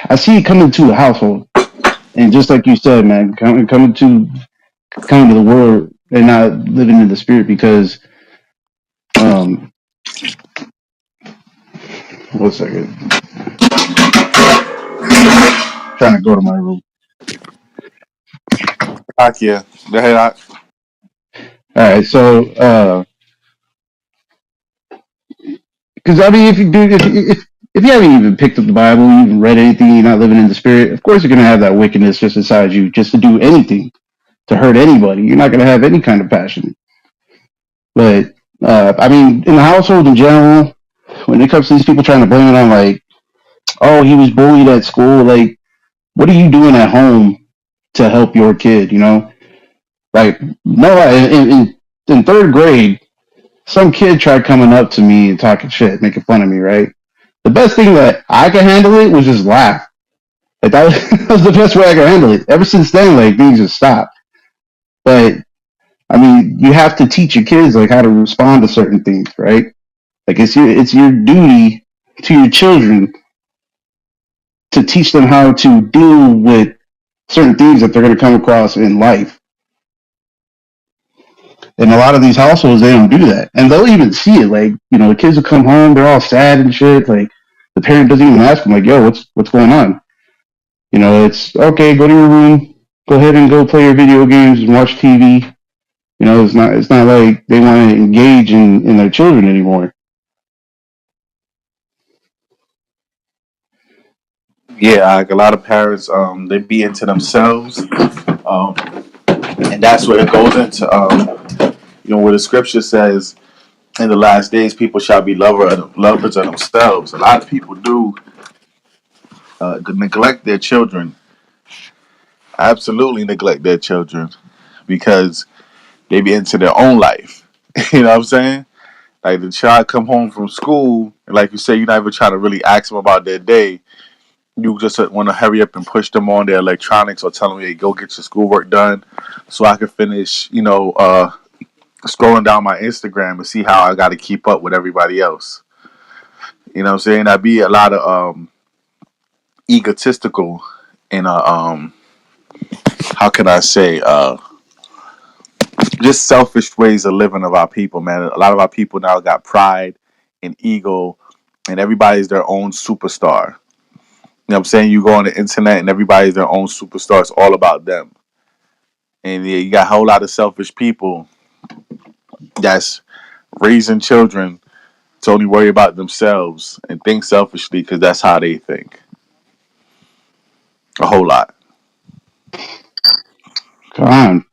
I see it coming to the household, and just like you said, man, coming to the world and not living in the spirit because um, one second, trying to go to my room. Yeah. Go ahead. All right, so because I mean, if you haven't even picked up the Bible, you haven't read anything, you're not living in the spirit. Of course, you're gonna have that wickedness just inside you, just to do anything to hurt anybody. You're not gonna have any kind of passion. But I mean, in the household in general, when it comes to these people trying to blame it on like, oh, he was bullied at school, like, what are you doing at home to help your kid? You know, like, no, in third grade, some kid tried coming up to me and talking shit, making fun of me, right? The best thing that I could handle it was just laugh. Like that was, that was the best way I could handle it. Ever since then, like things just stopped. But I mean, you have to teach your kids like how to respond to certain things, right? Like it's your duty to your children to teach them how to deal with certain things that they're going to come across in life. And a lot of these households, they don't do that, and they'll even see it. Like the kids will come home, they're all sad and shit. Like the parent doesn't even ask them, like, "Yo, what's going on?" It's okay. Go to your room. Go ahead and go play your video games and watch TV. It's not like they want to engage in their children anymore. Yeah, like a lot of parents, they be into themselves, um, and that's what it goes into. Where the scripture says, "In the last days, people shall be lovers of themselves." A lot of people do neglect their children. Absolutely neglect their children because they be into their own life. You know what I'm saying? Like the child come home from school, and like you say, you're not even trying to really ask them about their day. You just want to hurry up and push them on their electronics or tell them, "Hey, go get your schoolwork done, so I can finish." Scrolling down my Instagram and see how I got to keep up with everybody else. You know what I'm saying? I'd be a lot of egotistical and how can I say just selfish ways of living of our people, man. A lot of our people now got pride and ego, and everybody's their own superstar. You know what I'm saying? You go on the internet and everybody's their own superstar. It's all about them. And yeah, you got a whole lot of selfish people that's raising children to only worry about themselves and think selfishly because that's how they think. A whole lot. Come on,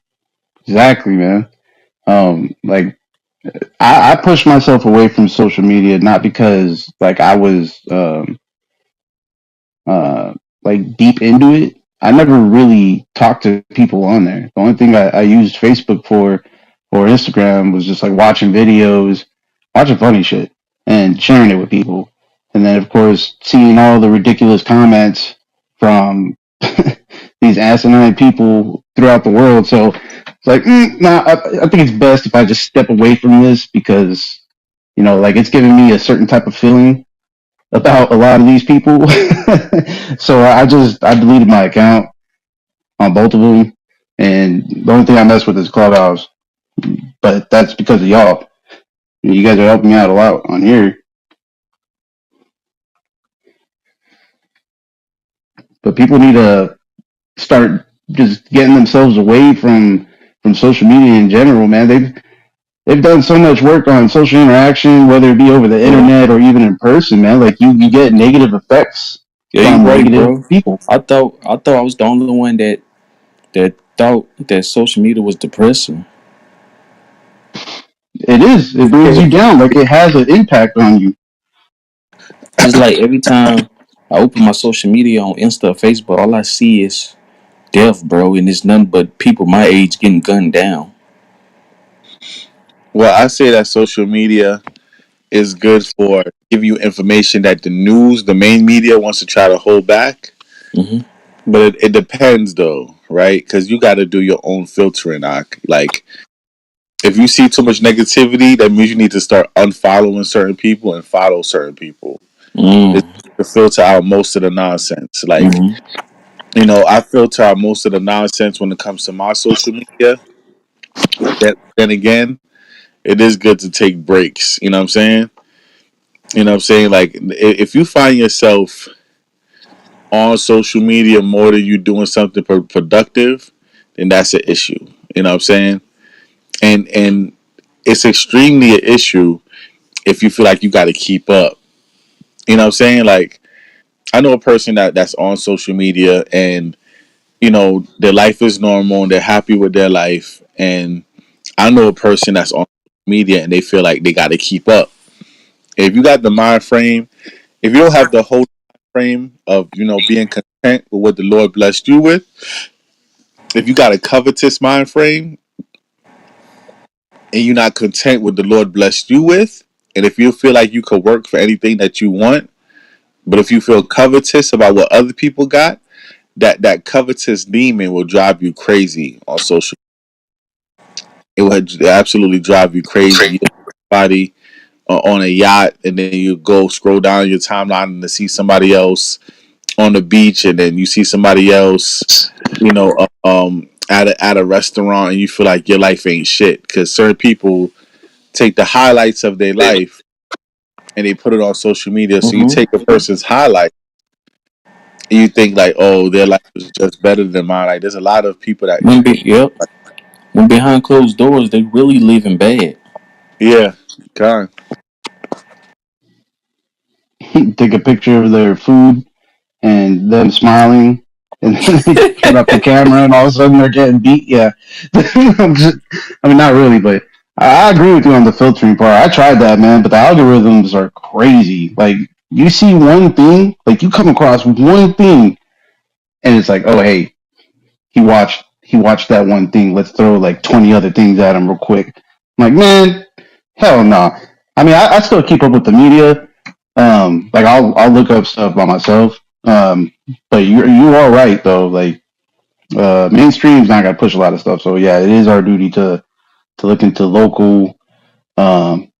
exactly, man. Like I pushed myself away from social media not because like I was uh like deep into it. I never really talked to people on there. The only thing I used Facebook for or Instagram was just like watching videos, watching funny shit, and sharing it with people. And then, of course, seeing all the ridiculous comments from these asinine people throughout the world. So it's like, nah, I think it's best if I just step away from this because, like it's giving me a certain type of feeling about a lot of these people. So I deleted my account on both of them, and the only thing I mess with is Clubhouse. But that's because of y'all. You guys are helping me out a lot on here. But people need to start just getting themselves away from social media in general, man. They've done so much work on social interaction, whether it be over the internet or even in person, man. Like you get negative effects Yeah, you from right, negative bro. people. I thought I was the only one that thought that social media was depressing. It is. It brings you down. Like it has an impact on you. It's like every time I open my social media on Insta or Facebook, all I see is death, bro, and it's nothing but people my age getting gunned down. Well, I say that social media is good for giving you information that the news, the main media, wants to try to hold back. Hmm. But it depends, though, right? Because you got to do your own filtering. Like, if you see too much negativity, that means you need to start unfollowing certain people and follow certain people. It's Mm. the filter out most of the nonsense. Like, Mm-hmm. I filter out most of the nonsense when it comes to my social media. Then again, it is good to take breaks. You know what I'm saying? You know what I'm saying? Like, if you find yourself on social media more than you doing something productive, then that's an issue. You know what I'm saying? And it's extremely an issue if you feel like you got to keep up. You know what I'm saying? Like, I know a person that's on social media, and their life is normal and they're happy with their life. And I know a person that's on media and they feel like they got to keep up. If you got the mind frame, if you don't have the whole frame of being content with what the Lord blessed you with, if you got a covetous mind frame and you're not content with the Lord blessed you with, and if you feel like you could work for anything that you want, but if you feel covetous about what other people got, that covetous demon will drive you crazy on social. It would absolutely drive you crazy. You body on a yacht, and then you go scroll down your timeline and to see somebody else on the beach, and then you see somebody else, at a restaurant, and you feel like your life ain't shit because certain people take the highlights of their life and they put it on social media. So you Mm-hmm. take a person's highlight and you think like, oh, their life is just better than mine. Like, there's a lot of people that, Yep. When behind closed doors, they really living bad. yeah, kind, Take a picture of their food and them smiling, and then they put up the camera, and all of a sudden they're getting beat. Yeah, I mean, not really, but I agree with you on the filtering part. I tried that, man, but the algorithms are crazy. Like, you see one thing, like you come across one thing, and it's like, oh hey, he watched that one thing. Let's throw like 20 other things at him real quick. I'm like, man, hell no. I mean, I still keep up with the media. Like I'll look up stuff by myself. But you are right though. Like mainstream's not gonna push a lot of stuff. So yeah, it is our duty to look into local, um,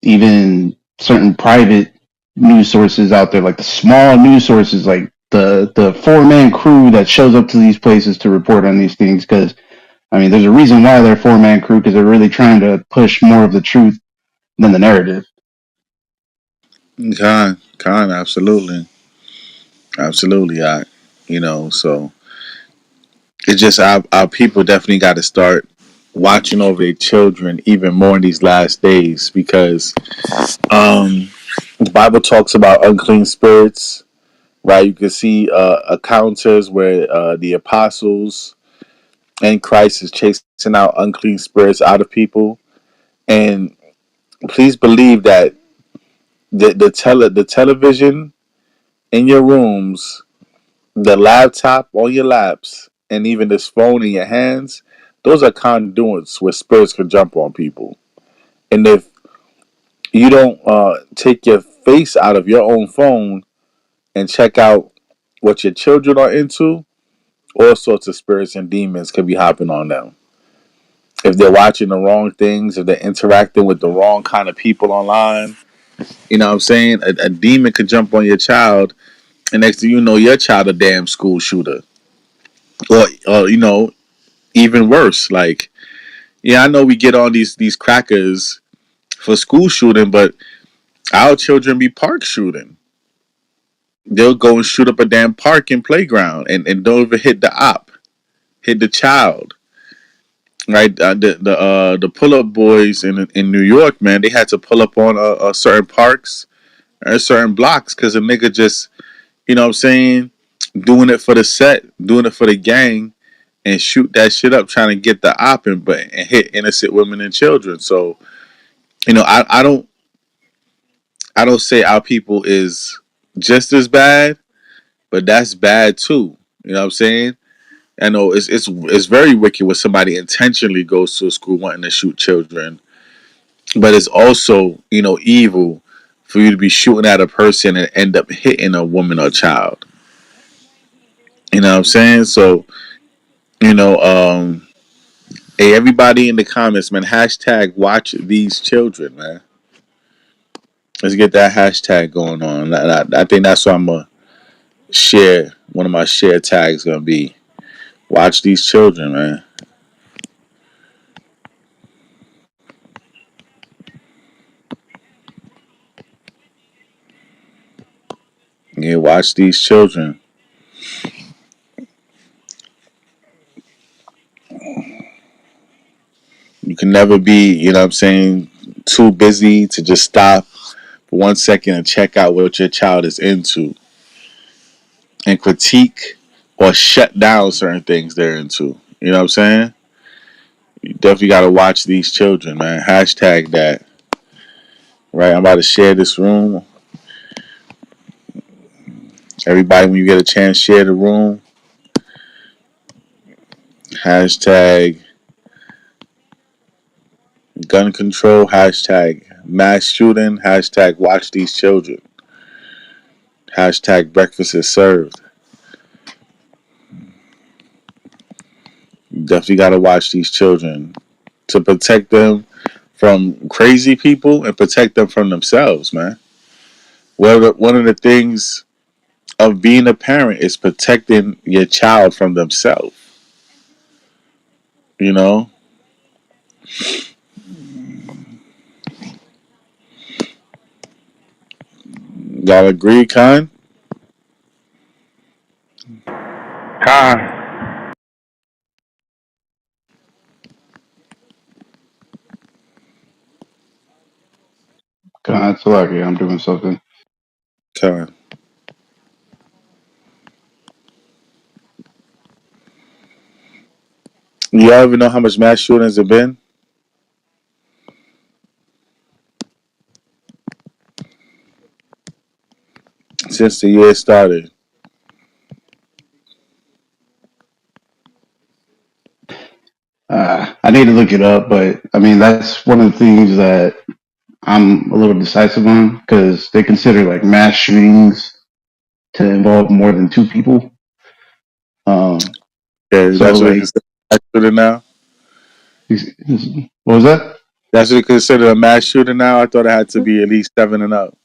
even certain private news sources out there, like the small news sources, like the 4-man crew that shows up to these places to report on these things. Because I mean, there's a reason why they're 4-man crew, because they're really trying to push more of the truth than the narrative. absolutely, absolutely. So it's just our people definitely got to start watching over their children even more in these last days because the Bible talks about unclean spirits, right? You can see encounters where the apostles and Christ is chasing out unclean spirits out of people. And please believe that the television in your rooms, the laptop on your laps, and even this phone in your hands, those are conduits where spirits can jump on people. And if you don't take your face out of your own phone and check out what your children are into, all sorts of spirits and demons could be hopping on them. If they're watching the wrong things, if they're interacting with the wrong kind of people online, you know what I'm saying? A demon could jump on your child, and next thing you know, your child a damn school shooter. Or even worse. Like, yeah, I know we get on these crackers for school shooting, but our children be park shooting. They'll go and shoot up a damn park and playground and don't even hit the op, hit the child. Right, the pull up boys in New York, man, they had to pull up on certain parks or certain blocks because a nigga just, what I'm saying, doing it for the set, doing it for the gang, and shoot that shit up, trying to get the op and hit innocent women and children. So I don't say our people is just as bad, but that's bad too. You know what I'm saying? I know it's very wicked when somebody intentionally goes to a school wanting to shoot children, but it's also evil for you to be shooting at a person and end up hitting a woman or child. You know what I'm saying? So you know, hey, everybody in the comments, man, hashtag watch these children, man. Let's get that hashtag going on. I think that's what I'm gonna share. One of my share tags gonna be watch these children, man. Yeah, watch these children. You can never be, you know what I'm saying, too busy to just stop for 1 second and check out what your child is into and critique or shut down certain things they're into. You know what I'm saying? You definitely got to watch these children, man. Hashtag that. Right? I'm about to share this room. Everybody, when you get a chance, share the room. Hashtag gun control. Hashtag mass shooting. Hashtag watch these children. Hashtag breakfast is served. You definitely got to watch these children to protect them from crazy people and protect them from themselves, man. One of the things of being a parent is protecting your child from themselves. You know, y'all agree, Khan? Con. God, it's lucky I'm doing something. Khan. Y'all even know how much mass shootings have been since the year started? I need to look it up, but I mean that's one of the things that I'm a little decisive on because they consider like mass shootings to involve more than two people. Yeah, So that's what they like, consider a mass shooting now. what was that? That's what they consider a mass shooting now. I thought it had to be at least seven and up.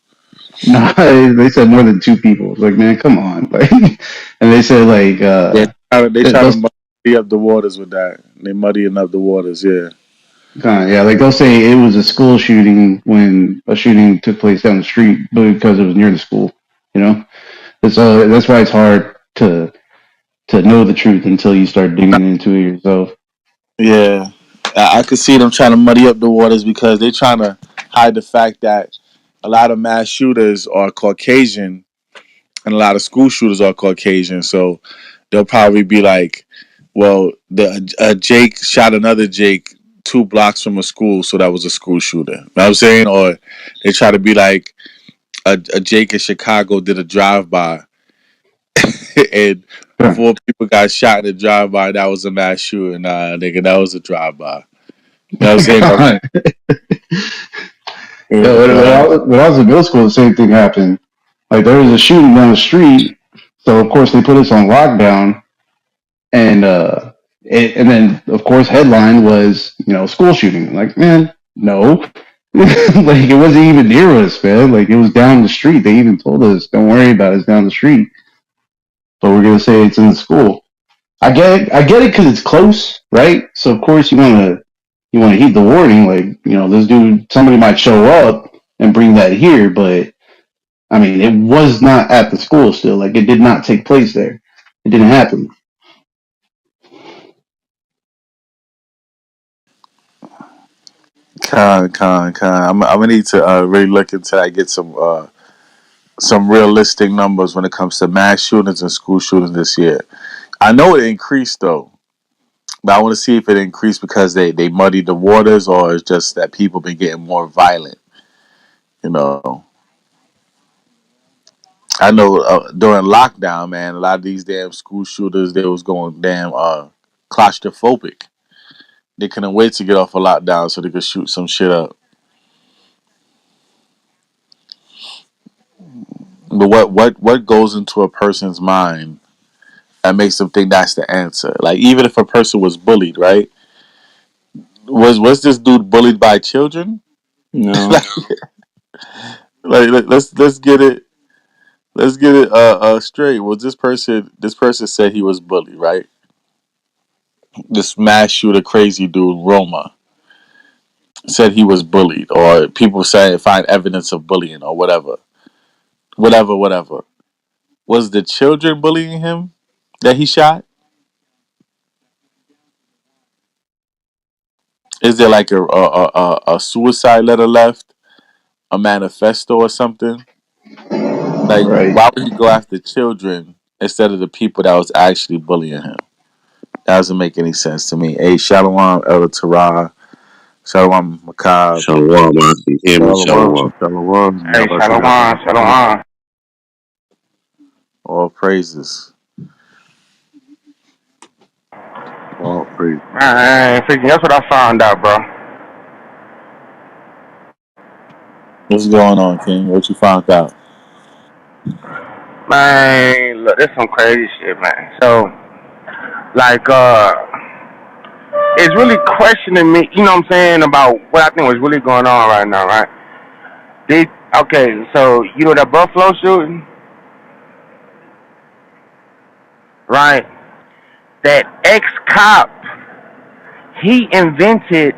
No, they said more than two people. It's like, man, come on. Like, and they said like, Yeah, they try to those muddy up the waters with that. They muddying up the waters. Yeah, kind of, yeah, like they'll say it was a school shooting when a shooting took place down the street, but because it was near the school, you know. So that's why it's hard to know the truth until you start digging into it yourself. yeah. I could see them trying to muddy up the waters because they're trying to hide the fact that a lot of mass shooters are Caucasian and a lot of school shooters are Caucasian. So they'll probably be like, well, the Jake shot another Jake 2 blocks from a school, so that was a school shooter. You know what I'm saying? Or they try to be like a Jake in Chicago did a drive by, and Sure. 4 people got shot in the drive by. That was a mass shooting. Nah, nigga, that was a drive by. You know what I'm saying? That, God. Yeah, yeah, man. when I was in middle school, the same thing happened. Like there was a shooting down the street, so of course they put us on lockdown, and and then of course headline was school shooting. Like man, no, like it wasn't even near us, man. Like it was down the street. They even told us, don't worry about it, it's down the street, but we're gonna say it's in the school. I get it because it's close, right? So of course you want to heed the warning. Like this dude, somebody might show up and bring that here, but I mean, it was not at the school still. Like it did not take place there. It didn't happen. Con. I'm gonna need to really look into that. Get some realistic numbers when it comes to mass shootings and school shootings this year. I know it increased though, but I want to see if it increased because they muddied the waters or it's just that people been getting more violent. You know, I know during lockdown, man, a lot of these damn school shooters they was going damn claustrophobic. They couldn't wait to get off a lockdown so they could shoot some shit up. But what goes into a person's mind that makes them think that's the answer? Like even if a person was bullied, right? Was this dude bullied by children? No, Like let's get it. Let's get it straight. Well, this person said he was bullied, right? This mass shooter, crazy dude, Roma, said he was bullied, or people say find evidence of bullying, or whatever, whatever. Was the children bullying him that he shot? Is there like a suicide letter left, a manifesto or something? Like, Right. why would he go after children instead of the people that was actually bullying him? That doesn't make any sense to me. Hey, Shalom, El Torah, Shalom, Macab, Shalom, I can hear me. Shalom, Shalom. Shalom, Hey, Yabba Shalom, Shalom. All praises, all praises. Man, freaking, that's what I found out, bro. What's going on, King? What you found out? Man, look, this some crazy shit, man. So, like, it's really questioning me, you know what I'm saying, about what I think was really going on right now, right? Okay, so, you know that Buffalo shooting, right? That ex-cop, he invented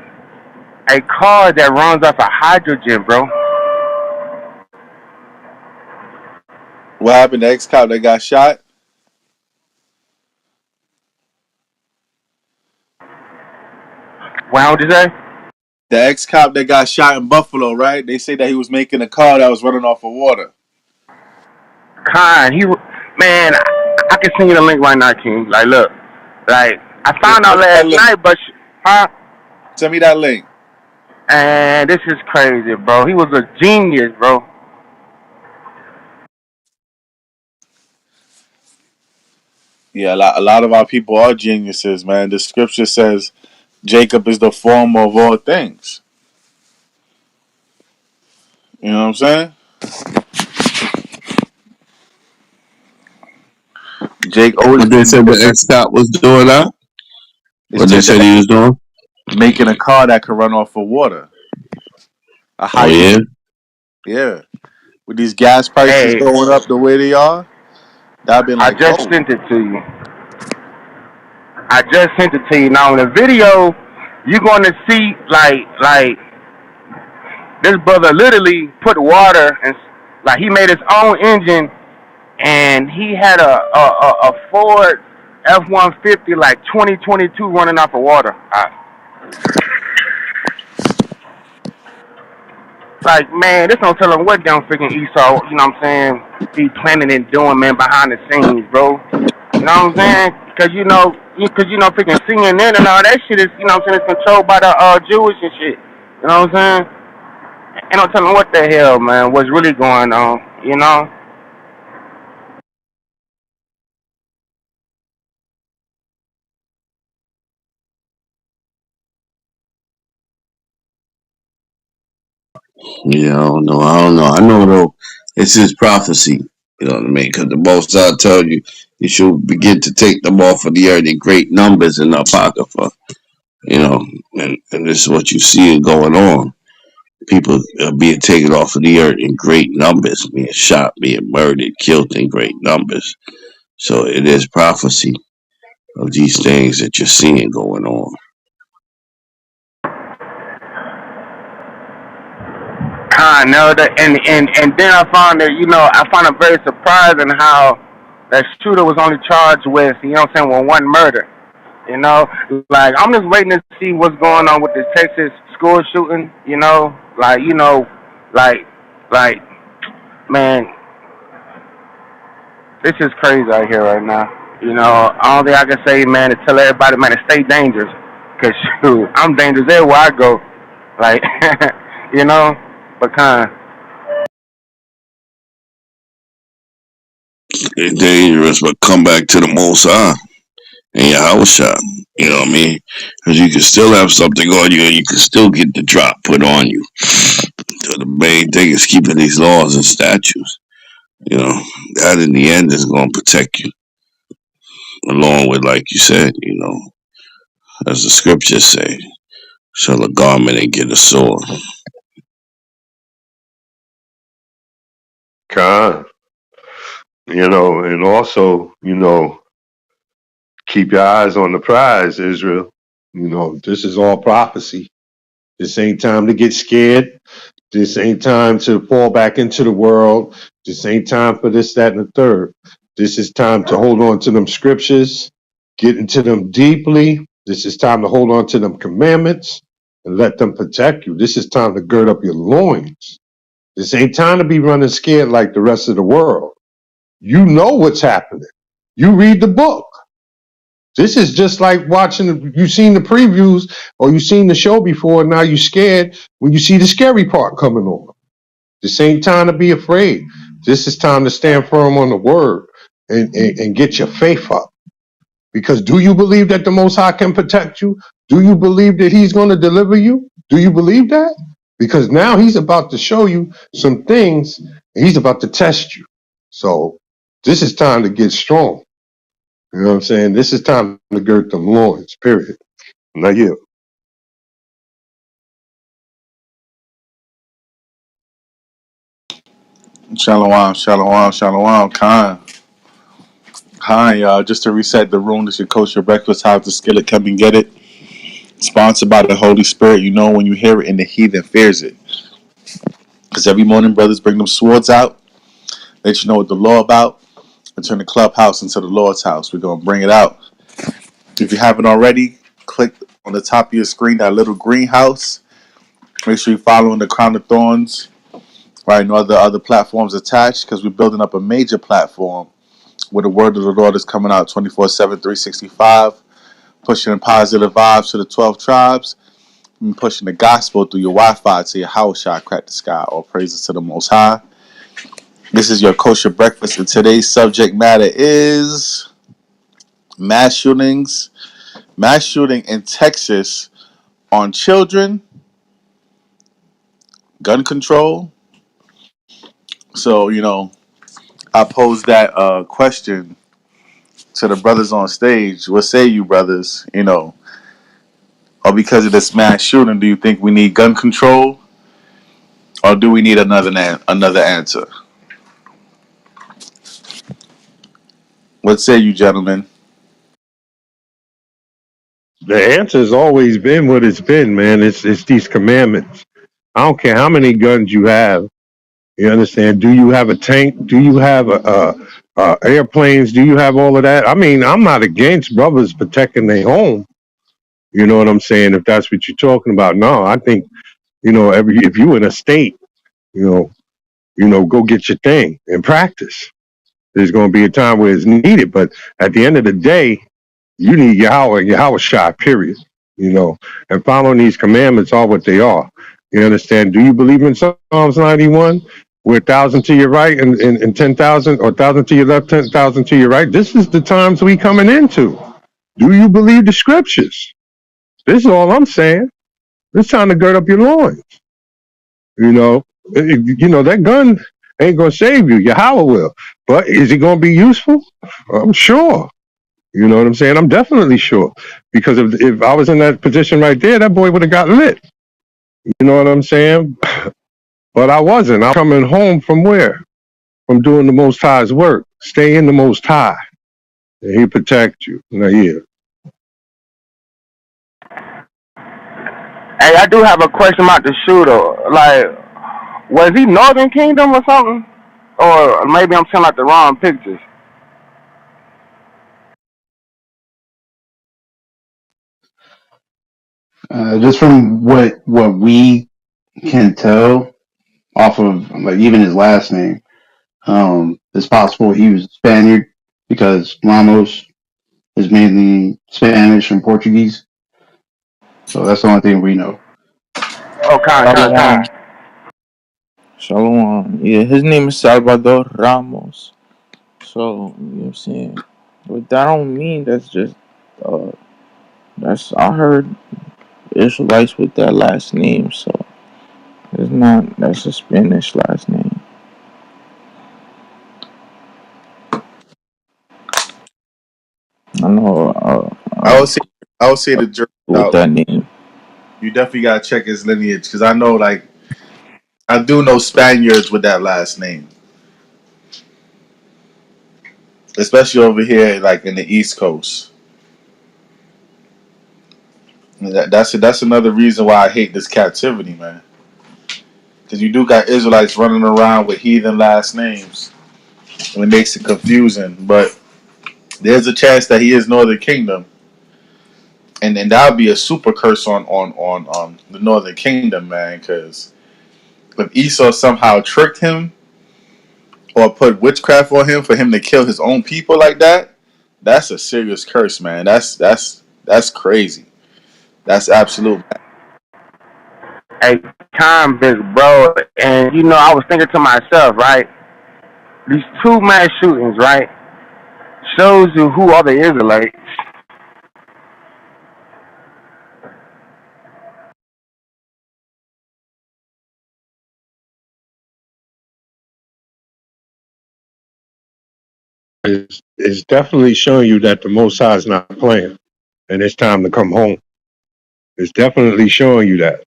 a car that runs off of hydrogen, bro. What happened to ex-cop that got shot? What would you say? The ex-cop that got shot in Buffalo, right? They say that he was making a car that was running off of water. Man, I can send you the link right now, King. Like, look, like, I Yeah, found out send me that last link. night, but, huh? Send me that link. And this is crazy, bro. He was a genius, bro. Yeah, a lot of our people are geniuses, man. The scripture says Jacob is the former of all things. You know what I'm saying? Jake always What they been said the ex cop was doing now? it What they said said that he was doing? making a car that could run off of water, a Oh yeah. hydrogen. Yeah, with these gas prices Hey, going up the way they are, that'd been I like just gold. sent it to you. I just sent it to you. Now, in the video, you're going to see, like, this brother literally put water and, like, he made his own engine, and he had a Ford F-150, like, 2022 running off of water. Like, man, this don't tell him what damn freaking Esau, you know what I'm saying, be planning and doing, man, behind the scenes, bro. You know what I'm saying? Freaking CNN and all that shit is, you know what I'm saying, it's controlled by the Jewish and shit. You know what I'm saying? Ain't no telling what the hell, man, what's really going on, you know? Yeah, I don't know. I don't know. I know though. It's his prophecy. You know what I mean? Because the Most High tell you, you should begin to take them off of the earth in great numbers in the apocrypha. You know, and this is what you see going on. People are being taken off of the earth in great numbers, being shot, being murdered, killed in great numbers. So it is prophecy of these things that you're seeing going on. Kind of, and then I found it very surprising how that shooter was only charged with, you know what I'm saying, with one murder. You know, like I'm just waiting to see what's going on with the Texas school shooting. Like, like, man, this is crazy out here right now. You know, all thing I can say, man, is tell everybody, man, to stay dangerous. Cause shoot, I'm dangerous everywhere I go. Like, you know, but kind. It's dangerous, but come back to the Most High and your house shot. You know what I mean? Because you can still have something on you and you can still get the drop put on you. So the main thing is keeping these laws and statutes. You know, that in the end is going to protect you, along with, like you said, as the scriptures say, sell a garment and get a sword. Con, and also, keep your eyes on the prize, Israel. This is all prophecy. This ain't time to get scared. This ain't time to fall back into the world. This ain't time for this, that, and the third. This is time to hold on to them scriptures, get into them deeply. This is time to hold on to them commandments and let them protect you. This is time to gird up your loins. This ain't time to be running scared like the rest of the world. You know what's happening. You read the book. This is just like watching, you've seen the previews or you've seen the show before, and now you're scared when you see the scary part coming on. This ain't time to be afraid. This is time to stand firm on the word and get your faith up. Because do you believe that the Most High can protect you? Do you believe that He's going to deliver you? Do you believe that? Because now He's about to show you some things and He's about to test you. So this is time to get strong. You know what I'm saying? This is time to gird them loins, period. Now, yeah. Shalom, shalom, shalom. Khan, y'all. Just to reset the room, this is your Kosher Breakfast House. The Skillet, come and get it. Sponsored by the Holy Spirit. You know when you hear it and the heathen fears it. Because every morning, brothers bring them swords out. Let you know what the law about. And turn the clubhouse into the Lord's house. We're going to bring it out. If you haven't already, click on the top of your screen, that little greenhouse. Make sure you're following the Crown of Thorns. Right, no other platforms attached. Because we're building up a major platform where the word of the Lord is coming out 24/7, 365. Pushing positive vibes to the 12 tribes. And pushing the gospel through your Wi-Fi to your house shot, crack the sky. All praises to the Most High. This is your kosher breakfast, and today's subject matter is mass shootings. Mass shooting in Texas on children, gun control. So, I posed that question to the brothers on stage. What say you, brothers? Or because of this mass shooting, do you think we need gun control, or do we need another answer? What say you, gentlemen? The answer has always been what it's been, man. It's these commandments. I don't care how many guns you have. You understand? Do you have a tank? Do you have airplanes? Do you have all of that? I mean, I'm not against brothers protecting their home. You know what I'm saying? If that's what you're talking about, no, I think if you in a state, you know, go get your thing and practice. There's going to be a time where it's needed, but at the end of the day, you need Yahweh shot, period. And following these commandments are what they are. You understand? Do you believe in Psalms 91? Where 1,000 to your right and 10,000, or 1,000 to your left, 10,000 to your right? This is the times we coming into. Do you believe the scriptures? This is all I'm saying. It's time to gird up your loins. That gun ain't gonna save you. Yahweh will. But is it gonna be useful? I'm sure. You know what I'm saying? I'm definitely sure. Because if I was in that position right there, that boy would have got lit. You know what I'm saying? But I wasn't. I'm coming home from where? From doing the Most High's work. Stay in the Most High. And He protect you. Now, yeah. Hey, I do have a question about the shooter. Like, was he Northern Kingdom or something? Or maybe I'm sending out the wrong pictures. Just from what we can tell off of like even his last name, it's possible he was a Spaniard because Ramos is mainly Spanish and Portuguese. So that's the only thing we know. Oh, con. Shalom. Shalom. Yeah, his name is Salvador Ramos. So, you know what I'm saying? But that don't mean that's just, uh, I heard Israelites with that last name, so it's not, that's a Spanish last name. I know, I would say the jury's with out. that name. You definitely gotta check his lineage because I know, like, I do know Spaniards with that last name. especially over here, like in the East Coast. And that's another reason why I hate this captivity, man. Because you do got Israelites running around with heathen last names, and it makes it confusing. But there's a chance that he is Northern Kingdom, and that would be a super curse on the Northern Kingdom, man. Because if Esau somehow tricked him or put witchcraft on him for him to kill his own people like that, that's a serious curse, man. That's crazy. That's absolute. Hey, time, big bro. And I was thinking to myself, right? These two mass shootings, right? Shows you who are the Israelites. It's definitely showing you that the Most High is not playing, and it's time to come home. It's definitely showing you that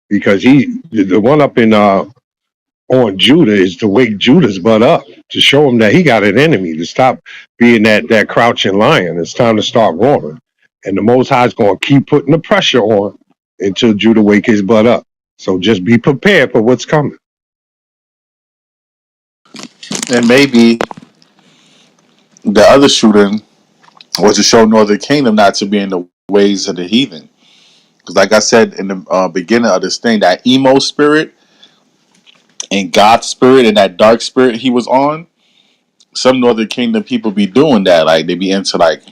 because the one up in on Judah is to wake Judah's butt up to show him that he got an enemy to stop being that crouching lion. It's time to start roaring, and the Most High is going to keep putting the pressure on until Judah wake his butt up. So just be prepared for what's coming. And maybe the other shooting was to show Northern Kingdom not to be in the ways of the heathen. Because, like I said in the beginning of this thing, that emo spirit and God spirit and that dark spirit he was on, some Northern Kingdom people be doing that. Like, they be into, like,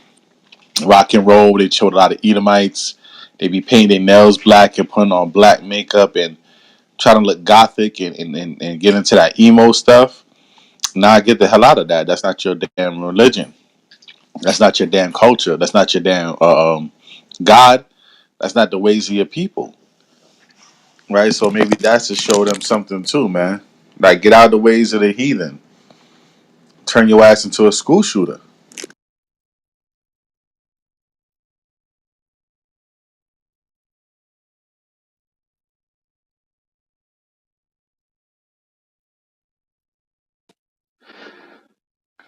rock and roll. They showed a lot of Edomites. They be painting their nails black and putting on black makeup and trying to look gothic and get into that emo stuff. Nah, get the hell out of that. That's not your damn religion. That's not your damn culture. That's not your damn God. That's not the ways of your people, right? So maybe that's to show them something too, man. Like, get out of the ways of the heathen. Turn your ass into a school shooter.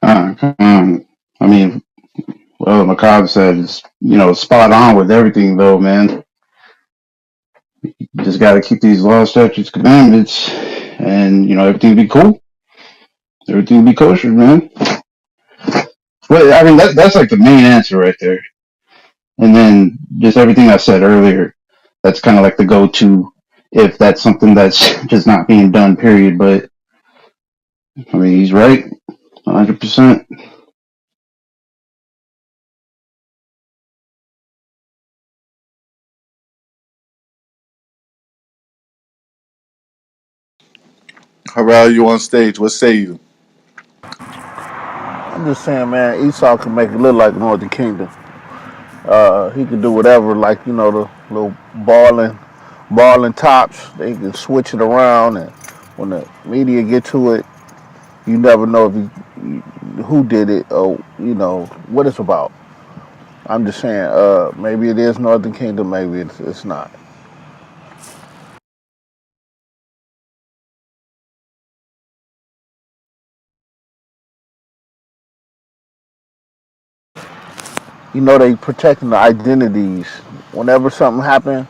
Come on. I mean, well, Macabre said it's, spot on with everything, though, man. You just got to keep these laws, statutes, commandments, and, everything be cool. Everything be kosher, man. Well, I mean, that's like the main answer right there. And then just everything I said earlier, that's kind of like the go-to if that's something that's just not being done, period. But, I mean, he's right, 100%. Harrell, you on stage. What say you? I'm just saying, man, Esau can make it look like Northern Kingdom. He can do whatever, like the little balling tops. They can switch it around, and when the media get to it, you never know if who did it or what it's about. I'm just saying, maybe it is Northern Kingdom, maybe it's not. They protecting the identities. Whenever something happens,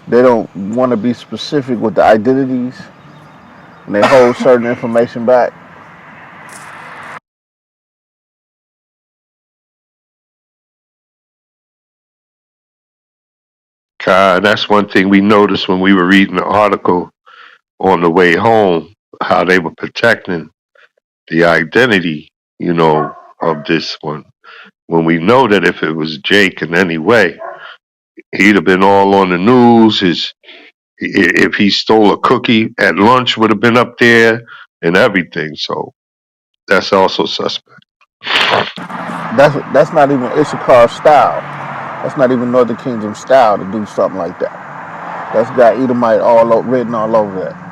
they don't want to be specific with the identities, and they hold certain information back. That's one thing we noticed when we were reading the article on the way home, how they were protecting the identity, of this one. When we know that if it was Jake in any way, he'd have been all on the news. If he stole a cookie at lunch, would have been up there and everything. So that's also suspect. That's not even Issachar style. That's not even Northern Kingdom style to do something like that. That's got Edomite written all over that.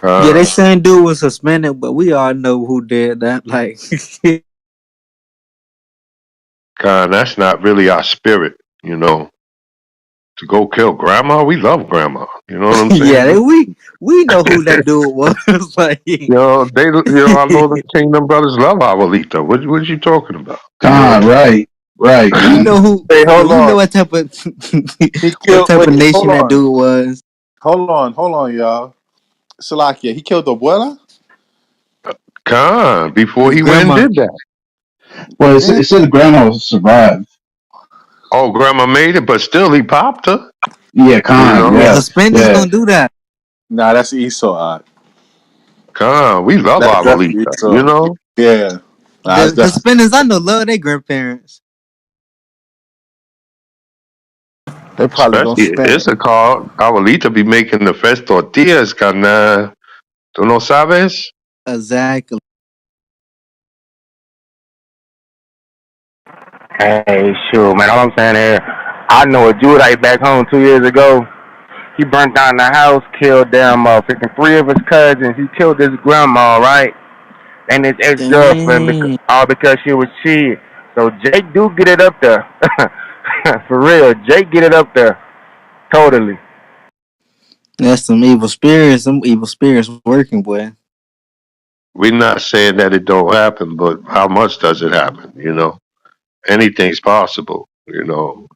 Yeah, they Con, saying dude was suspended, but we all know who did that. Like, that's not really our spirit. To go kill grandma? We love grandma. You know what I'm Yeah, saying? we know who that dude was. Like I know the Kingdom Brothers love Abuelita. What you talking about? You know? Con, right, we know con. who. Hey, hold We know on. what type of He what killed. type Wait, of nation hold that on. dude was. Hold on, y'all. Salakia, he killed the abuela? Khan, before His he went and grandma. did that. Well, He did? it said grandma survived. Oh, grandma made it, but still he popped her. Yeah, You con, know? Yeah, yeah, Hispanics yeah. don't do that. Nah, that's Esau. Khan, we love That's definitely Abuelita. You Esau. know? Yeah. Nah, The that's definitely. Hispanics I know love their grandparents. They probably gonna Especially spend it. it's a call. Abuelita be making the fresh tortillas, carnal. ¿Tú no sabes? Exactly. Hey, sure, man. All I'm saying is, I know a Judite back home 2 years ago. He burnt down the house, killed them, freaking three of his cousins. He killed his grandma, right? And his ex-girlfriend, Dang. all because she was cheating. So Jake do get it up there. For real, Jake get it up there. Totally. That's some evil spirits. Some evil spirits working, boy. We're not saying that it don't happen, but how much does it happen? You know? Anything's possible, you know.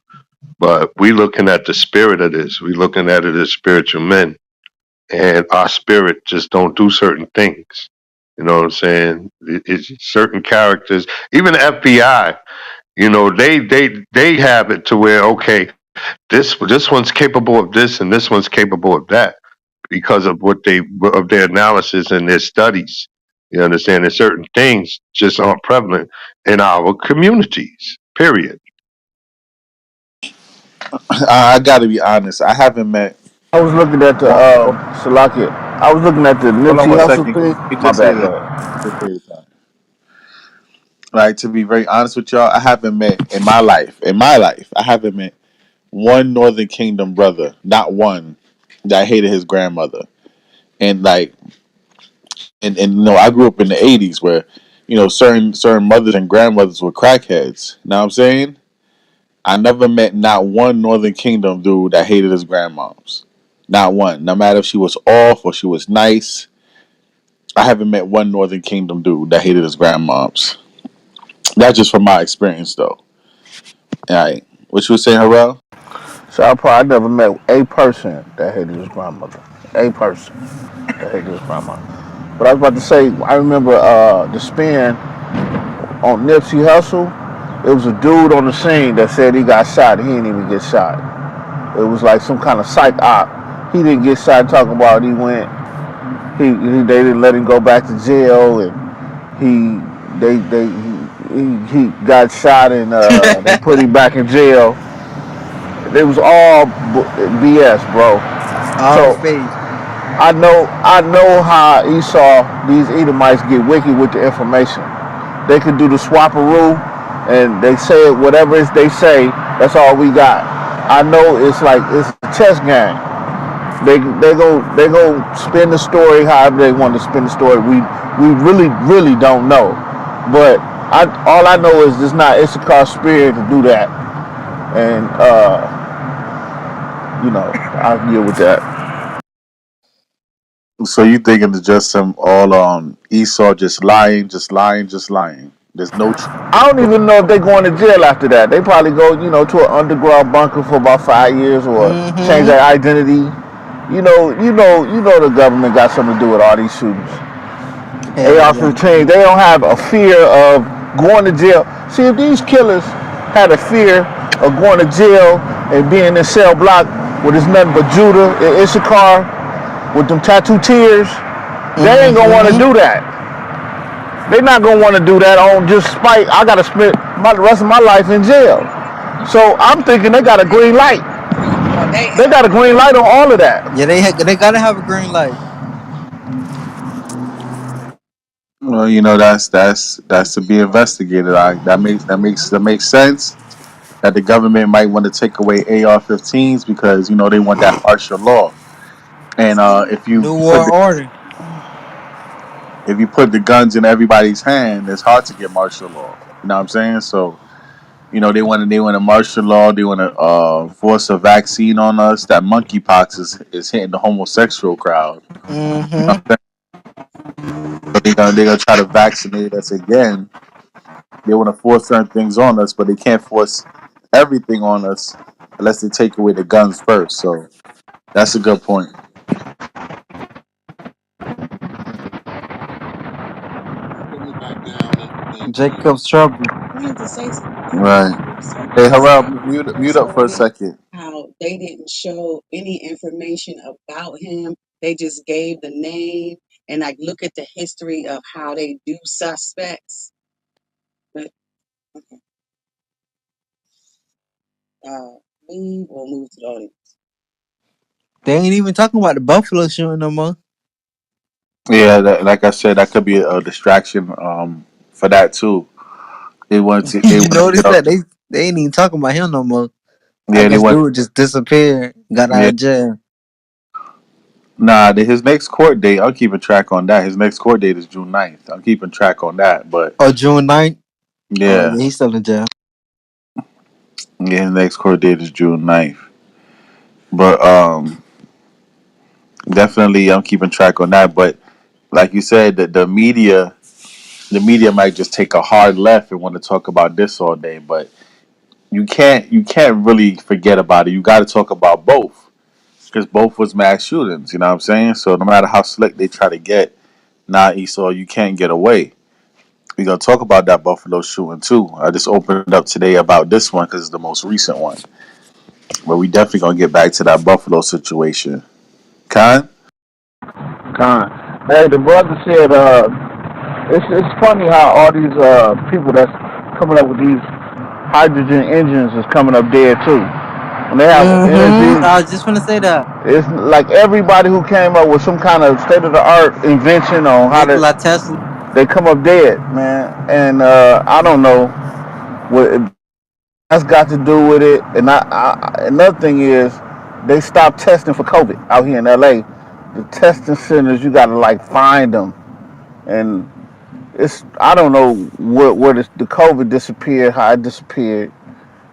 But we looking at the spirit of this. We looking at it as spiritual men. And our spirit just don't do certain things. You know what I'm saying? It's certain characters, even the FBI. You know, they have it to where okay, this one's capable of this and this one's capable of that because of what they of their analysis and their studies. You understand? And certain things just aren't prevalent in our communities. Period. I gotta be honest. I haven't met I was looking at the one. Salaki. I was looking at the Hold on Nipsey one Hussle second. thing. He My just say bad. Go this. ahead. Just say this. Like to be very honest with y'all, I haven't met in my life, I haven't met one Northern Kingdom brother, not one, that hated his grandmother. And like, and I grew up in the '80s where, certain mothers and grandmothers were crackheads. You know what I'm saying? I never met not one Northern Kingdom dude that hated his grandmoms. Not one. No matter if she was off or she was nice, I haven't met one Northern Kingdom dude that hated his grandmoms. That's just from my experience, though. All right. What you was saying, Harrell? So I never met a person that hated his grandmother. A person that hated his grandmother. But I was about to say, I remember the spin on Nipsey Hussle. It was a dude on the scene that said he got shot. He didn't even get shot. It was like some kind of psych op. He didn't get shot. Talking about he went. They didn't let him go back to jail, and he he got shot, and they put him back in jail. It was all BS, bro. All So fake. I know how Esau, these Edomites get wicked with the information. They could do the swapperoo, and they say it, whatever they say, that's all we got. I know it's like it's a chess game. They go spin the story however they want to spin the story. We really don't know, but all I know is it's not Issachar spirit to do that, and I'll deal with that. So you thinking it's just some all Esau just lying, just lying, just lying. There's no truth. I don't even know if they going to jail after that. They probably go, to an underground bunker for about 5 years or change Mm-hmm. their identity. You know the government got something to do with all these shootings. Hell yeah. AR-15, they don't have a fear of going to jail. See, if these killers had a fear of going to jail and being in cell block where there's nothing but Judah and Issachar with them tattoo tears, they ain't gonna want to Mm-hmm. do that. They're not gonna want to do that on just spite. I gotta spend the rest of my life in jail. So I'm thinking they got a green light. They got a green light on all of that. Yeah, they gotta have a green light. Well, that's to be investigated. That makes sense. That the government might want to take away AR-15s because they want that martial law. And if you New put World Order. if you put the guns in everybody's hand, it's hard to get martial law. You know what I'm saying? So They want to martial law. They want to force a vaccine on us. That monkeypox is hitting the homosexual crowd. Mm-hmm. So they're gonna try to vaccinate us again. They want to force certain things on us, but they can't force everything on us unless they take away the guns first. So that's a good point. Jacob's trouble. Right. Hey, Harrell, mute up for a second. They ain't even talking about the Buffalo shooting no more. Yeah, like I said, that could be a distraction for that too. They want to. They You want to notice get up. that they ain't even talking about him no more. I Yeah, they guess want. dude just disappeared, got out Yeah, of jail. nah. His next court date, I'm keeping track on that. His next court date is June 9th. I'm keeping track on that. But Oh, June 9th? Oh yeah, yeah, he's still in jail. yeah, his next court date is June 9th. But definitely, I'm keeping track on that. But like you said, the media might just take a hard left and want to talk about this all day. But you can't really forget about it. You got to talk about both because both was mass shootings. You know what I'm saying? So no matter how slick they try to get, nah, Esau, you can't get away. We're gonna talk about that Buffalo shooting too. I just opened up today about this one because it's the most recent one. But we definitely gonna get back to that Buffalo situation. Khan? Con. Hey, the brother said, it's funny how all these people that's coming up with these hydrogen engines is coming up dead too. When they have Mm-hmm. energy, I was just gonna say that. it's like everybody who came up with some kind of state of the art invention on how to Nikola Tesla. they come up dead, man. And I don't know what that's got to do with it. And another thing is they stopped testing for COVID out here in LA. The testing centers, you got to like find them, and it's I don't know where the COVID disappeared, how it disappeared.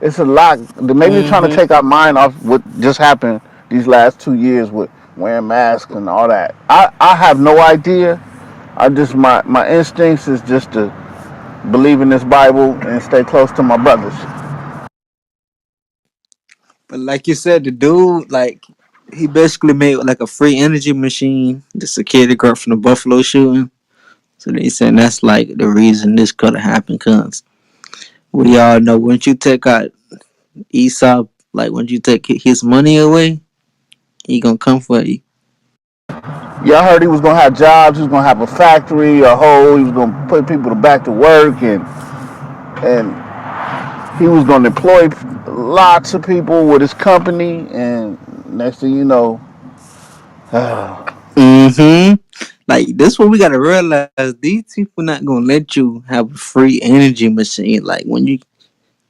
It's a lot. Maybe they're trying to Mm-hmm. take our mind off what just happened these last 2 years with wearing masks and all that. I have no idea. I just my instincts is just to believe in this Bible and stay close to my brothers. But like you said, the dude, like, he basically made like a free energy machine, the security guard from the Buffalo shooting. So they saying that's like the reason this could have happened. Cause we all know once you take out Esau, like once you take his money away, he gonna come for you. Yeah, I heard he was gonna have jobs. He was gonna have a factory, a whole. He was gonna put people back to work, and he was gonna employ lots of people with his company. And next thing you know, Mm-hmm. Like this, what we gotta realize: these people not gonna let you have a free energy machine. Like when you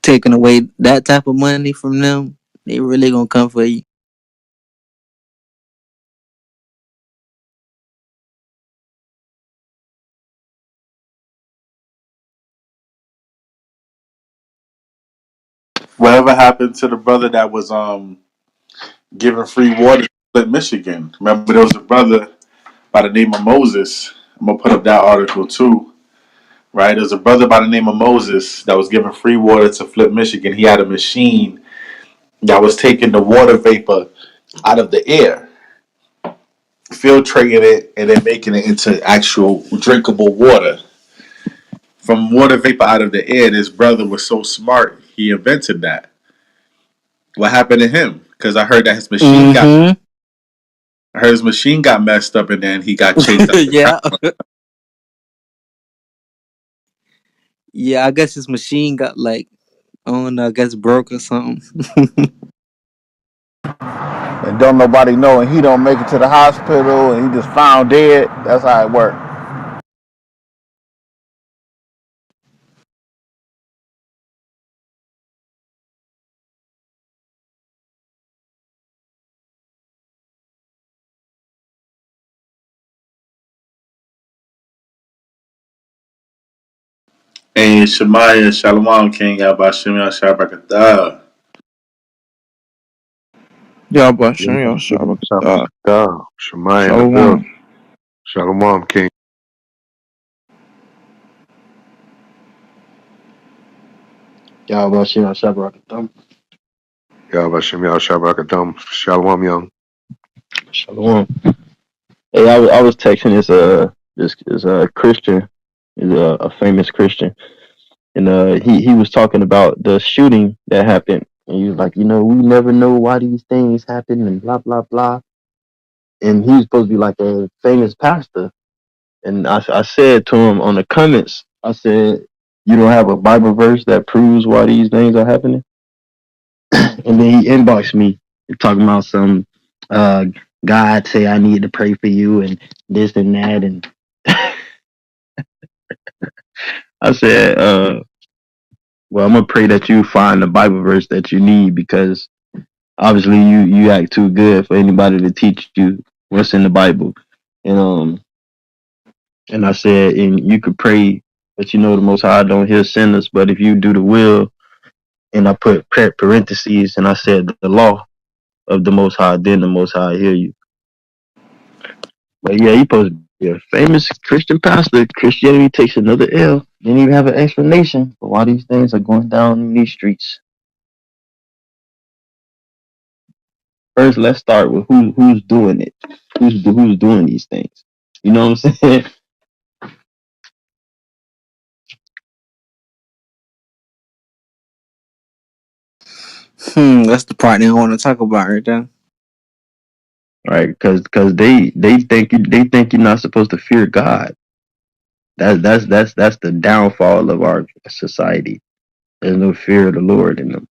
taking away that type of money from them, they really gonna come for you. Whatever happened to the brother that was giving free water in Michigan? Remember there was a brother by the name of Moses. I'm gonna put up that article too. Right? There's a brother by the name of Moses that was giving free water to Flip, Michigan. He had a machine that was taking the water vapor out of the air, filtrating it, and then making it into actual drinkable water. From water vapor out of the air, this brother was so smart, he invented that. What happened to him? Because Mm-hmm. I heard his machine got messed up, and then he got chased out the Yeah, yeah. I guess his machine got like, I don't know, I guess broke or something. and don't nobody know, and he don't make it to the hospital, and he just found dead. That's how it worked. Hey, Shemaya, Shalom, King, Yabashim, Yashabakata. Yeah, but Shem Yahshua. Shemai in the building. Shalom. Shalom, King. Y'all about shit on Shabbat. Yahweh Yahweh Shabbat Shalom, young. Shalom. Hey, I was texting this Christian, is a famous Christian, and he was talking about the shooting that happened, and he was like, we never know why these things happen, and blah blah blah. And he was supposed to be like a famous pastor, and I said to him on the comments, I said, you don't have a Bible verse that proves why these things are happening, and then he inboxed me talking about some uh God say I need to pray for you and this and that and I said, well, I'm gonna pray that you find the Bible verse that you need because obviously you act too good for anybody to teach you what's in the Bible, and and I said, and you could pray that the Most High don't hear sinners, but if you do the will, and I put parentheses and I said the law of the Most High, then the Most High hear you. But yeah, he supposed to be a famous Christian pastor. Christianity takes another L. Didn't even have an explanation for why these things are going down in these streets. First, let's start with who's doing it. Who's doing these things? You know what I'm saying? That's the part they don't want to talk about right there. Right? Because they think you're not supposed to fear God. That's the downfall of our society. There's no fear of the Lord in them.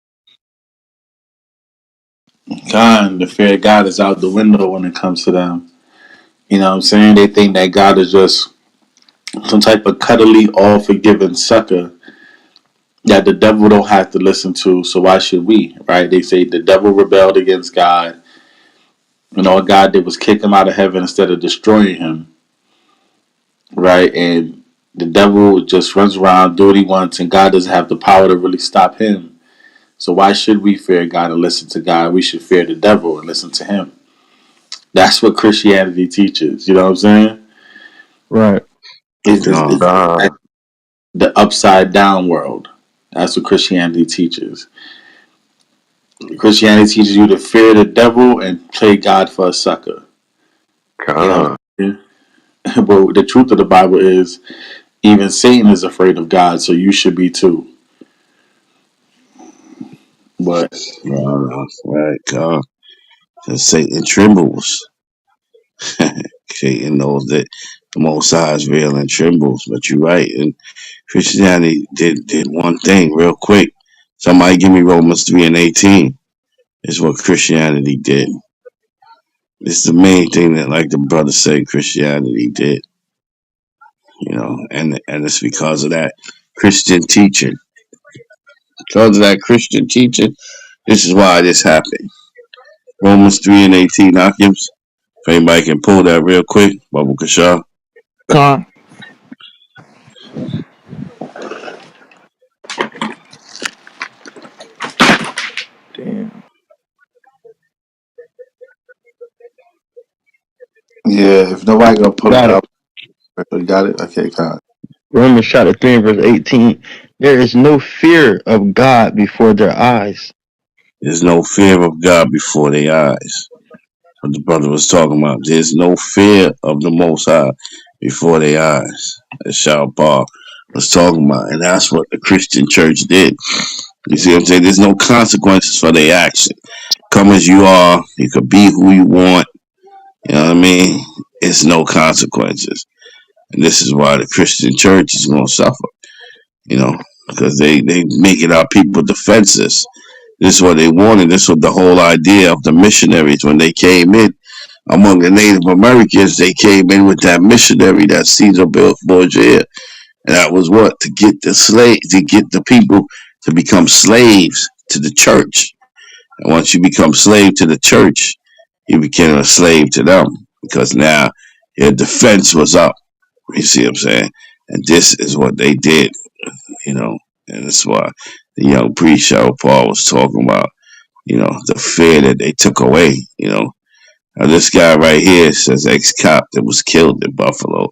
God, the fear of God is out the window when it comes to them. You know what I'm saying? They think that God is just some type of cuddly, all forgiving sucker that the devil don't have to listen to. So why should we? Right? They say the devil rebelled against God. All God did was kick him out of heaven instead of destroying him. Right? And the devil just runs around, do what he wants, and God doesn't have the power to really stop him. So why should we fear God and listen to God? We should fear the devil and listen to him. That's what Christianity teaches. You know what I'm saying? Right. It's God. the upside down world. That's what Christianity teaches. Christianity teaches you to fear the devil and play God for a sucker. You know what God. I'm saying? But the truth of the Bible is even Satan is afraid of God, so you should be too. But Right, God. Because Satan trembles. Satan knows that the Most High is real and trembles. But you're right. And Christianity did one thing real quick. Somebody give me Romans 3 and 18. Is what Christianity did. It's the main thing that, like the brother said, Christianity did. And it's because of that Christian teaching. Because of that Christian teaching, this is why this happened. Romans 3 and 18, Akims. If anybody can pull that real quick, Baba Kashaw. Con. Damn. yeah, if nobody gonna pull it Got up, it. you got it. Okay, God. Romans chapter 3 and verse 18. There is no fear of God before their eyes. There's no fear of God before their eyes. What the brother was talking about. There's no fear of the Most High before their eyes. As Shah was talking about. And that's what the Christian church did. You see what I'm saying? There's no consequences for their action. Come as you are. You could be who you want. You know what I mean? It's no consequences. And this is why the Christian church is going to suffer. Because they making our people defenseless. This is what they wanted. This was the whole idea of the missionaries when they came in among the Native Americans. They came in with that missionary, that Caesar Borgia, and that was what to get the people to become slaves to the church. And once you become slave to the church, you became a slave to them because now your defense was up. You see what I'm saying? And this is what they did. you know, and that's why the young priest Cheryl Paul was talking about, the fear that they took away, Now, this guy right here says ex-cop that was killed in Buffalo,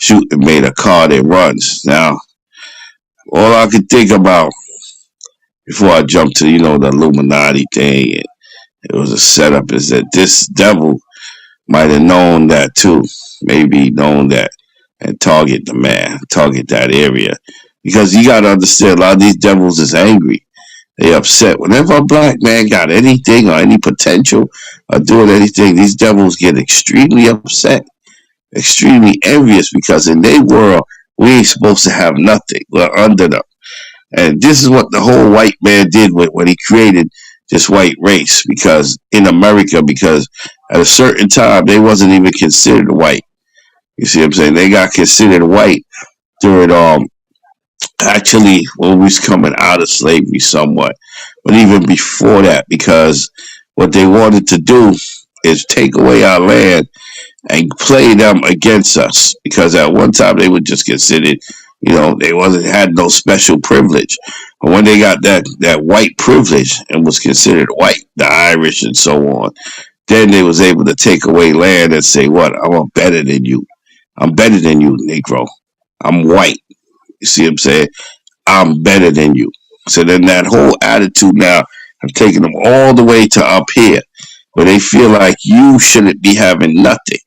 shooting made a car that runs. Now, all I could think about before I jumped to, the Illuminati thing, and it was a setup, is that this devil might have known that too. Maybe known that and target the man, target that area. Because you gotta understand, a lot of these devils is angry. They upset. Whenever a black man got anything or any potential of doing anything, these devils get extremely upset, extremely envious because in their world we ain't supposed to have nothing. We're under them. And this is what the whole white man did when he created this white race, because in America, because at a certain time they wasn't even considered white. You see what I'm saying? They got considered white during actually when we was coming out of slavery somewhat. But even before that, because what they wanted to do is take away our land and play them against us, because at one time they were just considered, they wasn't had no special privilege. But when they got that white privilege and was considered white, the Irish and so on, then they was able to take away land and say, what, I'm better than you. I'm better than you, Negro. I'm white. You see what I'm saying? I'm better than you. So then that whole attitude now have taken them all the way to up here, where they feel like you shouldn't be having nothing.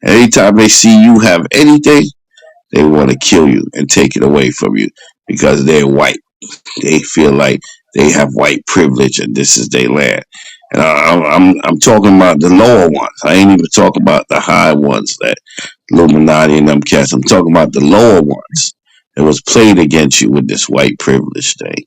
Anytime they see you have anything, they want to kill you and take it away from you because they're white. They feel like they have white privilege and this is their land. And I'm talking about the lower ones. I ain't even talking about the high ones, that Illuminati and them cats. I'm talking about the lower ones. It was played against you with this white privilege thing.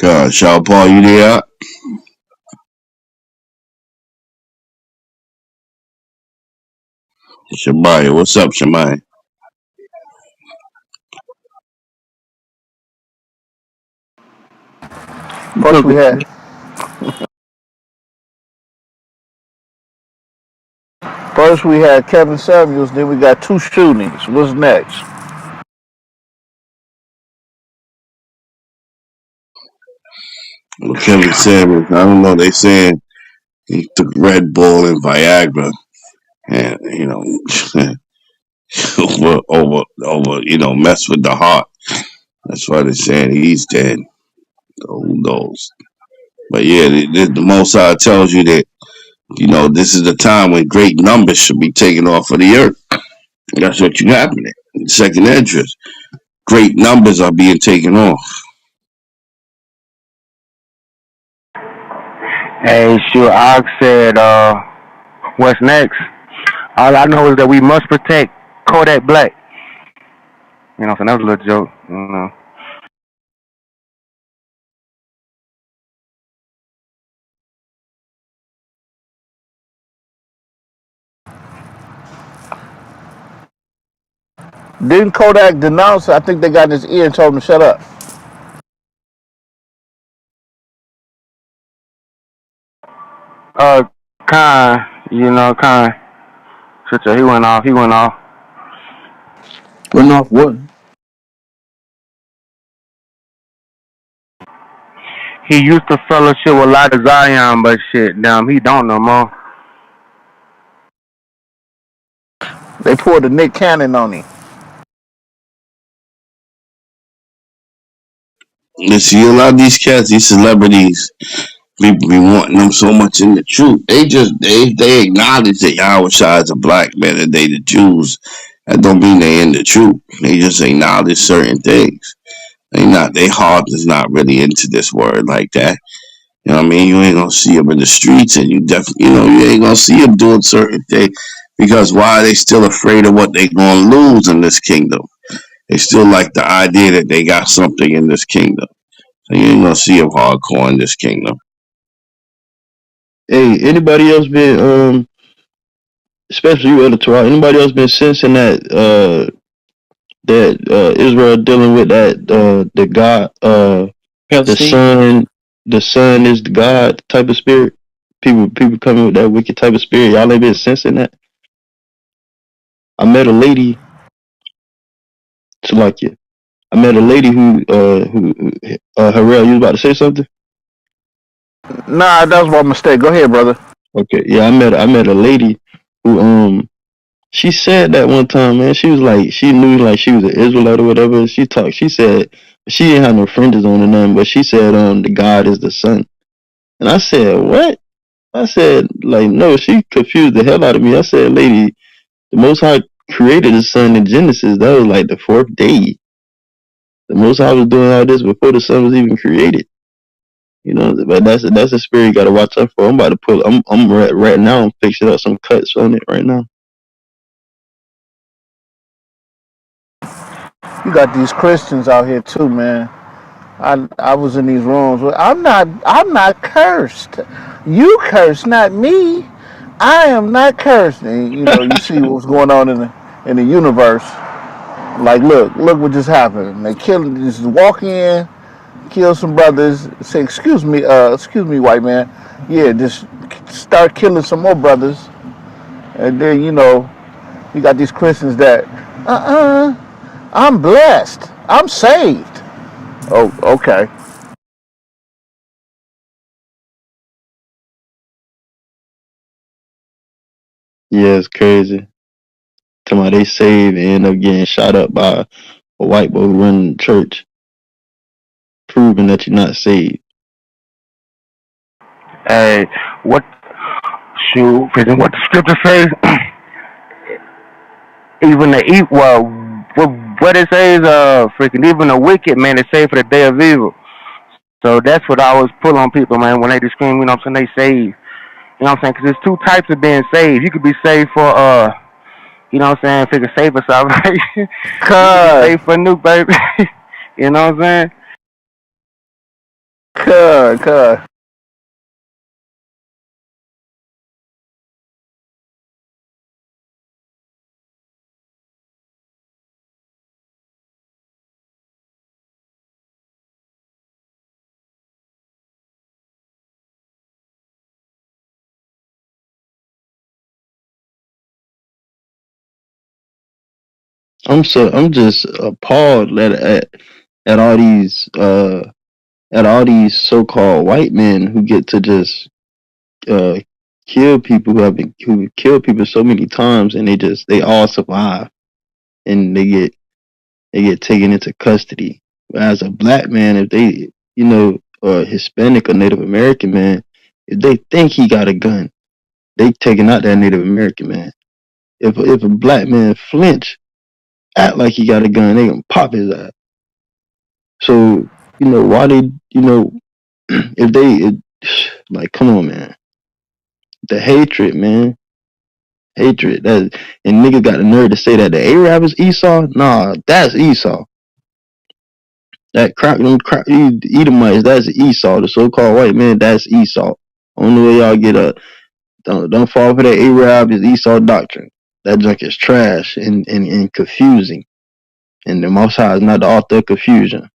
God, Shaw Paul, you there? Shemaya, what's up, Shemaya? You First took we it. had first we had Kevin Samuels, then we got two shootings. What's next? Well, Kevin Samuels, I don't know. They saying he took Red Bull and Viagra, and over mess with the heart. That's why they're saying he's dead. So who knows? But yeah, the Most High tells you that this is the time when great numbers should be taken off of the earth. That's what you happening. Second interest, great numbers are being taken off. Hey, sure. I said, what's next? All I know is that we must protect Kodak Black. So that was a little joke. Didn't Kodak denounce? I think they got in his ear and told him to shut up. Uh, Khan, Khan. He went off. He went off. Run off what? He used to fellowship with a lot of Zion, but shit, damn, he don't no more. They pulled a Nick Cannon on him. You see, a lot of these cats, these celebrities, people be wanting them so much in the truth. They acknowledge that Yahweh Shai is a black man and they the Jews. That don't mean they in the truth. They just acknowledge certain things. Their heart is not really into this word like that. You know what I mean? You ain't gonna see them in the streets, and you definitely, you ain't gonna see them doing certain things because why are they still afraid of what they gonna lose in this kingdom? They still like the idea that they got something in this kingdom. So you ain't gonna see them hardcore in this kingdom. Hey, anybody else been especially you, editor? Anybody else been sensing that Israel dealing with that the God the Healthy. sun is the God type of spirit. People coming with that wicked type of spirit. Y'all ain't been sensing that. I met a lady to like you. I met a lady who Harrell, you was about to say something? Nah, that was my mistake. Go ahead, brother. Okay, yeah, I met a lady who she said that one time, man. She was like she knew like she was an Israelite or whatever. She said she didn't have no fringes on or nothing, but she said the God is the sun. And I said, what? I said, like, no, she confused the hell out of me. I said, lady, the Most High created the sun in Genesis. That was like the fourth day. The Most High was doing all this before the sun was even created. But that's a spirit you gotta watch out for. I'm about to put. I'm right now. I'm fixing up some cuts on it right now. You got these Christians out here too, man. I was in these rooms. I'm not cursed. You cursed, not me. I am not cursed. And you see what's going on in the universe. Like, look what just happened. They just walk in, kill some brothers. Say, excuse me, white man. Yeah, just start killing some more brothers, and then you got these Christians that, I'm blessed. I'm saved. Oh, okay. Yeah, it's crazy. Somebody they saved and end up getting shot up by a white boy who run the church, proving that you're not saved. Hey, what shoot? What the scripture says? Even the eat what it says, freaking even the wicked man is saved for the day of evil. So that's what I always pull on people, man. When they just scream, they save. You know what I'm saying? Because there's two types of being saved. You could be saved for figure save for salvation. You could be Cud, saved for a new baby. You know what I'm saying? cud. I'm just appalled at all these so-called white men who get to just uh kill people who killed people so many times, and they all survive, and they get taken into custody. As a black man, if they or Hispanic or Native American man, if they think he got a gun, they taking out that Native American man. If a black man flinch, act like he got a gun, they gonna pop his ass. So why they if they like, come on, man, the hatred, man, hatred. And niggas got the nerve to say that the Arab is Esau. Nah, that's Esau. That Edomites, that's Esau. The so-called white man, that's Esau. Only way y'all get up. Don't fall for that Arab is Esau doctrine. That junk is trash and confusing. And the Most High is not the author of confusion.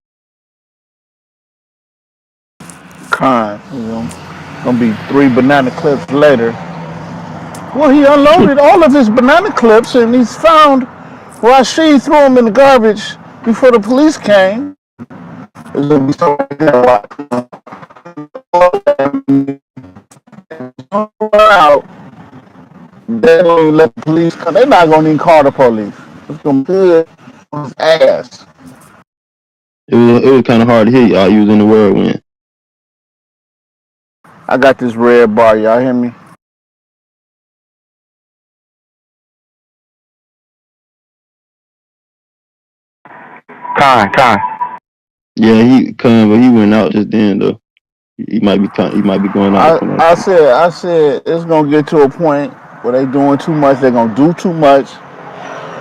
Con. Gonna be 3 banana clips later. Well, he unloaded all of his banana clips and he's found Rashid threw them in the garbage before the police came. There's gonna be out. They don't even let the police come. They're not gonna even call the police. It's gonna be good on his ass. It was kind of hard to hear y'all. You was in the whirlwind. I got this red bar. Y'all hear me? Con. Yeah, he come, but he went out just then though. He might be going out to I come back I in. said I said it's gonna get to a point where they doing too much. They're gonna do too much,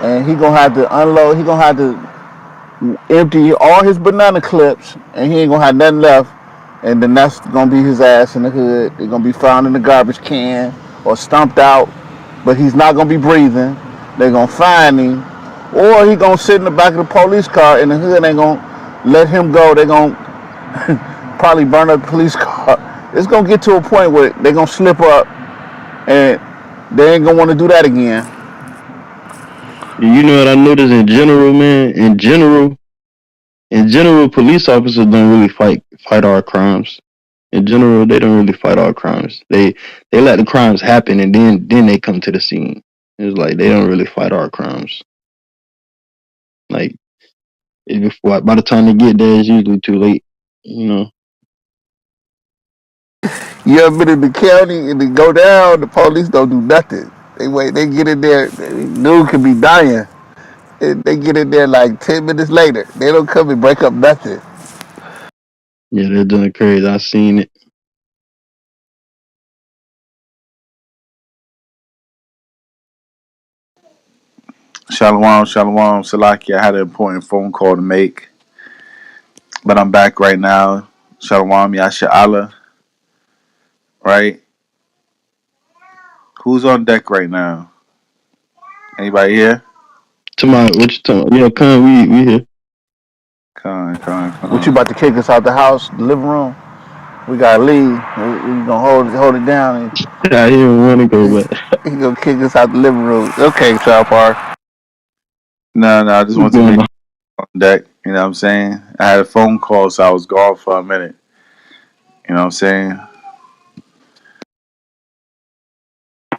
and he gonna have to unload. He gonna have to empty all his banana clips, and he ain't gonna have nothing left. And then that's gonna be his ass in the hood. They're gonna be found in the garbage can or stomped out, but he's not gonna be breathing. They're gonna find him, or he gonna sit in the back of the police car, and the hood ain't gonna let him go. They're gonna probably burn up the police car. It's gonna get to a point where they're gonna slip up, and they ain't gonna want to do that again. You know what I noticed in general, man? In general, police officers don't really fight our crimes. In general, they don't really fight our crimes. They let the crimes happen and then they come to the scene. It's like they don't really fight our crimes. Like before, by the time they get there, it's usually too late. You know. You ever been in the county and they go down? The police don't do nothing. They wait. They get in there. Dude could be dying. And they get in there like 10 minutes later. They don't come and break up nothing. Yeah, they're doing crazy. I seen it. Shalom, shalom, Salaki. I had an important phone call to make, but I'm back right now. Shalom, Yasha Allah. Right? Who's on deck right now? Anybody here? What you talking? Yeah, come we here. What you Con. about to kick us out the house, the living room? We gotta leave. We gonna hold it down. I didn't want to go, but And he gonna kick us out the living room. Okay, South Park. No, I just we want to going make on. on deck. You know what I'm saying? I had a phone call, so I was gone for a minute. You know what I'm saying?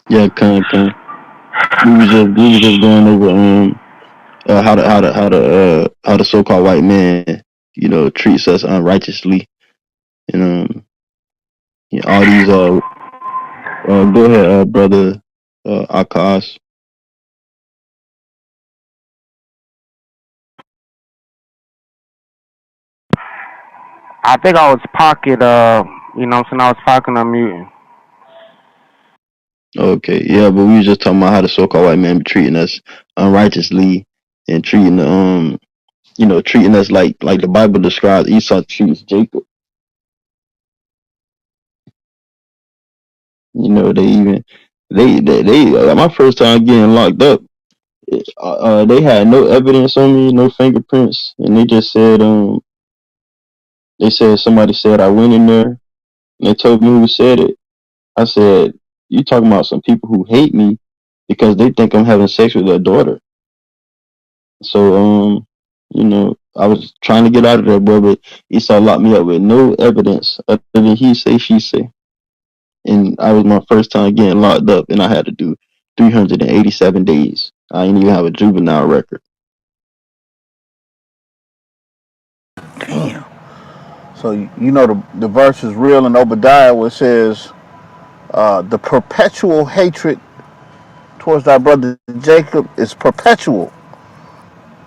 Yeah, come. We was just going over how the so called white man treats us unrighteously and all these go ahead brother Akash. I think I was pocket. I was pocket on mute. Okay, yeah, but we was just talking about how the so called white man be treating us unrighteously and treating us like the Bible describes Esau treats Jacob. They even they my first time getting locked up. They had no evidence on me, no fingerprints, and they just said they said somebody said I went in there, and they told me who said it. I said, you talking about some people who hate me because they think I'm having sex with their daughter. So I was trying to get out of there, boy, but Esau locked me up with no evidence other than he say she say, and I was my first time getting locked up, and I had to do 387 days. I didn't even have a juvenile record. Damn. So the verse is real in Obadiah where it says the perpetual hatred towards thy brother Jacob is perpetual.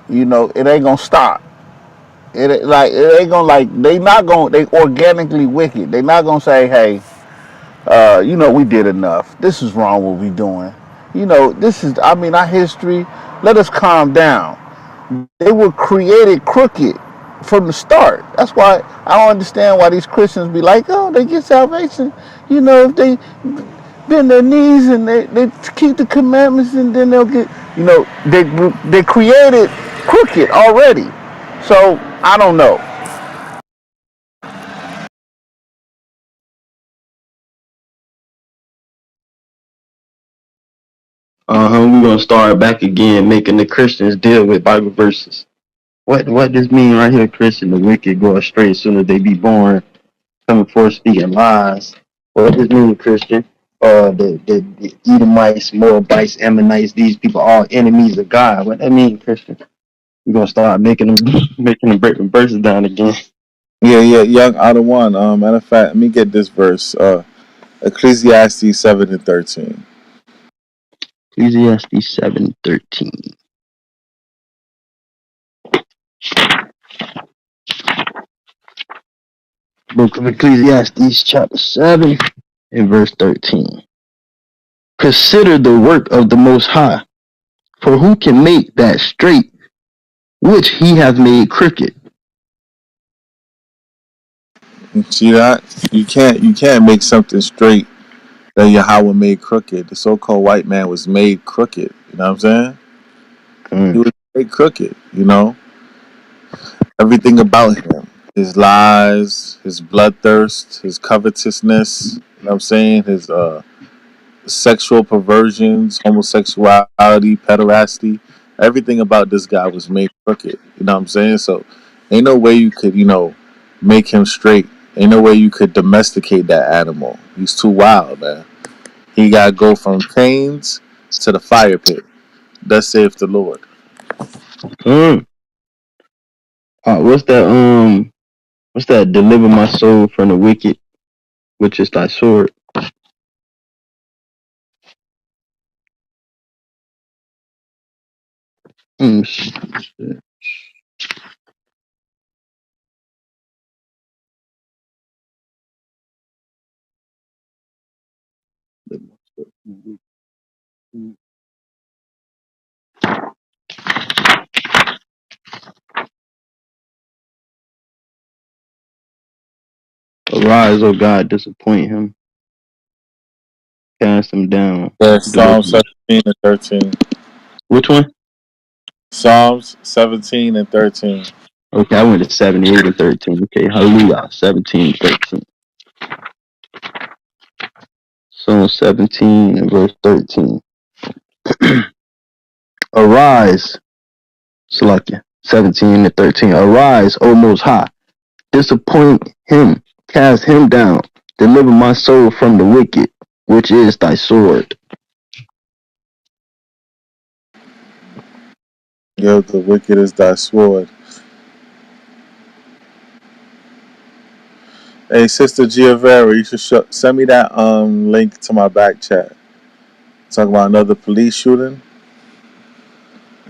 It ain't gonna stop. It ain't gonna they not gonna they organically wicked. They not gonna say, hey, we did enough. This is wrong what we doing. This is our history. Let us calm down. They were created crooked from the start. That's why I don't understand why these Christians be like, oh, they get salvation. If they bend their knees and they keep the commandments and then they'll get, they created crooked already. So I don't know. We're gonna start back again, making the Christians deal with Bible verses. What does mean right here, Christian? The wicked go astray as soon as they be born, coming forth speaking lies. What does mean, Christian? The Edomites, Moabites, Ammonites, these people are all enemies of God. What that mean, Christian? We're gonna start making them making them break the verses down again. Yeah, young Adawan. Matter of fact, let me get this verse. Ecclesiastes 7:13. Ecclesiastes 7:13. Book of Ecclesiastes, chapter 7, and verse 13. Consider the work of the Most High, for who can make that straight which he hath made crooked? You see that? You can't make something straight that Yahweh made crooked. The so-called white man was made crooked. You know what I'm saying? He was made crooked. Everything about him, his lies, his bloodthirst, his covetousness. You know what I'm saying? His sexual perversions, homosexuality, pederasty. Everything about this guy was made crooked. You know what I'm saying? So, ain't no way you could, make him straight. Ain't no way you could domesticate that animal. He's too wild, man. He gotta go from chains to the fire pit. Thus saith the Lord. Mm. What's that? What's that? Deliver my soul from the wicked, which is thy sword. Shit. Arise, O God, disappoint him, cast him down, There's deliver Psalm him. 17 and 13. Which one? Psalms 17 and 13. Okay, I went to 78 and 13. Okay, hallelujah, 17 and 13. Psalm 17 and verse 13. Arise, Salakia, 17 and 13. Arise, O Most High, disappoint him, cast him down, deliver my soul from the wicked, which is thy sword. Yo, the wicked is thy sword. Hey, Sister Giovera, you should send me that link to my back chat. Talk about another police shooting.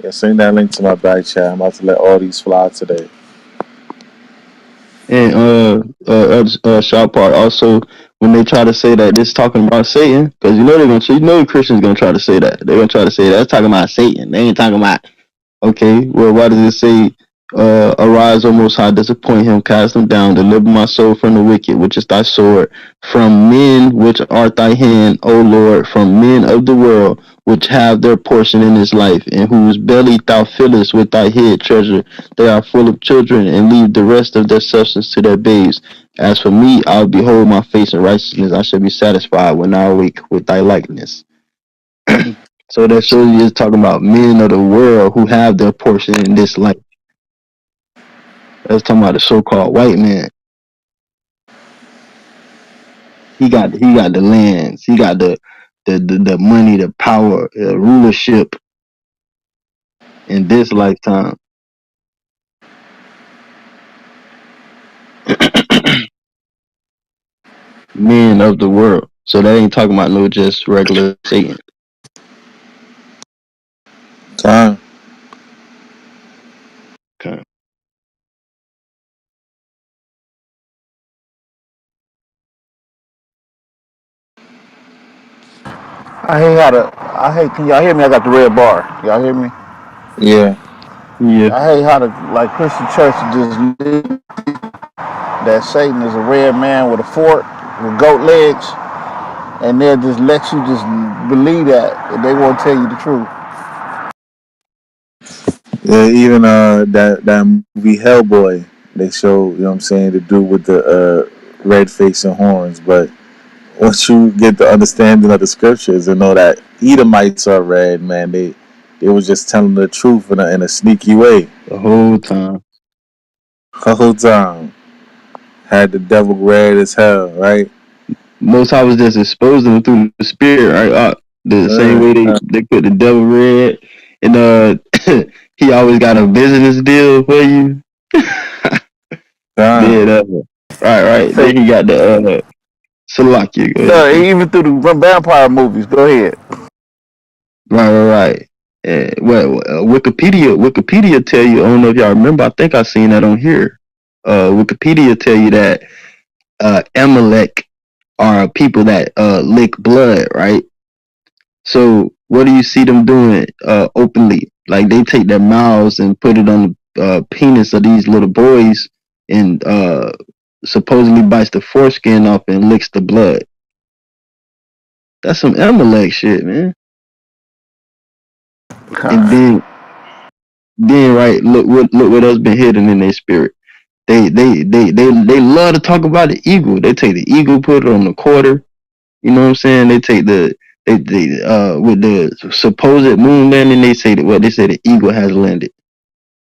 Yeah, send that link to my back chat. I'm about to let all these fly today. And Sharp Part also, when they try to say that this talking about Satan, because the Christians gonna try to say that. They're gonna try to say that's talking about Satan. They ain't talking about. Okay, well, why does it say, arise, O Most High, disappoint him, cast him down, deliver my soul from the wicked, which is thy sword, from men which art thy hand, O Lord, from men of the world, which have their portion in this life, in whose belly thou fillest with thy hid treasure. They are full of children, and leave the rest of their substance to their babes. As for me, I will behold my face in righteousness. I shall be satisfied when I awake with thy likeness. So that shows you is talking about men of the world who have their portion in this life. That's talking about the so-called white man. He got the lands, he got the money, the power, rulership in this lifetime. Men of the world. So that ain't talking about no just regular Satan. Time. Okay. Can y'all hear me? I got the red bar. Y'all hear me? Yeah. Yeah. I hate how the like Christian church just leave that Satan is a red man with a fork with goat legs, and they'll just let you just believe that, and they won't tell you the truth. Yeah, even that movie Hellboy, they show, you know what I'm saying, the dude with the red face and horns. But once you get the understanding of the scriptures and know that Edomites are red, man, they was just telling the truth in a sneaky way. The whole time. The whole time. Had the devil red as hell, right? Most High was just exposing them through the spirit, right? The same Uh, way they put the devil red, and he always got a business deal for you. time. Then right. Say, Then he got the Salakia. Go ahead, no, King. even through the vampire movies. Go ahead. Right. Wikipedia tell you. I don't know if y'all remember. I think I seen that on here. Wikipedia tell you that Amalek are people that lick blood, right? So what do you see them doing openly? Like they take their mouths and put it on the penis of these little boys and supposedly bites the foreskin off and licks the blood. That's some Amalek shit, man. And God. then right, look what else been hidden in their spirit. They love to talk about the eagle. They take the eagle, put it on the quarter. You know what I'm saying? They take they with the supposed moon landing, they say that what they say the eagle has landed.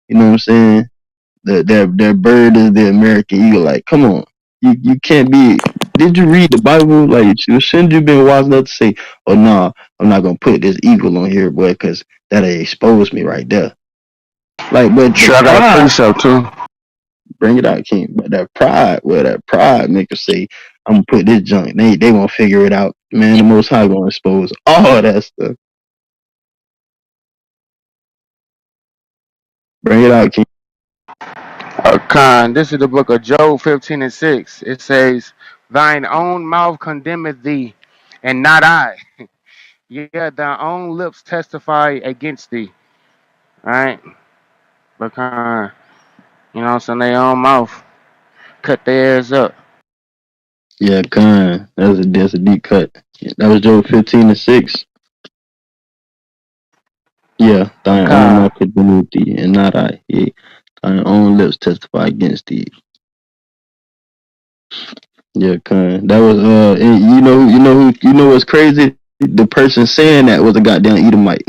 You know what I'm saying? Their bird is the American eagle. Like, come on, you can't be. Did you read the Bible? Like, shouldn't you been wise enough to say, "Oh no, I'm not gonna put this eagle on here, boy, because that'll expose me right there." Like, but the Sure, I got a pride, precept too. bring it out, King. But that pride make us say, "I'm gonna put this junk." They won't figure it out, man. The Most High gonna expose all that stuff. Bring it out, King. Khan, this is the book of Job 15:6. It says, "Thine own mouth condemneth thee, and not I. Yet thy own lips testify against thee." Right? But Khan, you know what I'm saying? Their own mouth cut their ears up. Yeah, Khan. That's a deep cut. That was Job 15:6. Yeah, thine own Khan. mouth condemneth thee, and not I. Yeah, thine own lips testify against thee. Yeah, Khan. That was and you know what's crazy? The person saying that was a goddamn Edomite.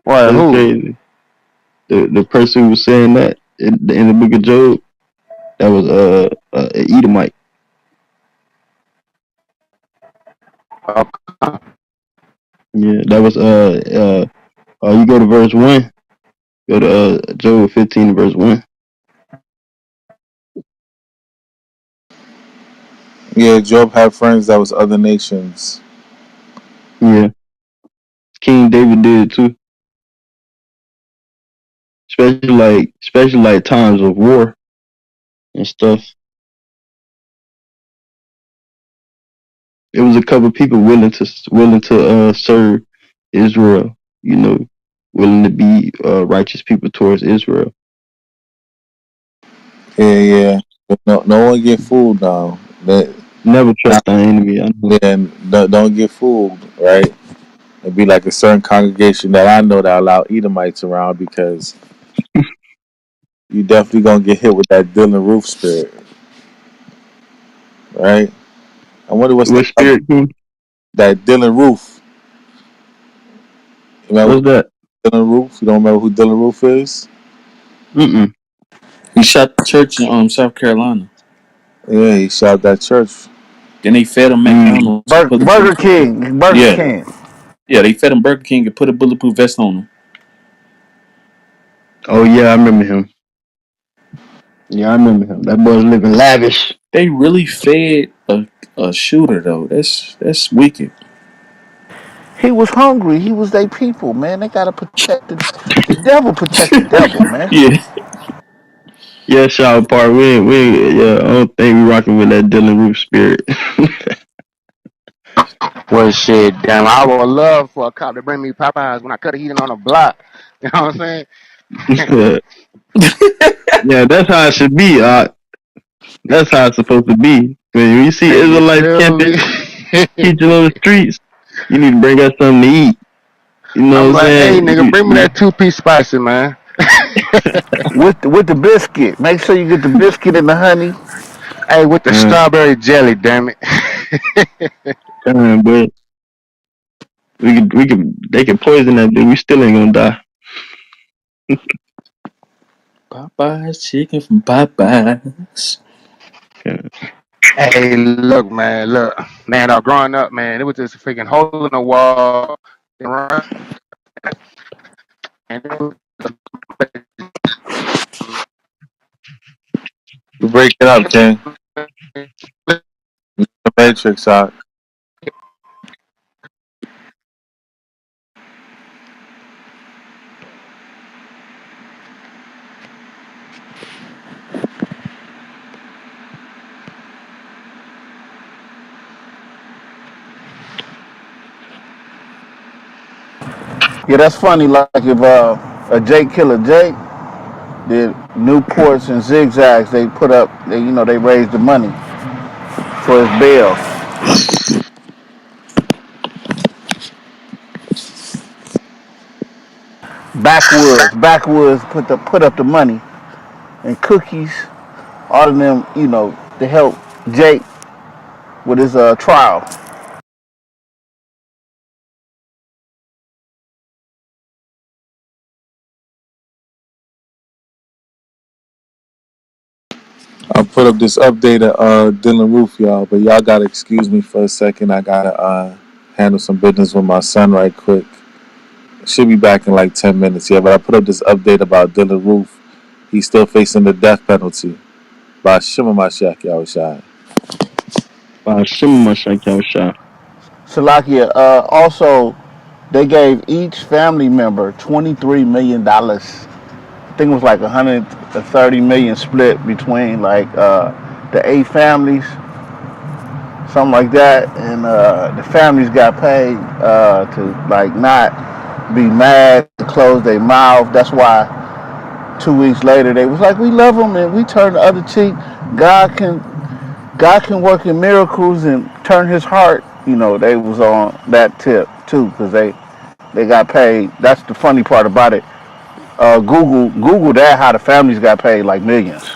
What, That's who? crazy. The person who was saying that in the book of Job, that was an Edomite. Okay. Yeah, that was you go to verse 1. Go to Job 15 verse 1. Yeah, Job had friends that was other nations. Yeah, King David did too. Especially like times of war and stuff. It was a couple people willing to serve Israel. You know, willing to be righteous people towards Israel. Yeah, yeah. But no one get fooled now. That Never now, trust our enemy. I know. yeah, don't get fooled, right? It'd be like a certain congregation that I know that allow Edomites around because you definitely gonna get hit with that Dylan Roof spirit, right? I wonder what's the What spirit king? that Dylan Roof. You remember What's that? Dylan Roof? You don't remember who Dylan Roof is? Mm-mm. He shot the church in South Carolina. Yeah, he shot that church. Then they fed him Mm. McDonald's and put Burger King. Burger yeah, King. yeah, they fed him Burger King and put a bulletproof vest on him. Oh yeah, I remember him. Yeah, I remember him. That boy's living lavish. They really fed a shooter though. That's wicked. He was hungry. He was their people, man. They gotta protect the devil. Protect the devil, man. Yeah, Yeah, shout part. Yeah, I don't think we rocking with that Dylan Roof spirit. Well, shit, damn, I would love for a cop to bring me Popeyes when I cut a heating on a block. You know what I'm saying? Yeah, that's how it should be. That's how it's supposed to be. When you see You Israelites feel camping, me? teaching on the streets, you need to bring us something to eat. You know I'm what I'm like, hey, saying? nigga, bring me that 2-piece spicy, man. With the biscuit. Make sure you get the biscuit and the honey. Hey, with the uh, strawberry jelly, damn it. but they can poison that dude. We still ain't gonna die. Popeyes chicken from Popeyes. Okay. Hey, look, man, look, man. Growing up, man, it was just a freaking hole in the wall, and it was You break it up, King. The Matrix out. Yeah, that's funny. Like if a Jake Killer Jake did Newports and zigzags, they put up, they raised the money for his bail. Backwoods put up the money and cookies, all of them, to help Jake with his trial. I put up this update of Dylan Roof, y'all, but y'all gotta excuse me for a second. I gotta handle some business with my son right quick. Should be back in like 10 minutes, yeah. But I put up this update about Dylan Roof. He's still facing the death penalty by Shimmer Mashiach Yahushai. Shimma Shaka. Salakia, also, they gave each family member $23 million. I think it was like 130 million split between like the 8 families, something like that, and the families got paid to like not be mad, to close their mouth. That's why 2 weeks later they was like, we love them and we turn the other cheek. God can God can work in miracles and turn His heart. They was on that tip too because they got paid. That's the funny part about it. Google that, how the families got paid like millions.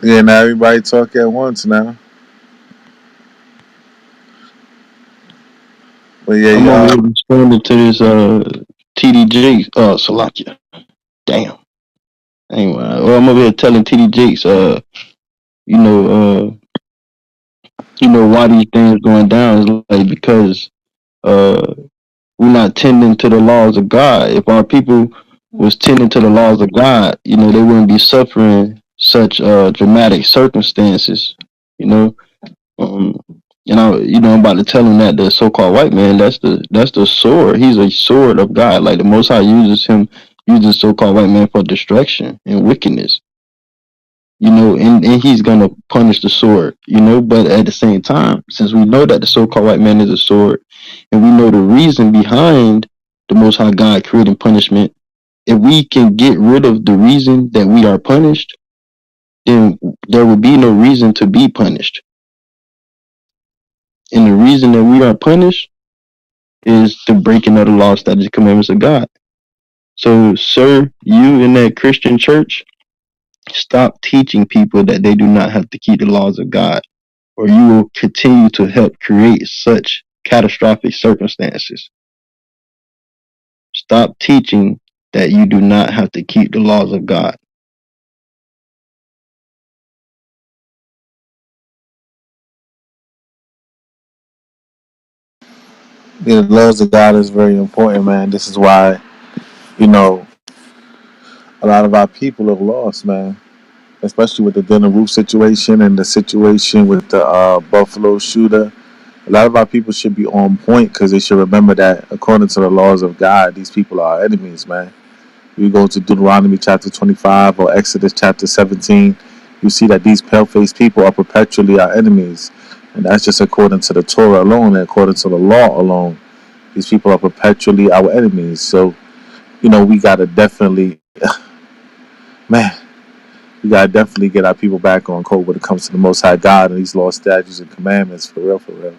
Yeah, now everybody talk at once now. But I'm over yeah, here responding to this TD Salakia. Damn. Anyway, well, I'm over here telling TD Jakes you know, why these things going down is like because uh we're not tending to the laws of God. If our people was tending to the laws of God, they wouldn't be suffering such dramatic circumstances, you know. Um, I'm about to tell him that the so-called white man, that's the sword. He's a sword of God. Like the Most High uses so-called white man for destruction and wickedness. And he's gonna punish the sword. But at the same time, since we know that the so-called white man is a sword, and we know the reason behind the Most High God creating punishment, if we can get rid of the reason that we are punished, then there will be no reason to be punished. And the reason that we are punished is the breaking of the law, statutes, and commandments of God. So, sir, you in that Christian church, stop teaching people that they do not have to keep the laws of God, or you will continue to help create such catastrophic circumstances. Stop teaching that you do not have to keep the laws of God. the laws of God is very important, man. This is why, you know, a lot of our people have lost, man. Especially with the Dylan Roof situation and the situation with the Buffalo shooter. A lot of our people should be on point because they should remember that according to the laws of God, these people are our enemies, man. You go to Deuteronomy chapter 25 or Exodus chapter 17, you see that these pale-faced people are perpetually our enemies. And that's just according to the Torah alone and according to the law alone. These people are perpetually our enemies. So, we got to definitely, man, we got to definitely get our people back on code when it comes to the Most High God and these laws, statutes, and commandments. For real, for real.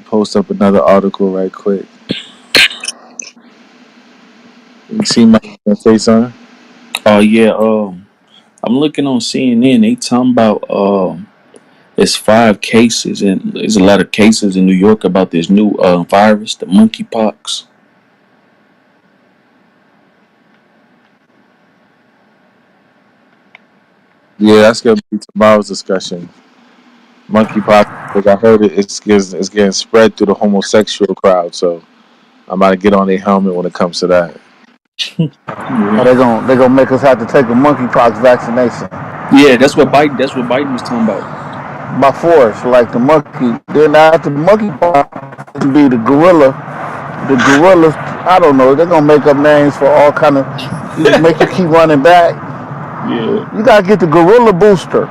Post up another article right quick. You see my face on? Oh yeah. I'm looking on CNN. They talking about it's 5 cases, and there's a lot of cases in New York about this new virus, the monkeypox. Yeah, that's gonna be tomorrow's discussion. Monkeypox, because I heard it's getting spread through the homosexual crowd. So I'm about to get on their helmet when it comes to that. Or Yeah. they gonna make us have to take a monkeypox vaccination Yeah, that's what Biden. That's what Biden was talking about. by force, like the monkey. Then after the monkeypox, it be the gorilla. The gorillas, I don't know. They're gonna make up names for all kind of. Make you keep running back. Yeah. You gotta get the gorilla booster.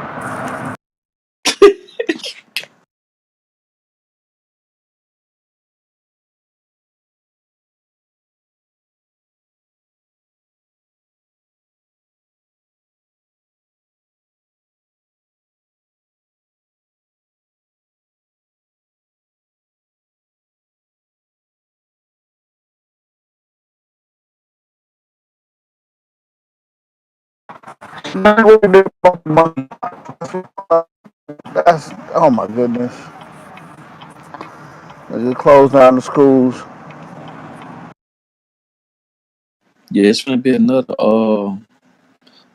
That's oh my goodness. They just closed down the schools. Yeah, it's gonna be another.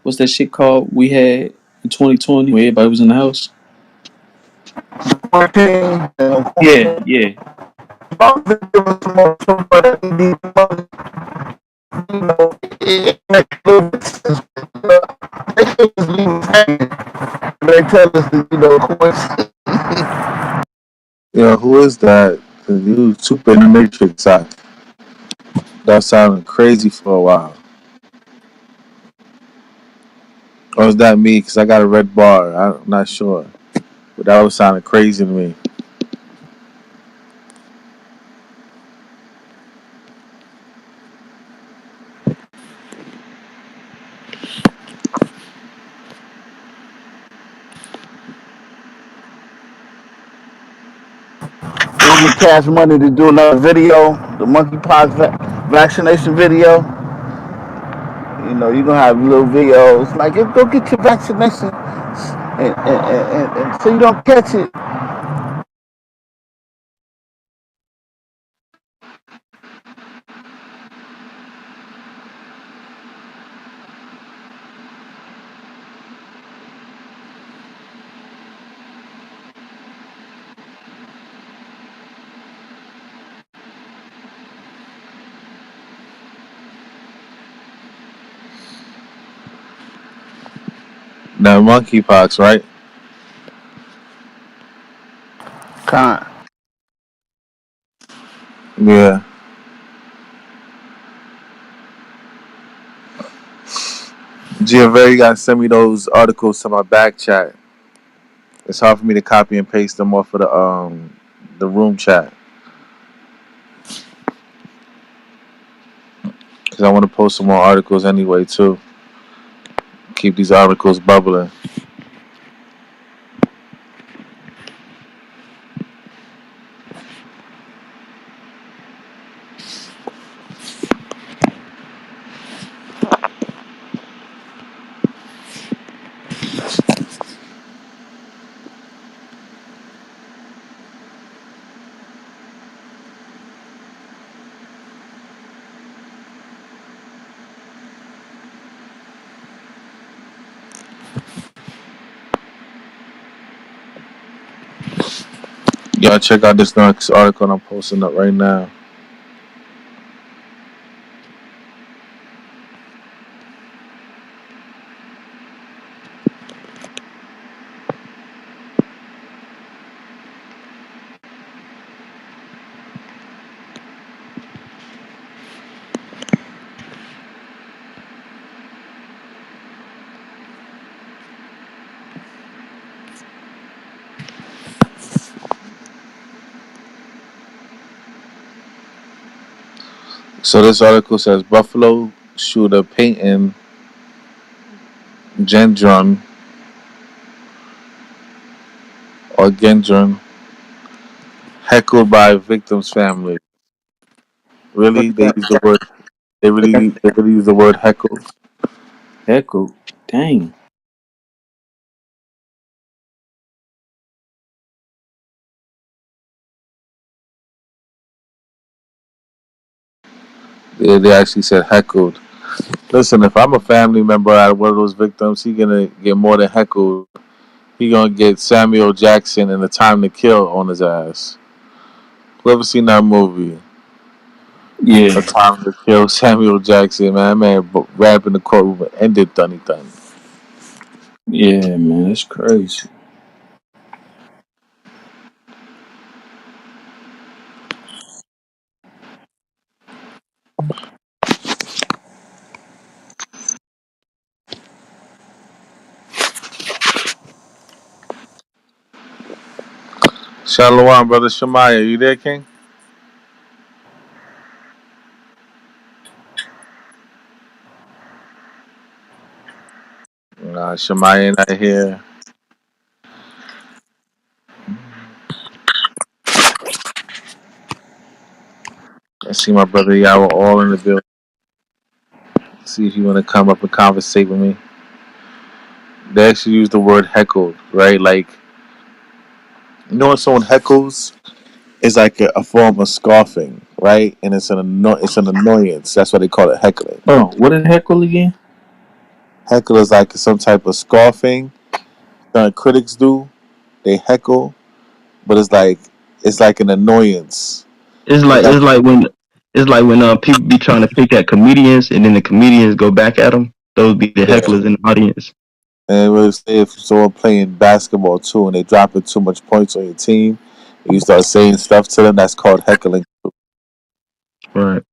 What's that shit called? We had in 2020 where everybody was in the house. Quarantine and Yeah, yeah, they tell us that quarantine. Yeah, who is that? The new super in the Matrix act. That sounded crazy for a while. Or is that me? Because I got a red bar. I'm not sure. But that was sounding crazy to me. We get cash money to do another video, the monkeypox vaccination video. You're gonna have little videos like, go get your vaccination, and so you don't catch it. Now, monkeypox, right? Con. Yeah. Giovanni, you gotta send me those articles to my back chat. It's hard for me to copy and paste them off of the room chat because I want to post some more articles anyway too. Keep these articles bubbling. Y'all check out this next article I'm posting up right now. So this article says Buffalo shooter Peyton Gendron or Gendron heckled by victim's family. Really? They use the word. They really use the word heckled. Echo. Dang. They actually said heckled. Listen, if I'm a family member out of one of those victims, he gonna get more than heckled. He gonna get Samuel Jackson and The Time to Kill on his ass. Whoever seen that movie, A Yeah. Time to Kill, Samuel Jackson, man, rap in the courtroom and ended Dunny Dun. Yeah, man. That's crazy. Shalom, brother Shemaya, you there, King? Nah, Shemaya not here. I see my brother Yahweh all in the building. See if you want to come up and conversate with me. They actually use the word heckled, right? Like, you know when someone heckles, it's like a form of scoffing, right? And it's an annoyance. That's why they call it heckling. Oh, what did heckle again? Heckle is like some type of scoffing that critics do. They heckle, but it's like an annoyance. It's It's like like it's like when people be trying to pick at comedians and then the comedians go back at them. Those be the yeah. hecklers in the audience. And it was if someone playing basketball too, and they dropping too much points on your team, and you start saying stuff to them. That's called heckling. Right.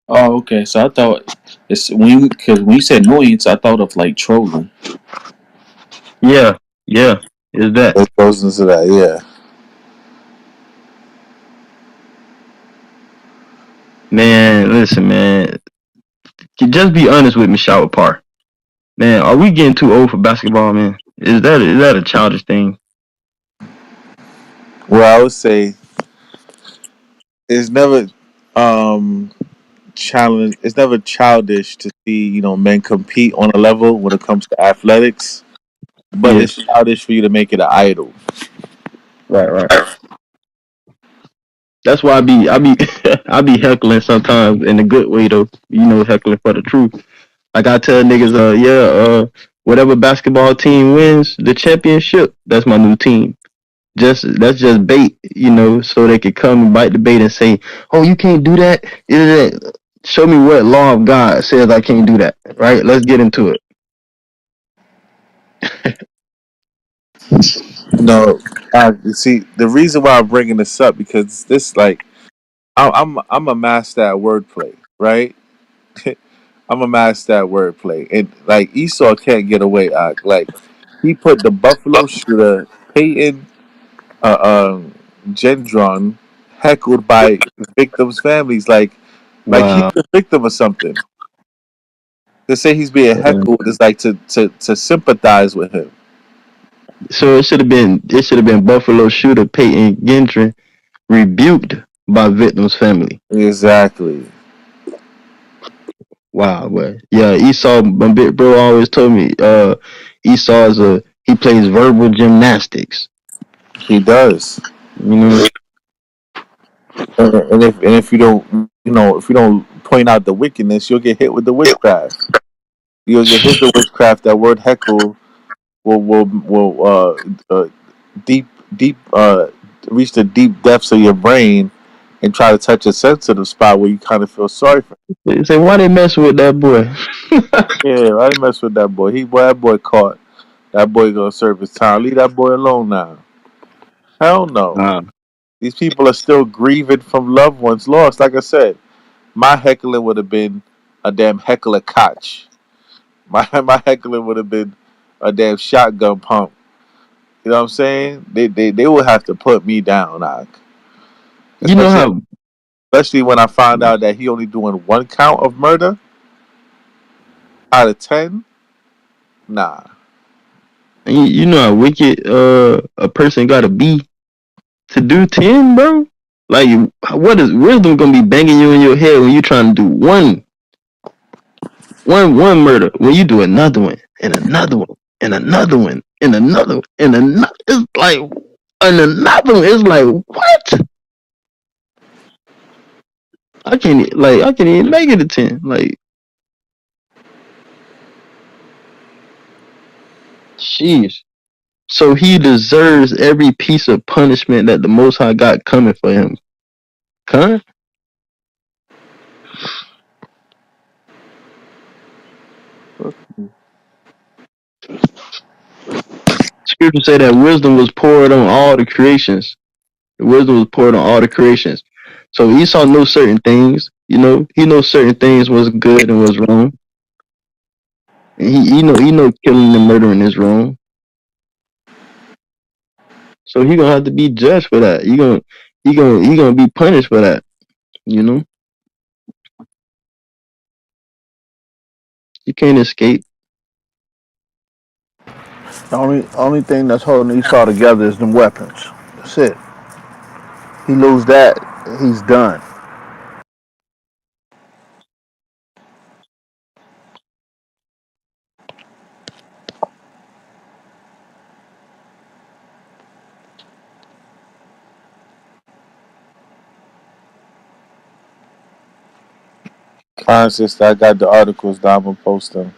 Oh, okay. So I thought it's because when you said annoyance, I thought of like trolling. Yeah. Yeah. Is that It goes into that, yeah. man? Listen, man. Just be honest with me, Shower Par. Man, are we getting too old for basketball, man? Is that a childish thing? Well, I would say it's never um challenge. It's never childish to see men compete on a level when it comes to athletics, but Yeah. it's childish for you to make it an idol. Right. Right. That's why I be I be heckling sometimes in a good way though. Heckling for the truth. Like I tell niggas, whatever basketball team wins the championship, that's my new team. That's just bait, so they could come and bite the bait and say, "Oh, you can't do that." Show me what law of God says I can't do that. Right? Let's get into it. No, you see the reason why I'm bringing this up because this like I'm a master at wordplay, right? I'm a master at wordplay, and like Esau can't get away. Like he put the Buffalo shooter Peyton Gendron heckled by victims' families, like he's Wow. the victim of something. To say he's being heckled is like to sympathize with him. So it should have been Buffalo shooter Peyton Gendron rebuked by victim's family. Exactly. Wow, boy. Yeah, Esau, my big bro always told me, Esau he plays verbal gymnastics. He does. You know, And if you don't if you don't point out the wickedness, you'll get hit with the witchcraft. You'll get hit with witchcraft. That word heckle will deep deep reach the deep depths of your brain and try to touch a sensitive spot where you kind of feel sorry for. they say why they messing with that boy? Yeah, I didn't mess with that boy. That boy caught. That boy gonna serve his time. Leave that boy alone now. Hell no. Wow. These people are still grieving from loved ones lost. Like I said, my heckling would have been a damn heckler koch. My heckling would have been a damn shotgun pump. You know what I'm saying? They would have to put me down, Ak. You know Especially how especially when I found out that he only doing one count of murder out of 10. Nah. you know how wicked a person got to be to do 10, bro. Like, what is wisdom gonna be banging you in your head when you trying to do one? one murder, when you do another one and another one and another one and another one and another, it's like and another one. It's like what? I can't even make it a 10. Like, sheesh. So he deserves every piece of punishment that the Most High got coming for him. Huh? Scripture say that wisdom was poured on all the creations. The wisdom was poured on all the creations. So Esau knows certain things. You know, he knows certain things was good and was wrong. And he know killing and murdering is wrong. So he gonna have to be judged for that. He gonna be punished for that. You know, you can't escape. The only thing that's holding Esau together is them weapons. That's it. He lose that, he's done. Fine, sister. I got the articles that I'm gonna post them.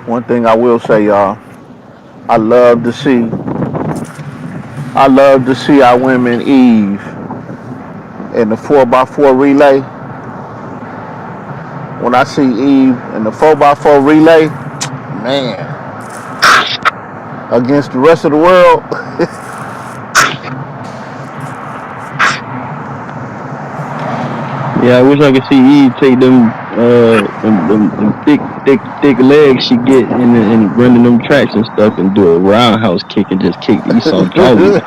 One thing I will say, y'all, I love to see, I love to see our women Eve in the 4x4 relay. When I see Eve in the 4x4 relay, man, against the rest of the world, Yeah, I wish I could see Eve take them thick legs she get and running them tracks and stuff and do a roundhouse kick and just kick Esau doggy.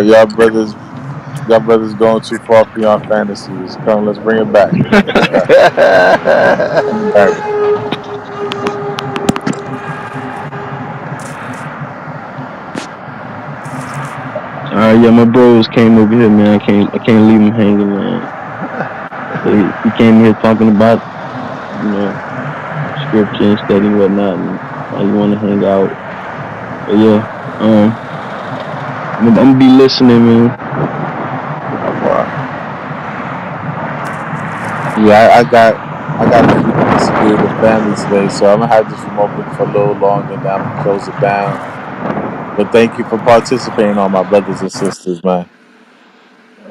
Y'all brothers going too far beyond fantasies. Come, let's bring it back. Let's bring it back. Bring it back. All right, yeah, my bros came over here, man. I can't leave them hanging, man. So he came here talking about, you know, scripture and study and whatnot, and why you want to hang out. But yeah, I'm gonna be listening, man. Yeah, I got a few things to do with the family today, so I'm gonna have this room open for a little longer, and then I'm gonna close it down. But thank you for participating, all my brothers and sisters, man.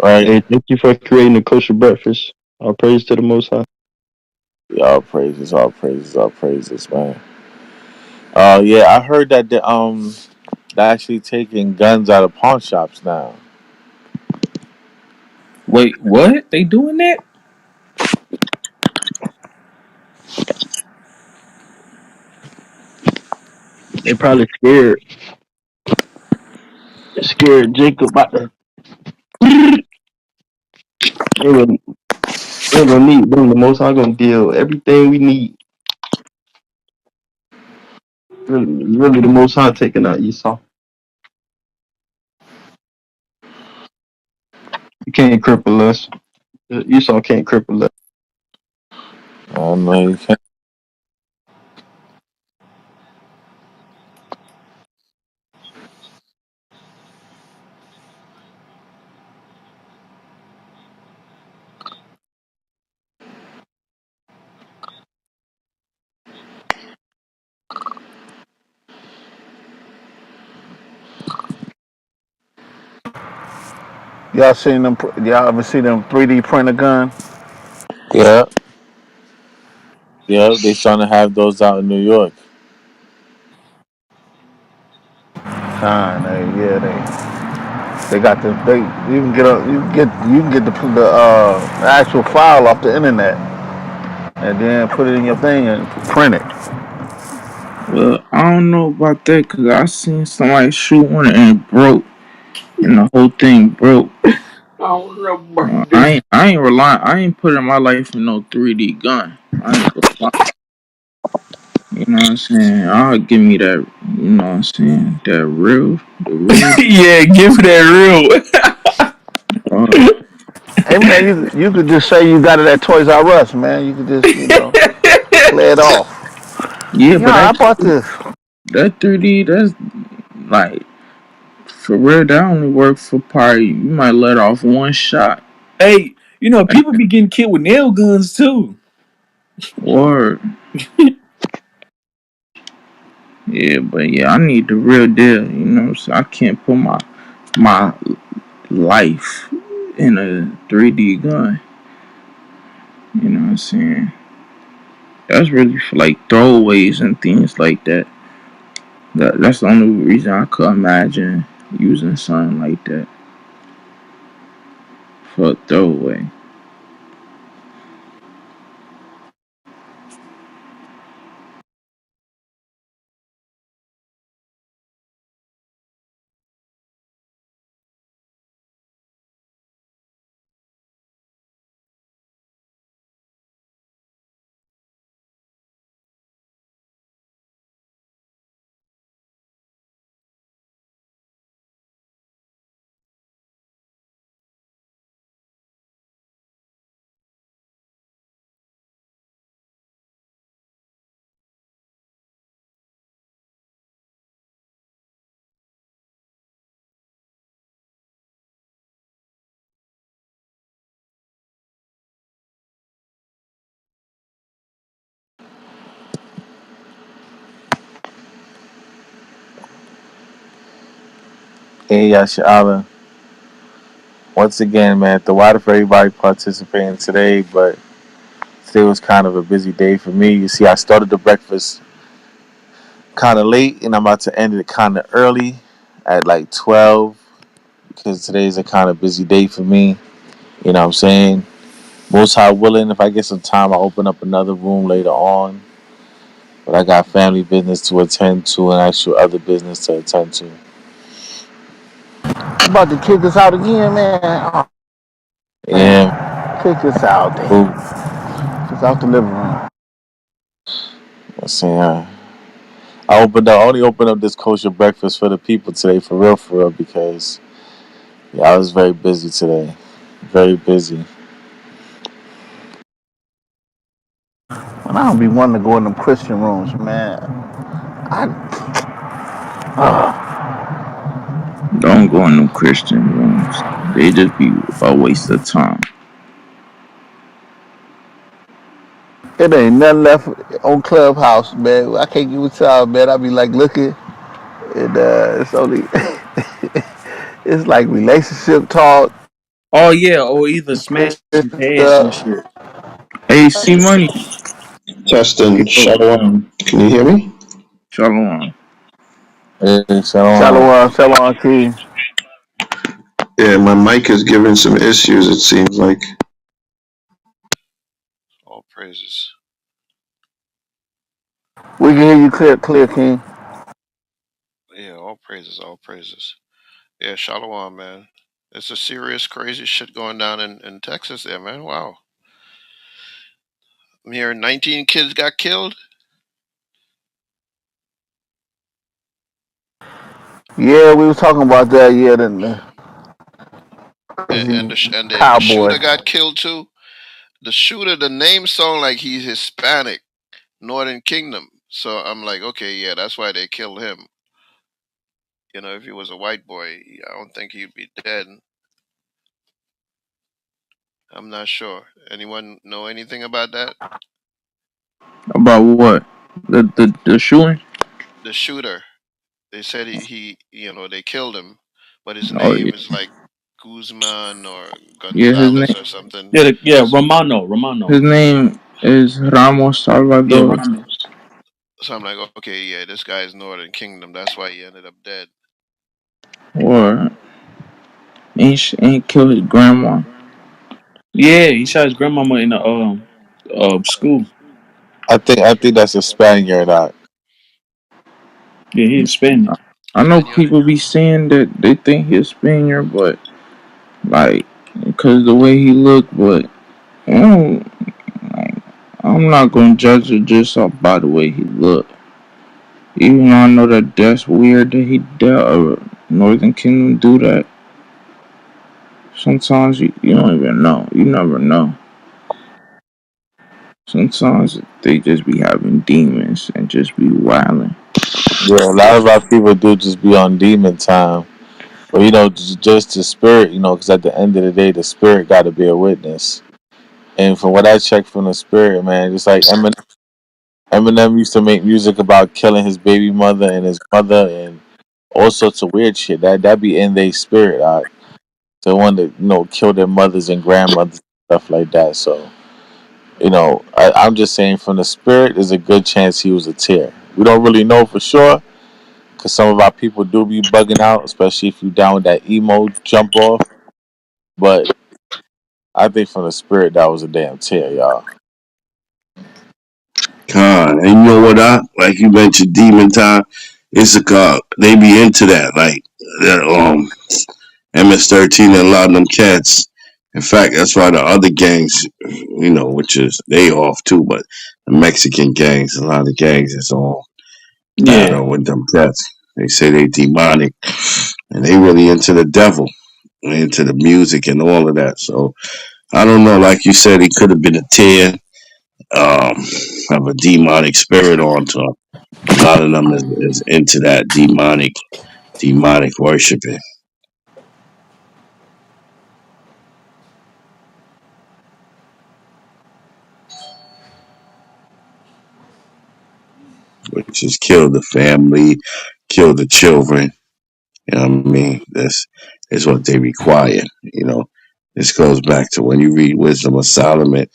All right, Hey, thank you for creating a kosher breakfast. All praise to the Most High. all praises, all praises, all praises, man. Yeah, I heard that they're actually taking guns out of pawn shops now. Wait, what? They doing that? They probably scared Jacob about to. They gonna need them. The Most High gonna deal everything we need. Really, the Most High taking out Esau. You can't cripple us. Esau can't cripple us. I don't know. You can't. y'all seen them? Y'all ever see them 3D printer gun? Yeah, yeah. They trying to have those out in New York. Kind, they got they you can get the actual file off the internet and then put it in your thing and print it. Well, I don't know about that because I seen somebody shoot one and it broke, and the whole thing broke. I ain't relying. I ain't putting my life in no 3D gun. I ain't gonna lie. You know what I'm saying? I'll give me that. You know what I'm saying? The real. Yeah, give me that Uh, Hey man, you could just say you got it at Toys R Us, man. You could just play it off. yeah, Yeah, but I bought this. that 3D, that's like for real. That only work for probably you might let off one shot. hey, people be getting killed with nail guns too. Or yeah, but yeah, I need the real deal. You know what I'm saying? I can't put my life in a 3D gun. You know what I'm saying? That's really for like throwaways and things like that. That's the only reason I could imagine using something like that for a throwaway. Hey, Yasha, once again, man, the water for everybody participating today, but today was kind of a busy day for me. You see, I started the breakfast kind of late, and I'm about to end it kind of early at like 12 because today's a kind of busy day for me. You know what I'm saying? Most high willing, if I get some time, I'll open up another room later on. But I got family business to attend to and actual other business to attend to. You about to kick us out again, man? Oh Yeah, man, kick us out, cool. then. Kick us out the living room. Let's see. I only opened up this kosher breakfast for the people today, for real, because yeah, I was very busy today. Very busy. Man, I don't be wanting to go in them Christian rooms, man. I Don't go in them Christian rooms. They just be a waste of time. It ain't nothing left on Clubhouse, man. I can't give it y'all, man. I be like looking, and it's only it's like relationship talk Oh yeah, or either smashing past and stuff. shit. Hey, C Money. Testing. Yo, Shalom. Can you hear me? Shalom. Hey, Shalom. Shalom, shalom, King. Yeah, my mic is giving some issues. It seems like. All praises. We can hear you clear, King. Yeah, all praises, all praises. Yeah, Shalom, man. It's a serious, crazy shit going down in Texas there, man. Wow. I'm hearing 19 kids got killed, Yeah, we was talking about that. Yeah, the and the cowboy. shooter got killed too. The shooter, the name sound like he's Hispanic, Northern Kingdom. So I'm like, okay, yeah, that's why they killed him. If he was a white boy, I don't think he'd be dead. I'm not sure. Anyone know anything about that? About what? The shooting? The shooter. They said they killed him, but his Oh name yeah, is like Guzman or yeah. Gonzalez or something. Yeah, Romano. His name is Ramos Yeah, Salvador. Ramos. So I'm like, okay, yeah, this guy's Northern Kingdom. That's why he ended up dead. Or ain't killed his grandma. Yeah, he shot his grandmama in the school. I think that's a Spaniard. Yeah, he's Spanish. I know Spaniard. people be saying that they think he's Spaniard, but like, because the way he look, but I don't, like, I'm not gonna judge it just off by the way he look. Even though I know that that's weird that Northern Kingdom do that. Sometimes you don't even know. You never know. Sometimes they just be having demons and just be wilding. Yeah, a lot of our people do just be on demon time. But just the spirit, because at the end of the day, the spirit got to be a witness. And from what I checked from the spirit, man, just like Eminem used to make music about killing his baby mother and his mother and all sorts of weird shit. That be in their spirit. The one that kill their mothers and grandmothers, stuff like that. So I'm just saying from the spirit, there's a good chance he was a tear. We don't really know for sure because some of our people do be bugging out, especially if you down with that emo jump off. But I think from the spirit, that was a damn tear, y'all. Con, and you know what? I like you mentioned Demon Time. It's a they be into that, like that. MS-13 and a lot of them cats. In fact, that's why the other gangs, which is they off too, but the Mexican gangs, a lot of gangs is all Yeah, battle with them cats. They say they demonic and they really into the devil, into the music and all of that. So I don't know. Like you said, he could have been a 10, um, have a demonic spirit on to him. A lot of them is into that demonic worshiping, which is kill the family, kill the children. You know what I mean? This is what they require. This goes back to when you read Wisdom of Solomon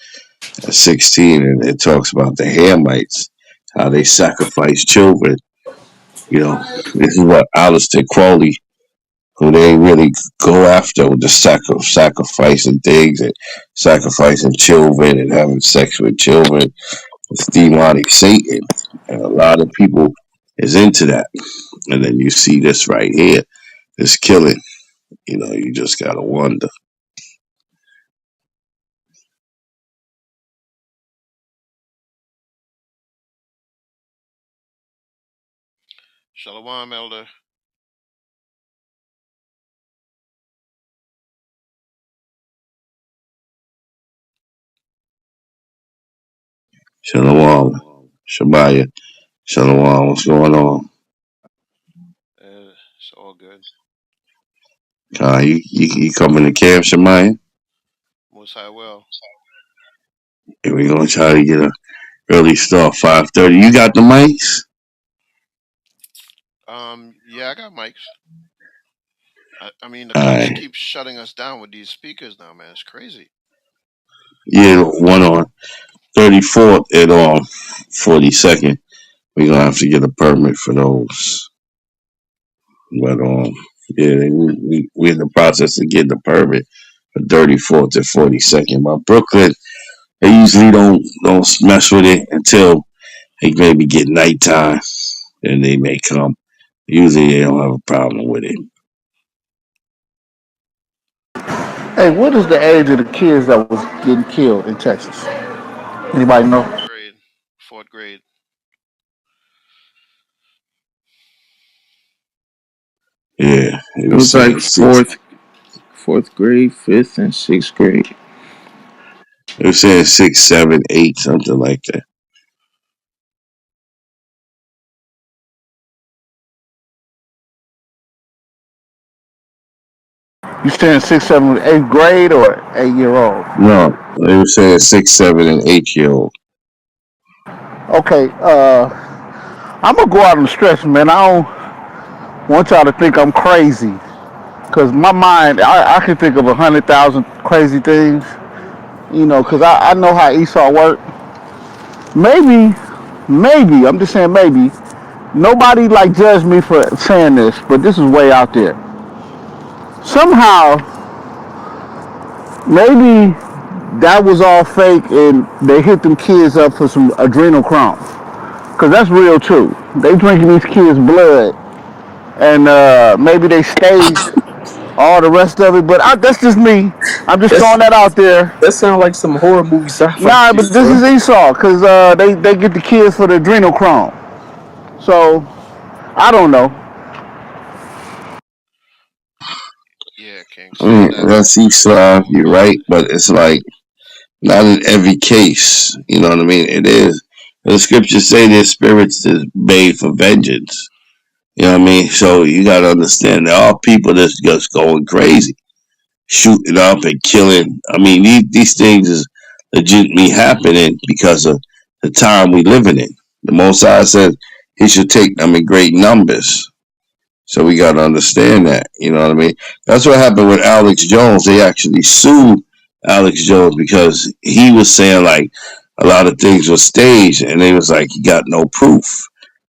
at 16, and it talks about the Hamites, how they sacrifice children. This is what Aleister Crowley, who they really go after with the sacrificing things and sacrificing children and having sex with children. It's demonic Satan, and a lot of people is into that. And then you see this right here, this killing. You just gotta wonder. Shalom, elder. Shalom, Shabaya, Shalom. What's going on? It's all good. You coming to camp, Shemaya? Most high will. And we gonna try to get a early start, 5:30. You got the mics? Yeah, I got mics. I mean, the All cops right. keep shutting us down with these speakers now, man. It's crazy. Yeah, one on 34th and 42nd. We gonna have to get a permit for those. But yeah, we in the process of getting the permit for 34th and 42nd. But Brooklyn, they usually don't mess with it until they maybe get nighttime, and they may come. Usually they don't have a problem with it. Hey, what is the age of the kids that was getting killed in Texas? Anybody know? Fourth grade. Fourth grade. Yeah, they It were was like saying six. fourth grade, fifth, and sixth grade. They were saying 6, 7, 8, something like that. You saying sixth, seventh, eighth grade or 8 year old? No, they were saying 6, 7, and 8 year old. Okay, I'm gonna go out on the stretch, man. I don't want y'all to think I'm crazy, cause my mind, I can think of 100,000 crazy things, cause I know how Esau work. Maybe, I'm just saying maybe. Nobody like judge me for saying this, but this is way out there. Somehow, maybe that was all fake and they hit them kids up for some adrenochrome. Because that's real too. They drinking these kids' blood and maybe they staged all the rest of it. But that's just me. I'm just throwing That's that out there. that sounds like some horror movie sci-fi Nah, shit, but this bro. is Esau because they get the kids for the adrenochrome. So I don't know. Yeah, King. I Some mean, of that that's is Esau, you're bogus. right, but it's like not in every case. You know what I mean? It is. The scriptures say their spirits is made for vengeance. You know what I mean? So you got to understand there are people that's just going crazy, shooting up and killing. I mean, these things is legitimately happening because of the time we living in. The Most High said he should take them in great numbers. So we got to understand that. You know what I mean? That's what happened with Alex Jones. They actually sued Alex Jones because he was saying like a lot of things were staged, and they was like he got no proof.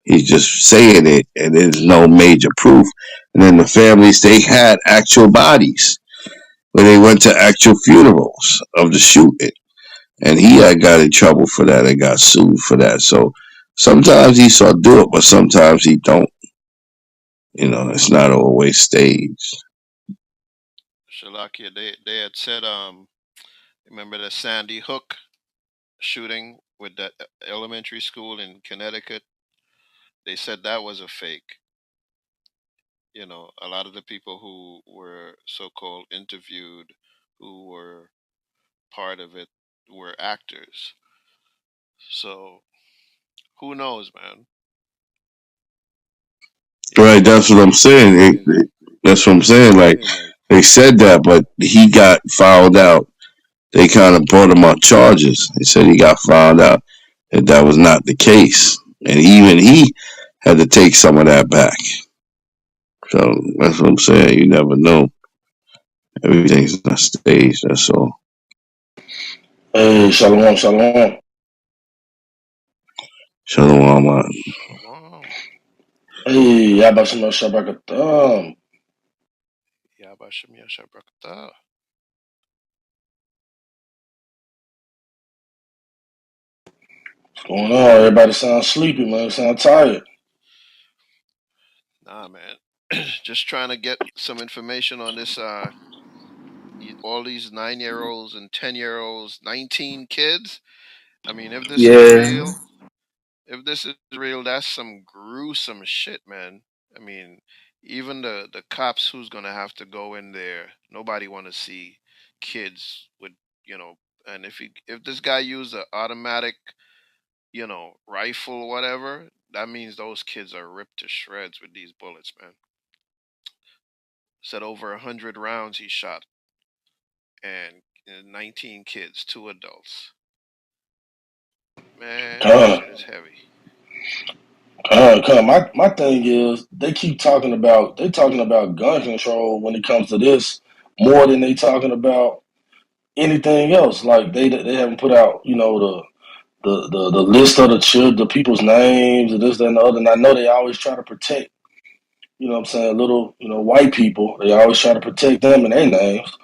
He's just saying it, and there's no major proof. And then the families they had actual bodies where they went to actual funerals of the shooting, and he had got in trouble for that and got sued for that. So sometimes he saw do it, but sometimes he don't. You know, it's not always staged. Shalakia, they had said, remember the Sandy Hook shooting with that elementary school in Connecticut? They said that was a fake. A lot of the people who were so-called interviewed, who were part of it, were actors. So who knows, man? You Right, know. that's what I'm saying. That's what I'm saying. Like they said that, but he got found out. They kind of brought him on charges. They said he got found out that that was not the case, and even he had to take some of that back. So that's what I'm saying. You never know. Everything's not staged. That's all. Hey, shalom, shalom. Shalom. Shalom. Hey, Yabashim Shabakatam. Yabashim Yashabrakata. What's going on? Everybody sounds sleepy, man. Sound tired. Nah, man. Just trying to get some information on this. All these 9-year-olds and 10-year-olds, 19 kids. I mean, Yeah. if this is real, that's some gruesome shit, man. I mean, even the cops who's gonna have to go in there, nobody want to see kids with, you know. And if this guy used an automatic, rifle or whatever, that means those kids are ripped to shreds with these bullets, man. Said over 100 rounds he shot, and 19 kids, 2 adults. Man, that Come, shit is heavy. come. My thing is they talking about gun control when it comes to this more than they talking about anything else. Like they haven't put out, the list of the people's names and this, that, and the other. And I know they always try to protect, what I'm saying, little, white people. They always try to protect them and their names.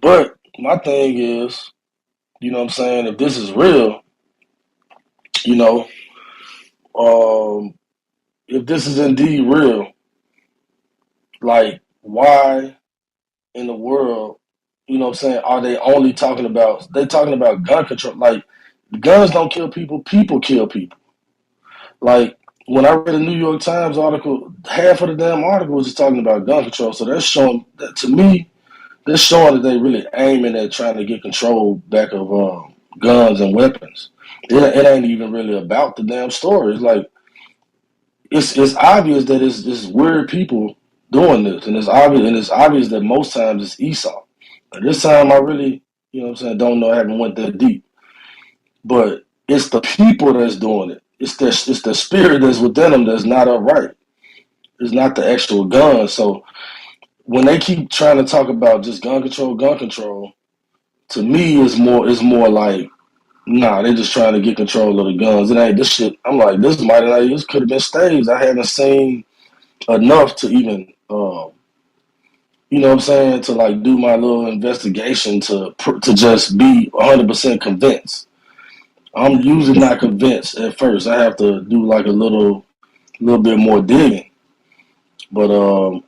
But my thing is, what I'm saying, if this is real, you know, um, if this is indeed real, like why in the world, what I'm saying, are they talking about gun control? Like guns don't kill people, people kill people. Like when I read a New York Times article, half of the damn article was just talking about gun control. So that's showing that to me, they're showing that they really aiming at trying to get control back of guns and weapons. It ain't even really about the damn story. It's like it's obvious that it's weird people doing this, and it's obvious that most times it's Esau. But this time I really, what I'm saying, don't know. I haven't went that deep, but it's the people that's doing it. It's the spirit that's within them that's not upright. It's not the actual gun. So when they keep trying to talk about just gun control, to me is more like, nah, they just trying to get control of the guns. It ain't this shit. I'm like, this could have been staged. I haven't seen enough to even You know what I'm saying? To like do my little investigation to just be 100% convinced. I'm usually not convinced at first. I have to do like a little bit more digging. But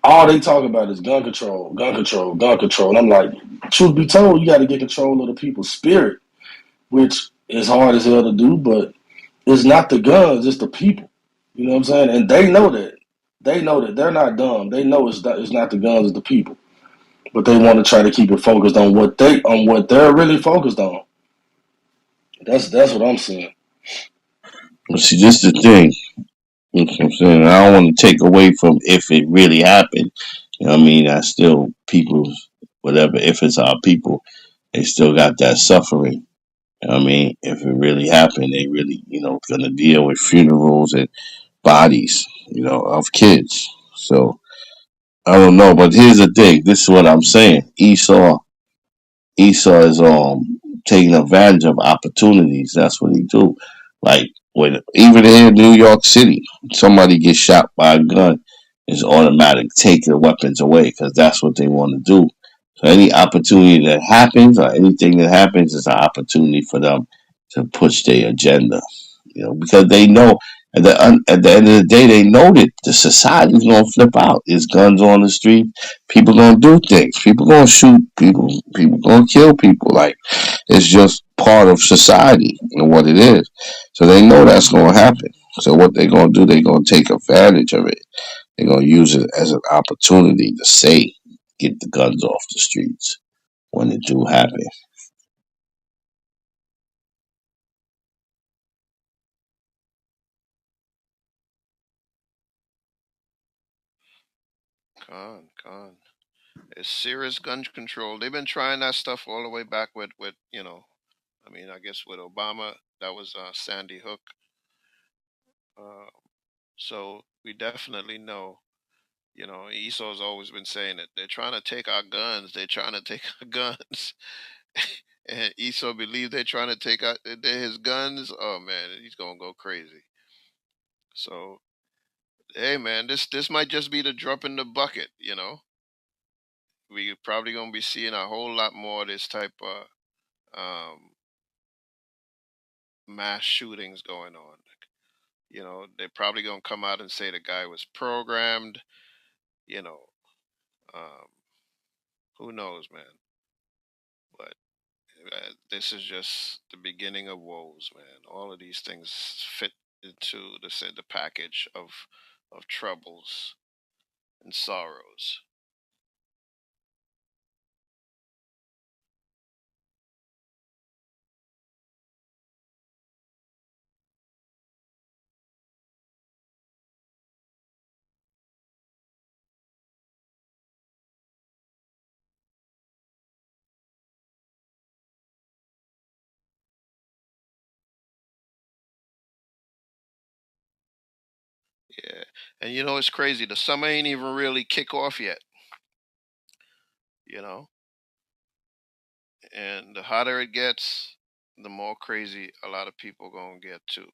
all they talk about is gun control, gun control, gun control. And I'm like, truth be told, you got to get control of the people's spirit, which is hard as hell to do. But it's not the guns, it's the people. You know what I'm saying? And they know that. They know that they're not dumb. They know it's not the guns, it's the people. But they want to try to keep it focused on what they're really focused on. That's what I'm saying. But see, this is the thing. You know what I'm saying? I don't want to take away from if it really happened. You know what I mean? I still people's whatever. If it's our people, they still got that suffering. You know what I mean? If it really happened, they really, gonna deal with funerals and bodies, of kids. So I don't know, but here's the thing. This is what I'm saying. Esau is taking advantage of opportunities. That's what he do. Like when even here in New York City, somebody gets shot by a gun, it's automatic take the weapons away because that's what they want to do. So any opportunity that happens or anything that happens is an opportunity for them to push their agenda. Because they know at the end of the day, they know that the society's gonna flip out. There's guns on the street. People gonna do things. People gonna shoot people. People gonna kill people. Like it's just part of society and what it is. So they know that's gonna happen. So what they gonna do? They gonna take advantage of it. They're gonna use it as an opportunity to say, get the guns off the streets when it do happen. Con. It's serious gun control. They've been trying that stuff all the way back with I mean, I guess with Obama, that was Sandy Hook. Uh, so we definitely know. Esau's always been saying it. They're trying to take our guns. They're trying to take our guns. And Esau believe they're trying to take out his guns. Oh man, he's gonna go crazy. So hey man, this might just be the drop in the bucket. We probably gonna be seeing a whole lot more of this type of mass shootings going on. They're probably gonna come out and say the guy was programmed. You know, um, who knows, man? But this is just the beginning of woes, man. All of these things fit into the package of troubles and sorrows. Yeah, and it's crazy. The summer ain't even really kick off yet. You know, and the hotter it gets, the more crazy a lot of people gonna get too.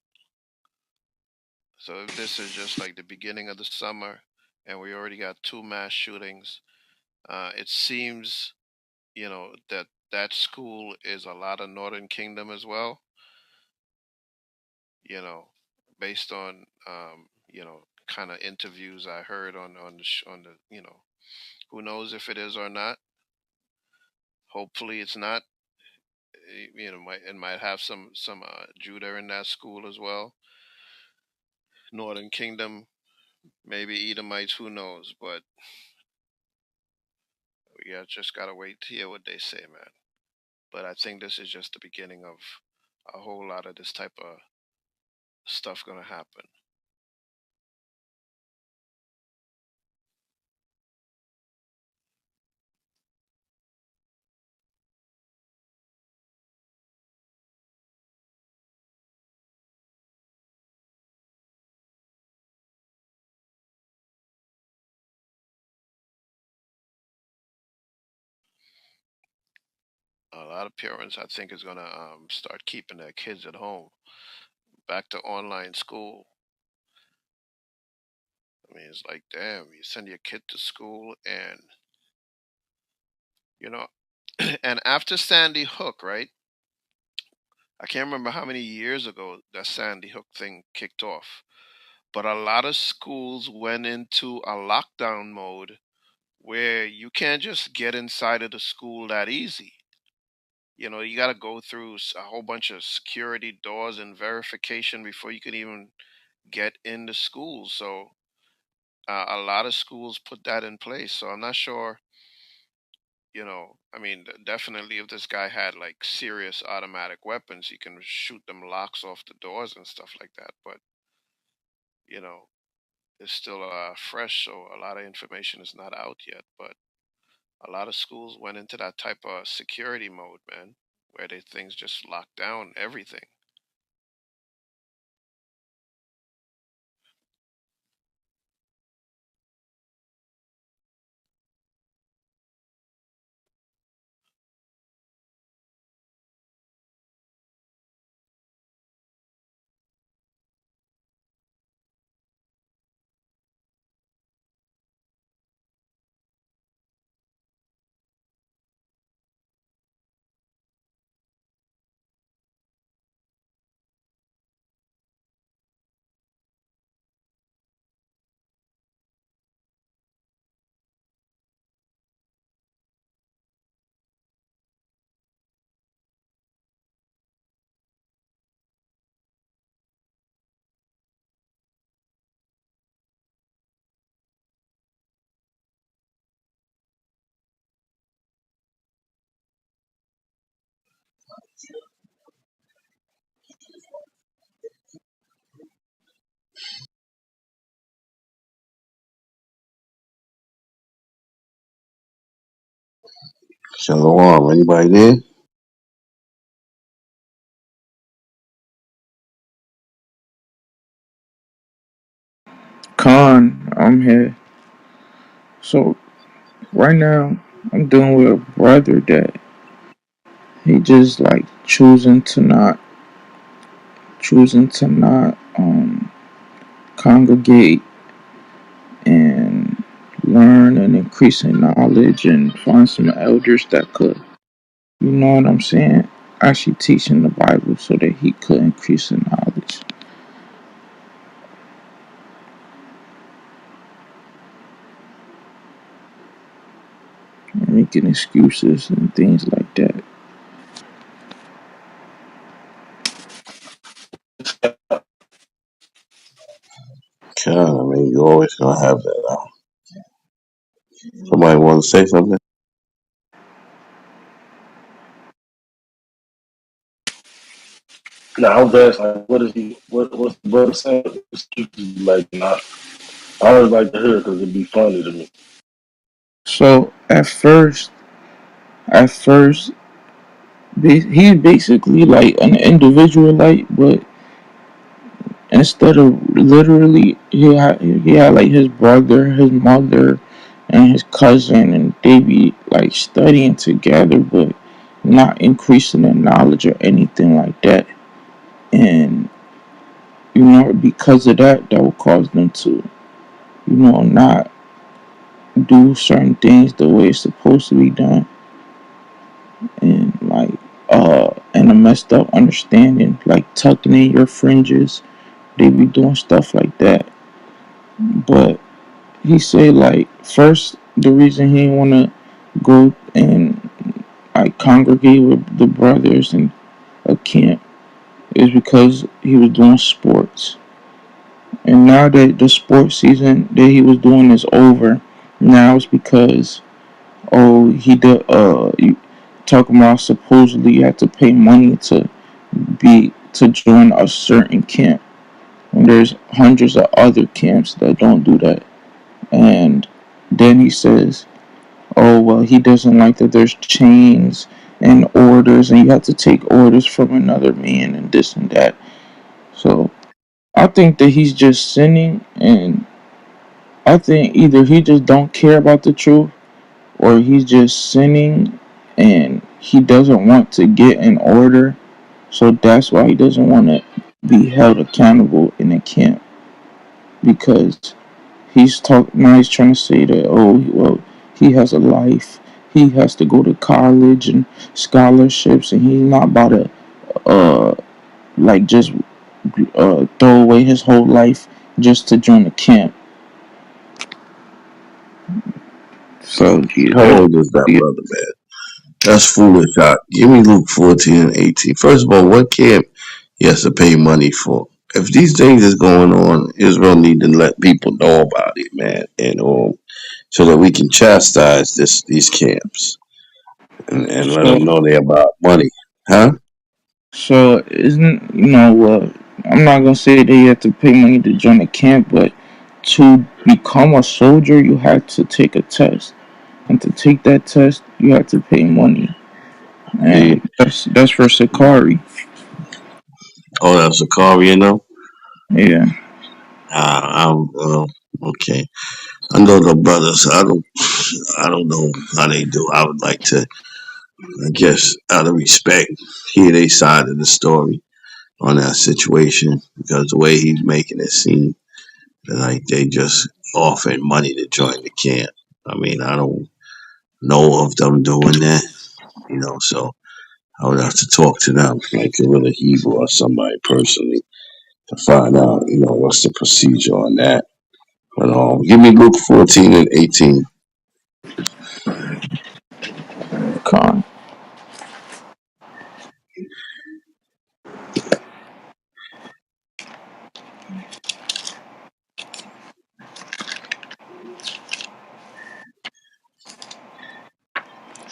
So if this is just like the beginning of the summer, and we already got two mass shootings, it seems that school is a lot of Northern Kingdom as well. You know, based on kind of interviews I heard on the who knows if it is or not. Hopefully, it's not. It might have some Judah in that school as well. Northern Kingdom, maybe Edomites, who knows? But we just gotta wait to hear what they say, man. But I think this is just the beginning of a whole lot of this type of stuff gonna happen. A lot of parents, I think, is gonna start keeping their kids at home, back to online school. I mean, it's like, damn, you send your kid to school and you know. And after Sandy Hook, right? I can't remember how many years ago that Sandy Hook thing kicked off, but a lot of schools went into a lockdown mode where you can't just get inside of the school that easy. You got to go through a whole bunch of security doors and verification before you can even get into school. So a lot of schools put that in place. So I'm not sure. I mean, definitely if this guy had like serious automatic weapons, he can shoot them locks off the doors and stuff like that. But you know, it's still fresh, so a lot of information is not out yet. But a lot of schools went into that type of security mode, man, where they things just lock down everything. Shalom. Anybody there? Con, I'm here. So right now, I'm dealing with a brother that he just like choosing to not congregate and learn and increase in knowledge and find some elders that could, you know what I'm saying, actually teaching the Bible so that he could increase in knowledge and making excuses and things like that. God, I mean, you always gonna have that. Somebody want to say something? Now I was asking, like, what is he? What's the brother saying? Excuses like not. I always like to hear because it'd be funny to me. So at first, he's basically like an individual, like, but instead of literally, he had like his brother, his mother, and his cousin, and they be like studying together, but not increasing in knowledge or anything like that. And because of that, that will cause them to, not do certain things the way it's supposed to be done, and like and a messed up understanding, like tucking in your fringes. They be doing stuff like that. But he said like first the reason he didn't want to go and like congregate with the brothers in a camp is because he was doing sports. And now that the sports season that he was doing is over, now it's because he did you talking about supposedly you have to pay money to join a certain camp. And there's hundreds of other camps that don't do that. And then he says, oh well, he doesn't like that there's chains and orders and you have to take orders from another man and this and that. So I think that he's just sinning, and I think either he just don't care about the truth or he's just sinning and he doesn't want to get in order. So that's why he doesn't want to be held accountable in a camp, because he's trying to say that, oh well, he has a life, He has to go to college and scholarships, and he's not about to uh like just throw away his whole life just to join a camp. So yeah, How old is that brother, man? That's foolish. Give me Luke 14 and 18. First of all, what camp he has to pay money for? If these things is going on, Israel need to let people know about it, man, and so that we can chastise these camps and let so them know they're about money, huh? so isn't I'm not gonna say that you have to pay money to join a camp, but to become a soldier, you have to take a test, and to take that test, you have to pay money, See, and that's for Sakari. oh, that's a car, you know. Yeah, I'm okay. I know the brothers. I don't know how they do. I would like to, I guess, out of respect, hear their side of the story on that situation because the way he's making it seem like they just offering money to join the camp. I mean, I don't know of them doing that, so I would have to talk to them, like a real Hebrew or somebody personally, to find out, what's the procedure on that. But give me Luke 14 and 18. con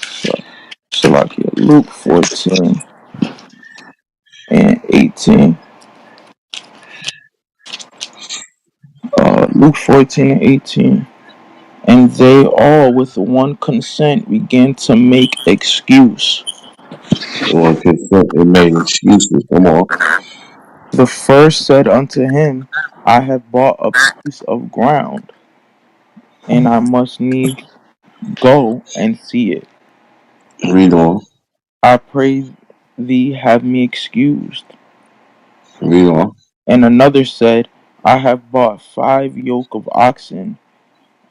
so, so like yeah, Luke 14 and 18. Luke 14 and 18. And they all with one consent began to make excuse. One consent and made excuses. Come on. The first said unto him, I have bought a piece of ground, and I must needs go and see it. Read on. I pray thee have me excused. Read on. And another said, I have bought 5 yoke of oxen,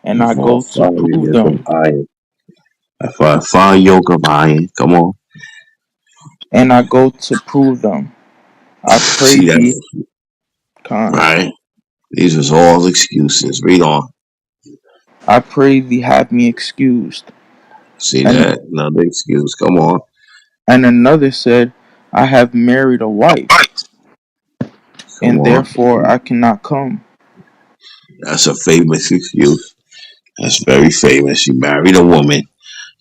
and I For go to fire prove yoke of them. iron. For a fire yoke of iron. Come on. And I go to prove them. I pray See that? thee, con. Right? These was all excuses. Read on. I pray thee have me excused. See And that? Another excuse. Come on. another said, I have married a wife, Come and on. therefore I cannot come. That's a famous excuse. That's very famous. You married a woman.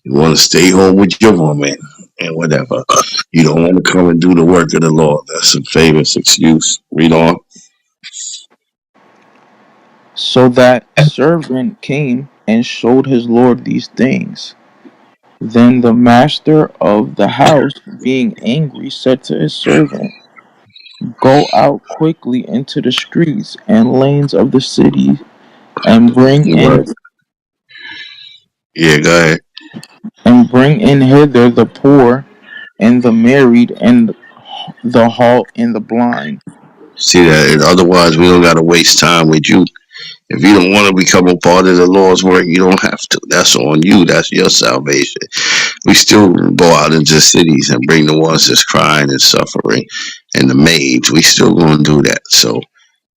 You want to stay home with your woman and whatever. You don't want to come and do the work of the Lord. That's a famous excuse. Read on. So that servant came and showed his lord these things. Then the master of the house, being angry, said to his servant, go out quickly into the streets and lanes of the city, and Right. Yeah, go ahead. bring in hither the poor and the married and the halt and the blind. See that? And otherwise, we don't got to waste time with you. If you don't want to become a part of the Lord's work, you don't have to. That's on you. That's your salvation. We still go out into cities and bring the ones that's crying and suffering and the maids. We still going to do that. So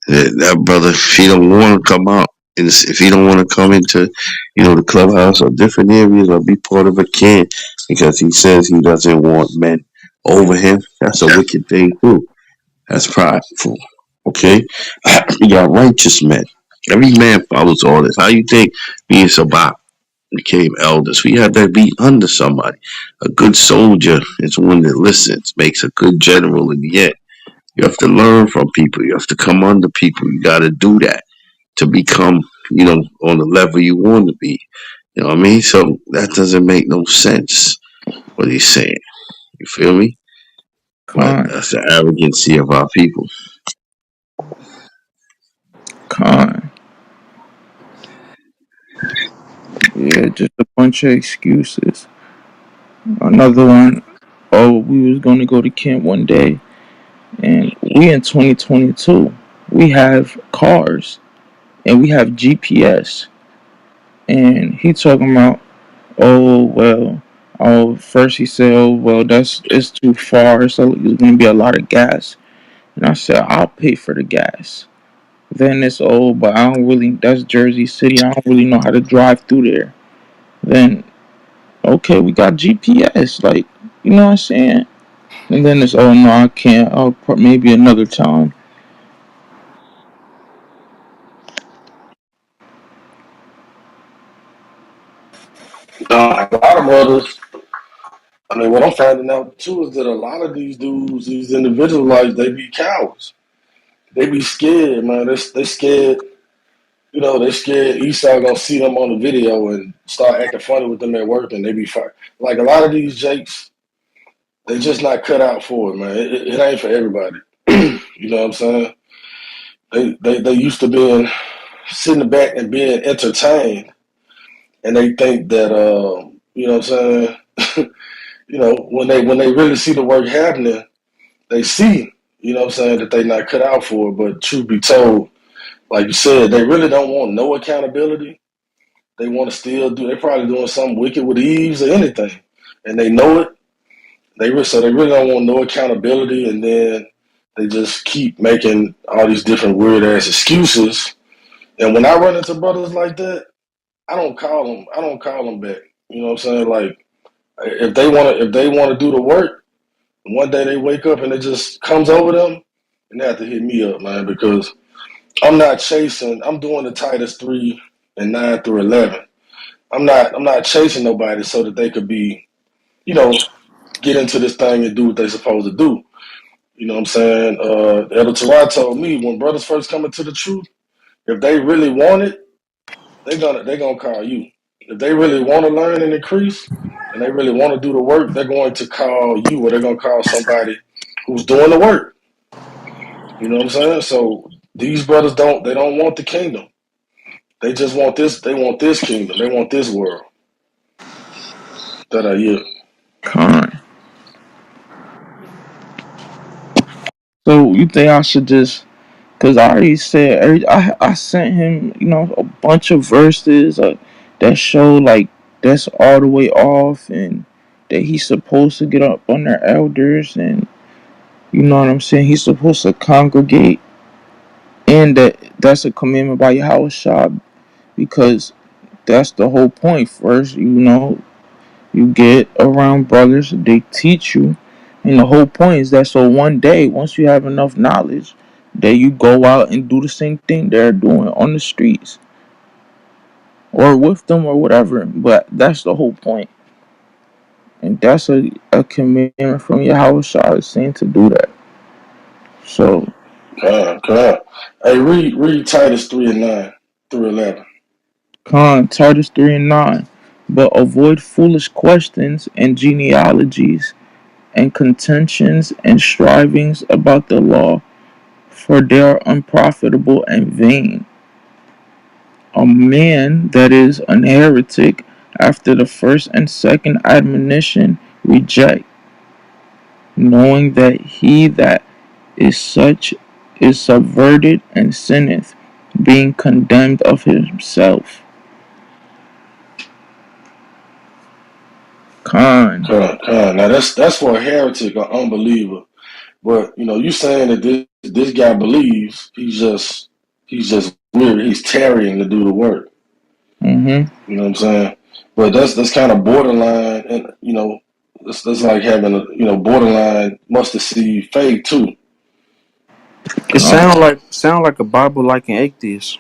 that brother, if he don't want to come out, and if he don't want to come into, the clubhouse or different areas or be part of a camp because he says he doesn't want men over him, that's a wicked thing too. That's prideful. Okay? You got righteous men. Every man follows orders. How you think being Sabbat became elders? We had to be under somebody. A good soldier is one that listens, makes a good general in the end. You have to learn from people. You have to come under people. You got to do that to become, on the level you want to be. You know what I mean? So that doesn't make no sense, what he's saying. You feel me? But Con, that's the arrogancy of our people. con. Yeah, just a bunch of excuses. Another one, oh, we was going to go to camp one day, and we in 2022. We have cars, and we have GPS. And he talking about, Oh well. Oh, first he said, "Oh well, that's it's too far. So it's gonna be a lot of gas." And I said, "I'll pay for the gas." Then it's but I don't really. That's Jersey City. I don't really know how to drive through there. Then okay, we got GPS. Like you know what I'm saying. And then it's no, I can't. Maybe another time. A lot of brothers. I mean, what I'm finding out too is that a lot of these dudes, these individuals, like they be cowards. They be scared, man. They scared. You know, they scared Esau gonna see them on the video and start acting funny with them at work, and they be fired. Like a lot of these jakes, they just not cut out for it, man. It ain't for everybody. You know what I'm saying? They used to being sitting back and being entertained, and they think that you know what I'm saying. You know, when they really see the work happening, they see, you know what I'm saying, that they not cut out for it. But truth be told, like you said, they really don't want no accountability. They want to still do. They're probably doing something wicked with ease or anything, and they know it. So they really don't want no accountability, and then they just keep making all these different weird ass excuses. And when I run into brothers like that, I don't call them. I don't call them back. You know what I'm saying? Like if they want to do the work, and one day they wake up and it just comes over them, and they have to hit me up, man, because I'm not chasing. I'm doing the Titus 3 and 9 through 11. I'm not chasing nobody so that they could be, you know, get into this thing and do what they supposed to do. You know what I'm saying? Elder Torah told me when brothers first come into the truth, if they really want it, they gonna call you. If they really want to learn and increase, and they really want to do the work, they're going to call you, or they're gonna call somebody who's doing the work. You know what I'm saying? So these brothers don't want the kingdom. They just want this. They want this kingdom. They want this world. That I hear. Con. So you think I should just? Cause I already said I sent him a bunch of verses that show like that's all the way off and that he's supposed to get up on their elders and you know what I'm saying he's supposed to congregate and that's a commandment by Yahweh because that's the whole point. First, you get around brothers, they teach you, and the whole point is that so one day, once you have enough knowledge, that you go out and do the same thing they're doing on the streets or with them or whatever. But that's the whole point, and that's a commandment from Yahweh Shah is saying to do that. So, Come on. Hey, read Titus 3 and 9 through 11. Titus 3 and 9. But avoid foolish questions and genealogies and contentions and strivings about the law, for they are unprofitable and vain. A man that is an heretic after the first and second admonition reject, knowing that he that is such is subverted and sinneth, being condemned of himself. Con. Come on. Now that's for a heretic or unbeliever. But you know, you saying that this guy believes he's just weird. He's tarrying to do the work. Mm-hmm. You know what I'm saying? But that's kind of borderline, and you know, that's like having a borderline mustard seed faith too. It Con. sound like a Bible like an atheist.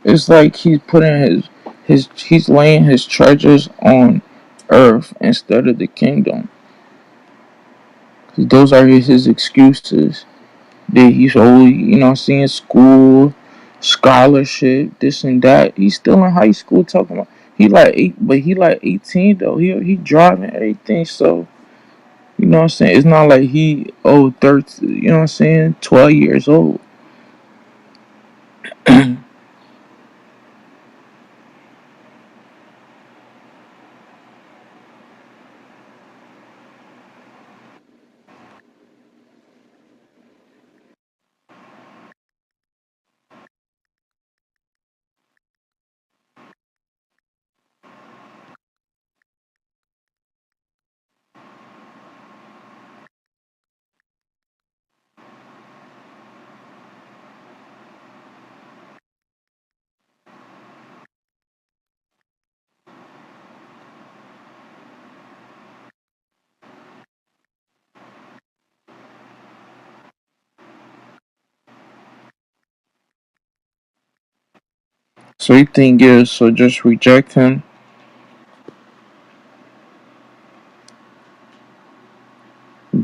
It's like he's putting he's laying his treasures on earth instead of the kingdom. Those are his excuses. That he's always, seeing school, scholarship, this and that. He's still in high school talking about he like eight, but he like 18 though. He driving everything, so you know what I'm saying. It's not like he 13. You know what I'm saying. 12 years old. So you think is so just reject him,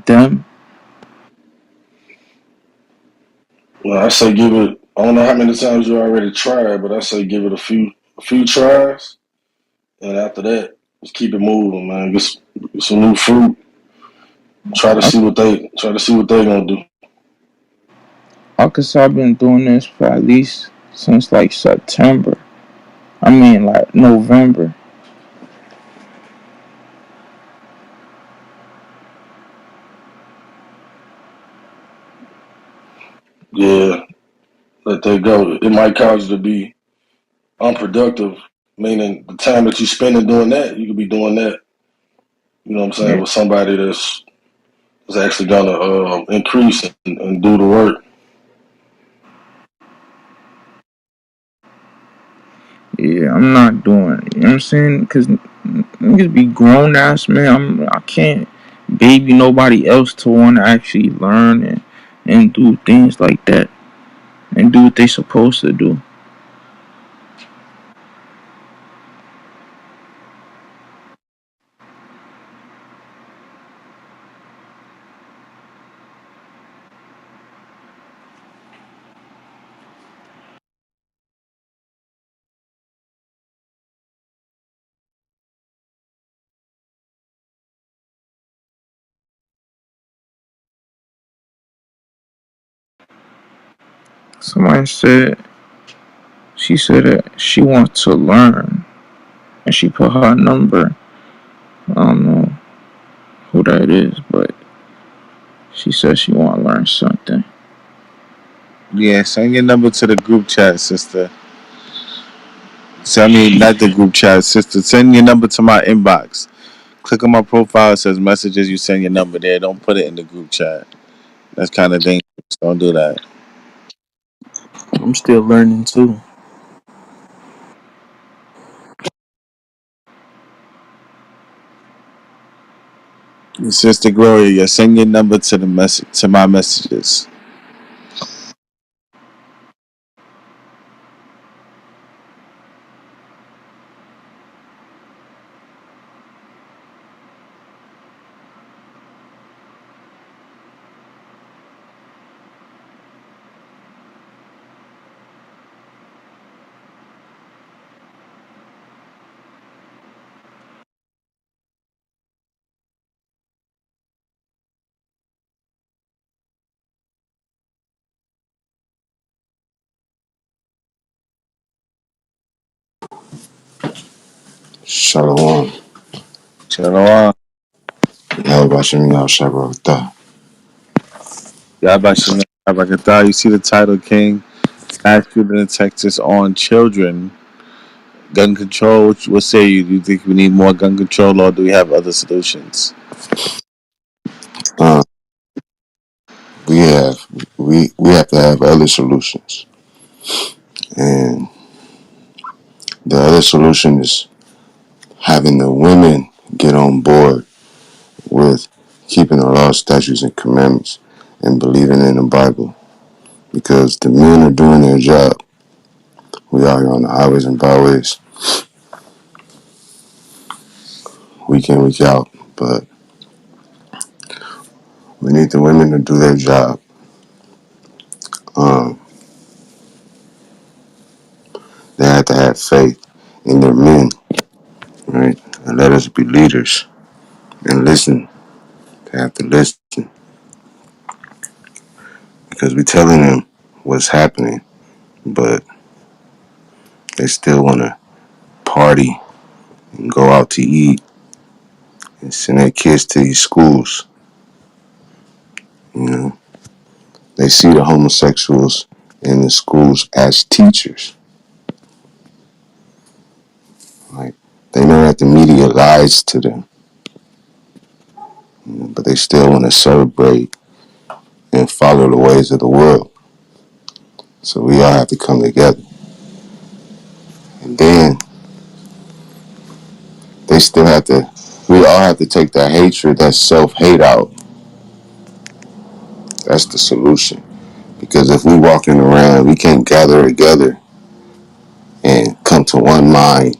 them. Well, I say give it. I don't know how many times you already tried, but I say give it a few tries, and after that, just keep it moving, man. Get some new fruit. Try to see what they gonna do. Cause I've been doing this for at least since like September. I mean like November. Yeah, let that go. It might cause you to be unproductive, meaning the time that you spending doing that, you could be doing that. You know what I'm saying, Yeah, with somebody that's actually gonna increase and do the work. yeah, I'm not doing it. You know what I'm saying? Cause niggas be grown ass man. I can't baby nobody else to want to actually learn and do things like that and do what they supposed to do. Somebody said she said that she wants to learn and she put her number. I don't know who that is, but she said she want to learn something. Yeah, send your number to the group chat, sister. So, I mean, not the group chat, sister. Send your number to my inbox. Click on my profile. It says messages. You send your number there. Don't put it in the group chat. That's kind of dangerous. Don't do that. I'm still learning too. Sister Gloria, yeah, send your number to the message to my messages. Shalom. Shalom. How about you, y'all? Shabbat. Yabashim Yabakata. You see the title, King? Mass shooting in Texas on children. Gun control. What say you? Do you think we need more gun control, or do we have other solutions? Uh, we have we have to have other solutions, and the other solution is having the women get on board with keeping the law, statutes, and commandments, and believing in the Bible. Because the men are doing their job. We out here on the highways and byways, week in, week out, but we need the women to do their job. Um, they have to have faith in their men, right? And let us be leaders and listen. They have to listen because we're telling them what's happening, but they still want to party and go out to eat and send their kids to these schools. You know, they see the homosexuals in the schools as teachers. Like, they know that the media lies to them, but they still want to celebrate and follow the ways of the world. So we all have to come together. And then they still have to, we all have to take that hatred, that self-hate out. That's the solution. Because if we walking around, we can't gather together and come to one mind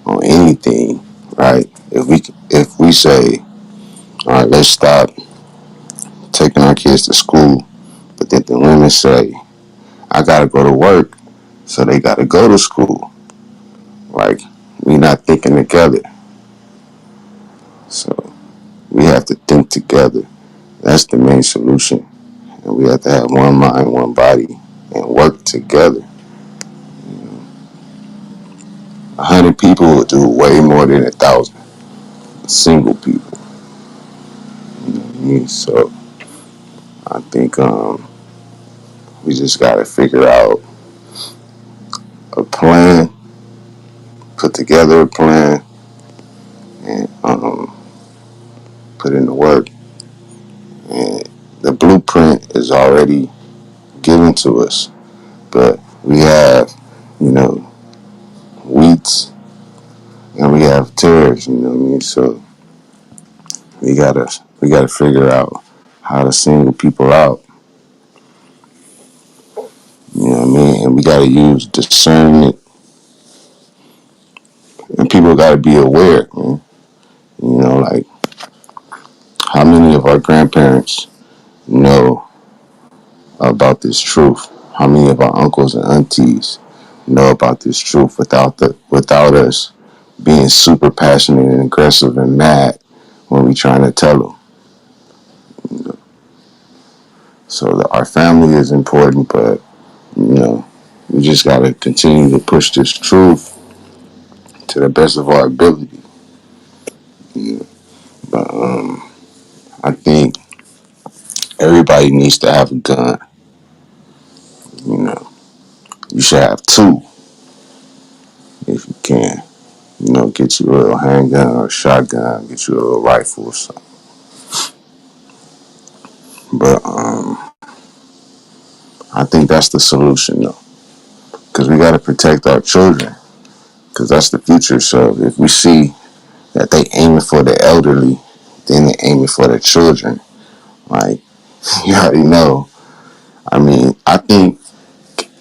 on anything, right? If we say, all right, let's stop taking our kids to school, but then the women say, I gotta go to work, so they gotta go to school. Like, we not thinking together. So we have to think together. That's the main solution. And we have to have one mind, one body, and work together. 100 people will do way more than 1,000 single people. So I think we just got to figure out a plan, put together a plan, and put in the work. And the blueprint is already given to us, but we have, you know, wheats and we have tares. You know what I mean? So we gotta figure out how to single people out. You know what I mean? And we gotta use discernment, and people gotta be aware, man. You know, like how many of our grandparents know about this truth? How many of our uncles and aunties know about this truth without us being super passionate and aggressive and mad when we trying to tell them? So our family is important, but you know, we just gotta continue to push this truth to the best of our ability. You know? But I think everybody needs to have a gun. You know, you should have two if you can. You know, get you a little handgun or a shotgun, get you a little rifle or something. But I think that's the solution though, because we gotta protect our children, because that's the future. So if we see that they aiming for the elderly, then they aiming for the children. Like you already know. I mean, I think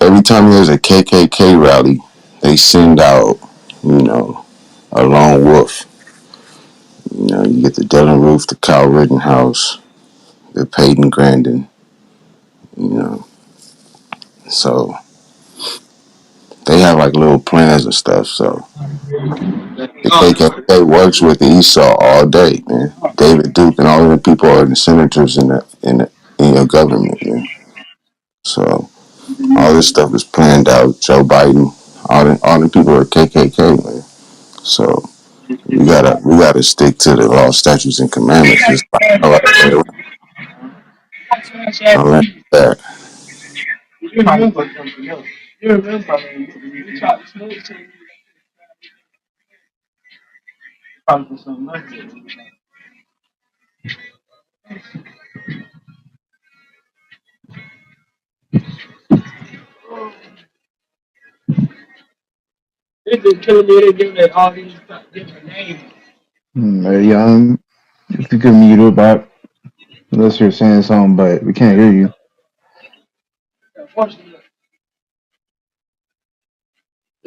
every time there's a KKK rally, they send out, you know, a lone wolf. You know, you get the Dylan Roof, the Kyle Rittenhouse, the Peyton Grandin. You know, so they have like little plans and stuff. So the KKK works with the Esau all day, man. David Duke and all of the people are the senators in your government, man. So all this stuff is planned out. Joe Biden, all the people are KKK, man. So we gotta stick to the law, statutes, and commandments. Just like no other way around. I learned that. Young, if you could mute up, unless you're saying something, but we can't hear you.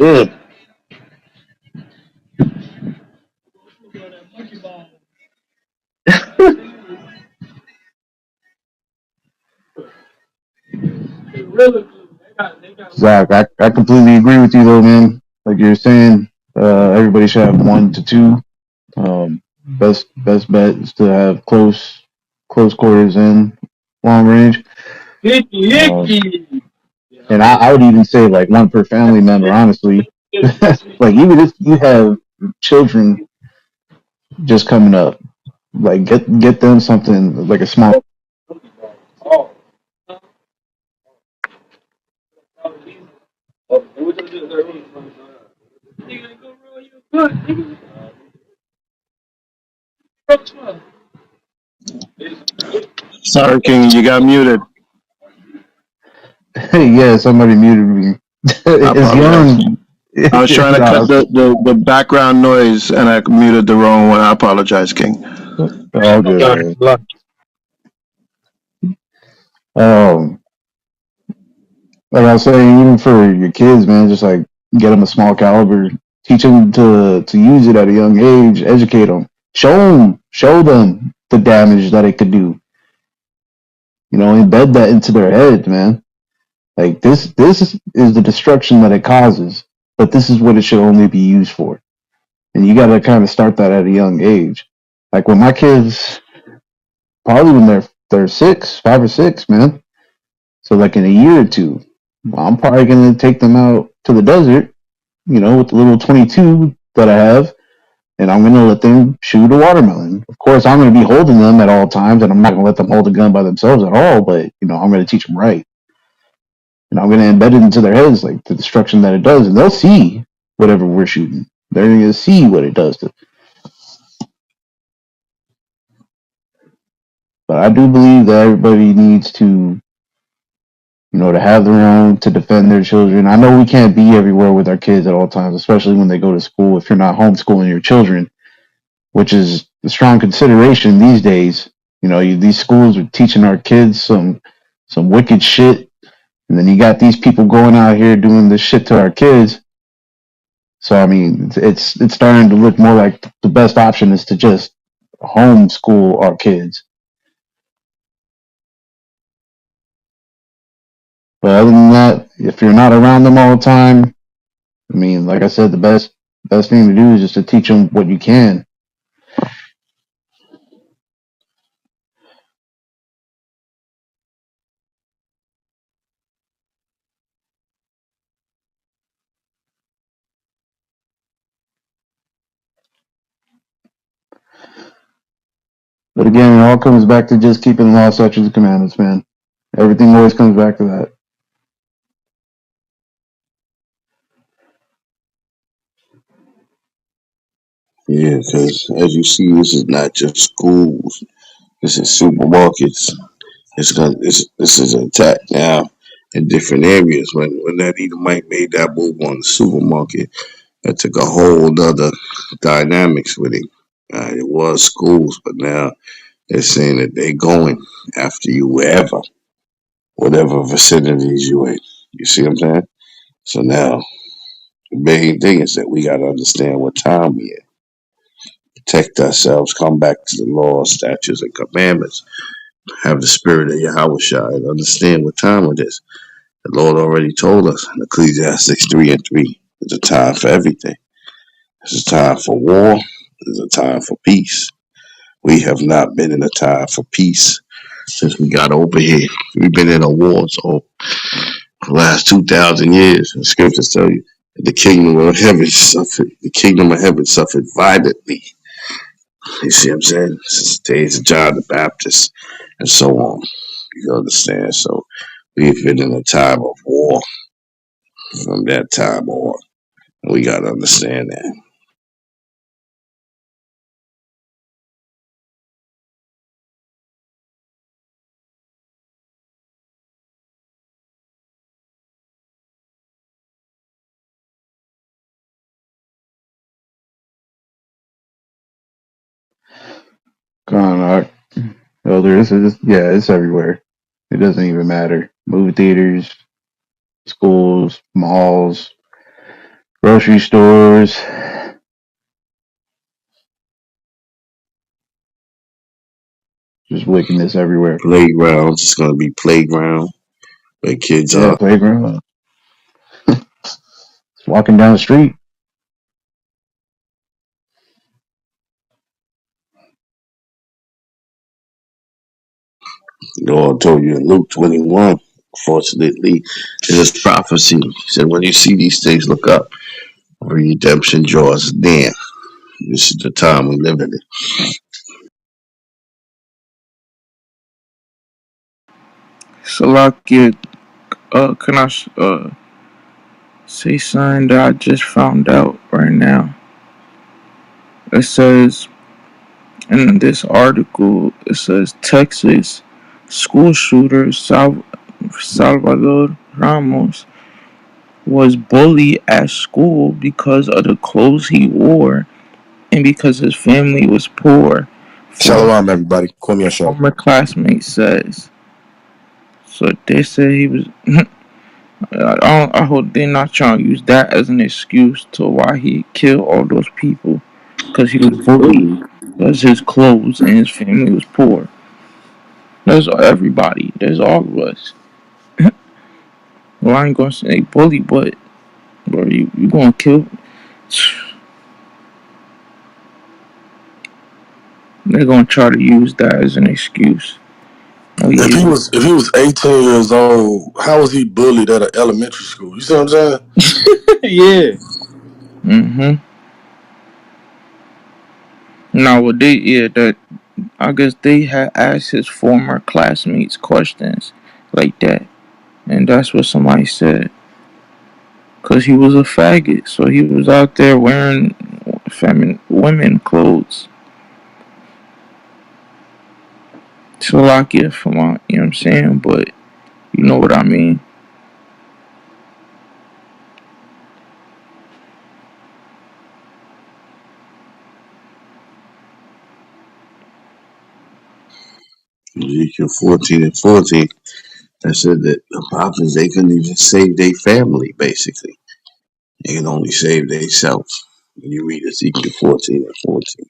Mm. Zach, I completely agree with you though, man. Like you're saying, everybody should have 1 to 2. Best bet is to have close quarters and long range. And I would even say like one per family member, honestly. Like even if you have children just coming up, like get them something like a small. Sorry, King, you got muted. Yeah, somebody muted me. I It's apologize. young. I was trying to cut No, the background noise and I muted the wrong one. I apologize, King. all good, man. Um, like I was saying, even for your kids, man, just like get them a small caliber, teach them to use it at a young age, educate them, show them the damage that it could do. You know, embed that into their head, man. Like this is the destruction that it causes, but this is what it should only be used for. And you got to kind of start that at a young age. Like when my kids, probably when they're 5 or 6, man. So like in a year or two, I'm probably gonna take them out to the desert, you know, with the little 22 that I have, and I'm gonna let them shoot a watermelon. Of course, I'm gonna be holding them at all times, and I'm not gonna let them hold a gun by themselves at all. But you know, I'm gonna teach them right, and I'm gonna embed it into their heads like the destruction that it does, and they'll see whatever we're shooting. They're gonna see what it does to. But I do believe that everybody needs to, you know, to have their own, to defend their children. I know we can't be everywhere with our kids at all times, especially when they go to school. If you're not homeschooling your children, which is a strong consideration these days, you know, these schools are teaching our kids some wicked shit, and then you got these people going out here doing this shit to our kids. So I mean, it's starting to look more like the best option is to just homeschool our kids. But other than that, if you're not around them all the time, I mean, like I said, the best thing to do is just to teach them what you can. But again, it all comes back to just keeping the law, statutes, and commandments, man. Everything always comes back to that. Yeah, because as you see, this is not just schools. This is supermarkets. This is an attack now in different areas. When that Edomite made that move on the supermarket, that took a whole other dynamics with it. It was schools, but now they're saying that they're going after you wherever, whatever vicinities you in. You see what I'm saying? So now the main thing is that we got to understand what time we in. Protect ourselves, come back to the laws, statutes, and commandments. Have the spirit of Yahweh Shai and understand what time it is. The Lord already told us in Ecclesiastes 3 and 3. There's a time for everything. There's a time for war. There's a time for peace. We have not been in a time for peace since we got over here. We've been in a war so for the last 2,000 years. The scriptures tell you that the kingdom of heaven suffered violently. You see what I'm saying? Since the days of John the Baptist and so on. You understand? So we've been in a time of war from that time on. We got to understand that. Come on, Elder. Yeah, it's everywhere. It doesn't even matter. Movie theaters, schools, malls, grocery stores, just wickedness everywhere. Playgrounds, it's going to be playground where kids Yeah, are. playground. Just walking down the street. The Lord told you in Luke 21, fortunately, it is prophecy. He said, when you see these things, look up. Redemption draws near. This is the time we live in. Salakia, can I say something that I just found out right now? It says in this article, it says Texas school shooter Salvador Ramos was bullied at school because of the clothes he wore and because his family was poor. Shalom, everybody. Kwame Yashala. Former classmate says. So they say he was I hope they're not trying to use that as an excuse to why he killed all those people, because he was bullied, because his clothes and his family was poor. That's everybody. That's all of us. Well, I ain't gonna say bully, but bro, you gonna kill? They're gonna try to use that as an excuse. Oh If yeah, he was 18 years old, how was he bullied at an elementary school? You see what I'm saying? Yeah. mm-hmm. Now what they that I guess they had asked his former classmates questions like that, and that's what somebody said. Cause he was a faggot, so he was out there wearing feminine women clothes. Slovakia for my, you know what I'm saying, but you know what I mean. Ezekiel 14:14. I said that the prophets, they couldn't even save their family, basically. They can only save themselves. When you read Ezekiel 14:14.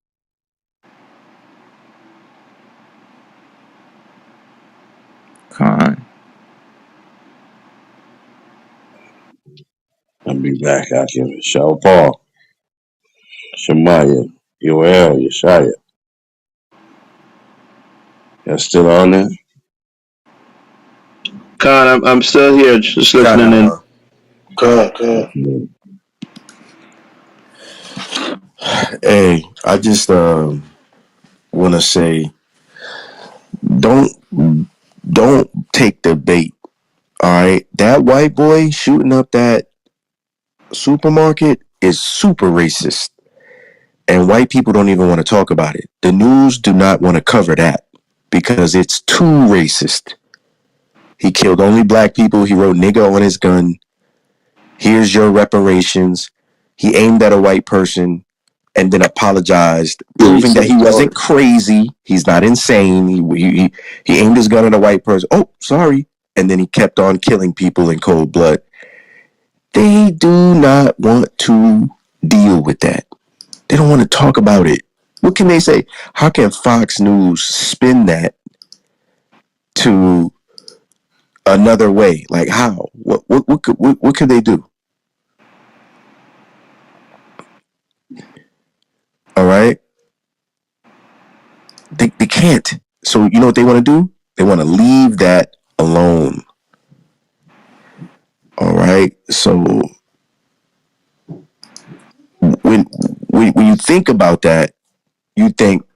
Con, I'll be back. I can show Paul, Shemaiah, Yoel, Yeshaya. Y'all still on there? Khan, I'm still here, just Got listening in. it. Con. Hey, I just want to say, don't don't take the bait. All right, that white boy shooting up that supermarket is super racist, and white people don't even want to talk about it. The news do not want to cover that because it's too racist. He killed only black people. He wrote "nigga" on his gun. Here's your reparations. He aimed at a white person and then apologized, Yeah, he proving that said he sorry. wasn't crazy. He's not insane. He aimed his gun at a white person. Oh, sorry. And then he kept on killing people in cold blood. They do not want to deal with that. They don't want to talk about it. What can they say? How can Fox News spin that to another way? Like how? What could they do? All right, they can't. So you know what they want to do? They want to leave that alone. All right. So when when you think about that, you think,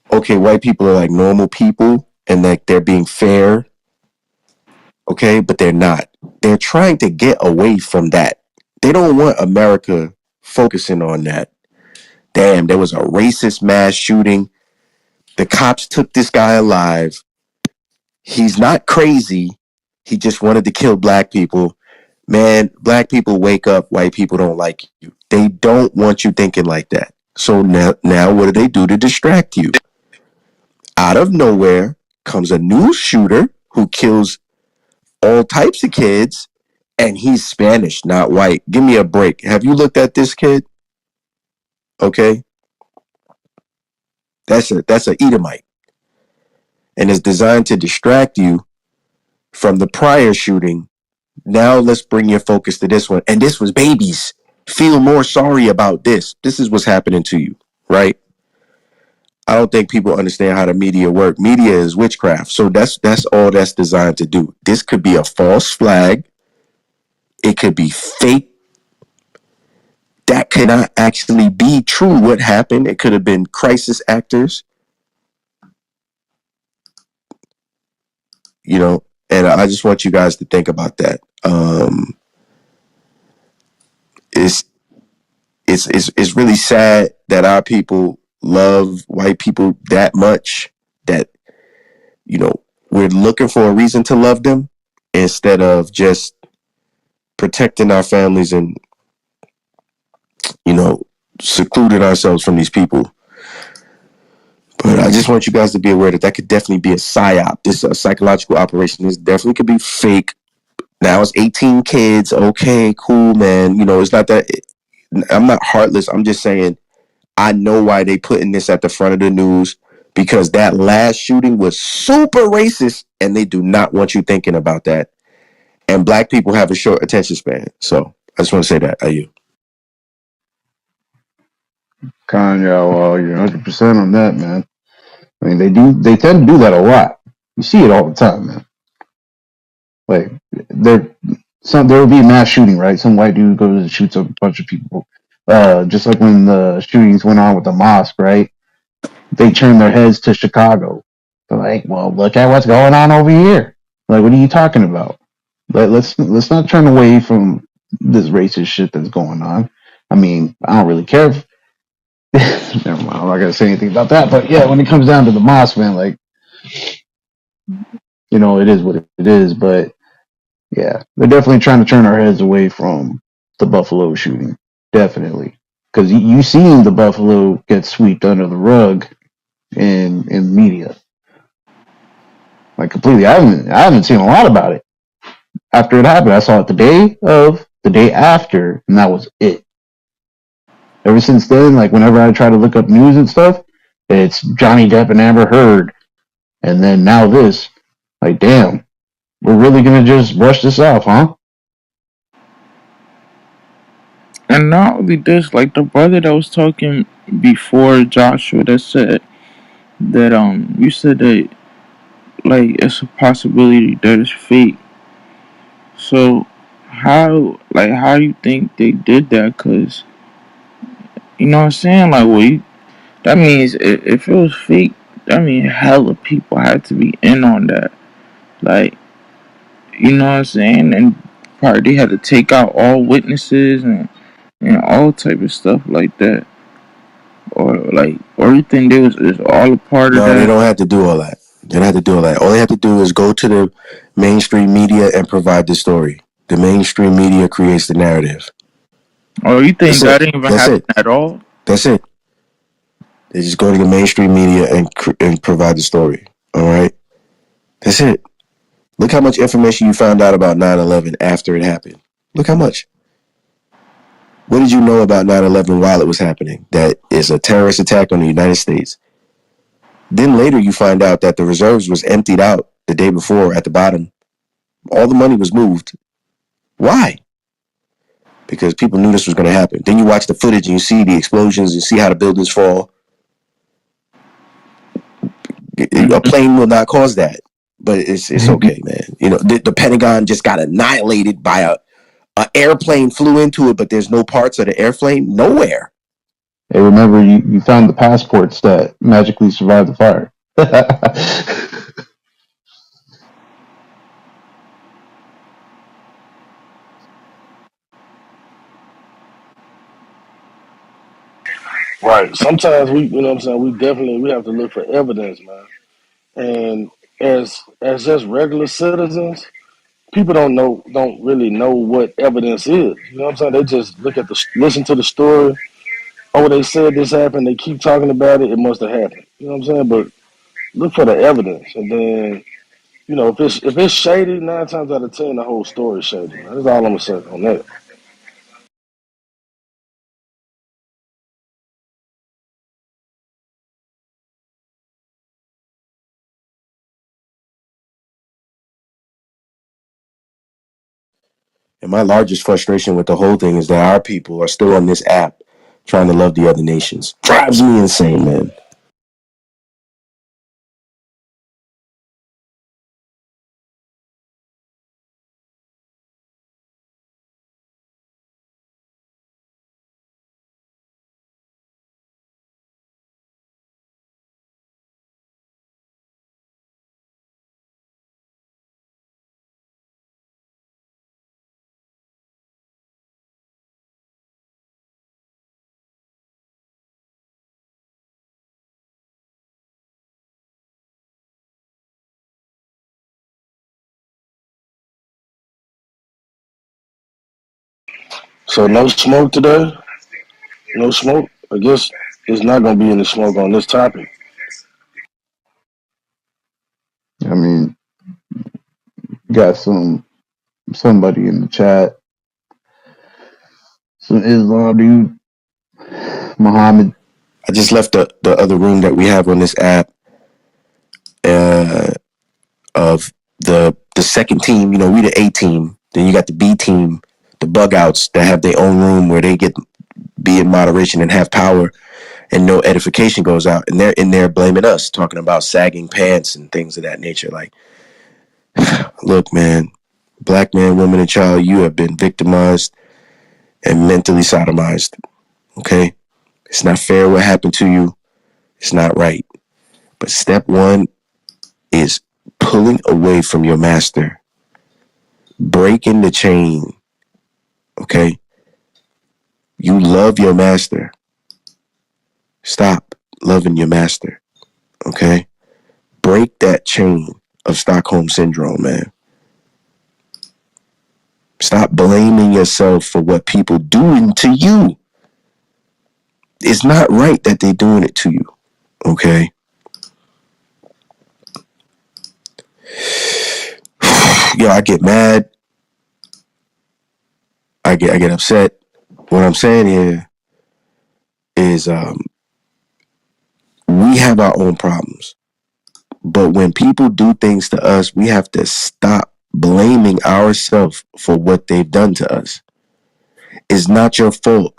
okay, white people are like normal people and like they're being fair, okay, but they're not. They're trying to get away from that. They don't want America focusing on that. Damn, there was a racist mass shooting. The cops took this guy alive. He's not crazy. He just wanted to kill black people. Man, black people wake up, white people don't like you. They don't want you thinking like that. So now what do to distract you? Out of nowhere comes a new shooter who kills all types of kids, and he's Spanish, not white. Give me a break. Have you looked at this kid? Okay, that's a Edomite, and it's designed to distract you from the prior shooting. Now let's bring your focus to this one. And this was babies. Feel more sorry about this. This is what's happening to you, right? I don't think people understand how the media work. Media is witchcraft. So that's all that's designed to do. This could be a false flag. It could be fake. That could not actually be true. What happened? It could have been crisis actors, you know. And I just want you guys to think about that. It's it's really sad that our people love white people that much that you know we're looking for a reason to love them instead of just protecting our families and you know secluding ourselves from these people. But I just want you guys to be aware that that could definitely be a psyop. This is a psychological operation. This definitely could be fake. Now it's 18 kids. Okay, cool, man. You know, it's not that. I'm not heartless. I'm just saying I know why they putting this at the front of the news because that last shooting was super racist, and they do not want you thinking about that. And black people have a short attention span. So I just want to say that. Are you? Kanye, well, you're 100% on that, man. I mean, they tend to do that a lot. You see it all the time, man. Like, there will be a mass shooting, right? Some white dude goes and shoots a bunch of people. Just like when the shootings went on with the mosque, right? They turned their heads to Chicago. They're like, well, look at what's going on over here. Like, what are you talking about? Let's not turn away from this racist shit that's going on. I mean, I don't really care if never mind, I'm not gonna say anything about that. But yeah, when it comes down to the mosque, man, like, it is what it is. But yeah, they're definitely trying to turn our heads away from the Buffalo shooting. Definitely. Because you seen the Buffalo get swept under the rug in media. Like completely. I haven't seen a lot about it after it happened. I saw it the day after, and that was it. Ever since then, like whenever I try to look up news and stuff, it's Johnny Depp and Amber Heard, and then now this. Like, damn, we're really gonna just brush this off, huh? And not only this, like the brother that was talking before Joshua that said that you said that like it's a possibility that it's fake. So how do you think they did that? Cause you know what I'm saying? Like, well, that means if it was fake, that means hella people had to be in on that. Like, you know what I'm saying? And probably they had to take out all witnesses and all type of stuff like that. Or like everything they was is all a part of No, they that. don't have to do all that. They don't have to do all that. All they have to do is go to the mainstream media and provide the story. The mainstream media creates the narrative. Or you That's think that it. didn't even That's happen it. at all? That's it. They just go to the mainstream media and provide the story. All right. That's it. Look how much information you found out about 9/11 after it happened. Look how much. What did you know about 9/11 while it was happening? That it's a terrorist attack on the United States. Then later you find out that the reserves was emptied out the day before at the bottom. All the money was moved. Why? Because people knew this was going to happen. Then you watch the footage and you see the explosions and see how the buildings fall. A Mm-hmm. plane will not cause that, but it's okay, man. You know the Pentagon just got annihilated by a airplane flew into it, but there's no parts of the airplane nowhere. Hey, remember you found the passports that magically survived the fire. Right. Sometimes we, you know what I'm saying, we have to look for evidence, man. And as just regular citizens, people don't really know what evidence is. You know what I'm saying? They just listen to the story. Oh, they said this happened. They keep talking about it. It must have happened. You know what I'm saying? But look for the evidence, and then if it's shady, 9 times out of 10, the whole story is shady. Man. That's all I'm gonna say on that. And my largest frustration with the whole thing is that our people are still on this app trying to love the other nations. Drives me insane, man. So no smoke today. No smoke. I guess it's not gonna be any smoke on this topic. I mean, got some. somebody in the chat. Some Islam dude, Muhammad. I just left the other room that we have on this app of the second team. You know, we the A team. Then you got the B team, the bug outs that have their own room where they get be in moderation and have power and no edification goes out. And they're in there blaming us, talking about sagging pants and things of that nature. Like, look, man, black man, woman, and child, you have been victimized and mentally sodomized. Okay? It's not fair what happened to you. It's not right. But step one is pulling away from your master, breaking the chain. Okay? You love your master. Stop loving your master. Okay? Break that chain of Stockholm syndrome, man. Stop blaming yourself for what people doing to you. It's not right that they doing it to you. Okay? Yo, I get mad. I get upset. What I'm saying here is we have our own problems. But when people do things to us, we have to stop blaming ourselves for what they've done to us. It's not your fault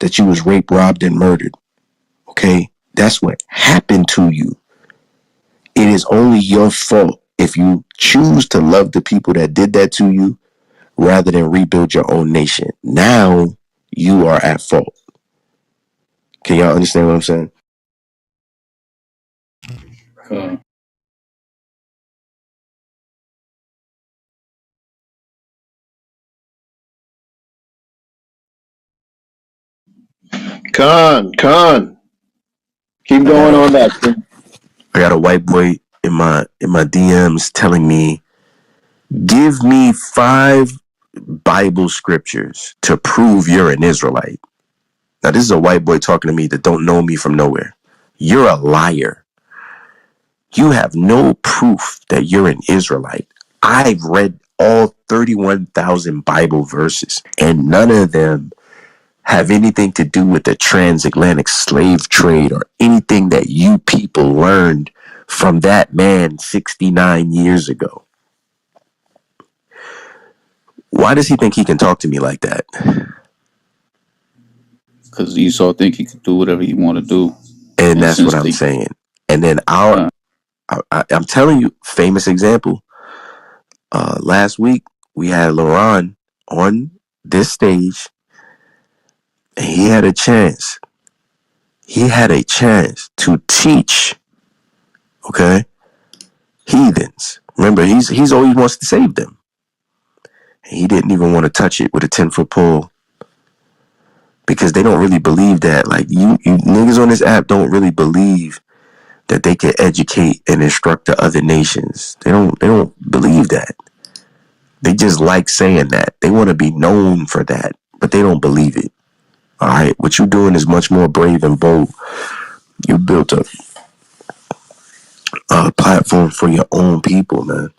that you was raped, robbed, and murdered. Okay? That's what happened to you. It is only your fault if you choose to love the people that did that to you rather than rebuild your own nation. Now you are at fault. Can y'all understand what I'm saying? Con. Keep I got going a on that. I got a white boy in my DMs telling me, give me 5 Bible scriptures to prove you're an Israelite. Now this is a white boy talking to me that don't know me from nowhere. You're a liar. You have no proof that you're an Israelite. I've read all 31,000 Bible verses, and none of them have anything to do with the transatlantic slave trade or anything that you people learned from that man 69 years ago. Why does he think he can talk to me like that? Because Esau think he could do whatever he want to do. And And that's what since I'm they, saying. And then I'm telling you, famous example. Last week we had Laron on this stage, and he had a chance. He had a chance to teach, okay, heathens. Remember, he's always wants to save them. He didn't even want to touch it with a 10-foot pole because they don't really believe that. Like you niggas on this app don't really believe that they can educate and instruct the other nations. They don't believe that. They just like saying that. They want to be known for that, but they don't believe it. All right, what you're doing is much more brave and bold. You built a platform for your own people, man,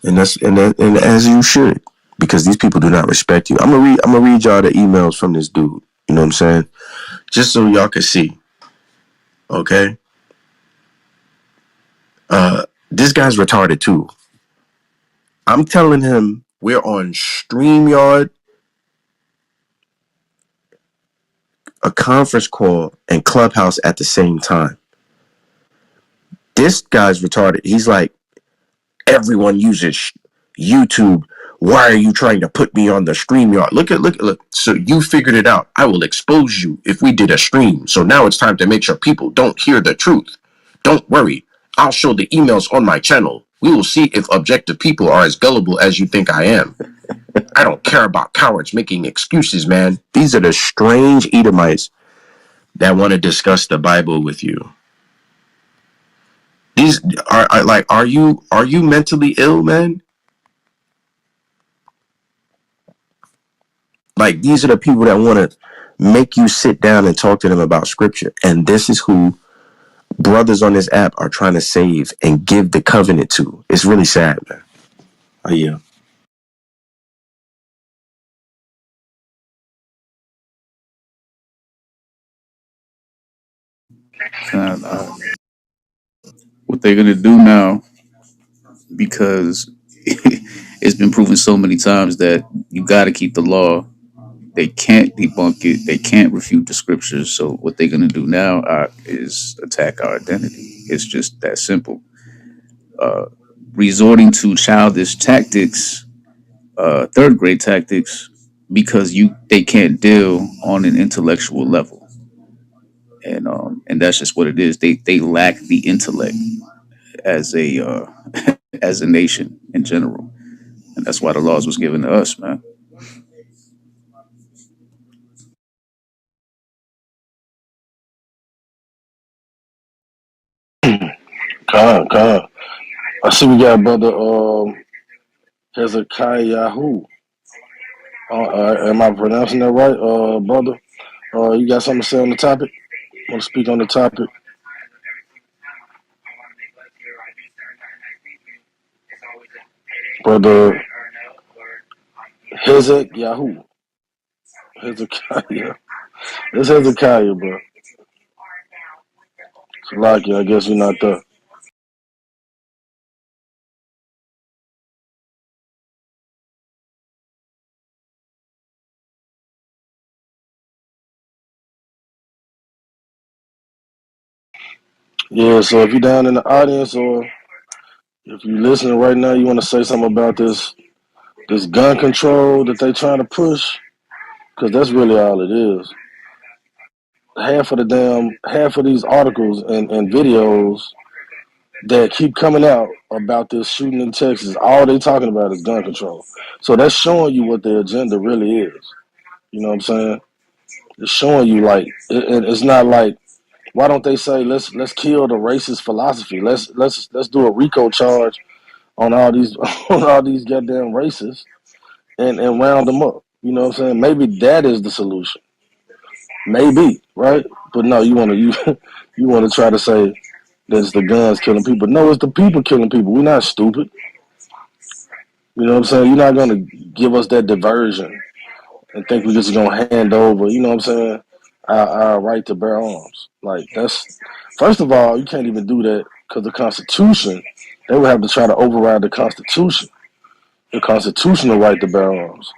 and as you should, because these people do not respect you. I'm gonna read y'all the emails from this dude. You know what I'm saying? Just so y'all can see. Okay. This guy's retarded too. I'm telling him we're on StreamYard, a conference call, and Clubhouse at the same time. This guy's retarded. He's like, everyone uses YouTube. Why are you trying to put me on the StreamYard? Look. So you figured it out. I will expose you if we did a stream. So now it's time to make sure people don't hear the truth. Don't worry. I'll show the emails on my channel. We will see if objective people are as gullible as you think I am. I don't care about cowards making excuses, man. These are the strange Edomites that want to discuss the Bible with you. These are like, are you mentally ill, man? Like, these are the people that want to make you sit down and talk to them about scripture. And this is who brothers on this app are trying to save and give the covenant to. It's really sad, man. Oh yeah. Kind of, what they're gonna do now, because it's been proven so many times that you got to keep the law. They can't debunk it. They can't refute the scriptures. So what they're gonna do now is attack our identity. It's just that simple. Uh, Resorting to childish tactics, third grade tactics, because they can't deal on an intellectual level, and that's just what it is. They lack the intellect as a as a nation in general, and that's why the laws was given to us, man. Con. I see we got brother Hezekiah Yahoo. Am I pronouncing that right, brother? You got something to say on the topic? Want to speak on the topic, brother Hezek Yahoo? Hezekiah. It's Hezekiah, bro. Salaki, I guess you're not there. Yeah, so if you're down in the audience or if you're listening right now, you want to say something about this gun control that they trying to push, because that's really all it is. Half of these articles and videos that keep coming out about this shooting in Texas, all they talking about is gun control. So that's showing you what their agenda really is. You know what I'm saying? It's showing you like it's not like, why don't they say let's kill the racist philosophy? Let's do a RICO charge on all these on all these goddamn racists and round them up. You know what I'm saying? Maybe that is the solution. Maybe, right? But no, you want to try to say that it's the guns killing people. No, it's the people killing people. We're not stupid. You know what I'm saying? You're not gonna give us that diversion and think we're just gonna hand over. You know what I'm saying? Our right to bear arms. Like that's, first of all, you can't even do that because the Constitution. They would have to try to override the constitutional right to bear arms.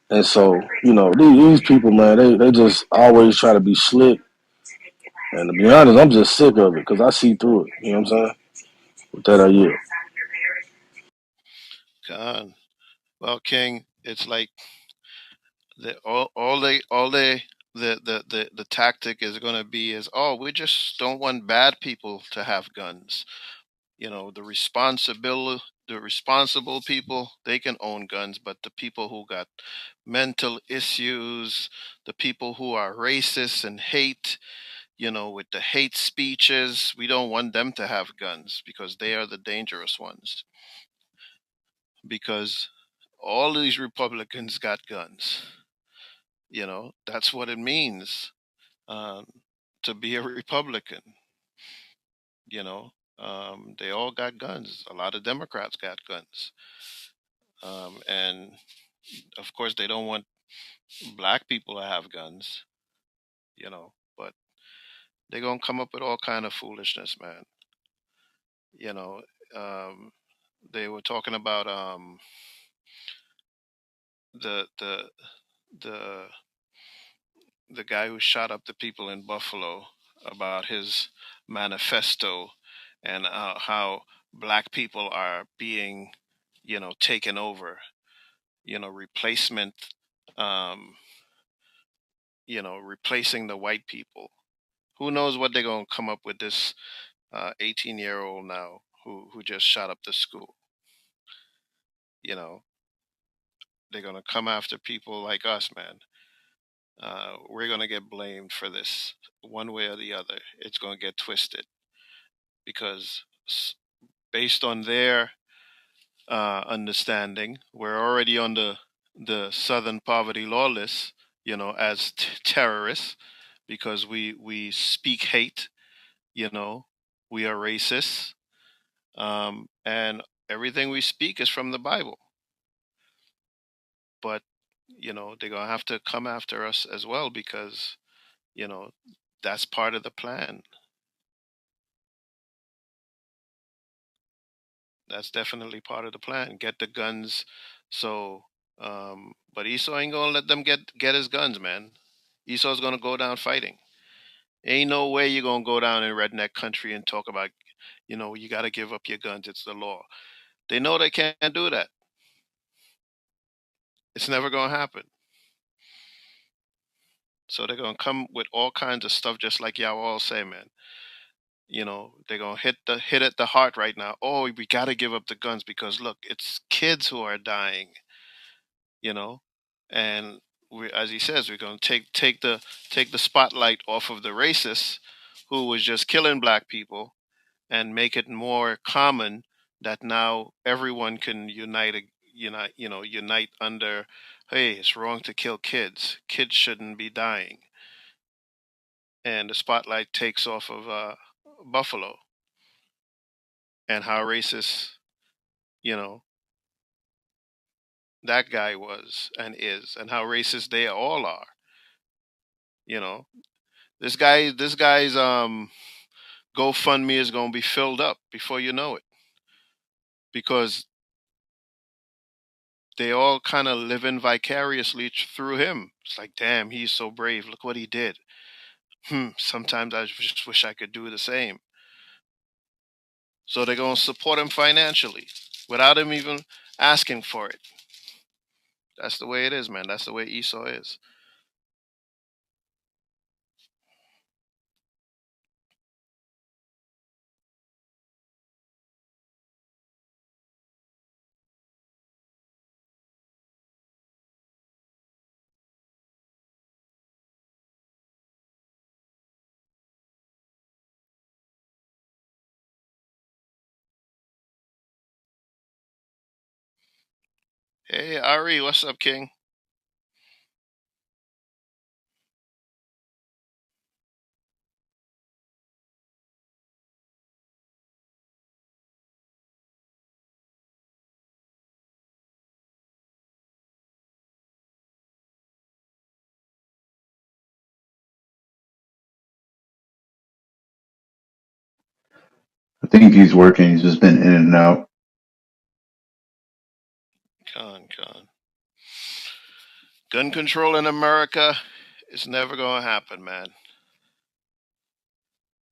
And so, these people, man, they just always try to be slick. And to be honest, I'm just sick of it because I see through it. You know what I'm saying? With that, I yield. God. Well, King, it's like all they the tactic is going to be is, oh, we just don't want bad people to have guns. The responsible people, they can own guns, but the people who got mental issues, the people who are racist and hate, with the hate speeches, we don't want them to have guns because they are the dangerous ones. Because all these Republicans got guns. That's what it means, um, to be a Republican. They all got guns. A lot of Democrats got guns. And of course, they don't want black people to have guns, but they're going to come up with all kind of foolishness, man. You know, um, they were talking about the, the, the, the guy who shot up the people in Buffalo, about his manifesto, and how black people are being, taken over, replacement, um, replacing the white people. Who knows what they're going to come up with, this 18-year-old now who just shot up the school. You know, they're going to come after people like us, man. We're going to get blamed for this one way or the other. It's going to get twisted because, based on their understanding, we're already on the Southern Poverty Law list, as terrorists, because we speak hate. You know, we are racist, and Everything we speak is from the Bible. But, they're going to have to come after us as well because, you know, that's part of the plan. That's definitely part of the plan. Get the guns. So, but Esau ain't going to let them get his guns, man. Esau's going to go down fighting. Ain't no way you're going to go down in redneck country and talk about, you got to give up your guns. It's the law. They know they can't do that. It's never going to happen. So they're going to come with all kinds of stuff, just like y'all all say, man. They're going to hit at the heart right now. Oh, we got to give up the guns because look, it's kids who are dying, you know, and as he says, we're going to take the spotlight off of the racists who was just killing black people and make it more common that now everyone can unite under, hey, it's wrong to kill kids. Kids shouldn't be dying. And the spotlight takes off of Buffalo and how racist, you know, that guy was and is, and how racist they all are. You know, this guy's GoFundMe is gonna be filled up before you know it, because they all kind of living vicariously through him. It's like, damn, he's so brave. Look what he did. Sometimes I just wish I could do the same. So they're gonna support him financially without him even asking for it. That's the way it is, man. That's the way Esau is. Hey, Ari, what's up, King? I think he's working. He's just been in and out. Con. Gun control in America is never going to happen, man.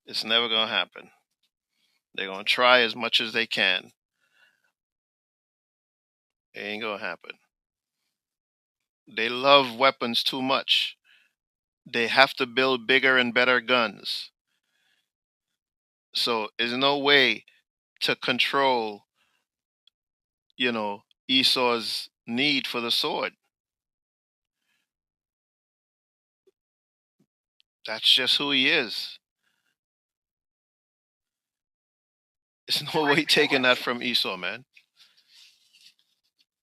It's never going to happen. They're going to try as much as they can. It ain't going to happen. They love weapons too much. They have to build bigger and better guns. So there's no way to control, Esau's need for the sword. That's just who he is. There's no way taking that from Esau, man.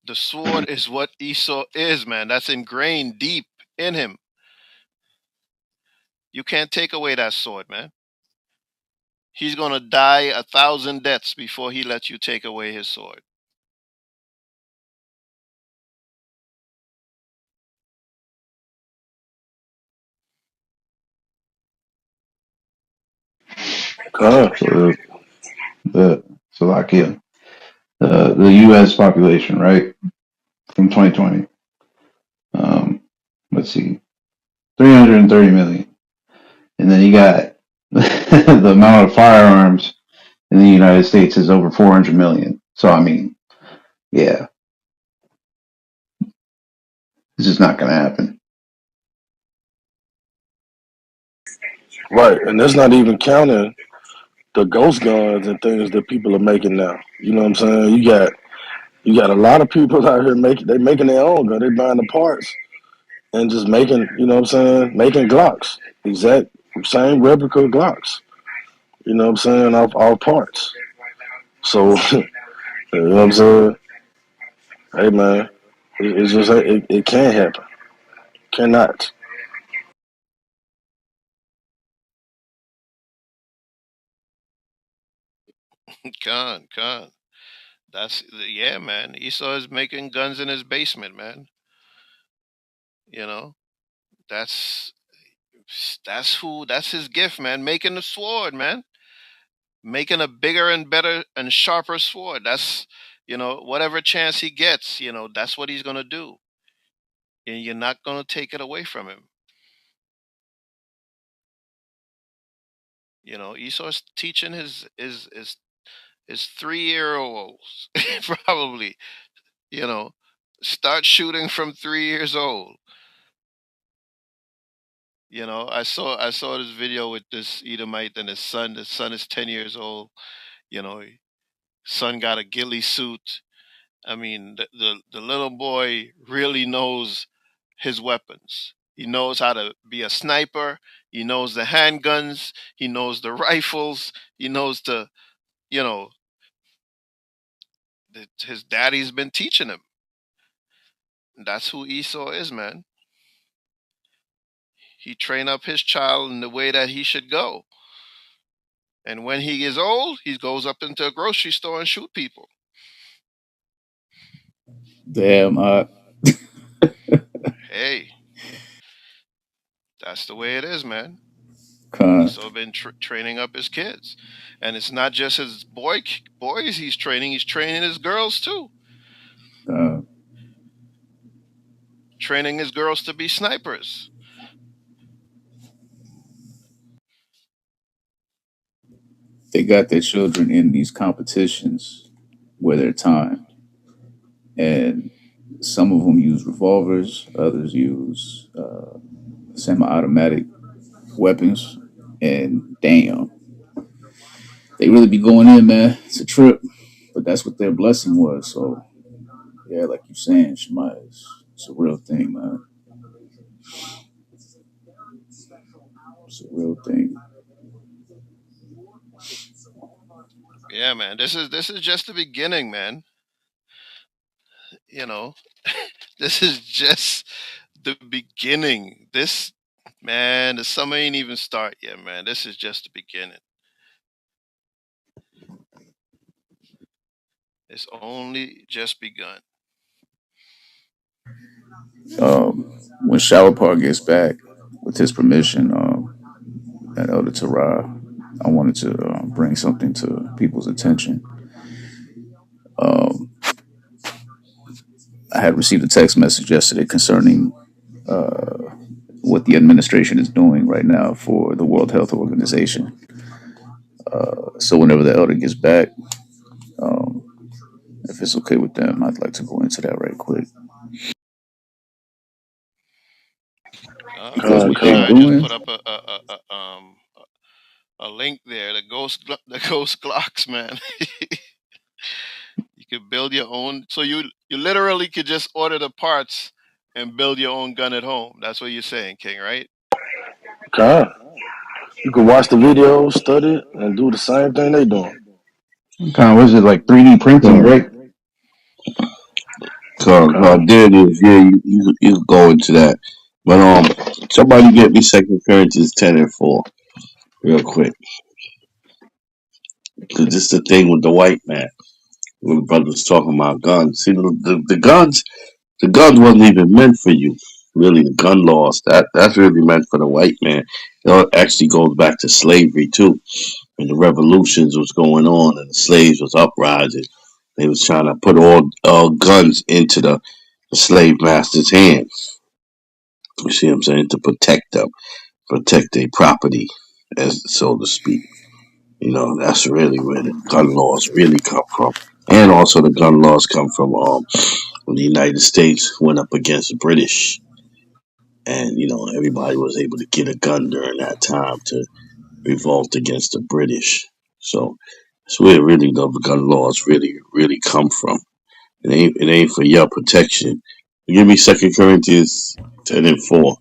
The sword is what Esau is, man. That's ingrained deep in him. You can't take away that sword, man. He's gonna die 1,000 deaths before he lets you take away his sword. God. So the Slovakia, the U.S. population, right, from 2020. Um, let's see, 330 million, and then you got the amount of firearms in the United States is over 400 million. So I mean, yeah, this is not going to happen. Right, and that's not even counting the ghost guns and things that people are making now. You know what I'm saying? You got a lot of people out here making their own gun. They buying the parts and just making, you know what I'm saying, making Glocks. Exact same replica Glocks. You know what I'm saying? Off all parts. So you know what I'm saying? Hey man, it's just it can't happen. Cannot. Con. Yeah, man. Esau is making guns in his basement, man. You know, that's that's his gift, man. Making the sword, man. Making a bigger and better and sharper sword. That's whatever chance he gets, that's what he's gonna do, and you're not gonna take it away from him. Esau's teaching his 3-year olds probably, you know, start shooting from 3 years old. I saw this video with this Edomite and his son. The son is 10 years old. You know, son got a ghillie suit. I mean, the little boy really knows his weapons. He knows how to be a sniper. He knows the handguns. He knows the rifles. He knows you know, his daddy's been teaching him. And that's who Esau is, man. He trained up his child in the way that he should go. And when he is old, he goes up into a grocery store and shoot people. Damn, Hey, that's the way it is, man. con, Esau been training up his kids, and it's not just his boys he's training. He's training his girls too. uh, Training his girls to be snipers. they got their children in these competitions where they're timed, and some of them use revolvers, others use semi-automatic weapons, and damn, they really be going in, man. It's a trip, but that's what their blessing was. So yeah, like you're saying, Shemaiah, it's a real thing, man. It's a real thing. Yeah, man. This is just the beginning, man. You know, this is just the beginning. Man, the summer ain't even start yet, man. This is just the beginning. It's only just begun. When Shower gets back, with his permission, and Elder Terah, I wanted to bring something to people's attention. Um, I had received a text message yesterday concerning what the administration is doing right now for the World Health Organization. So whenever the elder gets back, um, if it's okay with them, I'd like to go into that right quick because what they're Yeah, I just doing, put up a link there. The ghost Glocks, man. You could build your own. So you literally could just order the parts and build your own gun at home. That's what you're saying, King, right? Okay. You can watch the videos, study it, and do the same thing they doing. Kind of, was it like 3D printing, So, right? Okay. there it is. Yeah, you can go into that. But somebody get me Second Corinthians 10:4 real quick, because this is the thing with the white man. When the brother was talking about guns, see the guns, the guns wasn't even meant for you. Really, the gun laws that's really meant for the white man. It actually goes back to slavery too. When the revolutions was going on and the slaves was uprising, they was trying to put all guns into the slave master's hands. You see what I'm saying? To protect them, protect their property, as so to speak. That's really where the gun laws really come from. And also the gun laws come from when the United States went up against the British, and everybody was able to get a gun during that time to revolt against the British. So that's where really the gun laws really come from. It ain't for your protection. Give me Second Corinthians 10:4.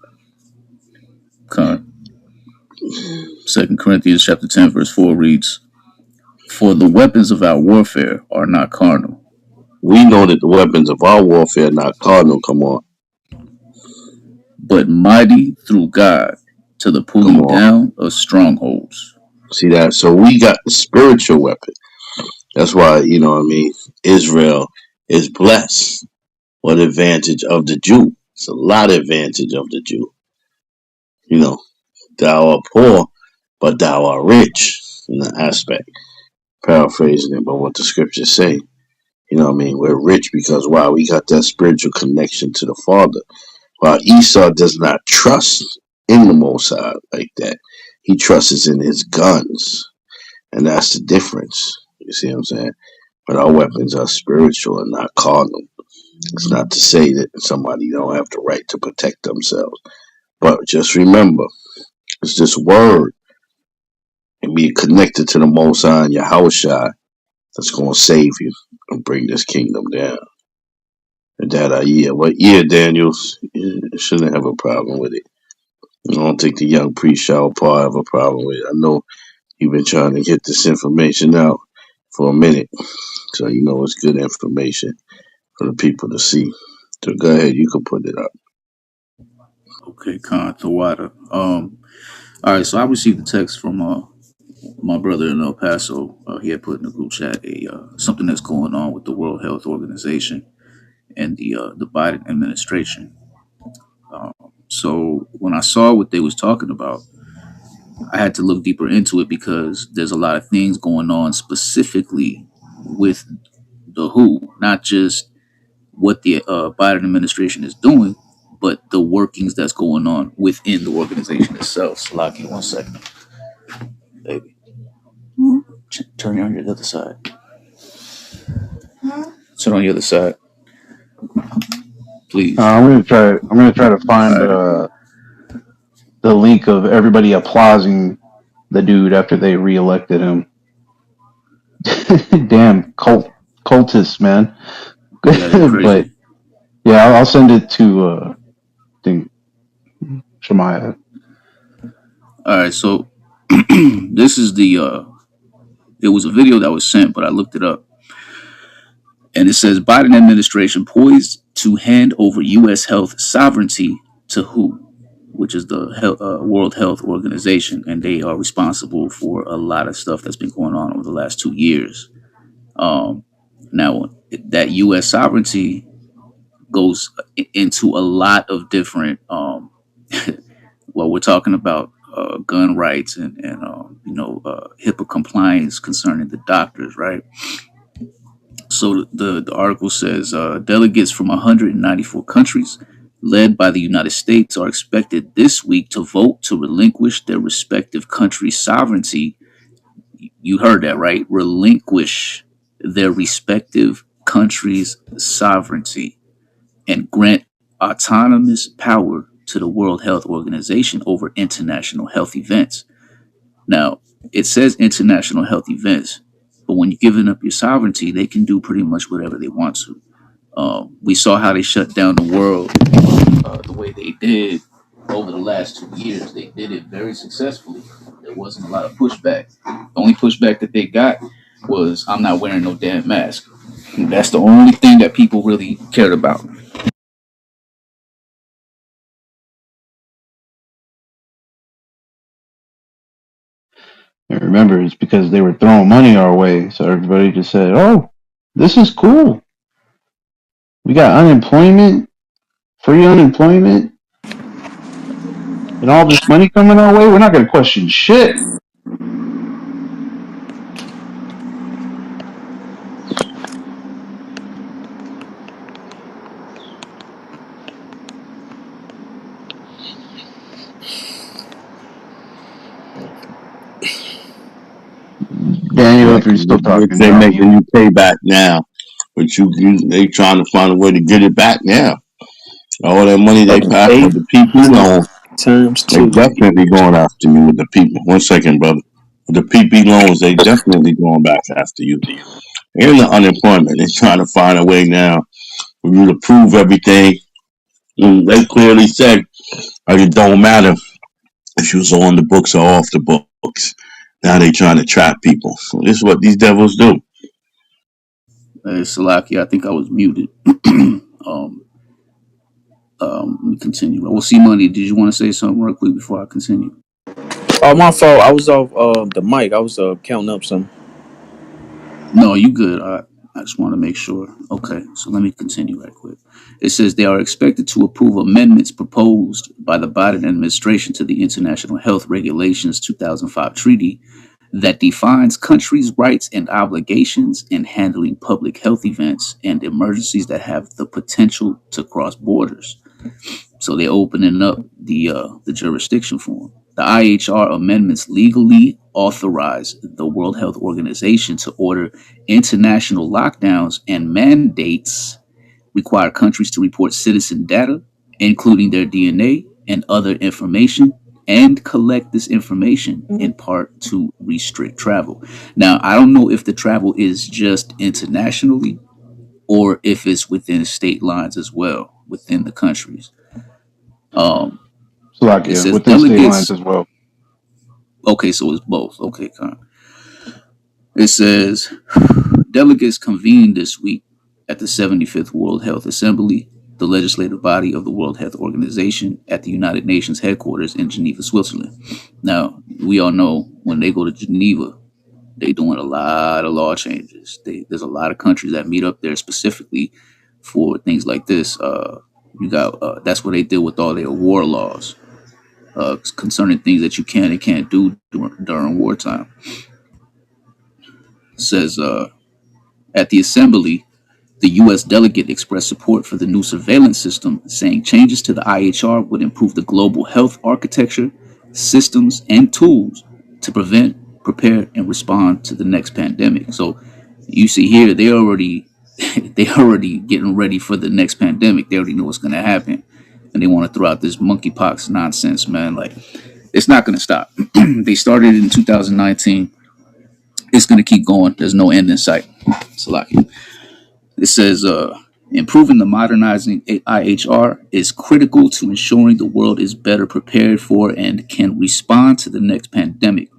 con, 2 Corinthians chapter 10 verse 4 reads, "For the weapons of our warfare are not carnal, We know that the weapons of our warfare are not carnal. but mighty through God to the Come pulling on. down of strongholds." See that? So we got the spiritual weapon. That's why, you know what I mean? Israel is blessed. What advantage of the Jew? It's a lot of advantage of the Jew. You know, thou art poor, but thou art rich in the aspect. Paraphrasing it, but what the scriptures say. You know what I mean? We're rich because why? We got that spiritual connection to the Father. While Esau does not trust in the Most High like that, he trusts in his guns. And that's the difference. You see what I'm saying? But our weapons are spiritual and not carnal. It's not to say that somebody don't have the right to protect themselves. But just remember, it's this word and be connected to the Most High and your house that's going to save you and bring this kingdom down. And that what year, Daniels? You shouldn't have a problem with it. I don't think the young priest shall Paul have a problem with it. I know you've been trying to get this information out for a minute, so you know it's good information for the people to see. So go ahead, you can put it up. Okay, Khan Thawada. All right. So I received a text from my brother in El Paso. He had put in the group chat a something that's going on with the World Health Organization and the Biden administration. So when I saw what they was talking about, I had to look deeper into it because there's a lot of things going on specifically with the WHO, not just what the Biden administration is doing, but the workings that's going on within the organization itself. Slaki, one second, baby. Turn on your other side. Turn on the other side, please. I'm gonna try. I'm gonna try to All find right. the link of everybody applauding the dude after they reelected him. Damn cultists, man. Yeah, they But crazy. yeah, I'll send it to think Shemaiah. All right. So this is the. It was a video that was sent, but I looked it up. And it says Biden administration poised to hand over U.S. health sovereignty to WHO, which is the World Health Organization, and they are responsible for a lot of stuff that's been going on over the last 2 years. Um, Now, that U.S. sovereignty goes into a lot of different. Well, we're talking about gun rights and HIPAA compliance concerning the doctors, right? So the article says delegates from 194 countries, led by the United States, are expected this week to vote to relinquish their respective country's sovereignty. You heard that right? Relinquish their respective country's sovereignty and grant autonomous power to the World Health Organization over international health events. Now, it says international health events, but when you're giving up your sovereignty, they can do pretty much whatever they want to. We saw how they shut down the world the way they did over the last 2 years. They did it very successfully. There wasn't a lot of pushback. The only pushback that they got was, I'm not wearing no damn mask. That's the only thing that people really cared about. And remember, it's because they were throwing money our way, so everybody just said, "Oh, this is cool. We got unemployment, free unemployment, and all this money coming our way. We're not gonna question shit." Daniel, if you're Exactly. still Which talking, they you're on making mute. you pay back now. But they trying to find a way to get it back now. All that money they passed Pay with the PP loan, times they two. definitely going after you with the PP. 1 second, brother. With the PP loans, they definitely going back after you. And the unemployment, they're trying to find a way now for you to prove everything. And they clearly said, like, it don't matter if you was on the books or off the books. Now they trying to trap people. So this is what these devils do. Salaki, I think I was muted. um, Let me continue. Well, see, money. Did you want to say something real quick before I continue? Oh, my fault. I was off the mic. I was counting up some. No, you good. All right. I just want to make sure. Okay, so let me continue right quick. It says they are expected to approve amendments proposed by the Biden administration to the International Health Regulations 2005 treaty that defines countries' rights and obligations in handling public health events and emergencies that have the potential to cross borders. So they're opening up the jurisdiction for them. The IHR amendments legally authorize the World Health Organization to order international lockdowns and mandates require countries to report citizen data, including their DNA and other information, and collect this information in part to restrict travel. Now, I don't know if the travel is just internationally or if it's within state lines as well within the countries. Um, it Slovakia, says within state lines delegates. as well. Okay, so it's both. Okay, it says delegates convened this week at the 75th World Health Assembly, the legislative body of the World Health Organization, at the United Nations headquarters in Geneva, Switzerland. Now, we all know when they go to Geneva, they doing a lot of law changes. There's a lot of countries that meet up there specifically for things like this. You got that's where they deal with all their war laws concerning things that you can and can't do during wartime. It says at the assembly, the U.S. delegate expressed support for the new surveillance system, saying changes to the IHR would improve the global health architecture, systems, and tools to prevent, prepare, and respond to the next pandemic. So you see here, they already getting ready for the next pandemic. They already know what's going to happen, and they want to throw out this monkeypox nonsense, man. Like it's not going to stop. They started in 2019. It's going to keep going. There's no end in sight. Salaki. It says improving the modernizing IHR is critical to ensuring the world is better prepared for and can respond to the next pandemic.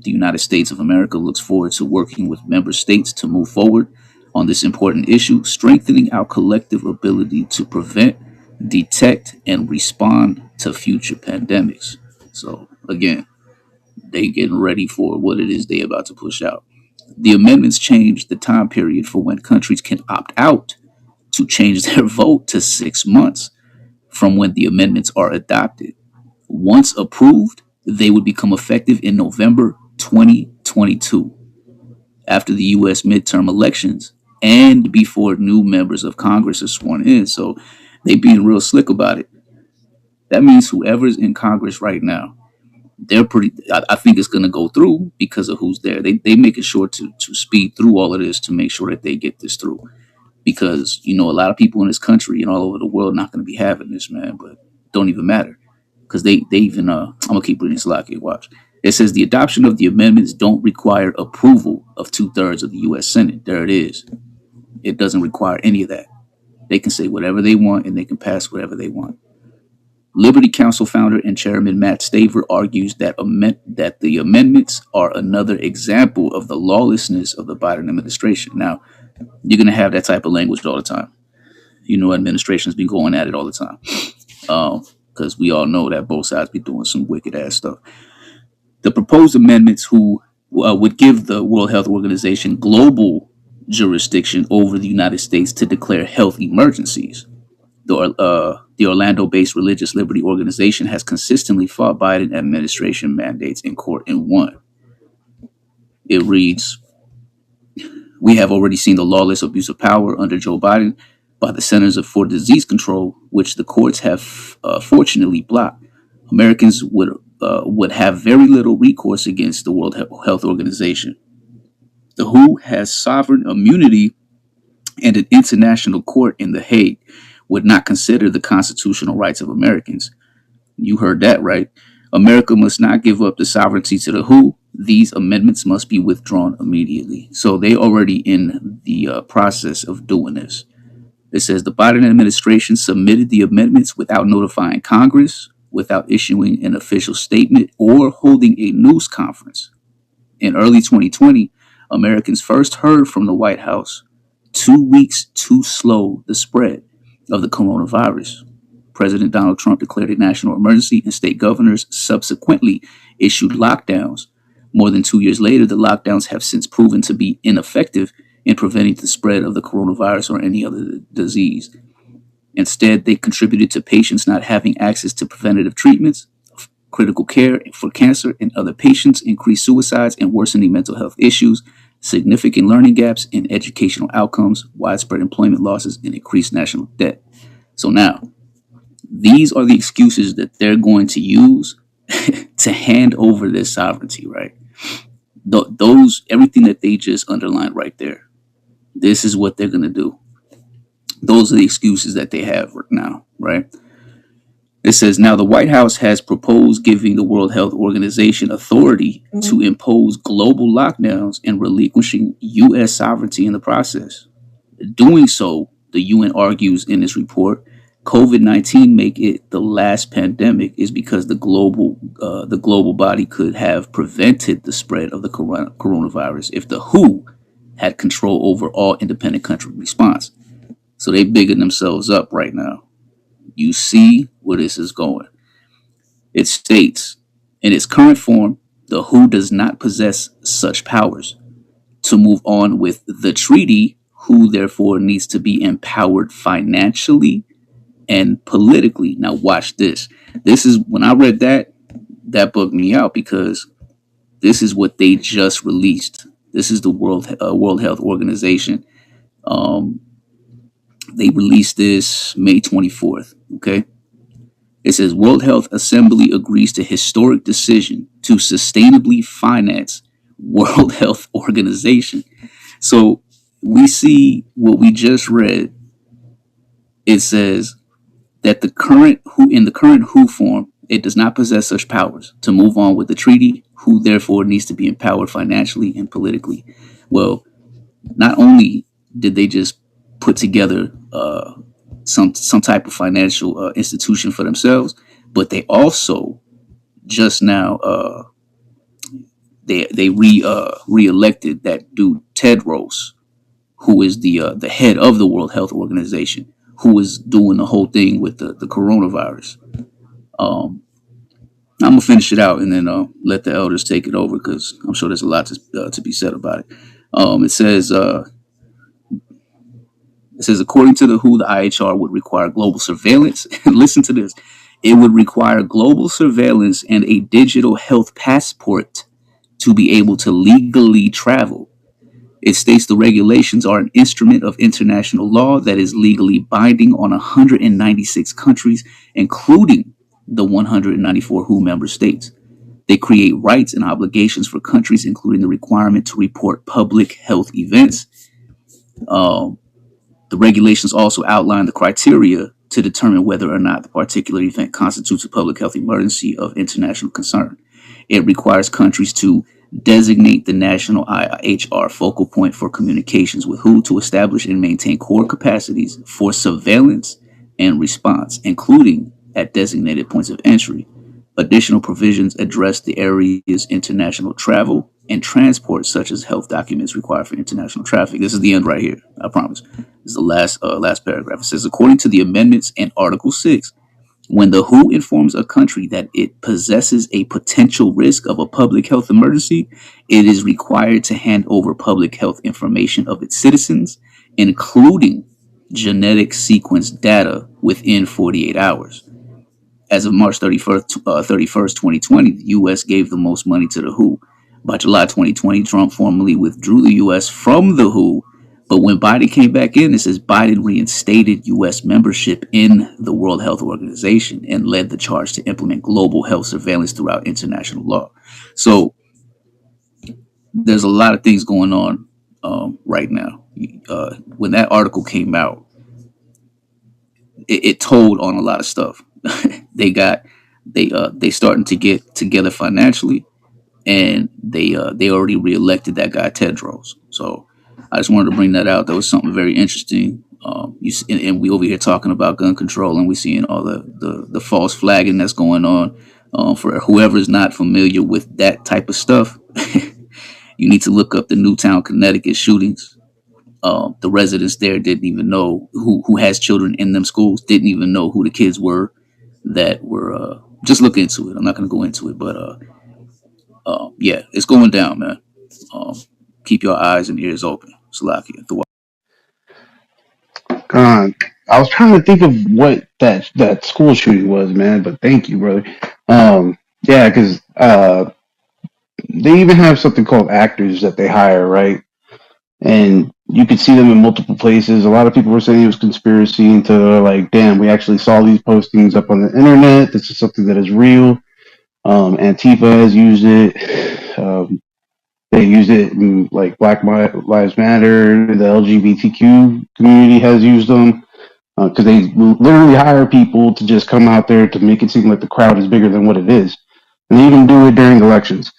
The United States of America looks forward to working with member states to move forward on this important issue, strengthening our collective ability to prevent, detect, and respond to future pandemics. So again, they getting ready for what it is they about to push out. The amendments change the time period for when countries can opt out to change their vote to 6 months from when the amendments are adopted. Once approved, they would become effective in November 2022, after the U.S. midterm elections and before new members of Congress are sworn in. So they being real slick about it. That means whoever's in Congress right now, they're pretty. I think it's going to go through because of who's there. They making sure to speed through all of this to make sure that they get this through. Because a lot of people in this country and all over the world not going to be having this, man. But don't even matter because they even I'm gonna keep reading Slovakia. Watch. It says the adoption of the amendments don't require approval of 2/3 of the U.S. Senate. There it is. It doesn't require any of that. They can say whatever they want and they can pass whatever they want. Liberty Counsel founder and chairman Matt Staver argues that that the amendments are another example of the lawlessness of the Biden administration. Now, you're going to have that type of language all the time. Administration's been going at it all the time. Because we all know that both sides be doing some wicked ass stuff. The proposed amendments would give the World Health Organization global jurisdiction over the United States to declare health emergencies. The Orlando-based Religious Liberty Organization has consistently fought Biden administration mandates in court and won. It reads, we have already seen the lawless abuse of power under Joe Biden by the Centers for Disease Control, which the courts have fortunately blocked. Americans would have very little recourse against the World Health Organization. The WHO has sovereign immunity, and an international court in The Hague would not consider the constitutional rights of Americans. You heard that right. America must not give up the sovereignty to the WHO. These amendments must be withdrawn immediately. So they already in the process of doing this. It says the Biden administration submitted the amendments without notifying Congress, without issuing an official statement, or holding a news conference. In early 2020, Americans first heard from the White House 2 weeks to slow the spread of the coronavirus. President Donald Trump declared a national emergency, and state governors subsequently issued lockdowns. More than 2 years later, the lockdowns have since proven to be ineffective in preventing the spread of the coronavirus or any other disease. Instead, they contributed to patients not having access to preventative treatments, critical care for cancer and other patients, increased suicides and worsening mental health issues, significant learning gaps in educational outcomes, widespread employment losses, and increased national debt. So now, these are the excuses that they're going to use to hand over this sovereignty, right? Those, everything that they just underlined right there, this is what they're going to do. Those are the excuses that they have right now, right? It says, now the White House has proposed giving the World Health Organization authority to impose global lockdowns and relinquishing U.S. sovereignty in the process. Doing so, the UN argues in its report, COVID-19 make it the last pandemic is because the global body could have prevented the spread of the coronavirus if the WHO had control over all independent country response. So they bigging themselves up right now. You see where this is going. It states, in its current form, the WHO does not possess such powers. To move on with the treaty, WHO therefore needs to be empowered financially and politically. Now watch this. This is, when I read that, that bugged me out because this is what they just released. This is the World Health Organization. They released this May 24th. Okay. It says World Health Assembly agrees to historic decision to sustainably finance World Health Organization. So we see what we just read. It says that in the current WHO form, it does not possess such powers. To move on with the treaty, WHO therefore needs to be empowered financially and politically. Well, not only did they just put together some type of financial institution for themselves, but they also just now they re-elected that dude Tedros, who is the head of the World Health Organization, who is doing the whole thing with the coronavirus. Um, I'm gonna finish it out and then let the elders take it over because I'm sure there's a lot to be said about it. It says. It says, according to the WHO, the IHR would require global surveillance. Listen to this. It would require global surveillance and a digital health passport to be able to legally travel. It states the regulations are an instrument of international law that is legally binding on 196 countries, including the 194 WHO member states. They create rights and obligations for countries, including the requirement to report public health events. Um, the regulations also outline the criteria to determine whether or not the particular event constitutes a public health emergency of international concern. It requires countries to designate the national IHR focal point for communications with WHO to establish and maintain core capacities for surveillance and response, including at designated points of entry. Additional provisions address the areas international travel and transport, such as health documents required for international traffic. This is the end right here. I promise. This is the last paragraph. It says, according to the amendments in Article 6, when the WHO informs a country that it possesses a potential risk of a public health emergency, it is required to hand over public health information of its citizens, including genetic sequence data, within 48 hours. As of March 31st, 2020, the U.S. gave the most money to the WHO. By July 2020, Trump formally withdrew the U.S. from the WHO. But when Biden came back in, it says Biden reinstated U.S. membership in the World Health Organization and led the charge to implement global health surveillance throughout international law. So there's a lot of things going on right now. When that article came out, it told on a lot of stuff. They starting to get together financially, and they already reelected that guy Tedros. So I just wanted to bring that out. That was something very interesting. And we over here talking about gun control, and we seeing all the false flagging that's going on. For whoever's not familiar with that type of stuff, you need to look up the Newtown, Connecticut shootings. The residents there didn't even know who has children in them schools, didn't even know who the kids were that were just look into it. I'm not going to go into it, but yeah, it's going down, man. Um, keep your eyes and ears open. Salakia. God, I was trying to think of what that school shooting was, man. But thank you, brother. Yeah, because they even have something called actors that they hire, right? And you could see them in multiple places. A lot of people were saying it was conspiracy until they're like, damn, we actually saw these postings up on the internet. This is something that is real. Antifa has used it. They use it in like Lives Matter. The LGBTQ community has used them because they literally hire people to just come out there to make it seem like the crowd is bigger than what it is. And they even do it during elections.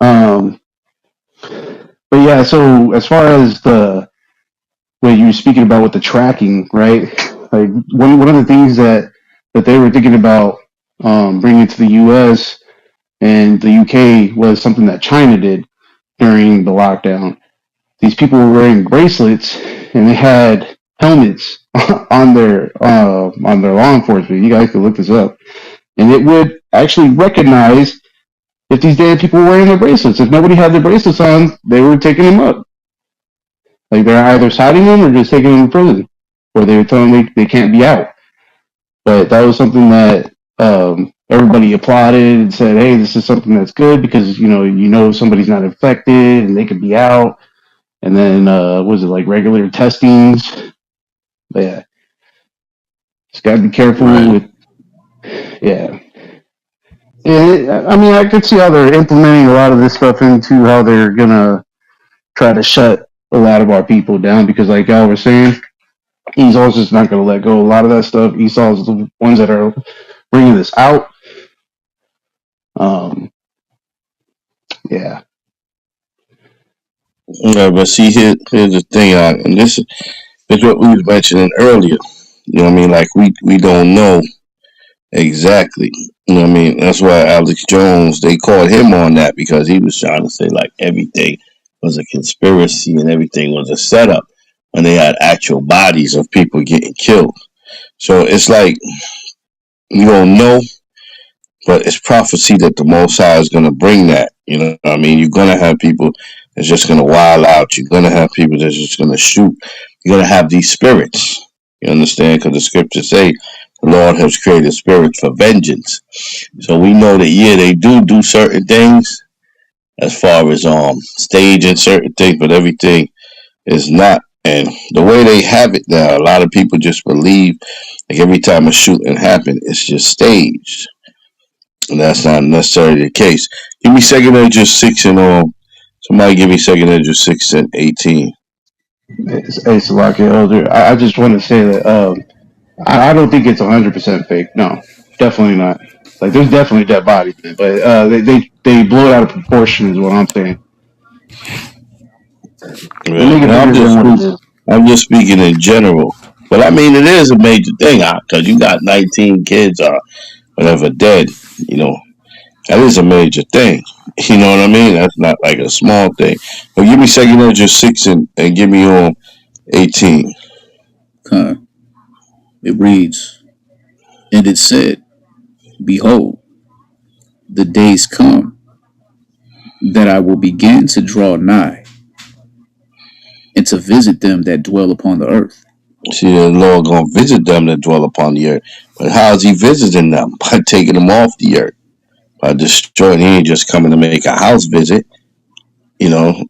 Um, but yeah, so as far as the what you were speaking about with the tracking, right? Like one of the things that they were thinking about bringing to the U.S. and the U.K. was something that China did during the lockdown. These people were wearing bracelets and they had helmets on their law enforcement. You guys can look this up, and it would actually recognize if these damn people were wearing their bracelets. If nobody had their bracelets on, they were taking them up. Like they're either citing them or just taking them to prison, or they were telling them they can't be out. But that was something that everybody applauded and said, "Hey, this is something that's good because somebody's not infected and they could be out." And then was it like regular testings? But yeah, just gotta be careful Right. with yeah. Yeah, I mean, I could see how they're implementing a lot of this stuff into how they're gonna try to shut a lot of our people down because, like I was saying, Esau's just not gonna let go. A lot of that stuff, Esau's the ones that are bringing this out. Um, yeah, Yeah, but see, here's the thing, and this is what we was mentioning earlier. You know what I mean? Like we don't know exactly. You know what I mean? That's why Alex Jones, they called him on that because he was trying to say like everything was a conspiracy and everything was a setup when they had actual bodies of people getting killed. So it's like you don't know, but it's prophecy that the Most High is going to bring that. You know what I mean? You're going to have people that's just going to wild out. You're going to have people that's just going to shoot. You're going to have these spirits. You understand? Because the scriptures say the Lord has created spirits for vengeance. So we know that, yeah, they do certain things as far as staging certain things, but everything is not. And the way they have it now, a lot of people just believe like every time a shooting happens, it's just staged. And that's not necessarily the case. Give me second Edges 6 and somebody give me second Edges 6 and 18. it's like elder. I just want to say that I don't think it's 100% fake. No, definitely not. Like, there's definitely dead bodies, man, but they blow it out of proportion, is what I'm saying. They Right. make it Now bigger than what it is. I'm just speaking in general. But I mean it is a major thing because you got 19 kids or whatever dead, you know. That is a major thing. You know what I mean? That's not like a small thing. But give me second Edges 6 and give me 18. It reads, and it said, Behold, the days come that I will begin to draw nigh and to visit them that dwell upon the earth. See, the Lord gonna visit them that dwell upon the earth. But how is he visiting them? By taking them off the earth. By destroying, he ain't just coming to make a house visit,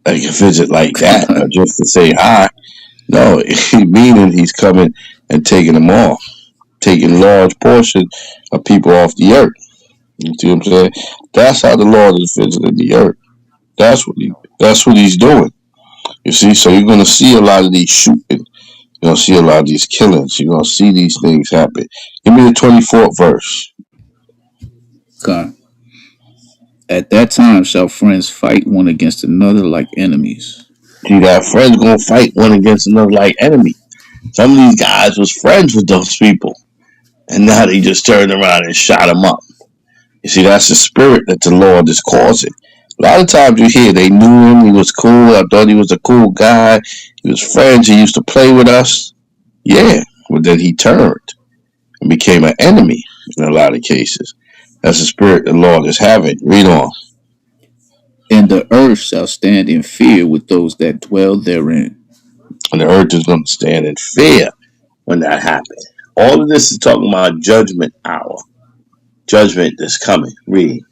like a visit like that, or just to say hi. No, meaning he's coming and taking them off, taking large portions of people off the earth. You see what I'm saying? That's how the Lord is visiting the earth. That's what he's doing. You see, so you're gonna see a lot of these shooting. You're gonna see a lot of these killings. You're gonna see these things happen. Give me the 24th verse. Con. At that time shall friends fight one against another like enemies. See that friends gonna fight one against another like enemy. Some of these guys was friends with those people, and now they just turned around and shot them up. You see, that's the spirit that the Lord is causing. A lot of times you hear they knew him, he was cool, I thought he was a cool guy, he was friends, he used to play with us. Yeah, but then he turned and became an enemy in a lot of cases. That's the spirit the Lord is having. Read on. And the earth shall stand in fear with those that dwell therein. And the earth is going to stand in fear when that happens. All of this is talking about judgment hour. Judgment is coming. Read.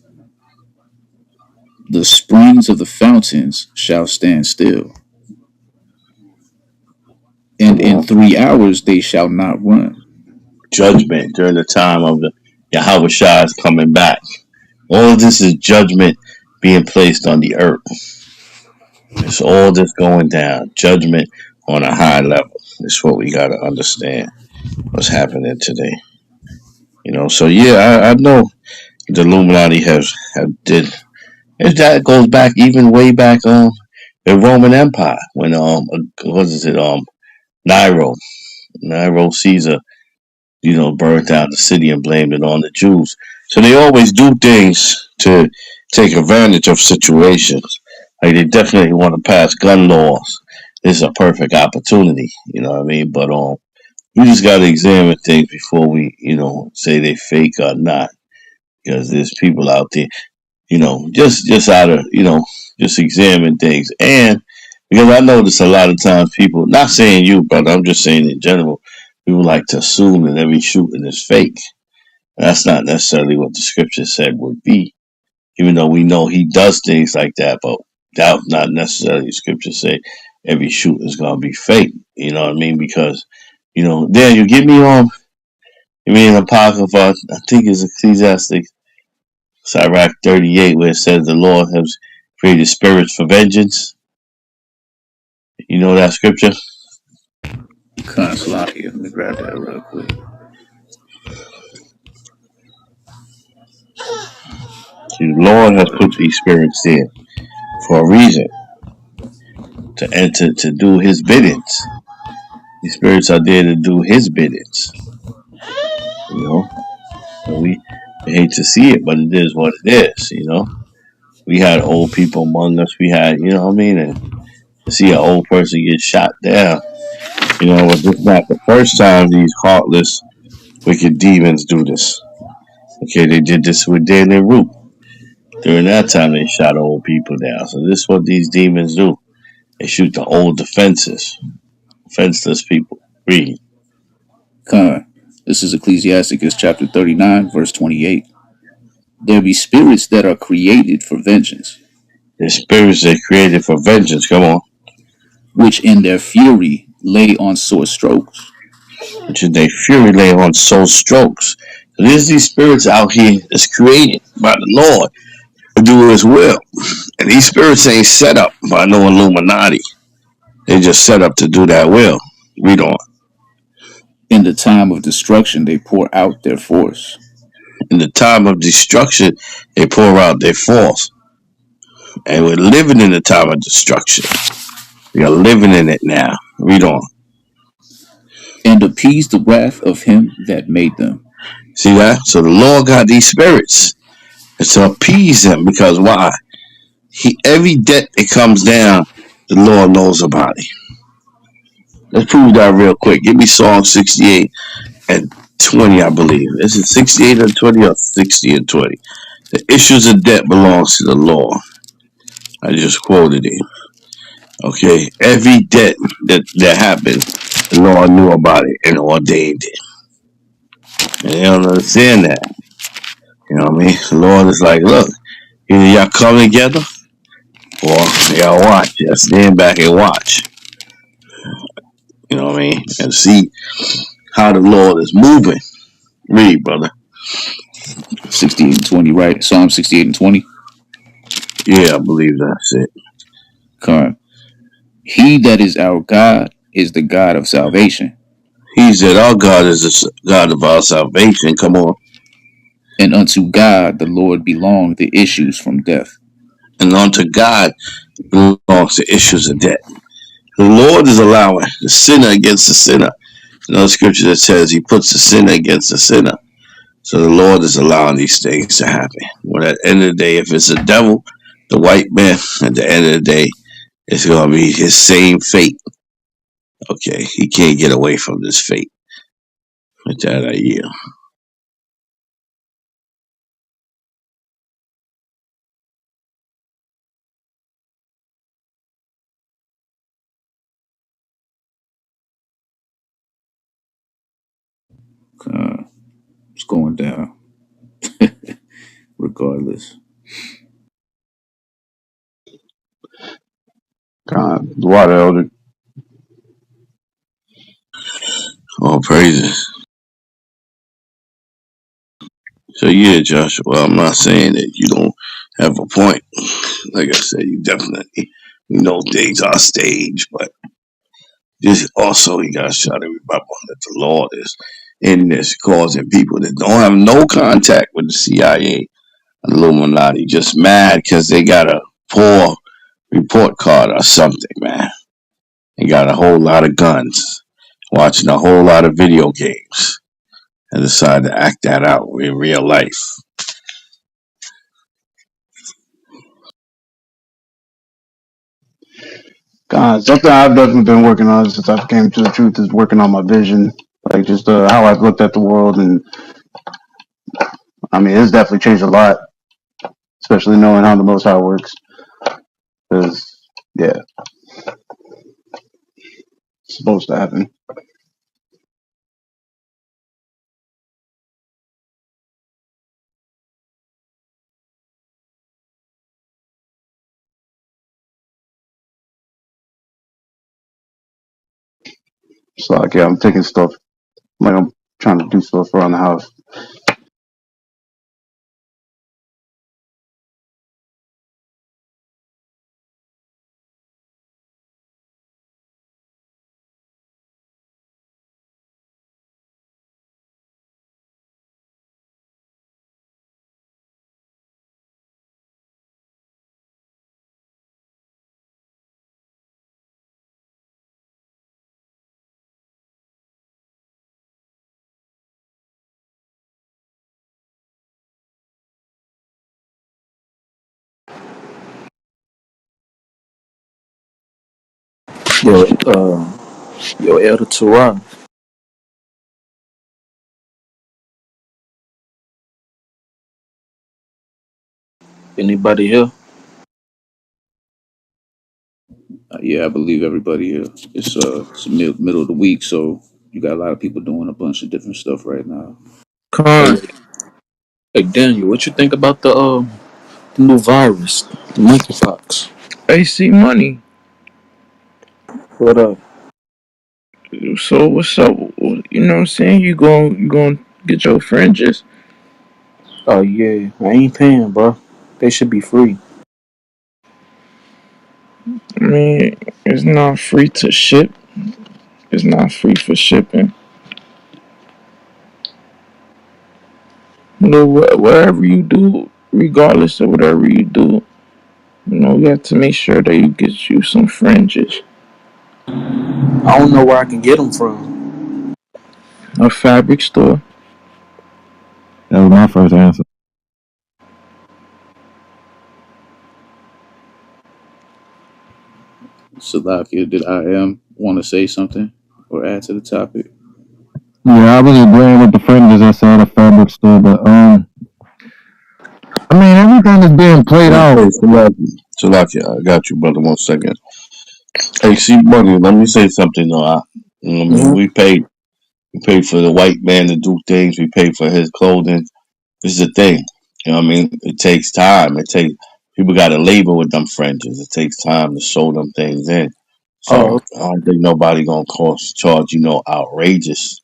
The springs of the fountains shall stand still, and Come in on. 3 hours they shall not run. Judgment during the time of the Yahweh Shai is coming back. All of this is judgment being placed on the earth. It's all this going down. Judgment on a high level. It's what we got to understand what's happening today. So yeah, I know the Illuminati have did. That goes back even way back the Roman Empire when what is it Nero Caesar burned down the city and blamed it on the Jews. So they always do things to take advantage of situations. Like they definitely want to pass gun laws. This is a perfect opportunity, you know what I mean? But we just got to examine things before we, say they fake or not, because there's people out there, just out of, just examine things. And because I notice a lot of times people, not saying you, but I'm just saying in general, people like to assume that every shooting is fake. That's not necessarily what the scripture said would be, even though we know he does things like that, but that not necessarily the scripture say every shooting is gonna be fake. You know what I mean? Because, Daniel, give me give me an apocrypha, I think it's Ecclesiastic Sirach 38, where it says the Lord has created spirits for vengeance. You know that scripture? Kind of sloppy. Let me grab that real quick. See, the Lord has put these spirits there for a reason, to enter to do his biddings. These spirits are there to do his biddings, you know. And we hate to see it, but it is what it is. We had old people among us. We had, what I mean? And to see an old person get shot down, but this is not the first time these heartless, wicked demons do this. Okay, they did this with Daniel Root. During that time, they shot old people down. So this is what these demons do. They shoot the old defenseless people. Read. Con. This is Ecclesiasticus chapter 39, verse 28. There be spirits that are created for vengeance, The spirits they created for vengeance. Come on. which in their fury lay on sore strokes. Which is they fury lay on soul strokes. So there's these spirits out here that's created by the Lord to do his will. And these spirits ain't set up by no Illuminati. They just set up to do that will. Read on. In the time of destruction, they pour out their force. In the time of destruction, they pour out their force. And we're living in the time of destruction. We are living in it now. Read on. And appease the wrath of him that made them. See that? So the Lord got these spirits. It's to appease them because why? Every debt that comes down, the Lord knows about it. Let's prove that real quick. Give me Psalm 68 and 20, I believe. Is it 68 and 20 or 60 and 20? The issues of debt belongs to the Lord. I just quoted it. Okay. Every debt that happened, the Lord knew about it and ordained it. And they don't understand that. You know what I mean? The Lord is like, look, either y'all come together or y'all watch. Y'all stand back and watch. You know what I mean? And see how the Lord is moving. Read, brother. 68 and 20, right? Psalm 68 and 20. Yeah, I believe that's it. Con. He that is our God is the God of salvation, He said, our God is the God of our salvation. Come on. and unto God the Lord belong the issues from death. And unto God belongs the issues of debt. The Lord is allowing the sinner against the sinner. Another scripture that says he puts the sinner against the sinner. So the Lord is allowing these things to happen. Well, at the end of the day, if it's the devil, the white man, at the end of the day, it's going to be his same fate. Okay, he can't get away from this fate. With that, I yield. It's going down regardless. The water elder. All praises. So yeah, Joshua, I'm not saying that you don't have a point. Like I said, you definitely things are staged, but this also you gotta try to remember that the Lord is in this causing people that don't have no contact with the CIA, Illuminati, just mad because they got a poor report card or something, man. They got a whole lot of guns, watching a whole lot of video games, and decide to act that out in real life. God, something I've definitely been working on since I came to the truth is working on my vision, like just how I've looked at the world, and I mean it's definitely changed a lot, especially knowing how the Most High works. Because yeah, it's supposed to happen. So like yeah, I'm taking stuff like I'm trying to do stuff around the house. Yo, yo, Elder Torah. Anybody here? Yeah, I believe everybody here. It's middle of the week, so you got a lot of people doing a bunch of different stuff right now. Hey, Con. hey, Daniel, what you think about the new virus, the monkeypox? AC money. What up? So what's up? You know what I'm saying? You going get your fringes. Oh yeah, I ain't paying, bro. They should be free. I mean, it's not free to ship. It's not free for shipping. Whatever you do, regardless of whatever you do, you have to make sure that you get you some fringes. I don't know where I can get them from. A fabric store. That was my first answer. Salakia, did I want to say something or add to the topic? Yeah, I was agreeing with the fringes I saw at a fabric store, but I mean everything is being played out. Hey, Salakia, I got you, brother. 1 second. Hey, see, buddy, let me say something though. I mean, Hmm. we paid for the white man to do things. We paid for his clothing. This is the thing. You know what I mean? It takes time. It takes people got to labor with them fringes. It takes time to sew them things in. So Oh, I don't think nobody gonna charge outrageous.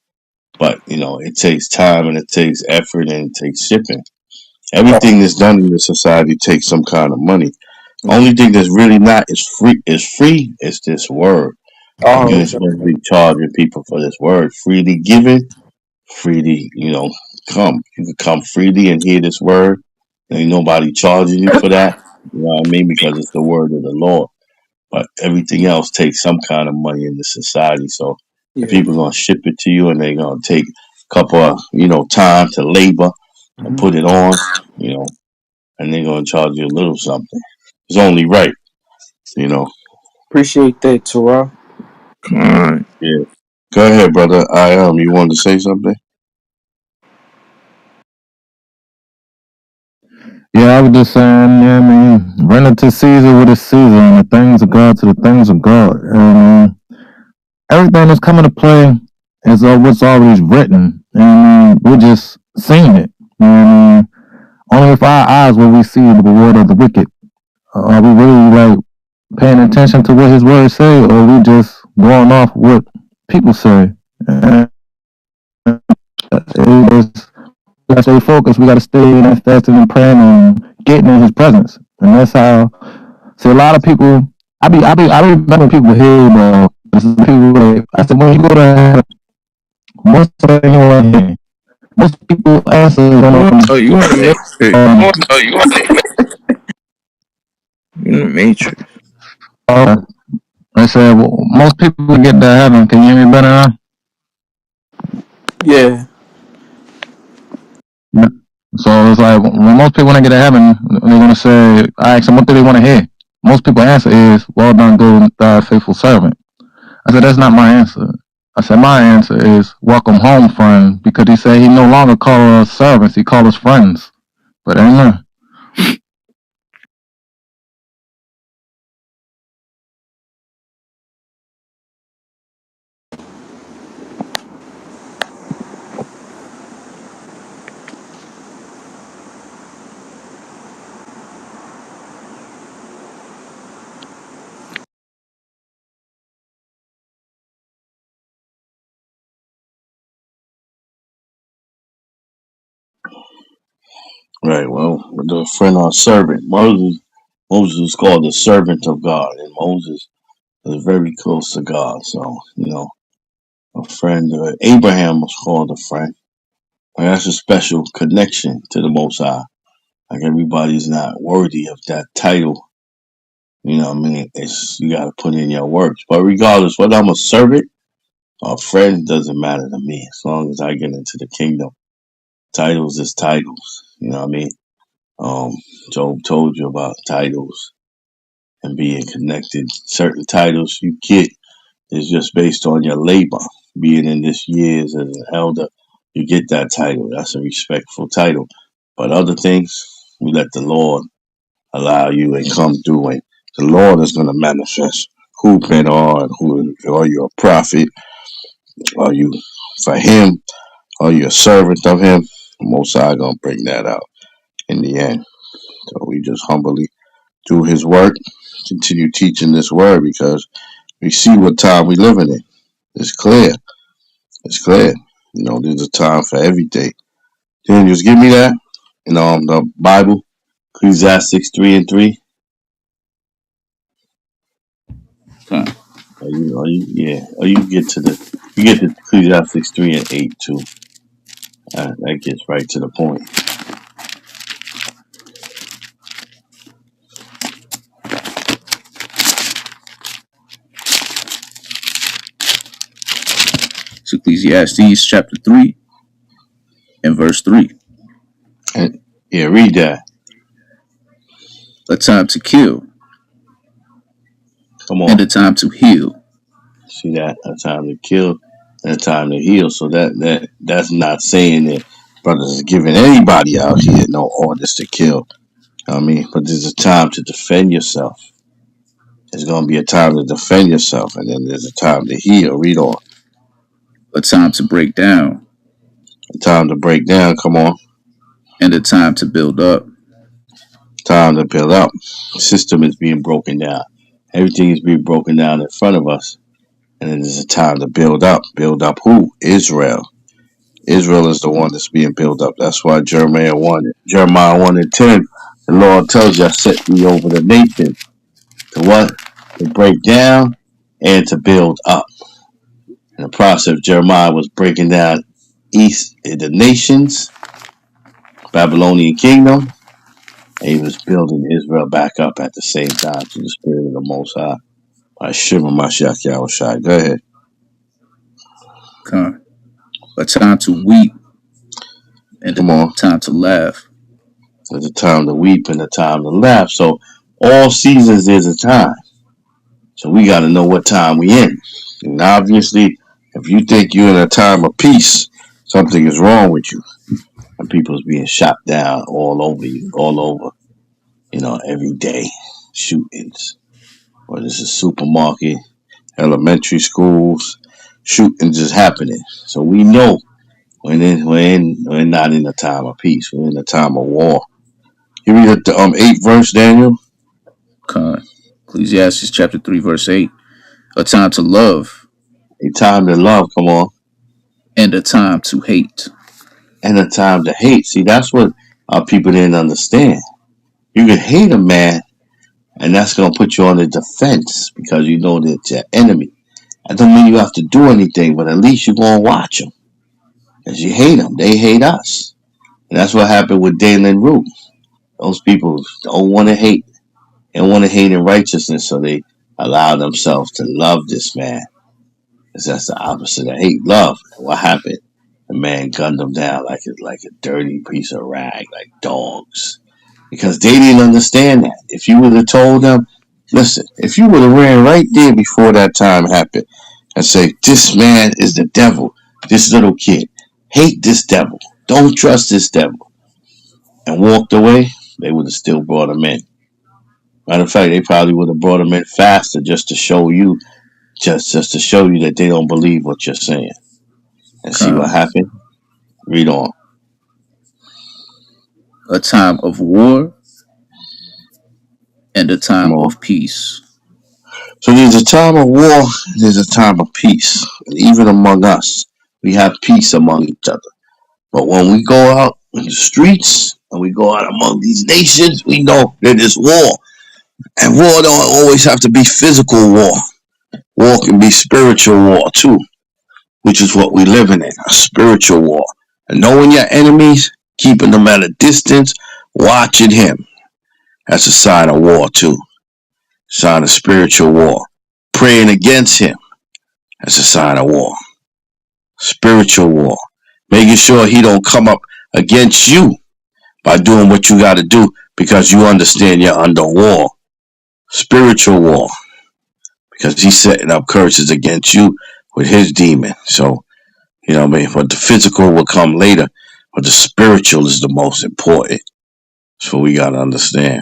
But it takes time and it takes effort and it takes shipping. oh, Everything that's done in this society takes some kind of money. mm. Only thing that's really not is free. Is free is this word. And you Oh, ain't okay. supposed to be charging people for this word. Freely given, freely, come. You can come freely and hear this word. Ain't nobody charging you for that. You know what I mean? Because it's the word of the Lord. But everything else takes some kind of money in the society. So if Yeah. people gonna ship it to you and they're gonna take a couple of, time to labor and Hmm. put it on, you know, and they're gonna charge you a little something. It's only right, you know. Appreciate that, Torah. Con. Yeah. Go ahead, brother. You wanted to say something? Yeah, I was just saying, yeah, I mean, render to Caesar what is Caesar, and the things of God to the things of God. And everything that's coming to play is what's already written. and we're just seeing it. And only with our eyes will we see the reward of the wicked. Are we really like paying attention to what His words say, or are we just going off what people say? And we gotta stay focused. We gotta stay in that fasting and praying and getting in His presence. And that's how. See, a lot of people. I remember people here, bro. People like, I said, when you go to heaven, most of them want to hear. Most people answer, Oh, you in the matrix? oh, you want to You in the matrix? I said, well, most people get to heaven. Can you hear me better now? Yeah. Yeah. So it's like when most people want to get to heaven, they're gonna say, I ask them, what do they want to hear? Most people answer is, well done, good, faithful servant. I said, that's not my answer. I said, my answer is, welcome home, friend, because He said He no longer call us servants, He call us friends. But amen. Right. Well, the friend or servant. Moses was called the servant of God, and Moses was very close to God. So, a friend. Abraham was called a friend. Like, that's a special connection to the Most High. Like, everybody's not worthy of that title. You know what I mean? It's you got to put in your works. But regardless, whether I'm a servant or a friend, doesn't matter to me. As long as I get into the kingdom, titles is titles. You know what I mean? Um, Job told you about titles and being connected. Certain titles you get is just based on your labor. Being in this years as an elder, you get that title. That's a respectful title. But other things, we let the Lord allow you and come through, and the Lord is going to manifest who been on, who are you a prophet, are you for Him, are you a servant of Him? The Most High going to bring that out in the end. So we just humbly do His work, continue teaching this word because we see what time we living in. It's clear. It's clear. There's a time for everything. Can you just give me that? The Bible, Ecclesiastes 3:3. Con. Yeah. Or you get to Ecclesiastes 3:8 too. That gets right to the point. It's Ecclesiastes chapter 3 and verse 3. And, yeah, read that. A time to kill Come and on. a time to heal. See that? A time to kill and a time to heal. So that's not saying that brothers is giving anybody out here no orders to kill. I mean, but there's a time to defend yourself. There's going to be a time to defend yourself, and then there's a time to heal. Read on. A time to break down A time to break down. Come on. and a time to build up. Time to build up. The system is being broken down. Everything is being broken down in front of us, and then there's a time to build up. Build up who? Israel. Israel is the one that's being built up. That's why Jeremiah 1:10, the Lord tells you, I set thee over the nation. To what? To break down and to build up. In the process, Jeremiah was breaking down the nations, Babylonian kingdom, and he was building Israel back up at the same time to the spirit of the Most High. By Shimon Mashiach Yahushai. Go ahead. Con. A time to weep and a Come on. time to laugh. There's a time to weep and a time to laugh. So all seasons there's a time. So we got to know what time we in. And obviously, if you think you're in a time of peace, something is wrong with you. And people's being shot down all over you, all over, every day. Shootings. Or this is supermarket, elementary schools, shootings is happening. So we know We're not in a time of peace. We're in a time of war. You read the 8th verse, Daniel. Con. Ecclesiastes chapter 3, verse 8. A time to love A time to love, come on, and a time to hate. and a time to hate. See, that's what our people didn't understand. You can hate a man, and that's gonna put you on the defense because you know that it's your enemy. That don't mean you have to do anything, but at least you're gonna watch them. Because you hate them, they hate us. And that's what happened with Dalen and Ruth. Those people don't want to hate. They don't want to hate in righteousness, so they allow themselves to love this man. Because that's the opposite of hate, love. And what happened? The man gunned them down like a dirty piece of rag, like dogs. Because they didn't understand that. If you would have told them, listen, if you would have ran right there before that time happened and say, this man is the devil, this little kid, hate this devil, don't trust this devil, and walked away, they would have still brought him in. Matter of fact, they probably would have brought him in faster just to show you, just to show you that they don't believe what you're saying. And see what Con. happened? Read on. A time of war and a Come time on. of peace. So there's a time of war, there's a time of peace. And even among us, we have peace among each other. But when we go out in the streets and we go out among these nations, we know that there's war. And war don't always have to be physical war. War can be spiritual war too, which is what we're living in, a spiritual war. And knowing your enemies, keeping them at a distance, watching him. That's a sign of war too. Sign of spiritual war. Praying against him. That's a sign of war. Spiritual war. Making sure he don't come up against you by doing what you got to do because you understand you're under war. Spiritual war. Because he's setting up curses against you with his demon. So, you know what I mean? But the physical will come later. But the spiritual is the most important. That's what we got to understand.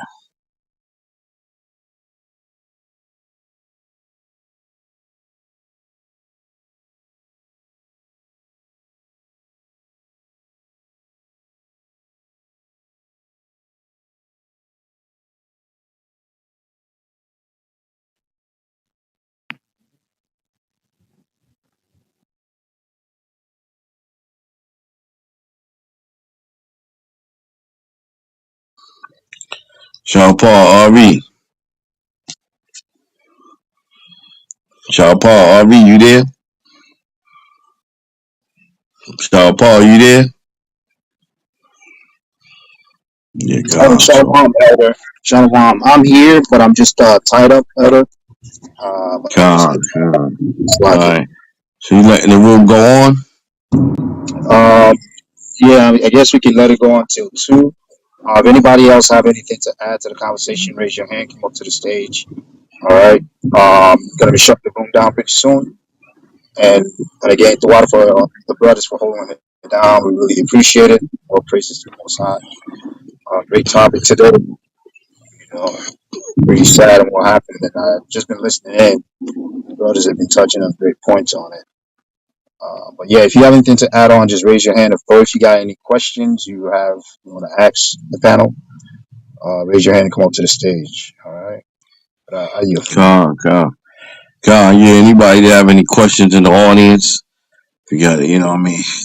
Sean Paul, RE. Sean Paul, RE, you there? Sean Paul, you there? Yeah, Oh, God. So, Shalom, Elder. Shalom. I'm here, but I'm just tied up, Elder. But I'm just God, God. All slacking. right. So you letting the room go on? Um, yeah, I guess we can let it go on till 2. If anybody else have anything to add to the conversation, raise your hand, come up to the stage. All right. Gonna be shutting the room down pretty soon. And again, the water for the brothers for holding it down. We really appreciate it. All praises to the Most High. Great topic today. You know, pretty sad on what happened, and I've just been listening in. The brothers have been touching on great points on it. But yeah, if you have anything to add on, just raise your hand. Or if you got any questions you want to ask the panel, raise your hand and come up to the stage. All right. But I yield for now. God, God. God, yeah, anybody that have any questions in the audience? If you got,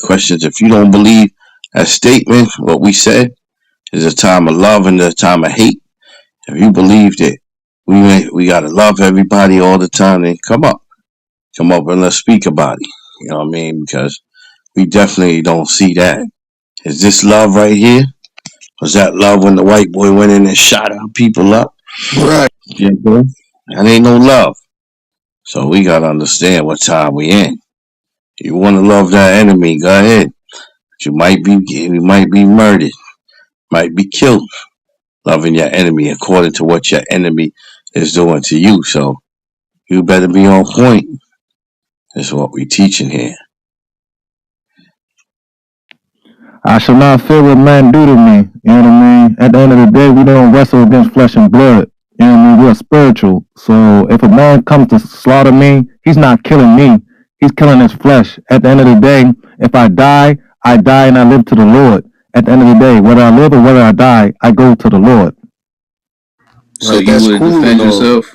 questions. If you don't believe that statement, what we said is a time of love and a time of hate. If you believe that we gotta love everybody all the time, then come up and let's speak about it. You know what I mean? Because we definitely don't see that. Is this love right here? Was that love when the white boy went in and shot our people up? Right. Yeah, bro. That ain't no love. So we gotta understand what time we in. You want to love that enemy, go ahead. You might be murdered, might be killed. Loving your enemy according to what your enemy is doing to you. So you better be on point. That's what we teaching here. I shall not fear what men do to me. You know what I mean? At the end of the day, we don't wrestle against flesh and blood. You know what I mean? We're spiritual. So if a man comes to slaughter me, he's not killing me. He's killing his flesh. At the end of the day, if I die, I die and I live to the Lord. At the end of the day, whether I live or whether I die, I go to the Lord. All So right, you that's would cool and defend all. yourself?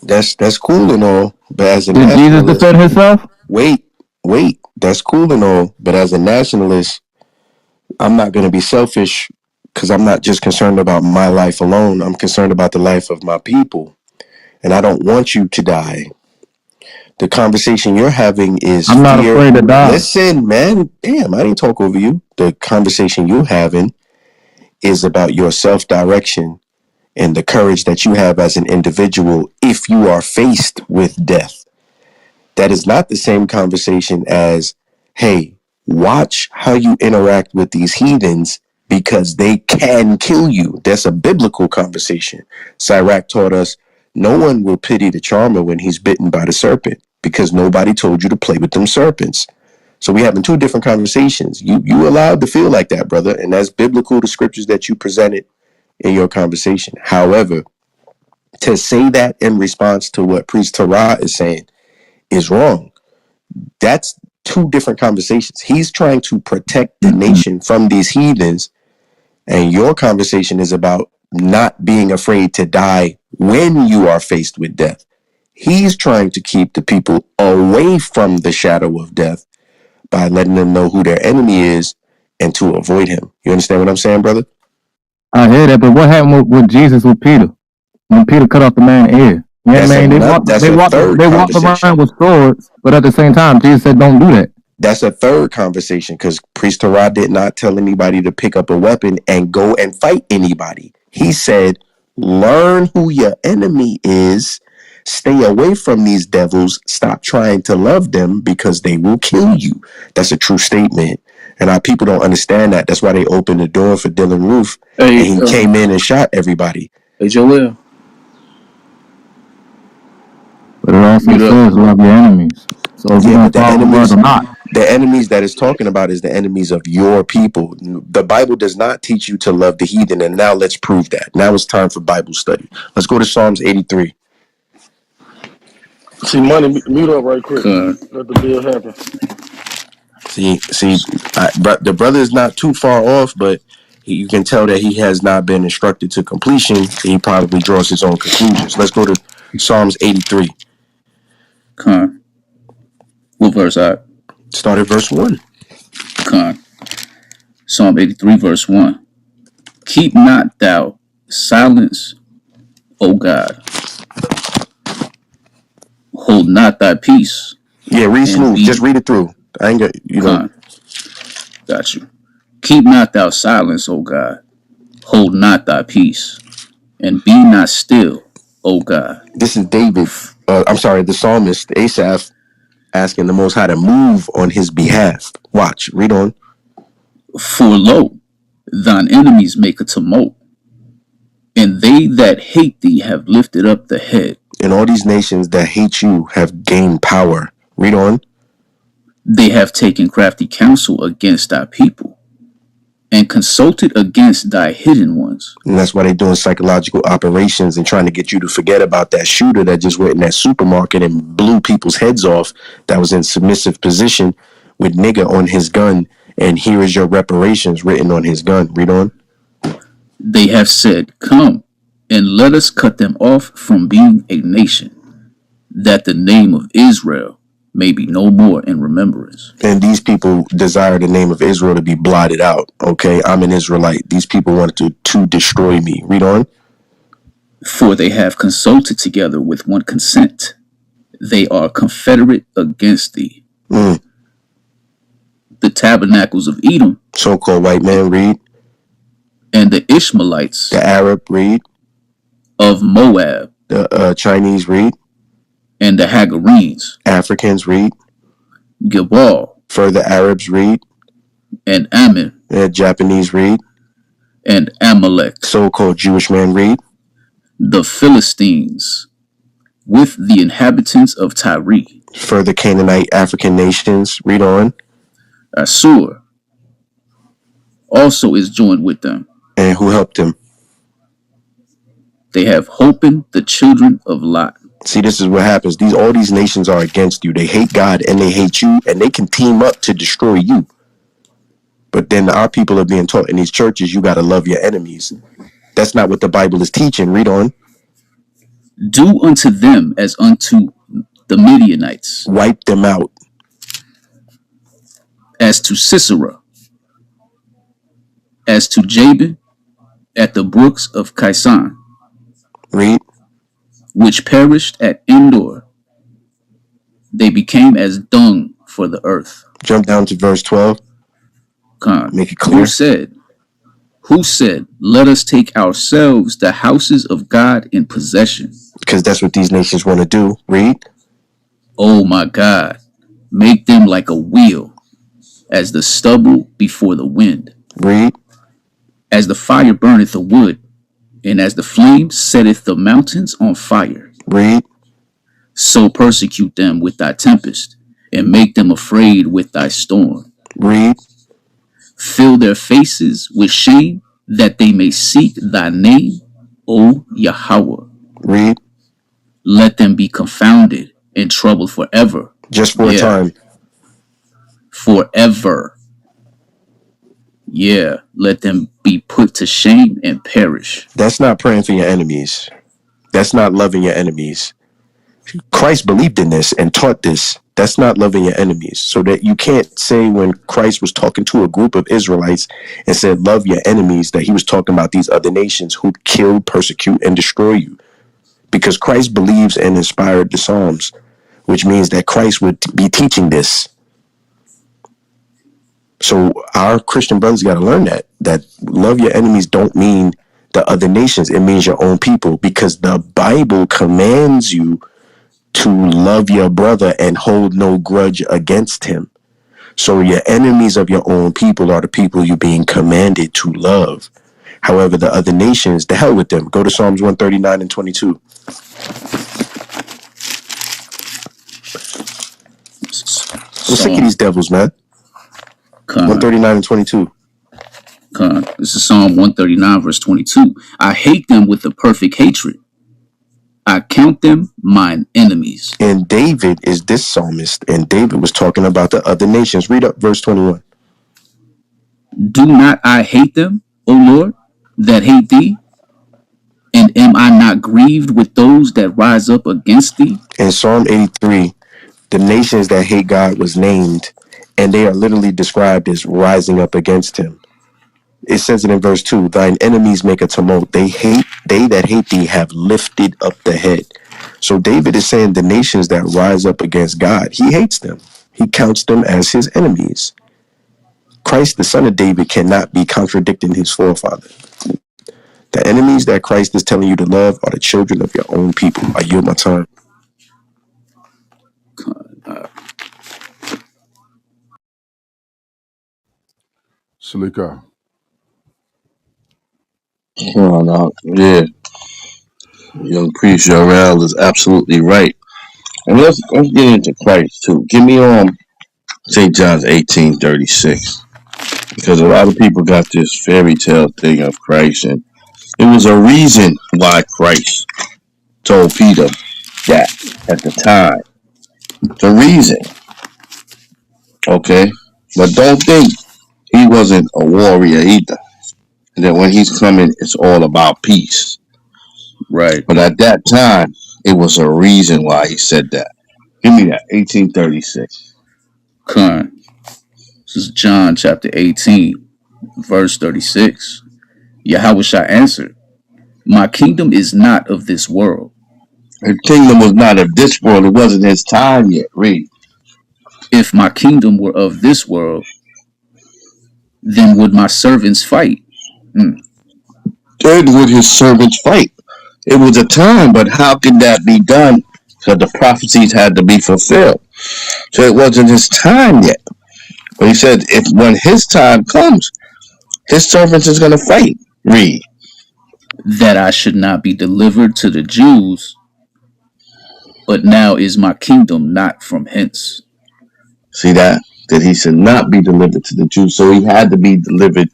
That's cool and all. But as a Did Jesus nationalist, defend himself? wait, wait. That's cool and all. But as a nationalist, I'm not going to be selfish because I'm not just concerned about my life alone. I'm concerned about the life of my people. And I don't want you to die. The conversation you're having is I'm not fear. afraid to die. Listen, man. Damn, I didn't talk over you. The conversation you're having is about your self direction and the courage that you have as an individual if you are faced with death. That is not the same conversation as, hey, watch how you interact with these heathens because they can kill you. That's a biblical conversation. Sirach taught us no one will pity the charmer when he's bitten by the serpent because nobody told you to play with them serpents. So we having two different conversations. You allowed to feel like that, brother, and that's biblical. The scriptures that you presented in your conversation. However, to say that in response to what Priest Torah is saying is wrong. That's two different conversations. He's trying to protect the Mm-mm. nation from these heathens, and your conversation is about not being afraid to die when you are faced with death. He's trying to keep the people away from the shadow of death by letting them know who their enemy is and to avoid him. You understand what I'm saying, brother? I hear that, but what happened with Jesus with Peter when Peter cut off the man's ear? Yeah, That's man, another. That's a third they walked conversation. around with swords, but at the same time, Jesus said, "Don't do that." That's a third conversation because Priest Torah did not tell anybody to pick up a weapon and go and fight anybody. He said, learn who your enemy is, stay away from these devils, stop trying to love them because they will kill you. That's a true statement. And our people don't understand that. That's why they opened the door for Dylan Roof and Hey, he came in and shot everybody. hey, Joel, But it also mute up. says, "Love your enemies." So if we're Yeah, gonna but follow the word or not, the enemies that it's talking about is the enemies of your people. The Bible does not teach you to love the heathen, and now let's prove that. Now it's time for Bible study. Let's go to Psalms 83. See, money, mute up right quick. Con, Let the bill happen. The brother is not too far off, but you can tell that he has not been instructed to completion. He probably draws his own conclusions. Let's go to Psalms 83. con. What verse? Start at verse 1. Con. Psalm 83, verse 1. Keep not thou silence, O God. Hold not thy peace, Yeah, read and smooth. Just be read it through. I ain't got. con. Got you. Keep not thou silence, O God. Hold not thy peace, and be not still, O God. This is David. I'm sorry, the psalmist Asaph asking the Most High to move on his behalf. Watch, read on. For lo, thine enemies make a tumult, and they that hate thee have lifted up the head. And all these nations that hate you have gained power. Read on. They have taken crafty counsel against thy people, and consulted against thy hidden ones. And that's why they're doing psychological operations and trying to get you to forget about that shooter that just went in that supermarket and blew people's heads off that was in submissive position with nigga on his gun. And here is your reparations written on his gun. Read on. They have said, come, and let us cut them off from being a nation, that the name of Israel may be no more in remembrance. And these people desire the name of Israel to be blotted out. Okay, I'm an Israelite. These people wanted to destroy me. Read on. For they have consulted together with one consent. They are confederate against thee. Mm. The tabernacles of Edom So-called white man, read. and the Ishmaelites The Arab, read. of Moab The Chinese, read. and the Hagarenes, Africans, read. Gebal Further Arabs, read. and Ammon Japanese, read. and Amalek, So-called Jewish man, read. the Philistines with the inhabitants of Tyre, Further Canaanite African nations, read on. Assur also is joined with them. And who helped him? They have holpen the children of Lot. See, this is what happens. All these nations are against you. They hate God and they hate you, and they can team up to destroy you. But then our people are being taught in these churches, you got to love your enemies. That's not what the Bible is teaching. Read on. Do unto them as unto the Midianites, Wipe them out. as to Sisera, as to Jabin at the brooks of Kaisan, Read. which perished at Endor. They became as dung for the earth. Jump down to verse 12. Khan. Make it Who clear. said, Who said, Let us take ourselves the houses of God in possession? Because that's what these nations want to do. Read. Oh my God, make them like a wheel, as the stubble before the wind, Read. as the fire burneth the wood, and as the flame setteth the mountains on fire. Read. So persecute them with thy tempest, and make them afraid with thy storm. Read. Fill their faces with shame, that they may seek thy name, O Yahweh. Read. Let them be confounded and troubled forever. Just for a Yeah, time. forever. Yeah, let them be put to shame and perish. That's not praying for your enemies. That's not loving your enemies. Christ believed in this and taught this. That's not loving your enemies. So that you can't say when Christ was talking to a group of Israelites and said, love your enemies, that he was talking about these other nations who kill, persecute, and destroy you. Because Christ believes and inspired the Psalms, which means that Christ would be teaching this. So our Christian brothers got to learn that love your enemies don't mean the other nations. It means your own people, because the Bible commands you to love your brother and hold no grudge against him. So your enemies of your own people are the people you're being commanded to love. However, the other nations, the hell with them. Go to Psalms 139 and 22. I'm sick of these devils, man. 139 and 22. This is Psalm 139, verse 22. I hate them with a perfect hatred. I count them mine enemies. And David is this psalmist, and David was talking about the other nations. Read up verse 21. Do not I hate them, O Lord, that hate thee? And am I not grieved with those that rise up against thee? In Psalm 83, the nations that hate God was named, and they are literally described as rising up against him. It says it in verse 2, thine enemies make a tumult. They that hate thee have lifted up the head. So David is saying the nations that rise up against God, he hates them. He counts them as his enemies. Christ, the son of David, cannot be contradicting his forefather. The enemies that Christ is telling you to love are the children of your own people. I yield my time. Salika. No. Yeah, young priest Yorel is absolutely right. And let's get into Christ too. Give me St. John's 18:36. Because a lot of people got this fairy tale thing of Christ, and it was a reason why Christ told Peter that at the time. It's a reason, okay? But don't think he wasn't a warrior either. And that when he's coming, it's all about peace. Right. But at that time, it was a reason why he said that. Give me that, 1836. This is John chapter 18, verse 36. Yahweh shall answer, my kingdom is not of this world. Her kingdom was not of this world. It wasn't his time yet. Read. If my kingdom were of this world, then would my servants fight? Then would his servants fight? It was a time, but how could that be done? So the prophecies had to be fulfilled. So it wasn't his time yet. But he said, if when his time comes, his servants is going to fight. Read. That I should not be delivered to the Jews, but now is my kingdom not from hence. See that? That he should not be delivered to the Jews. So he had to be delivered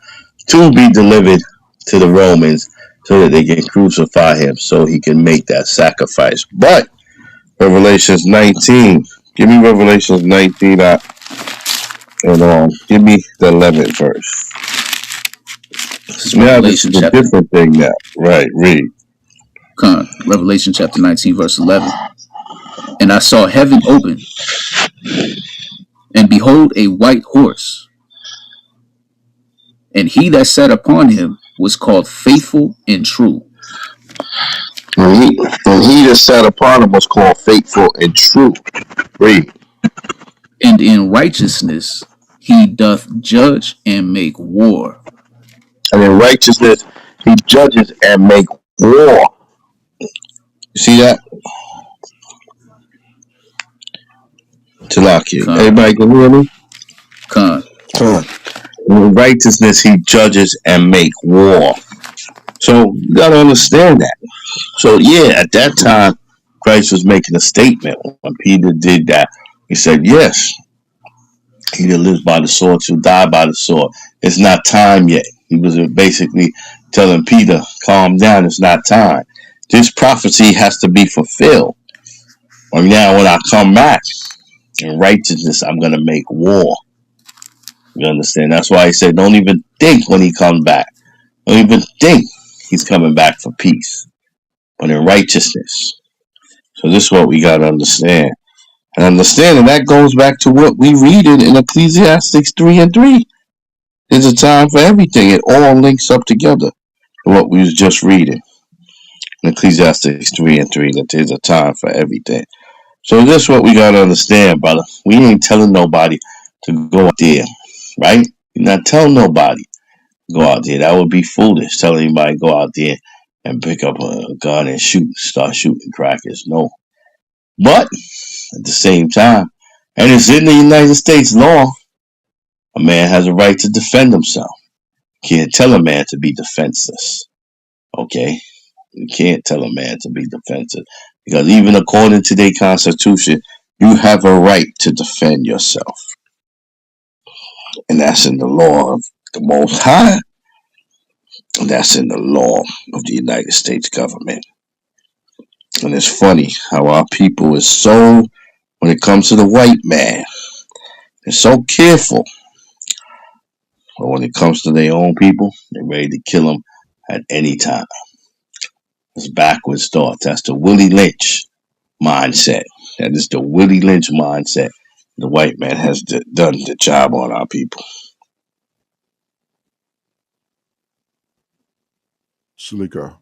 to the Romans so that they can crucify him so he can make that sacrifice. But Revelations 19. Give me Revelations 19. And give me the 11th verse. This is Now this Revelation is a chapter different thing now. Right, read. Revelation chapter 19, verse 11. And I saw heaven open, and behold, a white horse, and he that sat upon him was called Faithful and True, And he that sat upon him was called faithful and true. Read. and in righteousness he doth judge and make war. And in righteousness he judges and make war. You see that? Talakia. Con, Everybody can hear me? con, Come on. In righteousness he judges and make war. So you gotta understand that. So yeah, at that time Christ was making a statement. When Peter did that, he said, yes, he that lives by the sword shall die by the sword. It's not time yet. He was basically telling Peter, calm down, it's not time. This prophecy has to be fulfilled. And now when I come back in righteousness, I'm gonna make war. You understand? That's why he said, don't even think when he comes back. Don't even think he's coming back for peace, but in righteousness. So this is what we gotta understand. And understanding that goes back to what we read in Ecclesiastes 3 and 3. There's a time for everything. It all links up together. What we was just reading in Ecclesiastes 3 and 3, that there's a time for everything. So this is what we gotta understand, brother. We ain't telling nobody to go out there, right? You're not telling nobody to go out there. That would be foolish. Telling anybody to go out there and pick up a gun and start shooting crackers. No. But at the same time, and it's in the United States law, a man has a right to defend himself. You can't tell a man to be defenseless. Okay? You can't tell a man to be defensive. Because even according to their constitution, you have a right to defend yourself. And that's in the law of the Most High. And that's in the law of the United States government. And it's funny how our people is so, when it comes to the white man, they're so careful. But when it comes to their own people, they're ready to kill them at any time. It's backwards thought. That's the Willie Lynch mindset. That is the Willie Lynch mindset. The white man has done the job on our people. Shalika.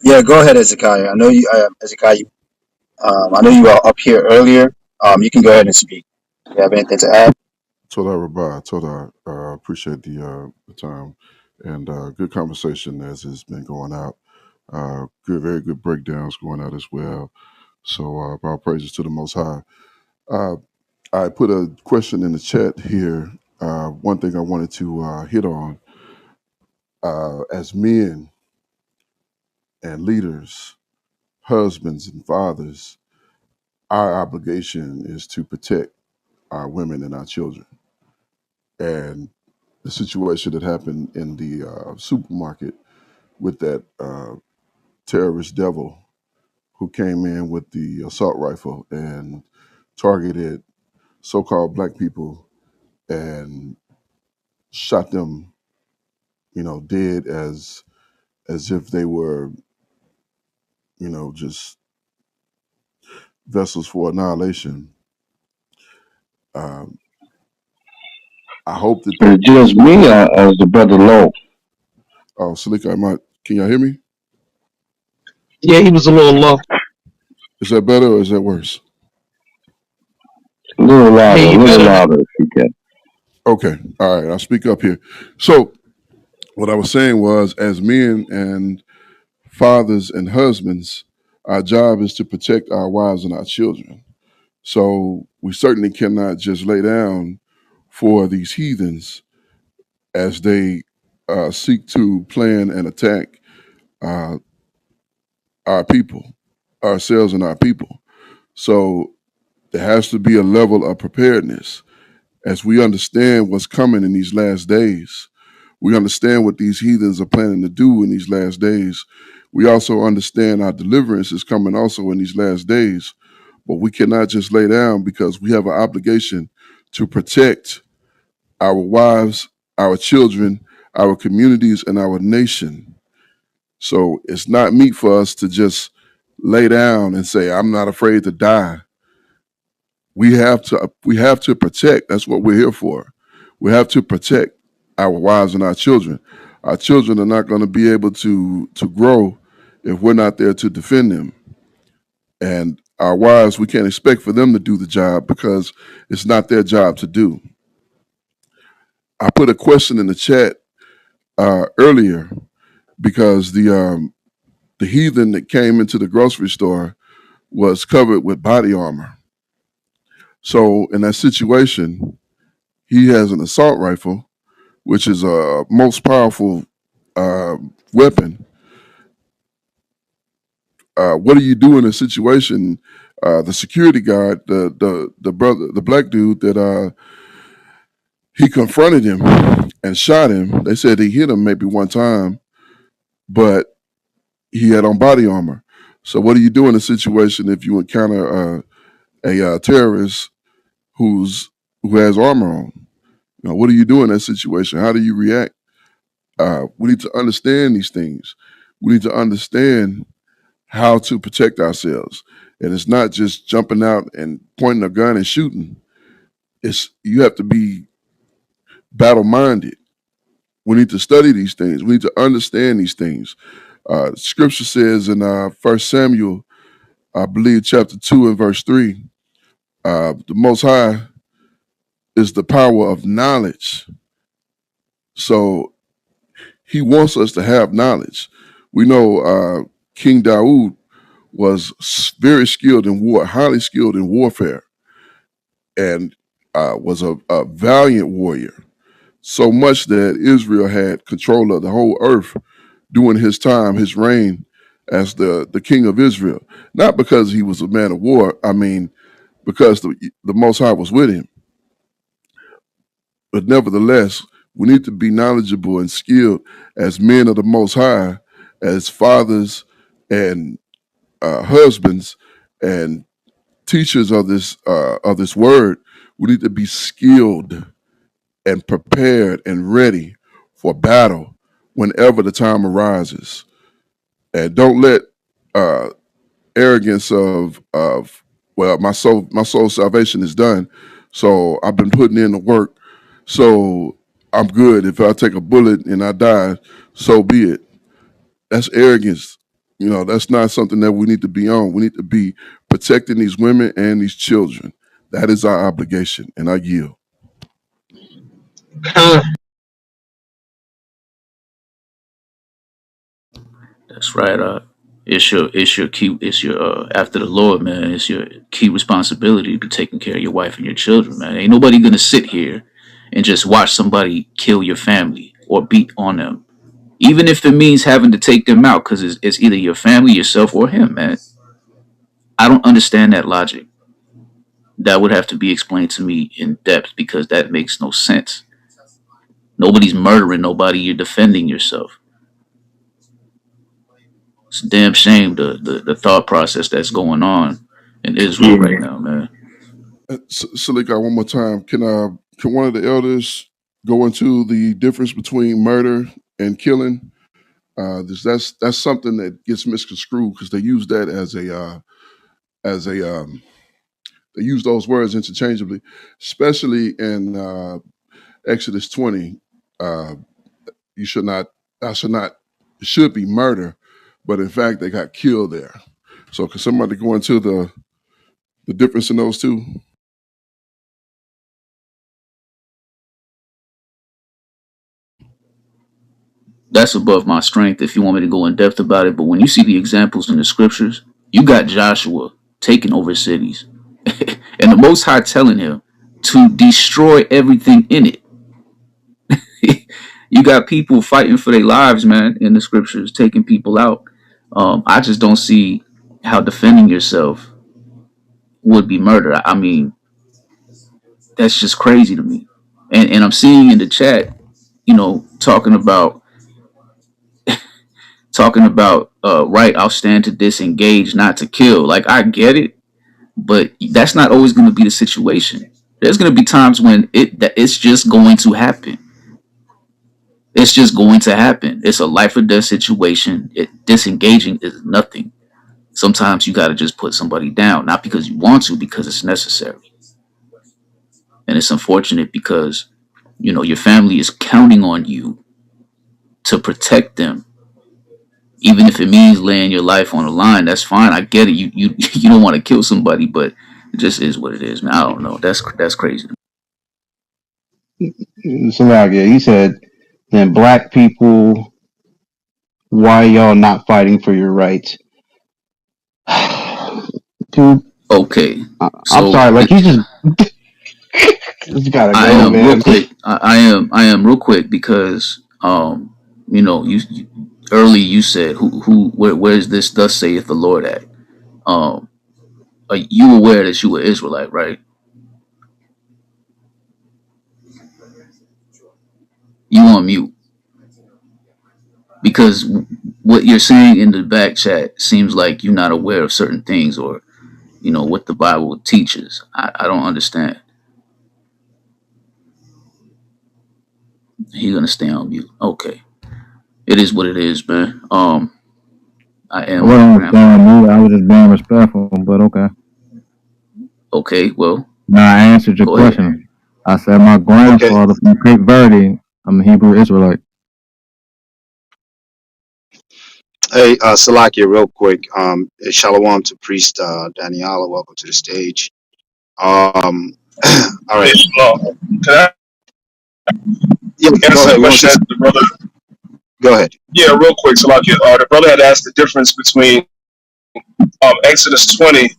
Yeah, go ahead, Ezekiah. I know you, Ezekiah. I know you were up here earlier. You can go ahead and speak. You have anything to add? Toda Rabah. Toda. Appreciate the time and good conversation as it's been going out. Good, very good breakdowns going out as well. So our praises to the Most High. Uh, I put a question in the chat here. One thing I wanted to hit on as men and leaders, husbands and fathers, our obligation is to protect our women and our children. And the situation that happened in the supermarket with that terrorist devil who came in with the assault rifle and targeted so-called black people and shot them, dead as if they were, just vessels for annihilation. Um, I hope that Is that it just me or is the brother low? oh, Salika, can y'all hear me? Yeah, he was a little low. Is that better or is that worse? I hear A you little better now. louder if you can. Okay, all right, I'll speak up here. So what I was saying was, as men and fathers and husbands, our job is to protect our wives and our children. So we certainly cannot just lay down for these heathens as they seek to plan and attack uh, our people, ourselves and our people. So there has to be a level of preparedness as we understand what's coming in these last days. We understand what these heathens are planning to do in these last days. We also understand our deliverance is coming also in these last days. but we cannot just lay down because we have an obligation to protect our wives, our children, our communities, and our nation. So it's not meet for us to just lay down and say, I'm not afraid to die. We have to protect. That's what we're here for. We have to protect our wives and our children. Our children are not going to be able to grow if we're not there to defend them. And our wives, we can't expect for them to do the job because it's not their job to do. I put a question in the chat earlier because the heathen that came into the grocery store was covered with body armor. So in that situation, he has an assault rifle, which is a most powerful uh, weapon. What do you do in a situation? The security guard, the brother, the black dude that he confronted him and shot him. They said he hit him maybe one time, but he had on body armor. So what do you do in a situation if you encounter a terrorist who has armor on? You know, what do you do in that situation? How do you react? We need to understand these things. We need to understand how to protect ourselves. And it's not just jumping out and pointing a gun and shooting. It's you have to be battle minded. We need to study these things. We need to understand these things. Scripture says in 1 Samuel, I believe, chapter 2 and verse 3, the Most High is the power of knowledge. So he wants us to have knowledge. We know King Daud was very skilled in war, highly skilled in warfare, and was a valiant warrior. So much that Israel had control of the whole earth during his time, his reign as the king of Israel. Not because he was a man of war, I mean, because the Most High was with him. But nevertheless, we need to be knowledgeable and skilled as men of the Most High, as fathers and husbands and teachers of this word. We need to be skilled and prepared and ready for battle whenever the time arises. And don't let uh, arrogance of well, my soul salvation is done, so I've been putting in the work, so I'm good. If I take a bullet and I die, so be it. That's arrogance. You know, that's not something that we need to be on. We need to be protecting these women and these children. That is our obligation, and I yield. That's right. It's your after the Lord, man. It's your key responsibility to be taking care of your wife and your children, man. Ain't nobody gonna sit here and just watch somebody kill your family or beat on them, even if it means having to take them out because it's either your family, yourself, or him, man. I don't understand that logic. That would have to be explained to me in depth because that makes no sense. Nobody's murdering nobody. You're defending yourself. It's a damn shame the thought process that's going on in Israel right now, man. Salika, one more time. Can one of the elders go into the difference between murder and killing? That's something that gets misconstrued because they use that as a they use those words interchangeably, especially in Exodus 20. Uh, you should not, I should not, it should be murder, but in fact they got killed there. So can somebody go into the difference in those two? That's above my strength if you want me to go in depth about it. But when you see the examples in the scriptures, you got Joshua taking over cities and the Most High telling him to destroy everything in it. You got people fighting for their lives, man, in the scriptures, taking people out. I just don't see how defending yourself would be murder. I mean, that's just crazy to me. And I'm seeing in the chat, talking about right, I'll stand to disengage, not to kill. Like I get it, But that's not always going to be the situation. There's going to be times when it's just going to happen. It's just going to happen. It's a life or death situation. Disengaging is nothing. Sometimes you got to just put somebody down, not because you want to, because it's necessary. And it's unfortunate because your family is counting on you to protect them, even if it means laying your life on the line. That's fine. I get it. You you don't want to kill somebody, but it just is what it is, man. I don't know. That's crazy. So like, yeah, he said, then black people, why y'all not fighting for your rights? Dude, Okay, I'm so sorry. Like, just gotta I go, am real man. quick. I am real quick because you early you said where is this thus saith the Lord at? Um, are you aware that you were Israelite, right? You on mute because what you're saying in the back chat seems like you're not aware of certain things or what the Bible teaches. I don't understand. He's gonna stay on mute. Okay, it is what it is, man. I I am wasn't grandpa. understanding you. I was just being respectful, but okay. Okay, well, Now I answered your go ahead. question. I said my Okay. grandfather from Cape Verde. I'm a Hebrew Israelite. Hey, Salakia, real quick. Shalom to Priest Daniela. Welcome to the stage. All Hey, right. Shalom. Can I Yeah, go answer ahead. the We want question you. that the brother? Go ahead. Yeah, real quick. So, like, the brother had asked the difference between Exodus 20.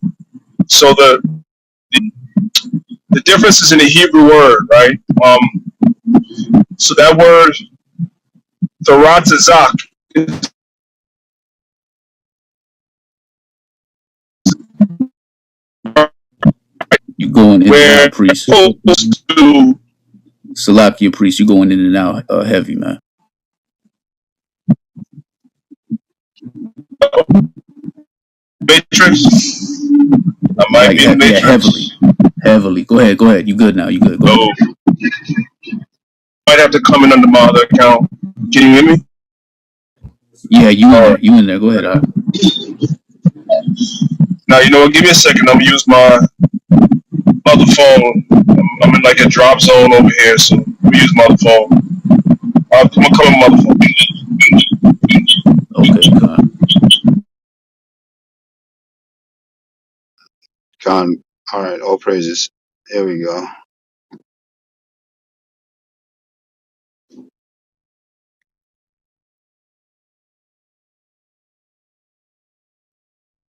So the difference is in the Hebrew word, right? So that word Tharatzazak is You going in and where out, priest. opposed to Salakia, priest. You going in and out heavy, man. matrix. I might Like be in the yeah, matrix. heavily, heavily. Go ahead, go ahead. You good now? You good? Go So ahead. might have to come in under my other account. Can you hear me? Yeah, you in All there? right. You in there? Go ahead. Now you know what? Give me a second. I'm gonna use my other phone. I'm in like a drop zone over here, so let me use my other phone. I'm gonna come on my other phone. Okay, con. Con. All right. All praises. There we go.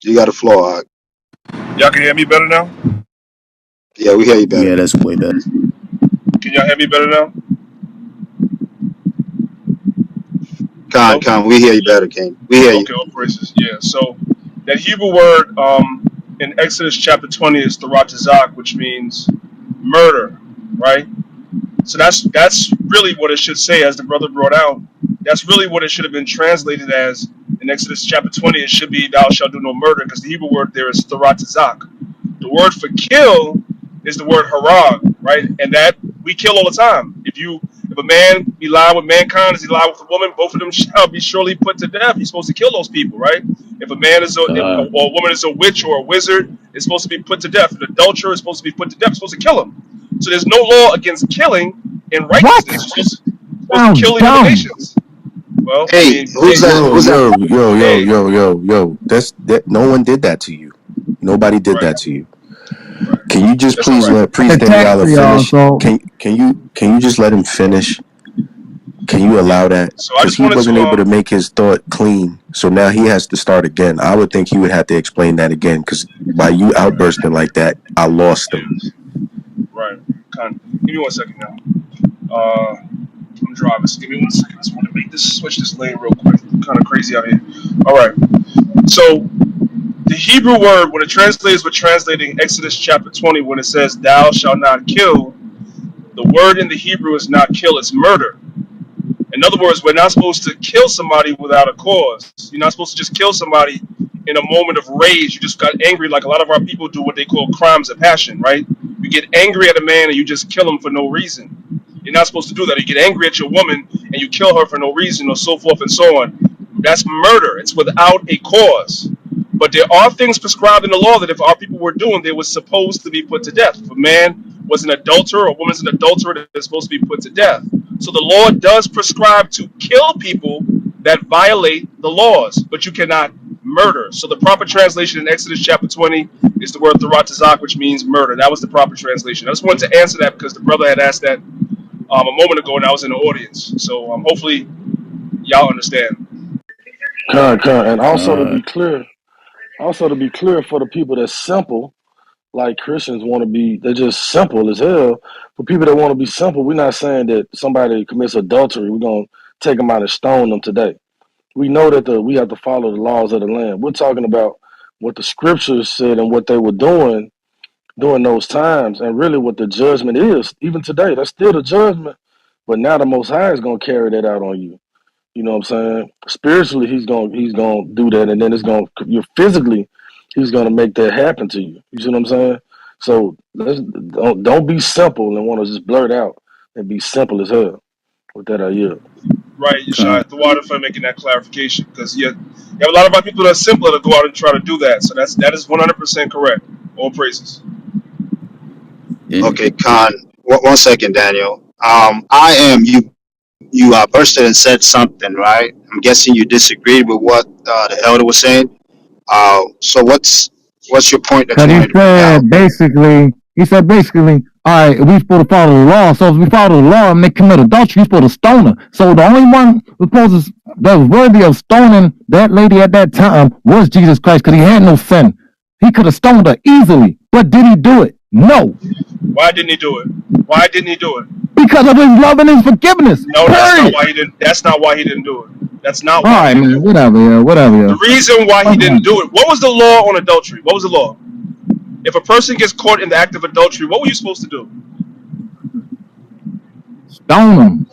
You got the floor. Y'all can hear me better now? Yeah, we hear you better. Yeah, that's way better. Can y'all hear me better now? Con, Hello? Con, we hear you better, King. We hear you. Okay, all praises. Yeah. So that Hebrew word in Exodus chapter 20 is Tharatazak, which means murder, right? So that's really what it should say, as the brother brought out. That's really what it should have been translated as in Exodus chapter 20. It should be "Thou shalt do no murder," because the Hebrew word there is Tharatazak. The word for kill is the word harag, right? And that we kill all the time. If a man be lied with mankind, as he lied with a woman, both of them shall be surely put to death. He's supposed to kill those people, right? If a man is or Con, a woman is a witch or a wizard, it's supposed to be put to death. An adulterer is supposed to be put to death. It's supposed to kill him. So there's no law against killing in What? righteousness. You're supposed to Sounds kill the other dumb. nations. Well, I Hey, mean, who's hey, that? Yo, Who's that? yo, yo, yo, hey, yo, yo, yo. That's that. No one did that to you. Nobody did right, that to you. right. Can you just That's all please right. let The Priest text Daniela for y'all, finish? so Can you just let him finish? Can you Yeah. allow that? So I Because just he wanted to wasn't able to make his thought clean, so now he has to start again. I would think he would have to explain that again. Because by you outbursting like that, I lost him. right. Give me 1 second now. I'm driving, so give me 1 second. I just want to switch this lane real quick. Kind of crazy out here. All right. So the Hebrew word, when it translates with translating Exodus chapter 20, when it says "Thou shalt not kill," the word in the Hebrew is not kill; it's murder. In other words, we're not supposed to kill somebody without a cause. You're not supposed to just kill somebody in a moment of rage, you just got angry, like a lot of our people do what they call crimes of passion, right? You get angry at a man and you just kill him for no reason. You're not supposed to do that. You get angry at your woman and you kill her for no reason, or so forth and so on. That's murder. It's without a cause. But there are things prescribed in the law that if our people were doing, they were supposed to be put to death. If a man was an adulterer or a woman's an adulterer, they're supposed to be put to death. So the law does prescribe to kill people that violate the laws, but you cannot murder. So the proper translation in Exodus chapter 20 is the word Tharatazak, which means murder. That was the proper translation. I just wanted to answer that because the brother had asked that a moment ago, and I was in the audience. So hopefully y'all understand. And God. also to be clear for the people that's simple, like Christians want to be, they're just simple as hell. For people that want to be simple, we're not saying that somebody commits adultery, we're going to take them out and stone them today. We know that we have to follow the laws of the land. We're talking about what the scriptures said and what they were doing during those times, and really what the judgment is. Even today, that's still the judgment. But now the Most High is going to carry that out on you. You know what I'm saying? Spiritually, he's gonna do that, and then you're physically, he's gonna make that happen to you. You see what I'm saying? So don't be simple and want to just blurt out and be simple as hell. With that, I yield. Right, God. Yeshua, the water for making that clarification, because you have a lot of our people that are simpler to go out and try to do that. So that is 100% correct. All praises. Yeah. Okay, Khan. One second, Daniel. I am you bursted and said something, right? I'm guessing you disagreed with what the elder was saying. So what's your point that Cause you wanted to bring out? he said basically, all right, we supposed to follow the law. So if we follow the law and they commit adultery, we supposed to stone her. So the only one that was worthy of stoning that lady at that time was Jesus Christ, because he had no sin. He could have stoned her easily, but did he do it? No, Why didn't he do it? Why didn't he do it? because of his love and his forgiveness. No, that's not Period. why he didn't. That's not why he didn't do it. That's not All why he right, didn't man, do it. whatever, yeah, whatever, The yeah. reason why he didn't do it. What was the law on adultery? What was the law? If a person gets caught in the act of adultery, what were you supposed to do? Stone him.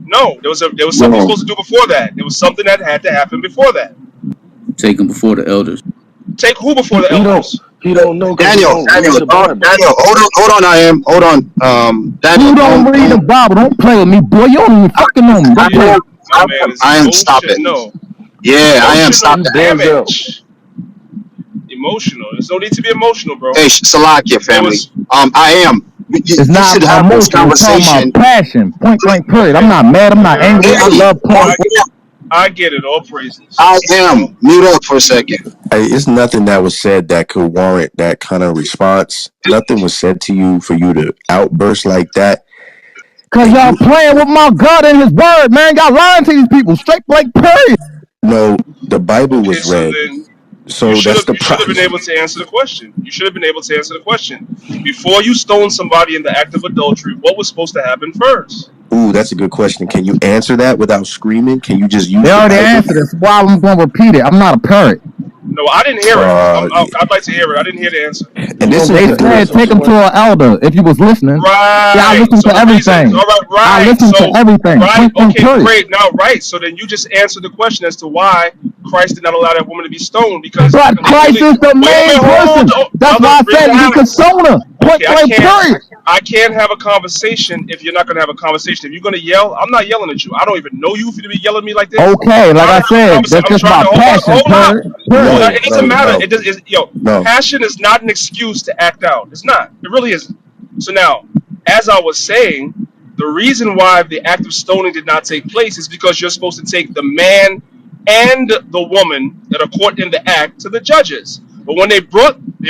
No, there was something you're Well, supposed to do before that. There was something that had to happen before that. Take him before the elders. Take who before He, the he don't elders? he don't know because he Daniel, don't read the Bible. Daniel, hold on, I am, hold on, Daniel, Who don't read the don't, Bible? Don't play with me, boy. You don't even fucking know me. I Don't play. am, My man is I am, stop it. emotional. Yeah, I am, Emotional stop He that. bugs out. damage. Emotional. There's no need to be emotional, bro. Hey, Salakia There family, was I am. It's You not should have this emotion. It's talking about conversation. passion. Point blank. Period. I'm okay. not mad. I'm not Okay, angry. I Hey, love porn. I get it. All praises. I You know, am. Mute up for a second. Hey, it's nothing that was said that could warrant that kind of response. Nothing was said to you for you to outburst like that. Cause And y'all you playing with my God and His word, man. Y'all lying to these people. Straight blank. Period. know the Bible okay. was So read. then, So that's the you should have been problem. able to answer the question. You should have been able to answer the question before you stone somebody in the act of adultery. What was supposed to happen first? Ooh, that's a good question. Can you answer that without screaming? Can you just They use the already Bible? answered it. That's why I'm gonna repeat it. I'm not a parrot. No, I didn't hear it. Yeah. I'd like to hear it. I didn't hear the answer. And He this gonna is They have the to good. said answer take this them to question. an elder. If you was listening, yeah, I Right. listen So to the reason, everything. all right, I right. listen to So, everything. right. Point blank. Okay, Period. great. Now, right. So then you just answered the question as to why Christ did not allow that woman to be stoned because But the Christ only, is the wait, main hold, person. oh, That's brother, why I said he could relax. stone her. Point Okay, blank. Period. I can't have a conversation if you're not gonna have a conversation. If you're gonna yell, I'm not yelling at you. I don't even know you for you to be yelling at me like this. Okay, I'm like trying I to have a said, conversation. that's I'm just trying my to passion. hold up. Period. Period. No, It doesn't no, matter. no, Yo, no. passion is not an excuse to act out. It's not. It really isn't. So now, as I was saying, the reason why the act of stoning did not take place is because you're supposed to take the man and the woman that are caught in the act to the judges. But when they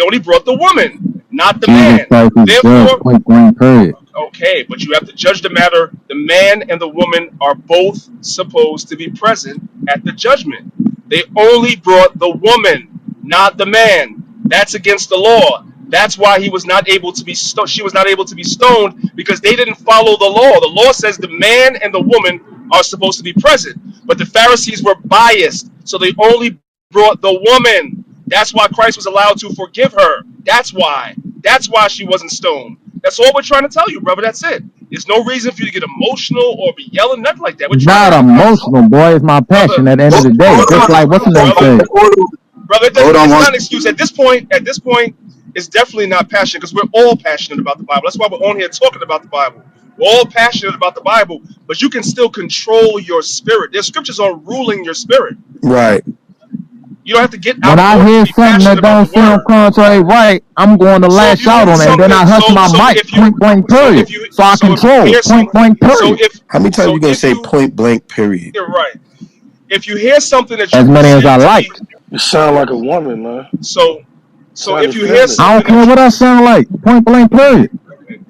only brought the woman, not the Jesus man. Christ is judge. Therefore, Point blank. Period. okay, but you have to judge the matter. The man and the woman are both supposed to be present at the judgment. They only brought the woman, not the man. That's against the law. That's why he was not able to be she was not able to be stoned because they didn't follow the law. The law says the man and the woman are supposed to be present, but the Pharisees were biased, so they only brought the woman. That's why Christ was allowed to forgive her. That's why. That's why she wasn't stoned. That's all we're trying to tell you, brother. That's it. There's no reason for you to get emotional or be yelling, nothing like that. We're It's trying to not have a conversation, emotional, boy. It's my brother. passion at the end of the day. Hold Just on, like what's the name Brother, said. hold on. brother. Hold on It's one. not an excuse. At this point, it's definitely not passionate because we're all passionate about the Bible. That's why we're on here talking about the Bible. We're all passionate about the Bible, but you can still control your spirit. There's scriptures on ruling your spirit. Right. You don't have to get When out of I order to hear be something passionate that about don't the sound word. contrary right, I'm going to So if lash you out hear on it, and then something, I hush my mic. if you Point blank. so Period. if you So I so if you control. hear Point some blank. so Period. if How many times so you gonna if say you point blank? Period. you're right. If you hear something that you As many as I perceive to like. be You sound like a woman, man. so so Sounded if you hear feminine. I don't something care that you what I sound like. Point blank. Period.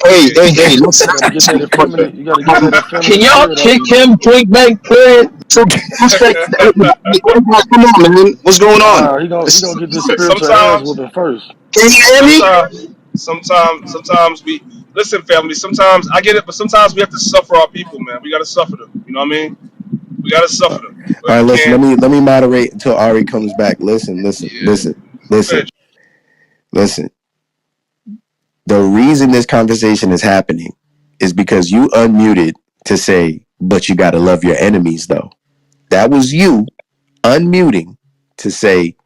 Hey, okay, hey, hey, You listen. gotta get that effeminate. You gotta get that Can effeminate y'all spirit out kick of you. him point blank period? So respect. Come on, man. What's going on? Nah, he gonna get this spiritual ass sometimes whooping first. Can you hear me? sometimes we listen, family. Sometimes I get it, but sometimes we have to suffer our people, man. We gotta suffer them. You know what I mean? We gotta All suffer them. But right, we listen. can't. Let me moderate until Ari comes back. Listen, listen, Yeah. listen, Go ahead. listen, listen. The reason this conversation is happening is because you unmuted to say, "But you gotta love your enemies," though. That was you unmuting to say,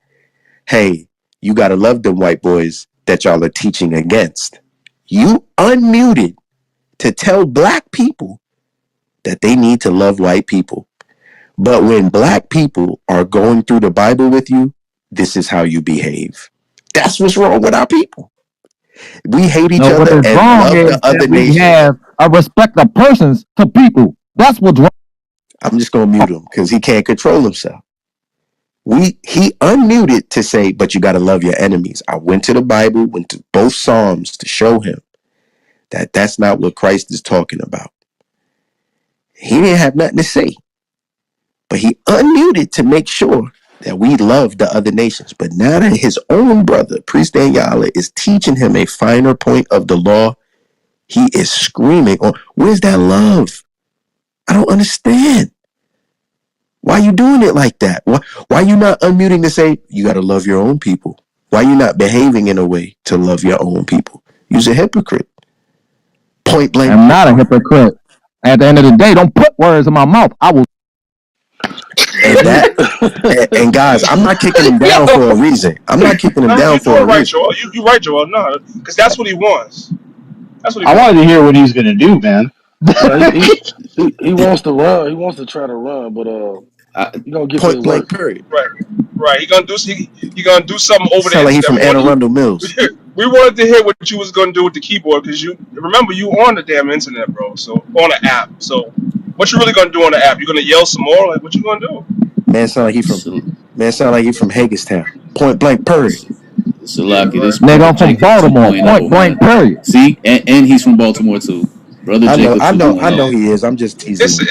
"Hey, you gotta love them white boys that y'all are teaching against." You unmuted to tell black people that they need to love white people. But when black people are going through the Bible with you, this is how you behave. That's what's wrong with our people. We hate each No, what other is and wrong love is the that other we nations. have a respect of persons to people. That's what's wrong. I'm just gonna mute him because he can't control himself. He unmuted to say, but you gotta love your enemies. I went to the Bible, went to both Psalms to show him that that's not what Christ is talking about. He didn't have nothing to say, but he unmuted to make sure that we love the other nations. But now that his own brother, Priest Daniela, is teaching him a finer point of the law, he is screaming on, where's that love? I don't understand. Why are you doing it like that? Why are you not unmuting to say, you got to love your own people? Why are you not behaving in a way to love your own people? You're a hypocrite. Point blank. I'm not a hypocrite. At the end of the day, don't put words in my mouth. I will. And that, and guys, I'm Yeah. not kicking him down for a reason. I'm not kicking him No, down you're for doing a right, reason. Joel. You right, Joel. No, because that's what he wants. That's what he I wanted to wants. hear what he's gonna do, man. Nah, he wants to run. He wants to try to run, but I, he gonna get this Point blank, work. period. Right, right. He gonna do something over the Sound like he internet. from Anne Arundel Mills. We wanted to hear what you was gonna do with the keyboard because you remember you on the damn internet, bro. So on the app. So what you really gonna do on the app? You gonna yell some more? Like what you gonna do? Man sound like he from Sal- man sound like he from Hagerstown. Point blank, period. Yeah, Salaki, right. this Nigga, brother I'm from Jacob Baltimore. 2.0, Point blank. man. Period. See, and he's from Baltimore too. Brother Jacob I know 2.0. he is. I'm just teasing It's you.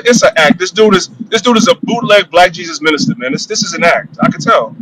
it's an act. This dude is a bootleg Black Jesus minister, man. This is an act. I can tell.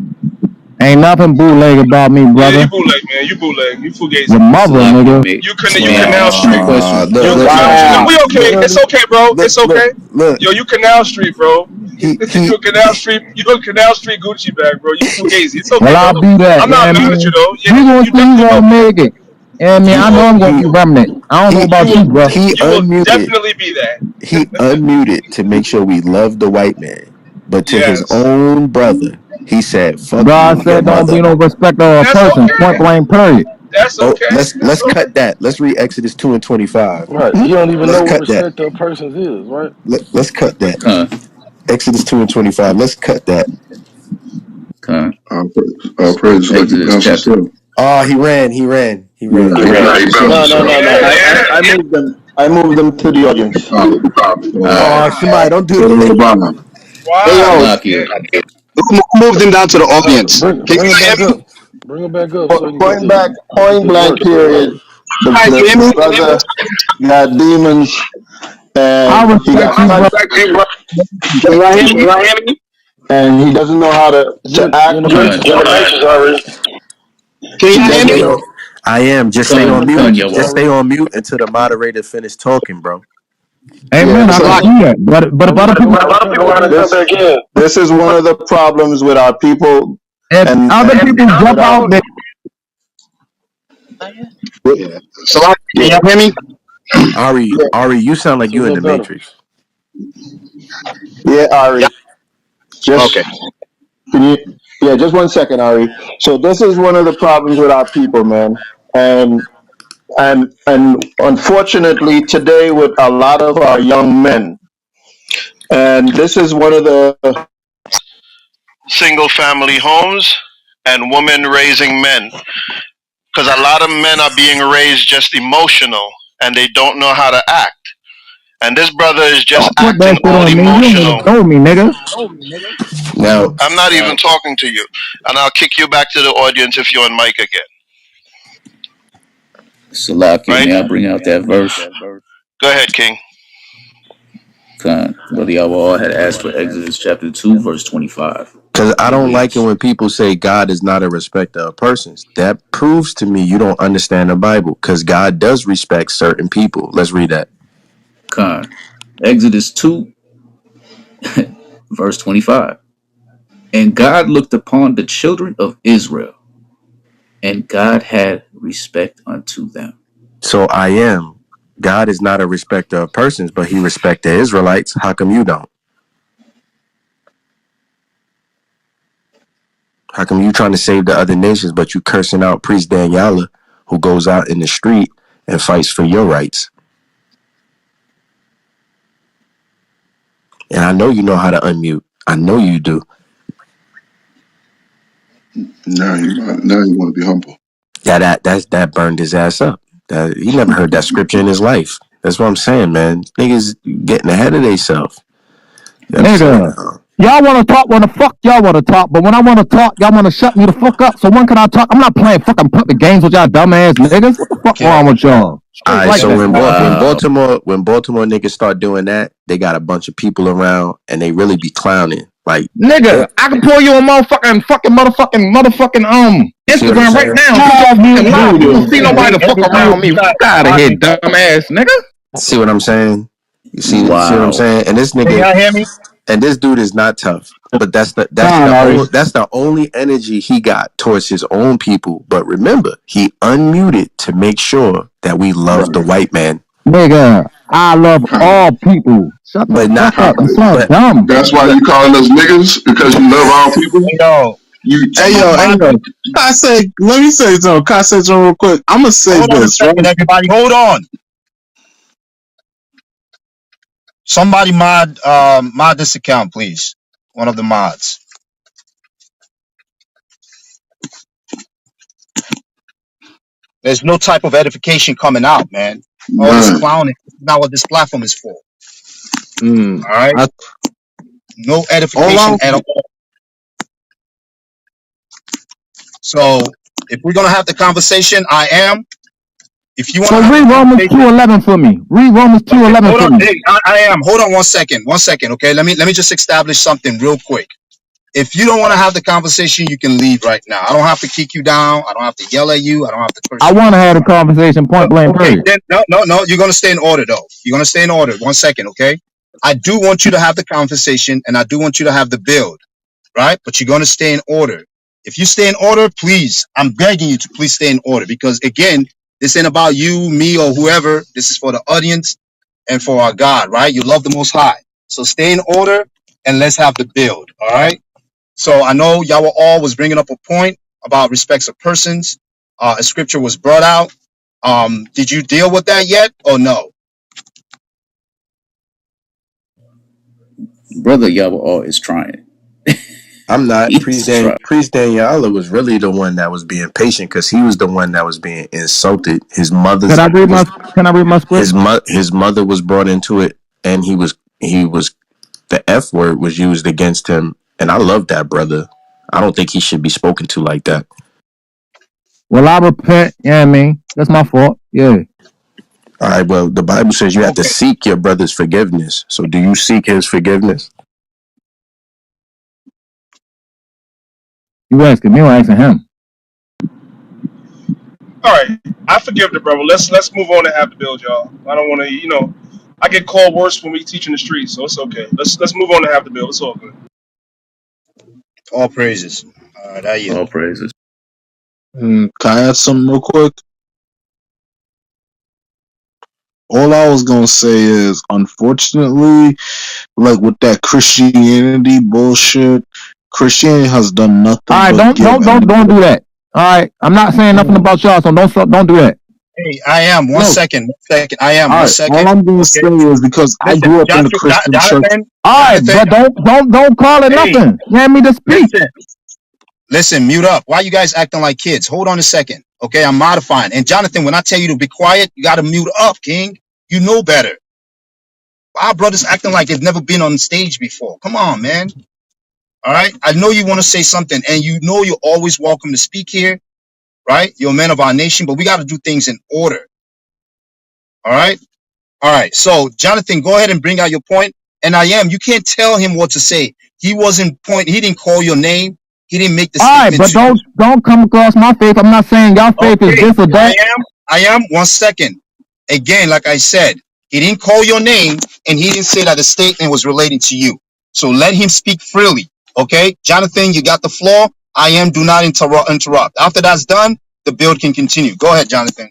Ain't nothing bootleg about me, Yeah, you brother. bootleg, man. You bootleg. You Your fugazi. mother, Salaki, nigga. mate. You canal street. Question. Look, You look, no, look, no, Wow. we look, okay. It's okay, bro. look, It's look, okay. look. Yo, you canal street, bro. He You a canal street. You a canal street Gucci bag, bro. You fugazi. It's okay, Well, I'll bro. be that. I'm You know not what I mad at you mean? though. Yeah, You gonna you see you definitely will gonna be. make it. You know what I mean? You I know will. I'm gonna You be will. remnant. I don't know he about you, bro. You will unmuted. definitely be that. He unmuted to make sure we love the white man. But to his Yes, own brother, he said, fuck God you and your said don't be mother. no respecter and of a that's person. Point okay. blank. Period. That's Oh, okay. That's let's okay. cut that. Let's read Exodus 2 and 25. Right. He don't even Let's know what cut that. respect of persons is. Right. Let's cut that. Con, Exodus 2 and 25. Let's cut that. con. Praise like the Exodus pastor chapter. said. Oh, he ran. He ran. He Yeah, ran. he No, bounced no, himself. no, no. Yeah, yeah. I moved them. I moved them to the audience. Oh, Ah, Shemai, don't do Brother that. Obama. Hey, why? yo, Salakia. Yeah. who moved him down to the audience? Can Bring you him hear back me? up. Bring him back up so he can get Point this back. Point blank. work. Period. Can you hear me? The brother got demons, and he got such, Can y'all hear me? and he doesn't know how You're to in act. the Con, matrix, Ari. Can He y'all hear stay me? on. I am. Just stay You're on in the mute. con, matrix, Just Yawa. stay Ari. on mute until the moderator finish talking, bro. Amen. I So can like, see that. But if Don't other don't people, gotta cut back in. this is one of the problems with our people. If and other people jump out there, so like, can y'all hear me? Ari, you sound like It's a you in little the better. matrix. yeah, Yeah. Ari, just Okay. Yeah, just 1 second, Ari. So this is one of the problems with our people, man. And unfortunately today with a lot of our young men, and this is one of the Single family homes and women raising men. Because a lot of men are being raised just emotional and they don't know how to act. And this brother is just Don't put acting that shit all on me. You don't even emotional. know me, nigga. Now, I'm not even talking to you. And I'll kick you back to the audience if you're on mic again. Salakia, Right? may I bring out that verse? Go ahead, King. Brother Yahweh had asked for Exodus chapter 2, verse 25. because I It don't like it reads, when people say God is not a respecter of persons. That proves to me you don't understand the Bible, because God does respect certain people. Let's read that. Khan. Exodus 2, verse 25. And God looked upon the children of Israel, and God had respect unto them. So I am. God is not a respecter of persons, but he respects the Israelites. How come you don't? How come you trying to save the other nations, but you cursing out priest Daniela, who goes out in the street and fights for your rights? And I know you know how to unmute. I know you do. Now you want to be humble. Yeah, that burned his ass up. He never heard that scripture in his life. That's what I'm saying, man. Niggas getting ahead of themselves. You know what I'm saying? Nigga. Y'all want to talk when the fuck y'all want to talk, but when I want to talk, y'all want to shut me the fuck up. So when can I talk? I'm not playing fucking puppet games with y'all dumbass niggas. What the fuck Okay. wrong with y'all? All Straight right, like so that. Wow. When Baltimore niggas start doing that, they got a bunch of people around and they really be clowning. Like, Nigga, I can pull you a motherfucking you see what I'm Instagram right saying? now. Put your fucking live. You don't see nobody the fuck Every time around me. you got Fuck out of here, moderate, dumbass nigga. See what I'm saying? See what I'm Wow. saying? And this can nigga, y'all hear me? and this dude is not tough. But Con, Ari. that's the only energy he got towards his own people. But remember, he unmuted to make sure that we love the Right. white man. Nigga, I love Con. all people. Shut the But not fuck up. You sound but dumb. That's why you calling us niggas because you love our people. Hey, yo, You somebody moderate. I say, let me say something. Can I say something real quick? I'm gonna say Hold on a this, right? second, everybody. Hold on. Somebody mod this account, please. One of the mods. There's no type of edification coming out, man. All this none. clowning is not what this platform is for. Mm. All right? I, No all edification I at all. So if we're gonna have the conversation, I am. If you wanna So have the read Romans conversation, 2:11 for me. Read Romans okay, 2:11 hold for on. me. Hey, I am. Hold on 1 second. 1 second, okay? Let me just establish something real quick. If you don't want to have the conversation, you can leave right now. I don't have to kick you down. I don't have to yell at you. I don't have to curse I you want to out. have a conversation, point blank, Okay, period. then no. You're gonna stay in order though. You're gonna stay in order. 1 second, okay? I do want you to have the conversation, and I do want you to have the build, right? But you're gonna stay in order. If you stay in order, please, I'm begging you to please stay in order because again, this ain't about you, me, or whoever. This is for the audience and for our God, right? You love the Most High, so stay in order and let's have the build. All right. So I know Yahweh all was bringing up a point about respects of persons. A scripture was brought out. Did you deal with that yet or no? Brother Yahweh is trying. I'm not. He's trying. Priest Daniela was really the one that was being patient because he was the one that was being insulted. Can I read my Can I read my script? His mother was brought into it, and he was the F word was used against him, and I love that brother. I don't think he should be spoken to like that. Well, I repent. Yeah, I mean that's my fault. Yeah, All right. Well, the Bible says you have to Okay. seek your brother's forgiveness. So, do you seek his forgiveness? you asking me or asking him? All right, I forgive the brother. Let's move on and have the build, y'all. I don't want to, I get called worse when we teach in the streets, so it's okay. Let's move on and have the build. It's all good. All praises. All right, I yield. All praises. can I add something real quick? All I was gonna say is, unfortunately, like with that Christianity bullshit, Christianity has done All nothing right, but give and don't do that. All right, I'm not saying nothing about y'all, so don't do that. Hey, I am one no. second. 1 second. I am All one right, all second. I'm gonna Okay. say is because I Listen, grew up in the Joshua, Christian church. Jonathan, All right, Jonathan. but don't call it Hey, nothing. You want me to speak? listen, listen. Mute up. Why you guys acting like kids? Hold on a second. Okay, I'm modifying. And Jonathan, when I tell you to be quiet, you got to mute up, King. You know better. Our brothers acting like they've never been on stage before. Come on, man. All right. I know you want to say something, and you know you're always welcome to speak here. Right? You're a man of our nation, but we got to do things in order. All right. All right. So, Jonathan, go ahead and bring out your point. And I am. You can't tell him what to say. He wasn't point. He didn't call your name. He didn't make the All right, statement but to you. don't come across my faith. I'm not saying y'all faith is Okay. this or I that. am. I am. 1 second. Again, like I said, he didn't call your name, and he didn't say that the statement was related to you. So let him speak freely. Okay, Jonathan, you got the floor. I am. Do not interrupt. After that's done, the build can continue. Go ahead, Jonathan.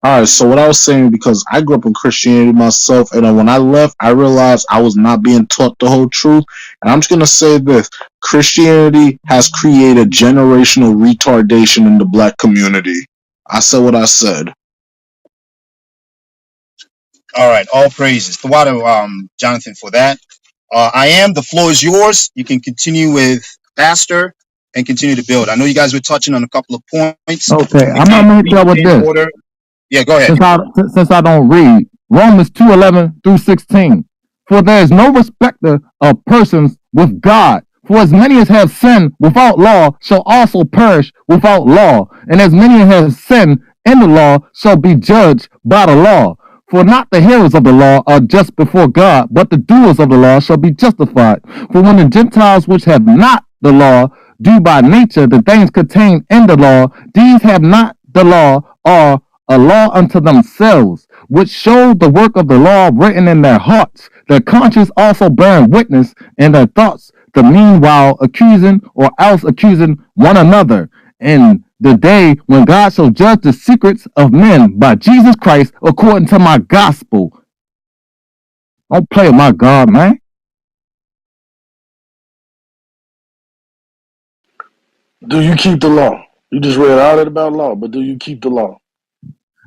All right, so what I was saying, because I grew up in Christianity myself, and then when I left, I realized I was not being taught the whole truth. And I'm just gonna say this: Christianity has created generational retardation in the black community. I said what I said. All right, all praises. The water, Jonathan, for that. I am. The floor is yours. You can continue with Pastor and continue to build. I know you guys were touching on a couple of points. Okay, We I'm can't gonna hit speak y'all with in this. order. Yeah, go ahead. Since I don't read Romans 2:11-16. For there is no respecter of persons with God. For as many as have sinned without law shall also perish without law, and as many as have sinned in the law shall be judged by the law. For not the hearers of the law are just before God, but the doers of the law shall be justified. For when the Gentiles which have not the law do by nature the things contained in the law, these have not the law, are a law unto themselves, which show the work of the law written in their hearts, their conscience also bearing witness in their thoughts, the meanwhile accusing or else accusing one another. In the day when God shall judge the secrets of men by Jesus Christ according to my gospel. Don't play with my God, man. Do you keep the law? You just read all that about law, but do you keep the law?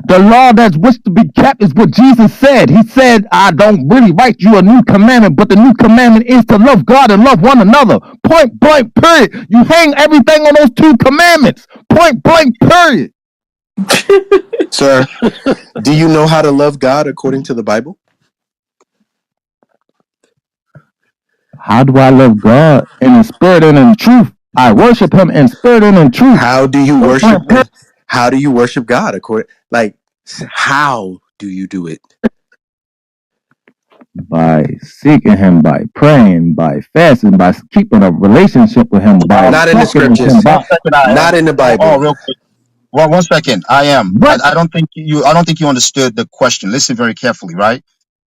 The law that's which to be kept is what Jesus said. He said, I don't really write you a new commandment, but the new commandment is to love God and love one another. Point blank, period. You hang everything on those two commandments. Point blank, period. Sir, do you know how to love God according to the Bible? How do I love God? In spirit and in truth. I worship him in spirit and in truth. How do you Point blank, worship period. how do you worship God according like how do you do it? By seeking him, by praying, by fasting, by keeping a relationship with him, by Not in the talking with him, scriptures. by 1 second, I am. Not in the Oh, Bible. real quick. Well, 1 second, I am. what? I don't think you. I don't think you understood the question. Listen very carefully, right?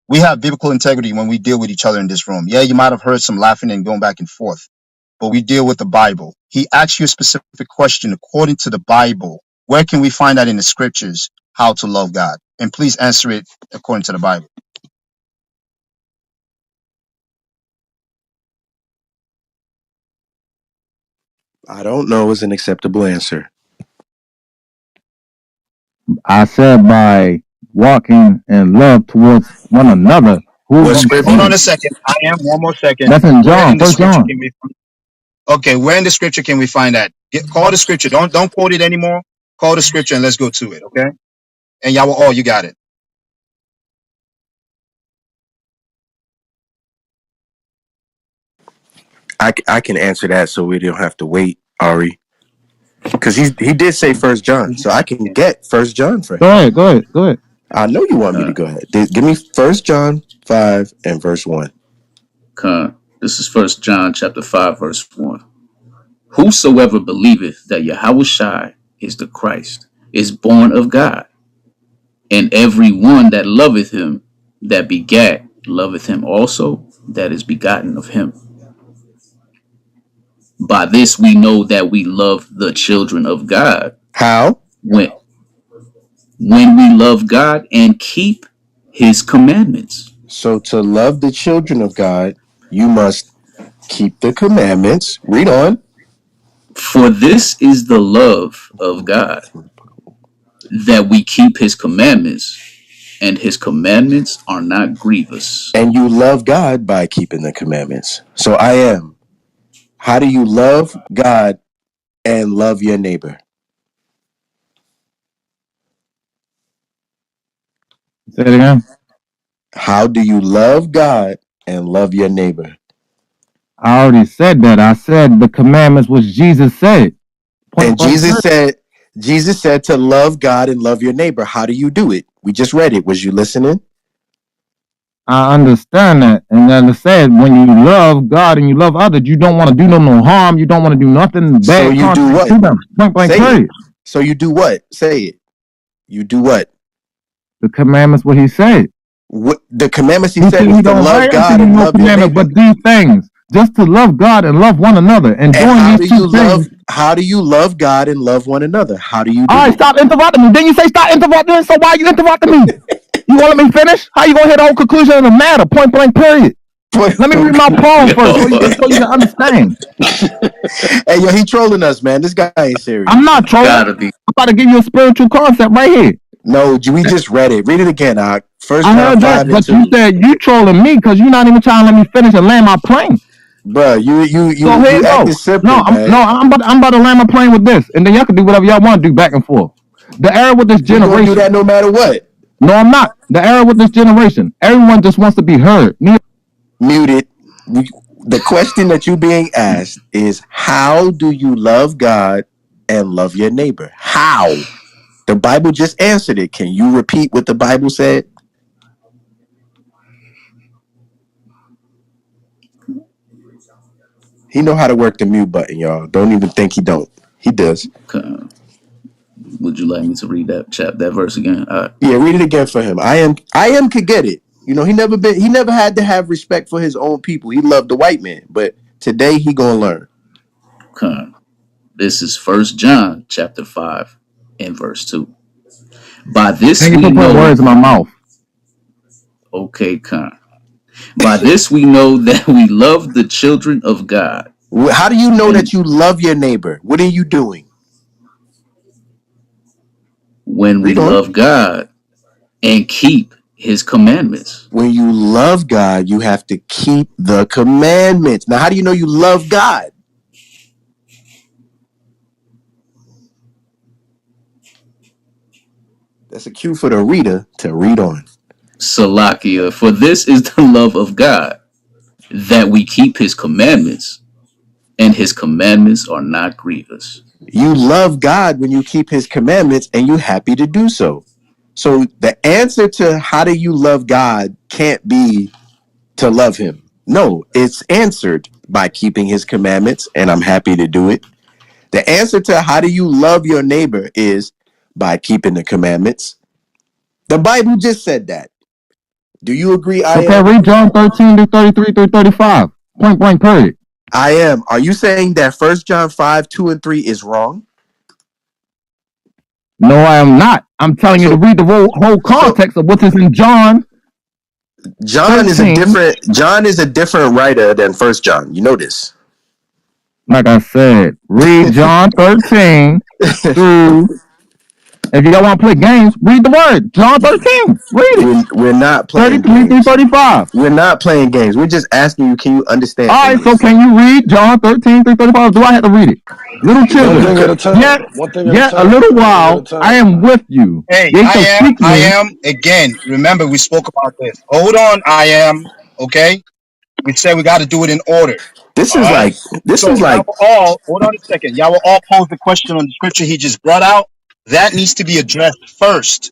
We have biblical integrity when we deal with each other in this room. Yeah, you might have heard some laughing and going back and forth, but we deal with the Bible. He asked you a specific question according to the Bible. Where can we find that in the scriptures how to love God? And please answer it according to the Bible. I don't know is an acceptable answer. I said by walking in love towards one another, who What we Hold scripture? on see. a second. I am. One more second. That's in Where John, in the First scripture John. can we? Okay, where in the scripture can we find that? Call the scripture. Don't quote it anymore. Call the scripture and let's go to it. Okay. And y'all, oh, you got it. I can answer that so we don't have to wait, Ari. Because he did say First John, so I can get First John for him. Go ahead. I know you want me to go ahead. Give me First John 5 and verse 1. This is First John chapter 5, verse 1. Whosoever believeth that Yahushai is the Christ is born of God, and every one that loveth him that begat loveth him also that is begotten of him. By this we know that we love the children of God, How? when we love God and keep his commandments. So to love the children of God, you must Keep the commandments. Read on. For this is the love of God, that we keep his commandments, and his commandments are not grievous. And you love God by keeping the commandments. So I am. How do you love God and love your neighbor? Say it again. How do you love God and love your neighbor? I already said that. I said the commandments which Jesus said. Point And blank. Jesus said to love God and love your neighbor. How do you do it? We just read it. Was you listening? I understand that. And then I said, when you love God and you love others, you don't want to do them no harm. You don't want to do nothing So bad you do contrary what? to them. Point blank, Say it. period. So you do what? Say it. You do what? The commandments, what he said. What the commandments he He said said was he to don't love write unto God you and no love your commandment, neighbor. but these things. Just to love God and love one another. And And doing these two things. how do you love God and love one another? How do you All do right, it? stop interrupting me. Then you say stop interrupting, so why are you interrupting me? You want to let me finish? How you gonna hear the whole conclusion of the matter? Point blank, period. Let me read my poem first so Yo, you can understand. Hey, yo, he trolling us, man. This guy ain't I'm serious. not trolling. gotta be. I'm about to give you a spiritual concept right here. No, we just read it. Read it again, Ak. First I John heard that, 5 and but you 2. said you trolling me because you're not even trying to let me finish and land my plane. Bruh, So here you you go. acting simple, man. I'm about to land my plane with this, and then y'all can do whatever y'all want to do back and forth. The era with this We gonna do generation. that no matter what. No, I'm not. The era with this generation. Everyone just wants to be heard. Muted. The question that you being asked is how do you love God and love your neighbor? How? The Bible just answered it. Can you repeat what the Bible said? He know how to work the mute button, y'all. Don't even think he don't. He does. Would you like me to read that verse again? Yeah, read it again for him. I am could get it. You know, he never had to have respect for his own people. He loved the white man, but today he gonna learn. Con. This is First John chapter 5 and verse 2. By this Thank you we for putting know, words in my mouth. okay, Con. By this we know that we love the children of God. How do you know that And you love your neighbor? What are you doing? when we Read on. love God and keep his commandments. When you love God, you have to keep the commandments. Now, how do you know you love God? That's a cue for the reader to read on. Salakia, for this is the love of God, that we keep his commandments, and his commandments are not grievous. You love God when you keep his commandments and you're happy to do so. So the answer to how do you love God can't be to love him. No, it's answered by keeping his commandments, and I'm happy to do it. The answer to how do you love your neighbor is by keeping the commandments. The Bible just said that. Do you agree, I Okay, am? read John 13 through 33 through 35. Point blank, period. I am. Are you saying that First John 5, 2, and 3 is wrong? No, I am not. I'm telling you to So read the whole so context of what is in John 13. John is a different writer than First John. You know this. Like I said, read John 13 through, if y'all want to play games, read the word. John 13. Read it. We're not playing 33 through games. 35. We're not playing games. We're just asking you, can you understand All right, so English? can you read John 13 through 35? Do I have to read it? Little One children, thing at a time. yet, One thing at a yet a time. little One thing at a while I time. am with you. Hey, They shall seek I me. am. Again, remember we spoke about this. Hold on, I am. Okay? We said we got to do it in order. This All is right? like this So is y'all like will all, hold on a second. Y'all will all pose the question on the scripture he just brought out. That needs to be addressed first.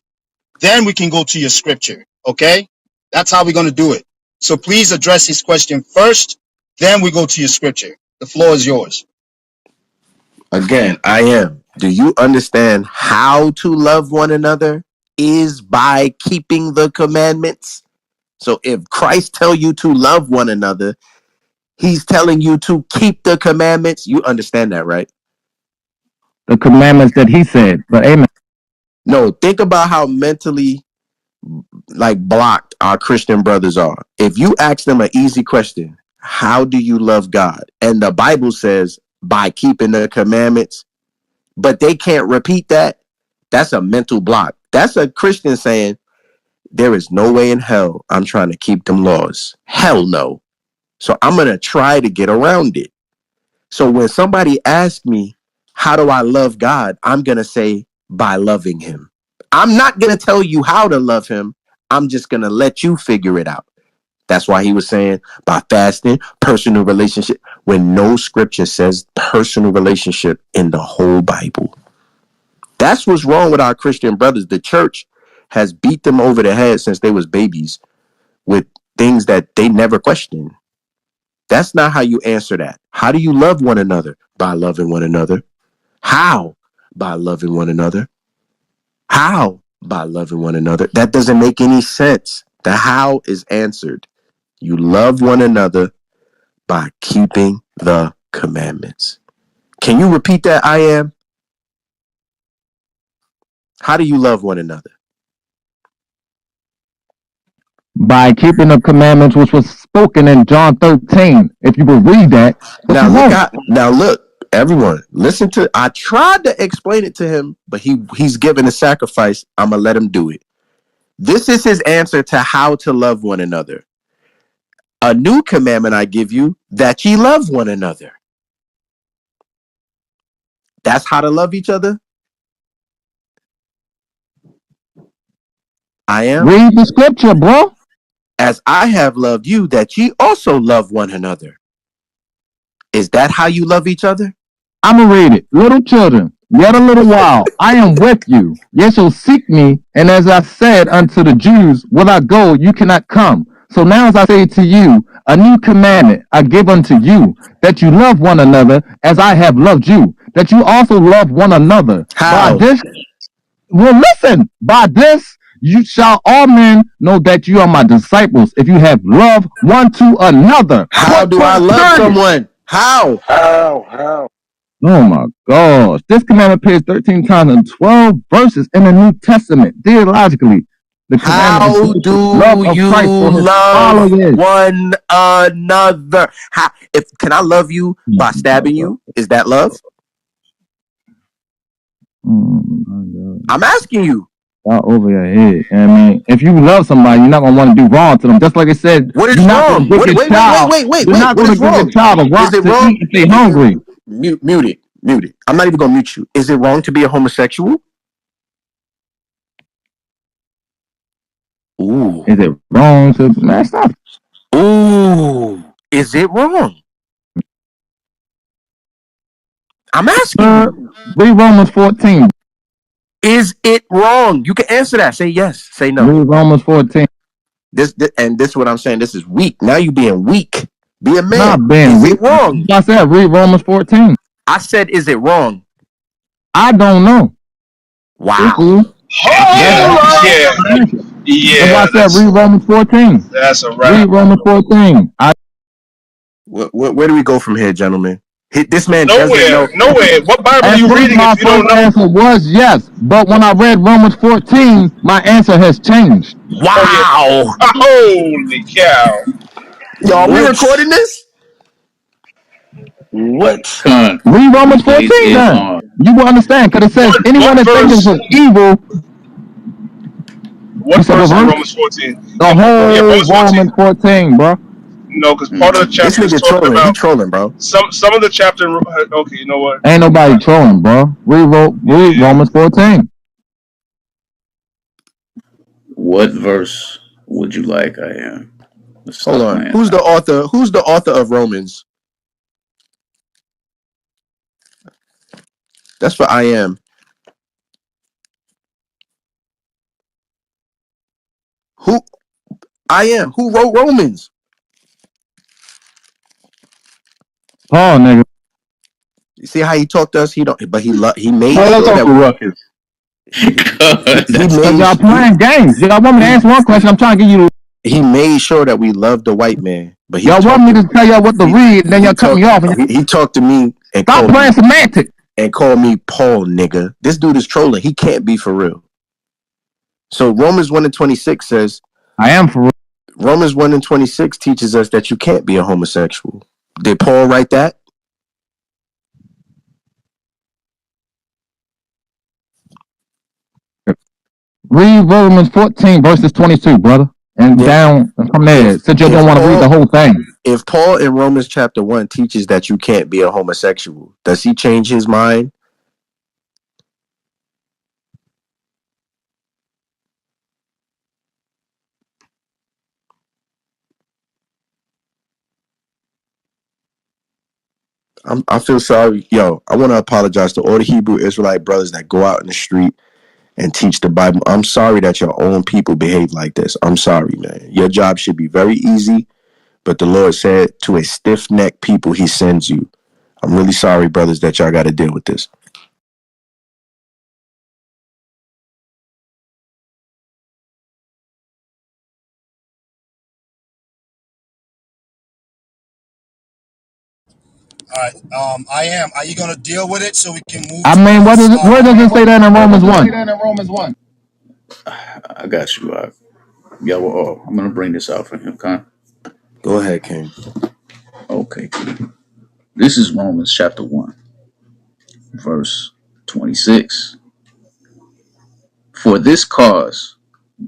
Then we can go to your scripture. Okay? That's how we're going to do it. So please address his question first. Then we go to your scripture. The floor is yours. again, I am. Do you understand how to love one another is by keeping the commandments? So if Christ tell you to love one another, he's telling you to keep the commandments. You understand that, right? The commandments that he said. But amen. No, think about how mentally like blocked our Christian brothers are. If you ask them an easy question, how do you love God? And the Bible says by keeping the commandments, but they can't repeat that. That's a mental block. That's a Christian saying, there is no way in hell I'm trying to keep them laws. Hell no. So I'm going to try to get around it. So when somebody asks me, how do I love God? I'm going to say, by loving him. I'm not going to tell you how to love him. I'm just going to let you figure it out. That's why he was saying by fasting, personal relationship, when no scripture says personal relationship in the whole Bible. That's what's wrong with our Christian brothers. The church has beat them over the head since they was babies with things that they never questioned. That's not how you answer that. How do you love one another? By loving one another. How? By loving one another. How? By loving one another. That doesn't make any sense. The how is answered. You love one another by keeping the commandments. Can you repeat that, I am? How do you love one another? By keeping the commandments which was spoken in John 13. If you will read that, but Now you look won't. out. Now look, everyone, listen to. I tried to explain it to him, but he's given a sacrifice. I'm gonna let him do it. This is his answer to how to love one another. A new commandment I give you, that ye love one another. That's how to love each other. I am. Read the scripture, bro. As I have loved you, that ye also love one another. Is that how you love each other? I'm going to read it. Little children, yet a little while, I am with you. Ye shall seek me, and as I said unto the Jews, will I go, you cannot come. So now as I say to you, a new commandment I give unto you, that you love one another as I have loved you, that you also love one another. By How? this, well, listen, by this you shall all men know that you are my disciples, if you have love one to another. How Point do I blank, love period. someone? How? How? Oh my gosh. This commandment appears 13 times in 12 verses in the New Testament. Theologically, the commandment is How the love do of you Christ for his love followers. one another? How, if can I love you by stabbing you? Is that love? Oh my God. I'm asking you. Out over your head. I mean, if you love somebody, you're not gonna want to do wrong to them. Just like I said, What you're is not gonna wrong? give What? your Wait, wait, wait, child, wait, wait, you're wait. not What gonna is give your wrong? child a Is rock it to wrong? eat if they hungry. Mute it. Mute it. I'm not even gonna mute you. Is it wrong to be a homosexual? Ooh. Is it wrong to man? Stop. Ooh. Is it wrong? I'm asking you. Read Romans 14. Is it wrong? You can answer that. Say yes. Say no. Read Romans 14. This and this is what I'm saying. This is weak. Now you being weak. Be a man. Not being Is weak. it wrong? I said, read Romans 14. I said, is it wrong? I don't know. Wow. Truthfully, that's Yeah, why yeah, I answered. That's why I yeah. said read Romans 14. That's a Read wrap. Romans 14. Where do we go from here, gentlemen? This man doesn't Nowhere, know. nowhere. What Bible are At you first, reading my if you don't first know? answer was yes, but when I read Romans 14, my answer has changed. Oh yeah. Wow. Holy cow! Y'all, we What? recording this? What? Con, Read Romans replays 14 is then. on. You will understand, because it says, anyone What that thinketh verse? of evil, you What said what verse in verse? Romans 14? The Yeah, yeah, whole Romans Romans 14. 14, bro. No, because part of the Mm-hmm. This chapter is nigga talking trolling. He about trolling, bro. some of the chapter. Okay, you know what? Ain't nobody trolling, bro. Read Yeah. Romans 14. What verse would you like? I am. Let's Hold stop on. playing Who's the now. author? Who's the author of Romans? That's for I am. Who I am? Who wrote Romans? Paul, nigga. You see how he talked to us? He don't. But he made Why y'all sure talk that for ruckus? he That's Because made y'all playing games. Y'all want me to he answer one question. I'm trying to give you. he made sure that we loved the white man. But he Y'all want talked me to to tell y'all what to he read, and then he y'all cut me talked off. And he talked to me stop playing semantics. and called me Paul, nigga. This dude is trolling. He can't be for real. So Romans 1:26 says, I am for real. Romans 1:26 teaches us that you can't be a homosexual. Did Paul write that? Read Romans 14 verses 22, brother, and If down from there. Since you don't if want to read the Paul whole thing, if Paul in Romans chapter 1 teaches that you can't be a homosexual, does he change his mind? I feel sorry. Yo, I want to apologize to all the Hebrew Israelite brothers that go out in the street and teach the Bible. I'm sorry that your own people behave like this. I'm sorry, man. Your job should be very easy, but the Lord said to a stiff necked people, he sends you. I'm really sorry, brothers, that y'all got to deal with this. All right. I am. Are you gonna deal with it so we can move I mean, what towards? is it, where does it say that in Romans 1? I got you. Yeah, well, I'm gonna bring this out for him, Con. Go ahead, King. Okay. This is Romans chapter 1, verse 26. For this cause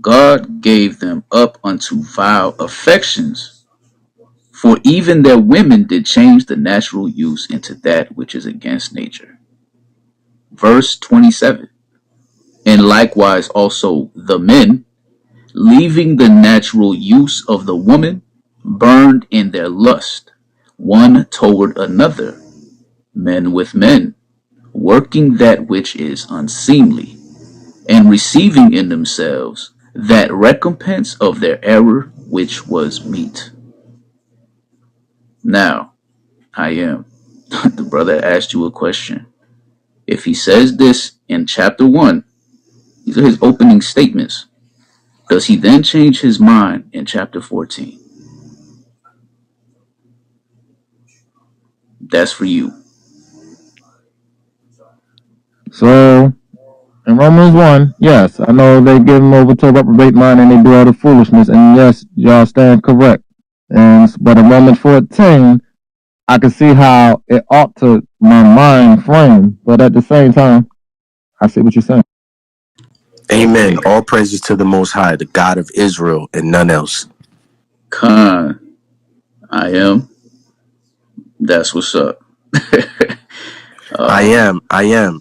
God gave them up unto vile affections, for even their women did change the natural use into that which is against nature. Verse 27. And likewise also the men, leaving the natural use of the woman, burned in their lust, one toward another, men with men, working that which is unseemly, and receiving in themselves that recompense of their error which was meet. Now, I am. The brother asked you a question. If he says this in chapter 1, these are his opening statements. Does he then change his mind in chapter 14? That's for you. So in Romans 1, yes, I know they give them over to a reprobate mind and they do all the foolishness, and yes, y'all stand correct. And but in Romans 14, I can see how it altered my mind frame, but at the same time, I see what you're saying. Amen. Okay. All praises to the Most High, the God of Israel, and none else. Con, I am. That's what's up. I uh, am. I am.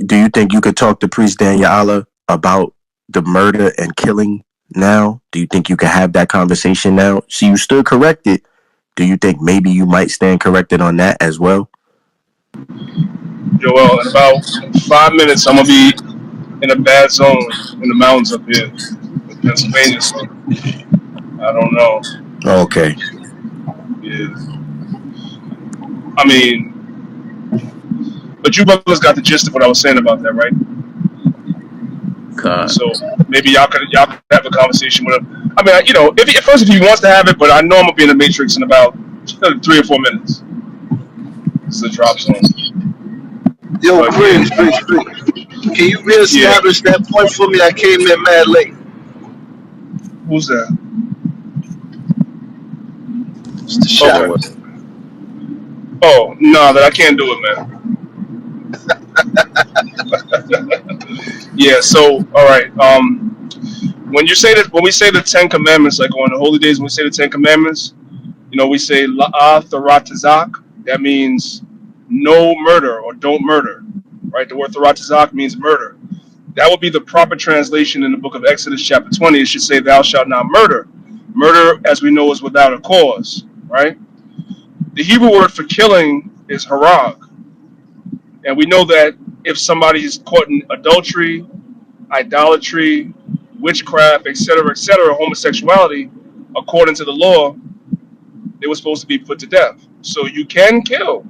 Do you think you could talk to Priest Daniela about the murder and killing now? Do you think you can have that conversation now? See, you stood corrected. Do you think maybe you might stand corrected on that as well? Joel, in about 5 minutes, I'm gonna be in a bad zone in the mountains up here in Pennsylvania. So I don't know. Okay. Yeah, I mean, but you brothers got the gist of what I was saying about that, right? Con, So maybe y'all could have a conversation with him. I mean, if first if he wants to have it, but I know I'm gonna be in the matrix in about 3 or 4 minutes. This is a drop zone. Yo, But yeah, Prince, can you yeah. reestablish that point for me? I came in mad late. Who's that? It's the that shot. Okay. was Oh no, that I can't do it, man. Yeah. So all right. When you say that, when we say the Ten Commandments, like on the holy days, when we say the Ten Commandments, we say la'ah tharatazak. That means no murder or don't murder, right? The word tharatazak means murder. That would be the proper translation in the book of Exodus, chapter 20. It should say, "Thou shalt not murder." Murder, as we know, is without a cause, right? The Hebrew word for killing is harag, and we know that if somebody is caught in adultery, idolatry, witchcraft, etc., homosexuality, according to the law, they were supposed to be put to death. So you can kill,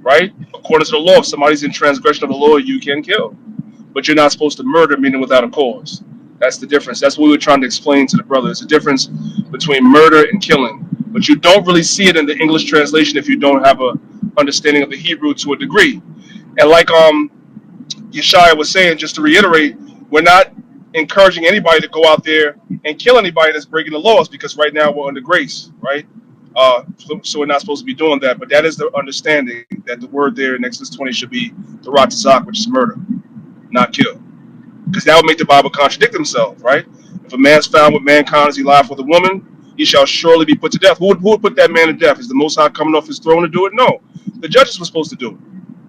right? According to the law, if somebody's in transgression of the law, you can kill. But you're not supposed to murder, meaning without a cause. That's the difference. That's what we were trying to explain to the brother. It's a difference between murder and killing. But you don't really see it in the English translation if you don't have a understanding of the Hebrew to a degree. And like Yeshaya was saying, just to reiterate, we're not. encouraging anybody to go out there and kill anybody that's breaking the laws, because right now we're under grace, right? So we're not supposed to be doing that. But that is the understanding that the word there in Exodus 20 should be the Ratzak, which is murder, not kill, because that would make the Bible contradict himself, right? If a man's found with mankind as he lied with a woman, he shall surely be put to death. Who would put that man to death? Is the Most High coming off his throne to do it? No, the judges were supposed to do it,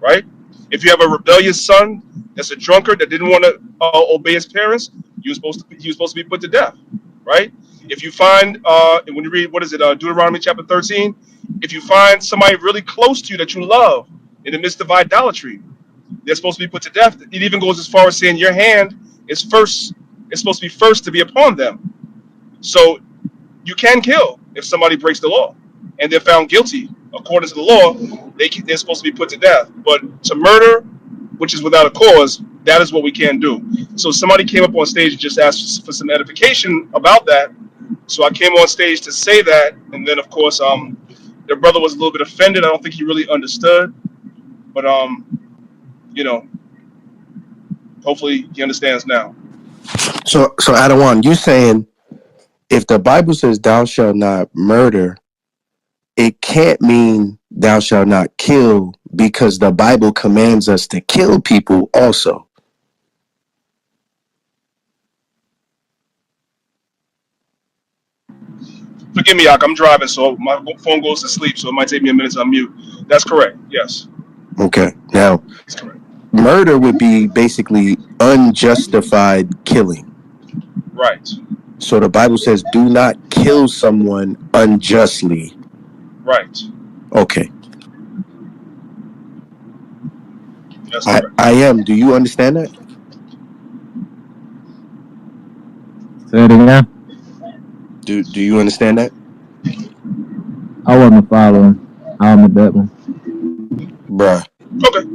right? If you have a rebellious son that's a drunkard that didn't want to obey his parents, he was supposed to be put to death, right? If you find when you read, what is it, Deuteronomy chapter 13, if you find somebody really close to you that you love in the midst of idolatry, they're supposed to be put to death. It even goes as far as saying your hand is first. It's supposed to be first to be upon them. So you can kill if somebody breaks the law, and they're found guilty according to the law. They're supposed to be put to death. But to murder, which is without a cause, that is what we can do. So somebody came up on stage and just asked for some edification about that. So I came on stage to say that, and then of course, their brother was a little bit offended. I don't think he really understood, but you know, hopefully he understands now. So Adawan, you saying if the Bible says thou shalt not murder, it can't mean thou shalt not kill, because the Bible commands us to kill people also. Forgive me, Ak, I'm driving, so my phone goes to sleep, so it might take me a minute to unmute. That's correct. Yes, Okay. Now, that's correct. murder would be basically unjustified killing. Right, So the Bible says do not kill someone unjustly. right. Okay. That's correct. I am. Do you understand that? Say it again. Do you understand that? I wasn't following. I missed that one. Bruh. Okay,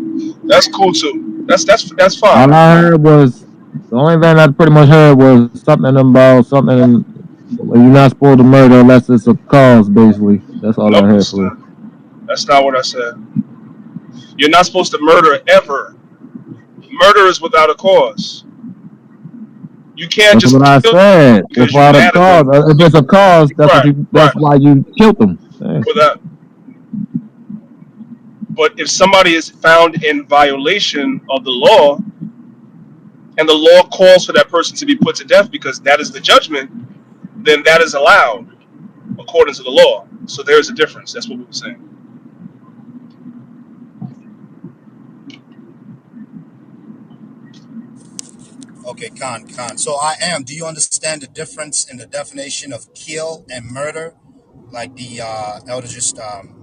that's cool too. That's All fine. I heard was the only thing I pretty much heard was something about something. You're not supposed to murder unless it's a cause. Basically, that's all I Nope, heard for. that's not what I said. You're not supposed to murder ever. Murder is without a cause. You can't That's what just I kill said. because you're Without a mad at cause, them. if it's a cause, that's what Right, you. That's right. why you killed them. Eh. Without, but if somebody is found in violation of the law, and the law calls for that person to be put to death because that is the judgment, then that is allowed according to the law. So there's a difference. That's what we were saying. Okay, Khan. So I am. Do you understand the difference in the definition of kill and murder, like the elder just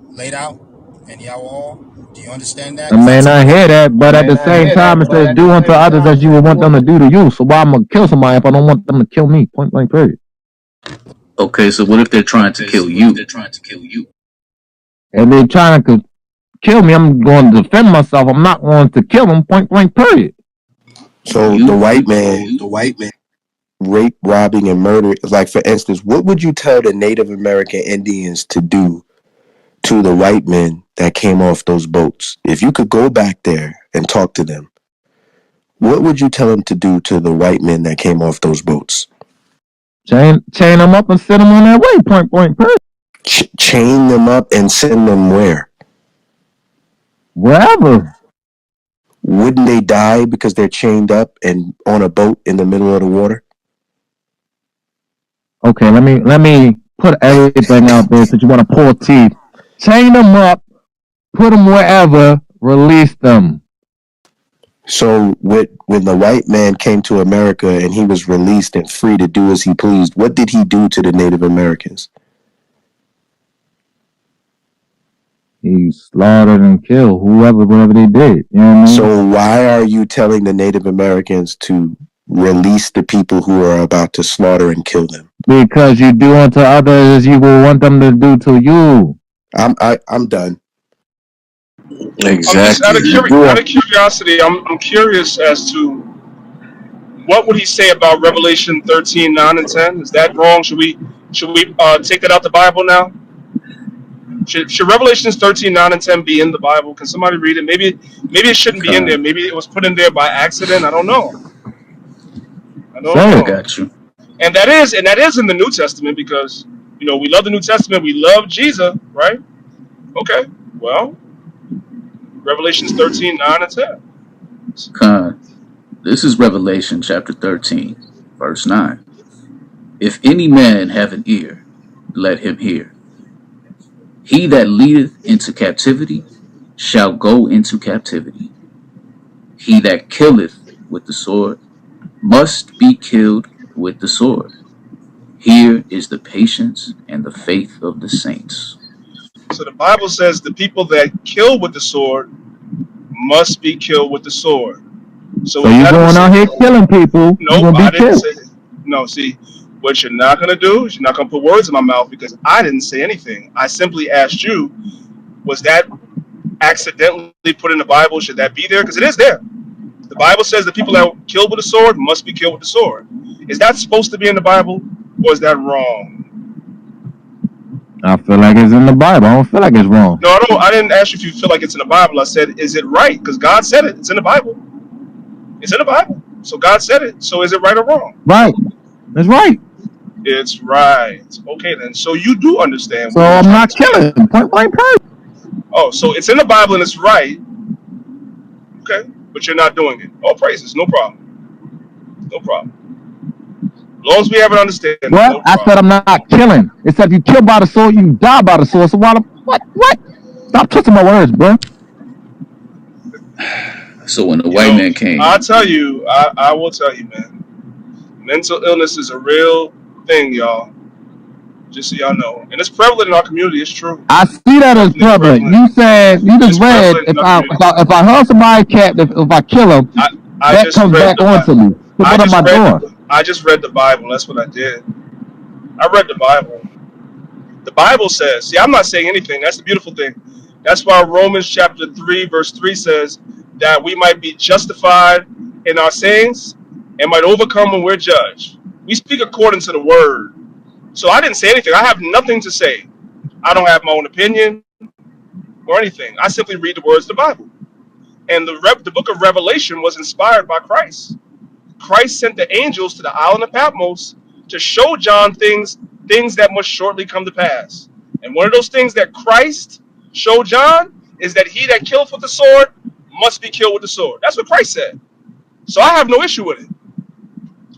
laid out in Yahweh? Do you understand that? I Because may that's two not hear different. that, but at the same time, it says do unto others as you would want them to do to you. So why I'm gonna kill somebody if I don't want them to kill me? Point blank, period. Okay, so what if they're trying to kill you? If they're trying to kill me, I'm going to defend myself. I'm not going to kill them. Point blank, period. So the You? white man rape, robbing, and murder. Like, for instance, what would you tell the Native American Indians to do to the white men that came off those boats? If you could go back there and talk to them, what would you tell them to do to the white men that came off those boats? Chain them up and send them on their way. Point blank, period. Chain them up and send them where? Wherever. Wouldn't they die because they're chained up and on a boat in the middle of the water? Okay, let me put everything out there since you want to pull teeth. Chain them up, put them wherever, release them. So when the white man came to America and he was released and free to do as he pleased, what did he do to the Native Americans? He slaughtered and killed whatever they did. You know what I mean? So why are you telling the Native Americans to release the people who are about to slaughter and kill them? Because you do unto others as you will want them to do to you. I'm done. I'm just Exactly. out of curiosity. I'm curious as to what would he say about Revelation 13:9 and 10. Is that wrong? Should we take that out the Bible now? Should Revelations 13:9 and 10 be in the Bible? Can somebody read it? Maybe it shouldn't be in there. Maybe it was put in there by accident. I don't know. I don't Say I it. know. got you. And that is in the New Testament because we love the New Testament. We love Jesus, right? Okay. Well, Revelations 13:9 and 10. Con. This is Revelation chapter 13, verse 9. If any man have an ear, let him hear. He that leadeth into captivity shall go into captivity. He that killeth with the sword must be killed with the sword. Here is the patience and the faith of the saints. So the Bible says the people that kill with the sword must be killed with the sword. So So is you that a going out here reciprocal? killing people, you're Nope, gonna be I didn't killed. say it. No, see, what you're not going to do is you're not going to put words in my mouth because I didn't say anything. I simply asked you, was that accidentally put in the Bible? Should that be there? Because it is there. The Bible says the people that are killed with a sword must be killed with the sword. Is that supposed to be in the Bible or is that wrong? I feel like it's in the Bible. I don't feel like it's wrong. No, I don't. I didn't ask you if you feel like it's in the Bible. I said, is it right? Because God said it. It's in the Bible. It's in the Bible. So God said it. So is it right or wrong? Right. That's right. It's right. Okay, then. So you do understand So what we're I'm trying to not explain. killing. Point blank period. Oh, so it's in the Bible and it's right. Okay, but you're not doing it. All praises. No problem. No problem. As long as we have an understanding, What? no I said I'm problem. not killing. It said if you kill by the sword, you die by the sword. So why the what? What? Stop twisting my words, bro. So when the You white know, man came, I'll tell you, I will tell you, man. Mental illness is a real thing, y'all. Just so y'all know. And it's prevalent in our community. It's true. I see that as Definitely prevalent. prevalent. You said you just It's read prevalent in our community. if I hurt somebody captive, if I kill him, I, I that just comes read back the Bible. onto me. So I what am just I read doing? the I just read the Bible. That's what I did. I read the Bible. The Bible says, see, I'm not saying anything. That's the beautiful thing. That's why Romans chapter 3, verse 3 says that we might be justified in our sayings and might overcome when we're judged. We speak according to the word. So I didn't say anything. I have nothing to say. I don't have my own opinion or anything. I simply read the words of the Bible. And the book of Revelation was inspired by Christ. Christ sent the angels to the island of Patmos to show John things that must shortly come to pass. And one of those things that Christ showed John is that he that killeth with the sword must be killed with the sword. That's what Christ said. So I have no issue with it.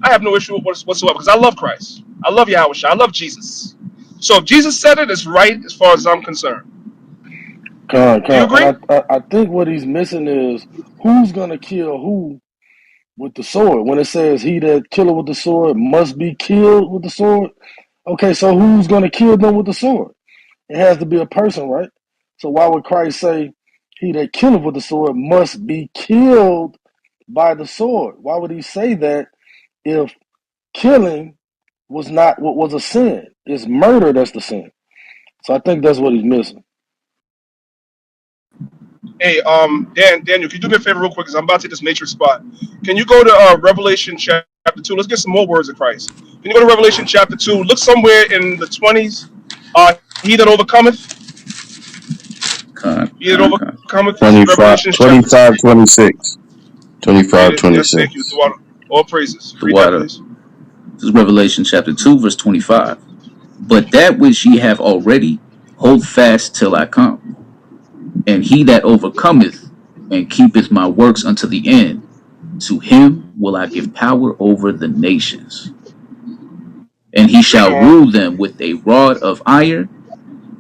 I have no issue with it whatsoever because I love Christ. I love Yahweh. I love Jesus. So if Jesus said it, it's right as far as I'm concerned. Do you And agree? I think what he's missing is who's gonna kill who with the sword. When it says he that killeth with the sword must be killed with the sword. Okay, so who's gonna kill them with the sword? It has to be a person, right? So why would Christ say he that killeth with the sword must be killed by the sword? Why would he say that if killing was not what was a sin? It's murder that's the sin. So I think that's what he's missing. Hey, Daniel, can you do me a favor real quick? Because I'm about to hit this matrix spot. Can you go to Revelation chapter 2? Let's get some more words of Christ. Can you go to Revelation chapter 2? Look somewhere in the 20s. He that overcometh, con, he that con, con. overcometh. This is 25, Revelation chapter 2. 25, 26. Read 25, it. Yes, thank you. 26. All praises. The Read that, water. please. This is Revelation chapter 2, verse 25. But that which ye have already, hold fast till I come. And he that overcometh and keepeth my works unto the end, to him will I give power over the nations. And he Read shall on. rule them with a rod of iron,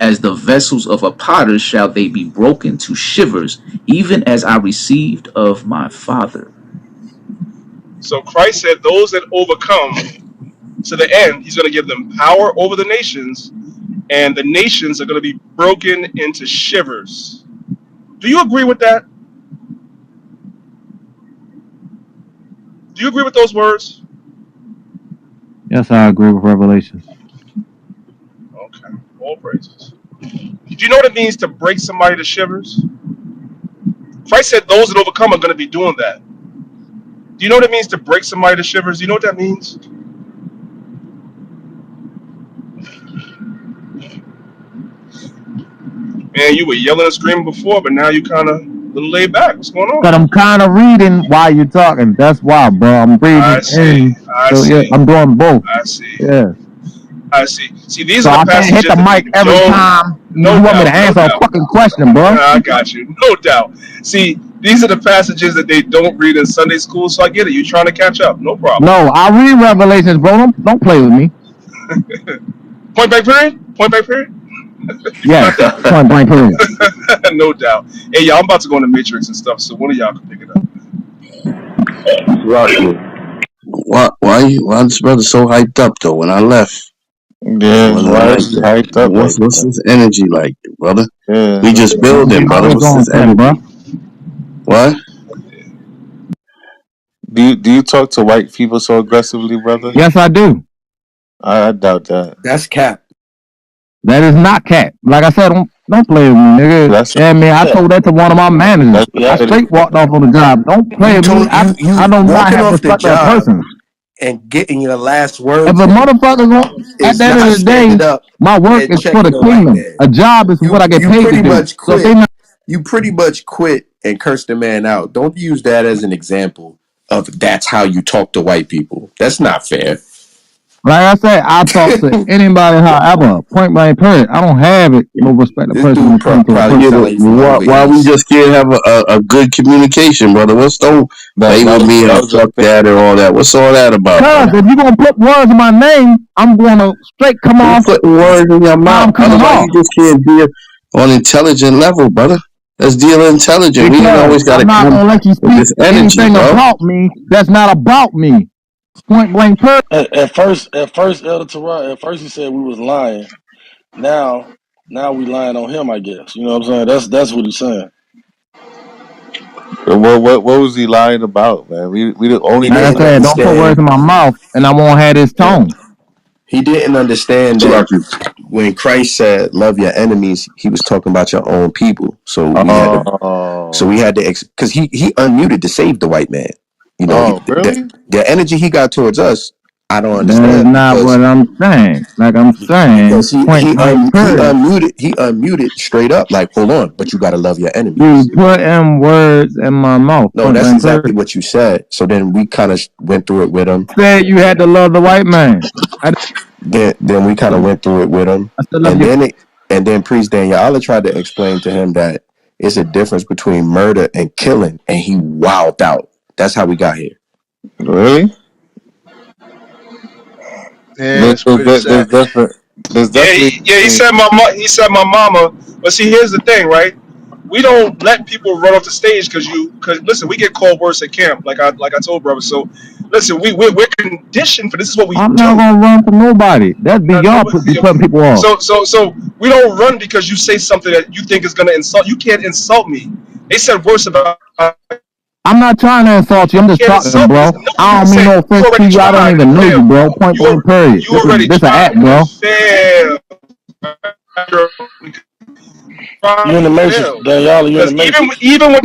as the vessels of a potter shall they be broken to shivers, even as I received of my Father. So Christ said those that overcome to the end, he's going to give them power over the nations, and the nations are going to be broken into shivers. Do you agree with that? Do you agree with those words? Yes, I agree with Revelations. Okay. All praises. Do you know what it means to break somebody to shivers? Christ said those that overcome are going to be doing that. Do you know what it means to break somebody to shivers? Do you know what that means? Man, you were yelling and screaming before, but now you kind of a little laid back. What's going Cause on? I'm kind of reading while you're talking. That's why, bro. I'm I reading see. and I so yeah, see. I'm doing both. I see. Yeah. I see. See, these So are the I can't hit passages the that they mic every don't. time No you want me to doubt. No answer a doubt. fucking question, bro. I got you. No doubt. See, these are the passages that they don't read in Sunday school. So I get it. You're trying to catch up. No problem. No, I read Revelations, bro. Don't play with me. Point blank period. Point blank period. You got Yes, point blank period. that? No doubt. Hey, y'all, I'm about to go in the Matrix and stuff. So one of y'all can pick it up. Salakia. Why this brother so hyped up though? When I left, it Yeah, wasn't why like is he that. hyped up What's like what's that? this energy like, brother? Yeah, We that's just what I'm We building, saying. brother. always What's on this 10, bro. energy? What? Do you talk to white people so aggressively, brother? Yes, I do. I doubt that. That's cap. That is not cat. Like I said, don't play with me, nigga. That's Yeah, man, I told that to one of my managers. that's I Yep. pretty. straight walked off on the job. Don't play You with me. told you I do not walking have off the respect for a job person. and getting your last If words a motherfucker at is the end of not the day, standing up my work and is for the checking a white kingdom. man. A job is what I get You paid to pretty do. much So if they quit. not, You pretty much quit and cursed the man out. Don't use that as an example of that's how you talk to white people. That's not fair. like I said, I talk to anybody, however, point blank period. I don't have it no respect a This person when dude it comes to a probably person. Yeah, sound but like he from over why we east. just can't have a good communication, brother? What's don't That label that was me that and was the fuck thing. that and all that? What's all that about, Cause brother? if you're gonna put words in my name, I'm gonna straight come Who off putting words in your how mouth, I'm brother? coming Why off. you just can't deal on intelligent level, brother? Let's deal intelligent. We ain't Because always gotta I'm not come gonna let you with speak this energy, anything bro. about me that's not about me. Point blank period. At first, Elder Torah, at first he said we was lying. Now, now we lying on him. I guess you know what I'm saying. That's what he's saying. What was he lying about, man? We the only He Like I didn't people that said, don't put words understand. in my mouth and I won't have this yeah. tone. He didn't understand that Salaki. when Christ said, "Love your enemies," he was talking about your own people. So we had to. So we Oh, had to, because he unmuted to save the white man. You know, oh, really? the energy he got towards us, I don't That is understand not what I'm saying. Like I'm saying, because he point he blank un, he period. unmuted straight up like, hold on, but you got to love your You enemies. put in words in my mouth. No, Point that's blank exactly period. what you said. So then we kind of went through it with him. Said you had to love the white man. Then we kind of went through it with him, I still love and you. then Priest Daniela tried to explain to him that it's a difference between murder and killing, and he wowed out. That's how we got here. Really? Yeah, There's it's pretty there's, there's sad. different. There's Yeah, definitely he between. said he said my mama. But see, here's the thing, right? We don't let people run off the stage because listen, we get called worse at camp, like I told brother. So listen, we're conditioned for this is what we I'm not do. gonna run from nobody. That'd be y'all be putting people off. So we don't run because you say something that you think is gonna insult. You can't insult me. They said worse about. I'm not trying to insult you. I'm You just can't talking, insult me. bro. There's nothing I you don't mean say. no You offense to already you. I don't tried to even know you, fail. bro. Point blank period. You This is already this an tried act, to bro. fail. You in the matrix, Fail. Daniela. You in the Because matrix. even when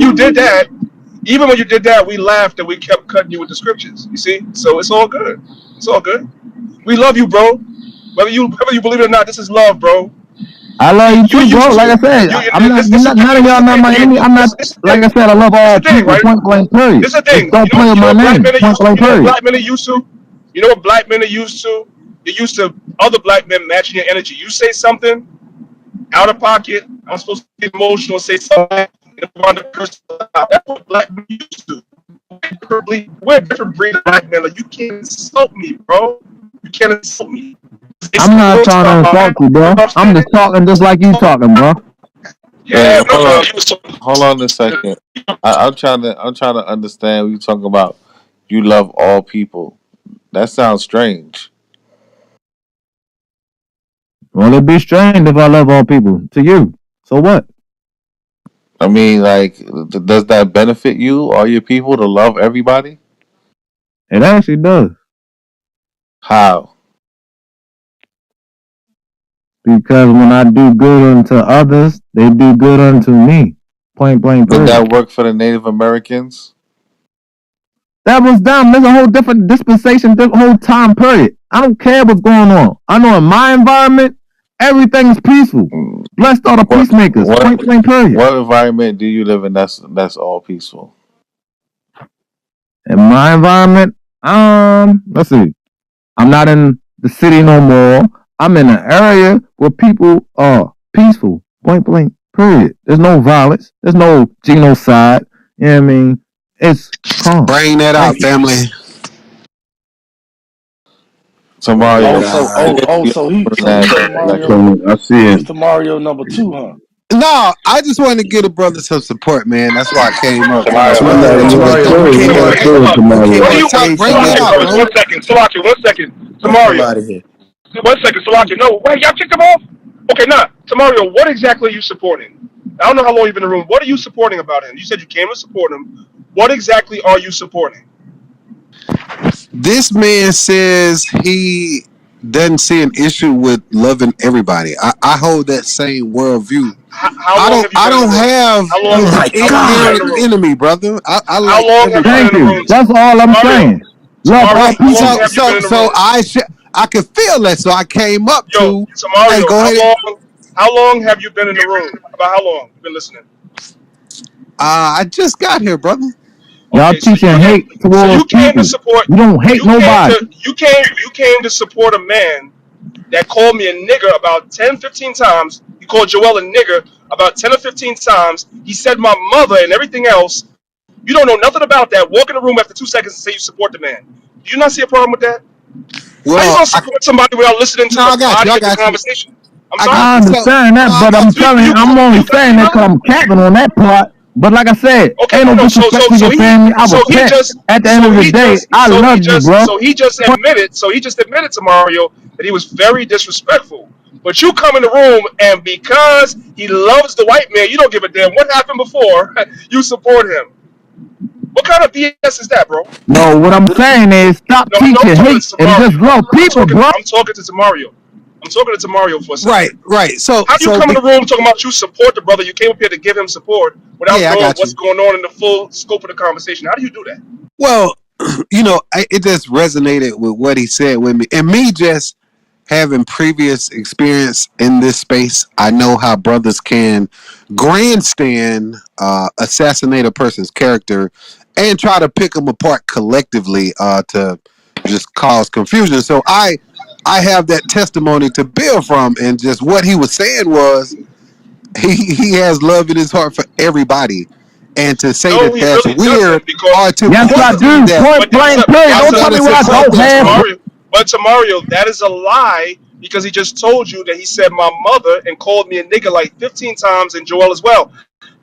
you did that, we laughed and we kept cutting you with the scriptures. You see, so it's all good. It's all good. We love you, bro. Whether you believe it or not, this is love, bro. I love you You're too, bro. used Like to I said, you. I'm not. You're This is not. None of y'all the not thing. my enemy. I'm not. This is the Like I thing. said, I love This is all the thing, people. right? Point blank period. This is the Just thing. don't play with You know my what black name. men are Point used to. blank You know what period. black men are used to. You know what black men are used to. They're used to other black men matching your energy. You say something out of pocket. I'm supposed to get emotional, say something, and run the person out. That's what black men used to. We're a different breed of black men. Like you can't insult me, bro. You can't insult me. It's I'm not real trying to stuff, insult man. you, You know bro. what I'm I'm just talking just like you saying? talking, bro. Yeah, no, Hold no. on, hold on a second. I'm trying to understand what you're talking about. You love all people. That sounds strange. Well, it'd be strange if I love all people to you. So what? I mean, like, does that benefit you, all your people, to love everybody? It actually does. How? Because when I do good unto others, they do good unto me. Point blank Did period. that work for the Native Americans? That was dumb. There's a whole different dispensation, whole time period. I don't care what's going on. I know in my environment, Everything is peaceful. Blessed are the What peacemakers. what Point blank period. what environment do you live in that's all peaceful? In my environment, let's see. I'm not in the city no more. I'm in an area where people are peaceful. Point blank period. There's no violence. There's no genocide. You know what I mean? It's calm. Bring that out, Thank you. family. So Praise Oh, Mario, so God. oh you oh you so live in he's that the Mario. I see it. He's the Mario number two, huh? No, I just wanted to give a brother some support, man. That's why I came up. Tamayo, What is Somebody it Oh, that you had want to to okay. do? say You it. came Had on to Tamayo, say stage. it, hold You up. came What Tamayo. do on you? stage. Hey, Bring it Salaki, hey, out, brothers, bro. one second. Salaki, 1 second. Tamario, Somebody here. 1 second. Salaki, no, wait, y'all kicked him off. Okay, nah. Tamario, what exactly are you supporting? I don't know how long you've been in the room. What are you supporting about him? You said you came to support him. What exactly are you supporting? This man says he doesn't see an issue with loving everybody. I hold that same worldview. How long have you I been in the don't room? have How long? Oh my How long have you been in inherent the God. room? enemy, brother. I How like long have you been everybody. in Thank the you. room? That's all I'm Tamario, saying. Love all Tamario, Right. how long people. have you been in the room? I could feel that. So I came up Yo, to, hey, Tamario, go ahead. how long have you been in the room? About how long? You've been listening. I just got here, brother. Y'all Okay, so teaching hate you towards came to people. support You don't hate nobody. you came to support a man that called me a nigger about 10, 15 times. He called Joel a nigger about 10 or 15 times. He said my mother and everything else. You don't know nothing about that. Walk in the room after 2 seconds and say you support the man. Do you not see a problem with that? How you Well, gonna support somebody without listening to no, the I got you. body I of the got you. conversation? I'm I sorry. got I you. So, understand no, that, I but I'm got you. Do telling you, you I'm call only you saying that because Ghana? I'm capping on that part. But like I said, Okay, ain't no no. disrespect to your family. I repent. At the end of the day, I love you, bro. So he just admitted to Mario that he was very disrespectful. But you come in the room and because he loves the white man, you don't give a damn what happened before. You support him. What kind of BS is that, bro? No, what I'm saying is stop No, I know I'm teaching talking hate to and just Mario. love people, bro. I'm talking to Mario. I'm talking to Mario for a right, second. right. So, How do you so, come in be, the room talking about you support the brother? You came up here to give him support without yeah, I knowing got what's you. going on in the full scope of the conversation. How do you do that? Well, it just resonated with what he said with me, and me just having previous experience in this space. I know how brothers can grandstand, assassinate a person's character, and try to pick them apart collectively, to just cause confusion. So I have that testimony to build from, and just what he was saying was he has love in his heart for everybody, and to say No, that he that's really weird, doesn't because or to Yes, that's I a question do. that, Point but that's blank, a period. I'm Don't tell gonna me what I support don't but that, have. bro. to Mario, that is a lie because he just told you that he said my mother and called me a nigga like 15 times and Joel as well.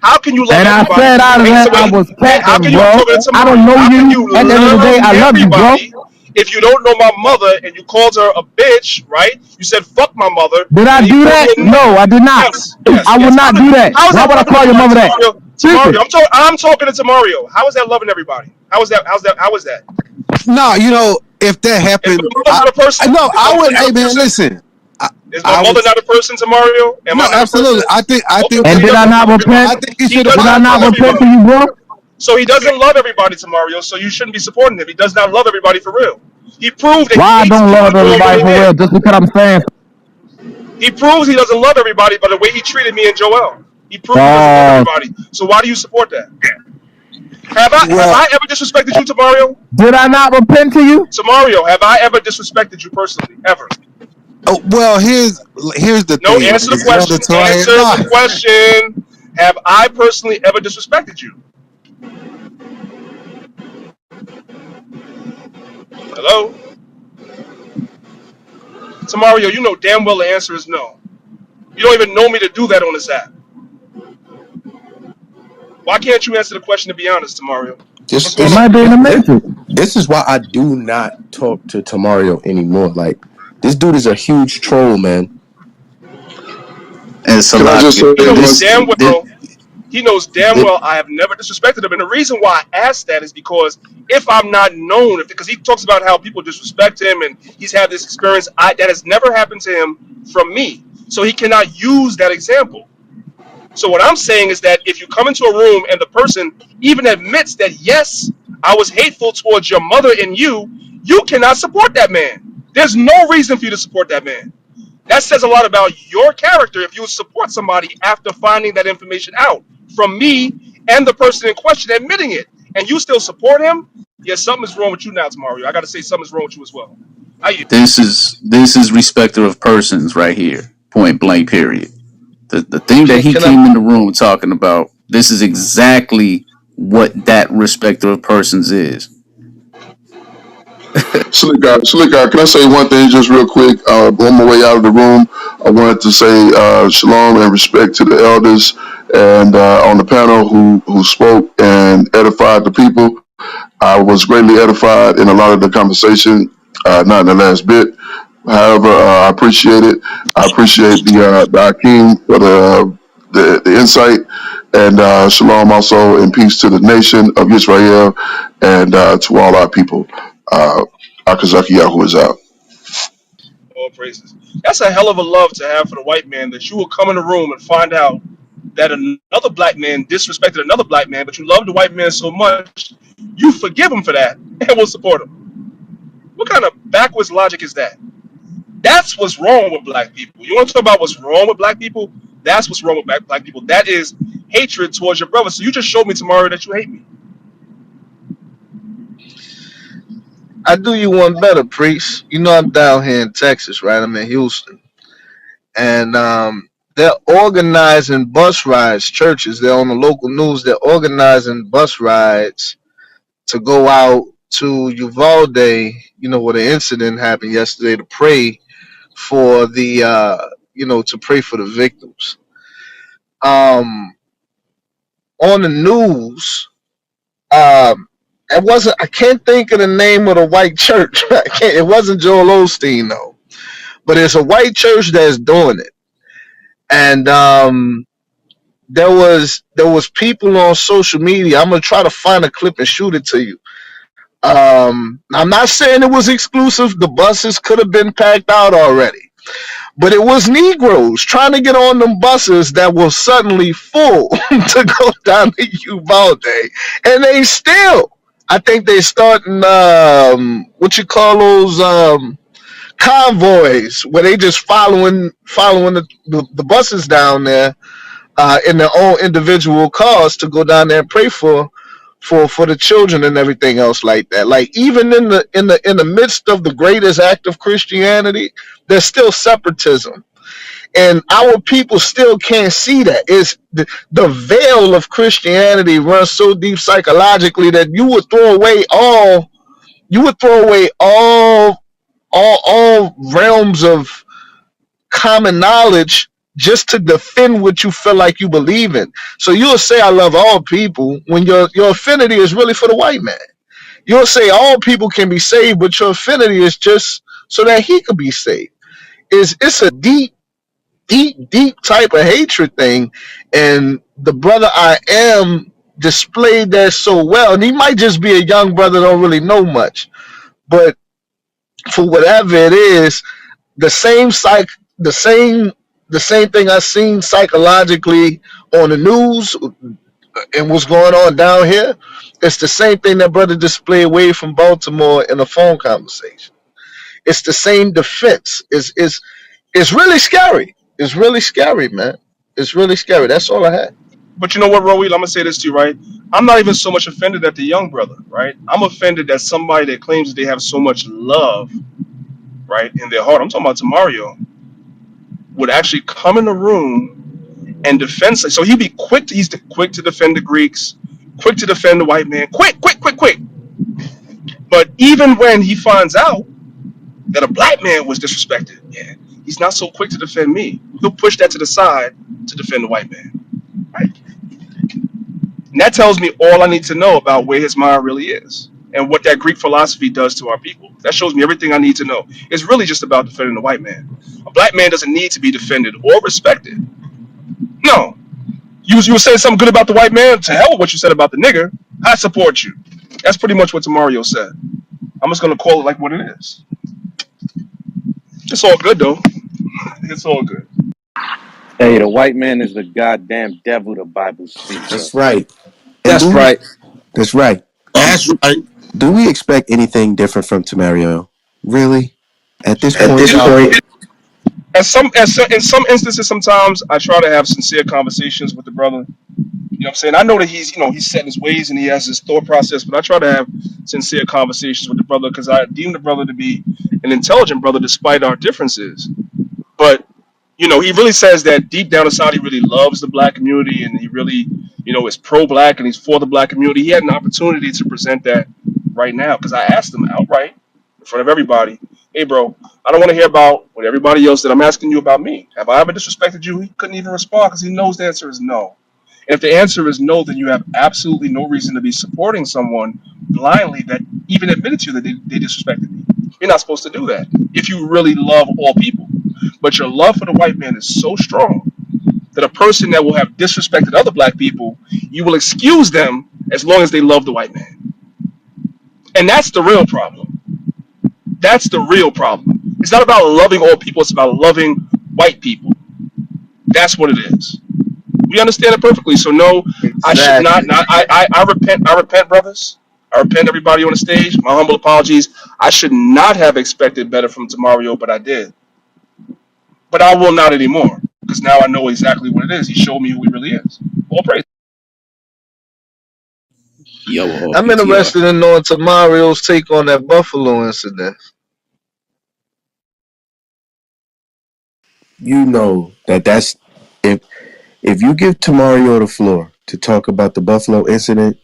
How can you love And I everybody said if you out of hate that, I somebody? was How capping, can you? I'm bro. talking to I don't Mario. know How can you you. At the end of the day, love I love you, bro. everybody if you don't know my mother and you called her a bitch, right? You said fuck my mother Did I and you do called me that? a No, nigga. I did not. Yes, yes, I would yes. not do that. How is Why that would I loving call your everybody, mother that? Tamario? Speak Tamario, it. I'm talking to Tamario. How is that loving everybody? How is that? How is that? No, if that Is happened, my mother not a person? I no, Is my I mother would. not Hey a man, person? listen. I, Is my I would. mother not a person to Mario? Am I No, not a person? absolutely. I Okay, think so And he. he did I doesn't not love repent? I everybody. think he He should have does Did I not clapped not love back. repent to everybody. you, bro? So he doesn't love everybody to Mario, so you shouldn't be supporting him. He does not love everybody for real. He proved that he Why I hates don't people love doing what everybody he for real? did. Just because I'm saying, He proves he doesn't love everybody by the way he treated me and Joel. He proved he doesn't love uh, everybody. So why do you support that? Have Well, I ever disrespected you to Mario? did I not repent to you? To Mario, have I ever disrespected you personally? Ever? well, here's the No, thing. answer the This brother question. Torian, Answer nah, the question. Have I personally ever disrespected you? Hello? Tamario, you know damn well the answer is no. You don't even know me to do that on this app. Why can't you answer the question to be honest, Tamario? What's This going It this might on? be in the this matrix. this is why I do not talk to Tamario anymore. Like this dude is a huge troll, man. And Can I just Salaki, say He knows one? this damn this well. He knows damn this well I have never disrespected him. And the reason why I asked that is because if I'm not known, because he talks about how people disrespect him and he's had this experience, that has never happened to him from me. So he cannot use that example. So what I'm saying is that if you come into a room and the person even admits that yes, I was hateful towards your mother and you cannot support that man. There's no reason for you to support that man. That says a lot about your character if you support somebody after finding that information out from me and the person in question admitting it, and you still support him. Yeah, something's wrong with you now, Tamario. I got to say something's wrong with you as well. I This is respecter of persons right here. Point blank. Period. The thing that he Can I? came in the room talking about. This is exactly what that respecter of persons is. Slick guy, can I say one thing just real quick? On my way out of the room, I wanted to say shalom and respect to the elders and on the panel who spoke and edified the people. I was greatly edified in a lot of the conversation, not in the last bit. However, I appreciate it. I appreciate the Akeem for the insight, and shalom also and peace to the nation of Israel and to all our people. Uh, Akazaki Yahu is out. all praises. That's a hell of a love to have for the white man that you will come in the room and find out that another black man disrespected another black man, but you love the white man so much, you forgive him for that and will support him. What kind of backwards logic is that? That's what's wrong with black people. You want to talk about what's wrong with black people? That's what's wrong with black people. That is hatred towards your brother. So you just showed me tomorrow that you hate me. I do you one better, priest. You know I'm down here in Texas, right? I'm in Houston, and they're organizing bus rides. Churches, they're on the local news. They're organizing bus rides to go out to Uvalde. You know where the incident happened yesterday to pray for the to pray for the victims. Um, on the news, it wasn't. I can't think of the name of the white church. I can't. It wasn't Joel Osteen though, but it's a white church that's doing it. And there was people on social media. I'm gonna try to find a clip and shoot it to you. I'm not saying it was exclusive. The buses could have been packed out already, but it was Negroes trying to get on them buses that were suddenly full to go down to Uvalde, and they still. I think they starting what you call those convoys where they just following the buses down there in their own individual cars to go down there and pray for the children and everything else like that. Like even in the midst of the greatest act of Christianity, there's still separatism, and our people still can't see that. It's the veil of Christianity runs so deep psychologically that you would throw away all realms of common knowledge just to defend what you feel like you believe in. So you'll say I love all people when your affinity is really for the white man. You'll say all people can be saved, but your affinity is just so that he could be saved. It's a deep, deep, deep type of hatred thing. And the brother I am displayed that so well. And he might just be a young brother, don't really know much. But for whatever it is, the same psych the same thing I seen psychologically on the news and what's going on down here, it's the same thing that brother displayed away from Baltimore in a phone conversation. It's the same defense. It's really scary. It's really scary, man. It's really scary. That's all I had. But you know what, Roel? I'm gonna say this to you, right? I'm not even so much offended at the young brother, right? I'm offended that somebody that claims that they have so much love, right, in their heart. I'm talking about Tamario would actually come in the room and defend. So he'd be quick. He's quick to defend the Greeks, quick to defend the white man, quick, quick, quick, quick. But even when he finds out that a black man was disrespected, yeah, he's not so quick to defend me. He'll push that to the side to defend the white man, right? And that tells me all I need to know about where his mind really is and what that Greek philosophy does to our people. That shows me everything I need to know. It's really just about defending the white man. A black man doesn't need to be defended or respected. No. You were saying something good about the white man? To hell with what you said about the nigger. I support you. That's pretty much what Tamario said. I'm just going to call it like what it is. It's all good, though. It's all good. Hey, the white man is the goddamn devil, the Bible speaks of. That's right. And That's right. that's right. That's right. Do we expect anything different from Tamario? Really? At this At point, this y'all? point, In some instances, sometimes I try to have sincere conversations with the brother. You know what I'm saying? I know that he's, he's set in his ways and he has his thought process, but I try to have sincere conversations with the brother because I deem the brother to be an intelligent brother despite our differences. But he really says that deep down inside, he really loves the black community and he really, is pro-black and he's for the black community. He had an opportunity to present that right now because I asked him outright in front of everybody, "Hey, bro, I don't want to hear about what everybody else did. I'm asking you about me. Have I ever disrespected you?" He couldn't even respond because he knows the answer is no. And if the answer is no, then you have absolutely no reason to be supporting someone blindly that even admitted to you that they disrespected me. You're not supposed to do that if you really love all people. But your love for the white man is so strong that a person that will have disrespected other black people, you will excuse them as long as they love the white man. And that's the real problem. That's the real problem. It's not about loving all people, it's about loving white people. That's what it is. We understand it perfectly. So no, I should not. Exactly. I repent. I repent, brothers. I repent, everybody on the stage. My humble apologies. I should not have expected better from Tamario, but I did. But I will not anymore because now I know exactly what it is. He showed me who he really is. All praise. Yo, I'm PTR. interested in knowing Tamario's take on that Buffalo incident. You know that's if you give Tamario the floor to talk about the Buffalo incident,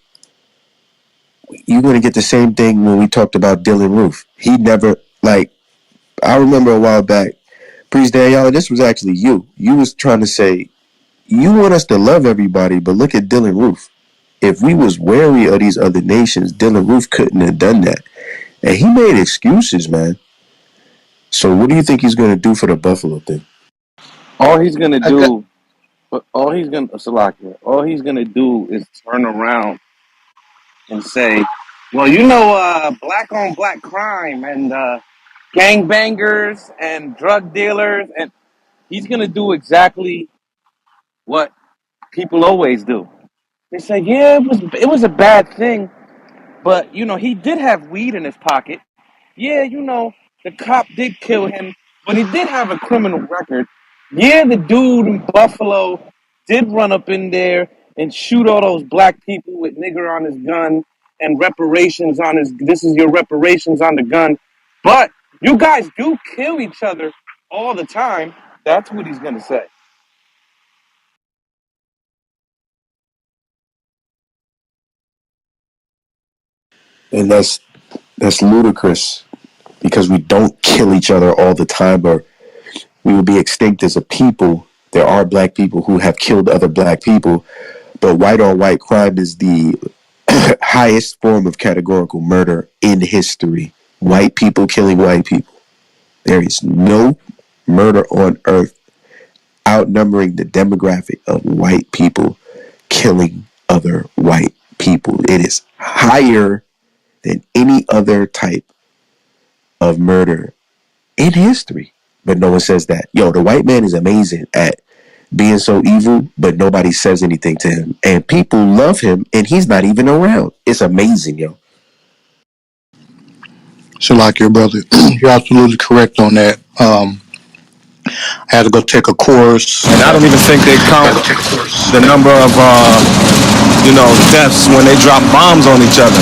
you're gonna get the same thing when we talked about Dylan Roof. He never like I remember a while back, Priest Daniela, this was actually you. You was trying to say you want us to love everybody, but look at Dylan Roof. If we was wary of these other nations, Dylan Roof couldn't have done that. And he made excuses, man. So what do you think he's gonna do for the Buffalo thing? All he's gonna I got do, all he's gonna, Salakia, all he's gonna do is turn around and say, "Well, black on black crime and gangbangers and drug dealers," and he's gonna do exactly what people always do. They say, "Yeah, it was a bad thing, but he did have weed in his pocket. Yeah, the cop did kill him, but he did have a criminal record. Yeah, the dude in Buffalo did run up in there and shoot all those black people with nigger on his gun and reparations on his. This is your reparations on the gun. But you guys do kill each other all the time." That's what he's gonna say. And that's ludicrous because we don't kill each other all the time or we will be extinct as a people. There are black people who have killed other black people, but white on white crime is the highest form of categorical murder in history. White people killing white people. There is no murder on earth outnumbering the demographic of white people killing other white people. It is higher than any other type of murder in history. But no one says that. Yo, the white man is amazing at being so evil, but nobody says anything to him. And people love him, and he's not even around. It's amazing, yo. So, like your brother, you're absolutely correct on that. I had to go take a course. And I don't even think they count the number of deaths when they drop bombs on each other.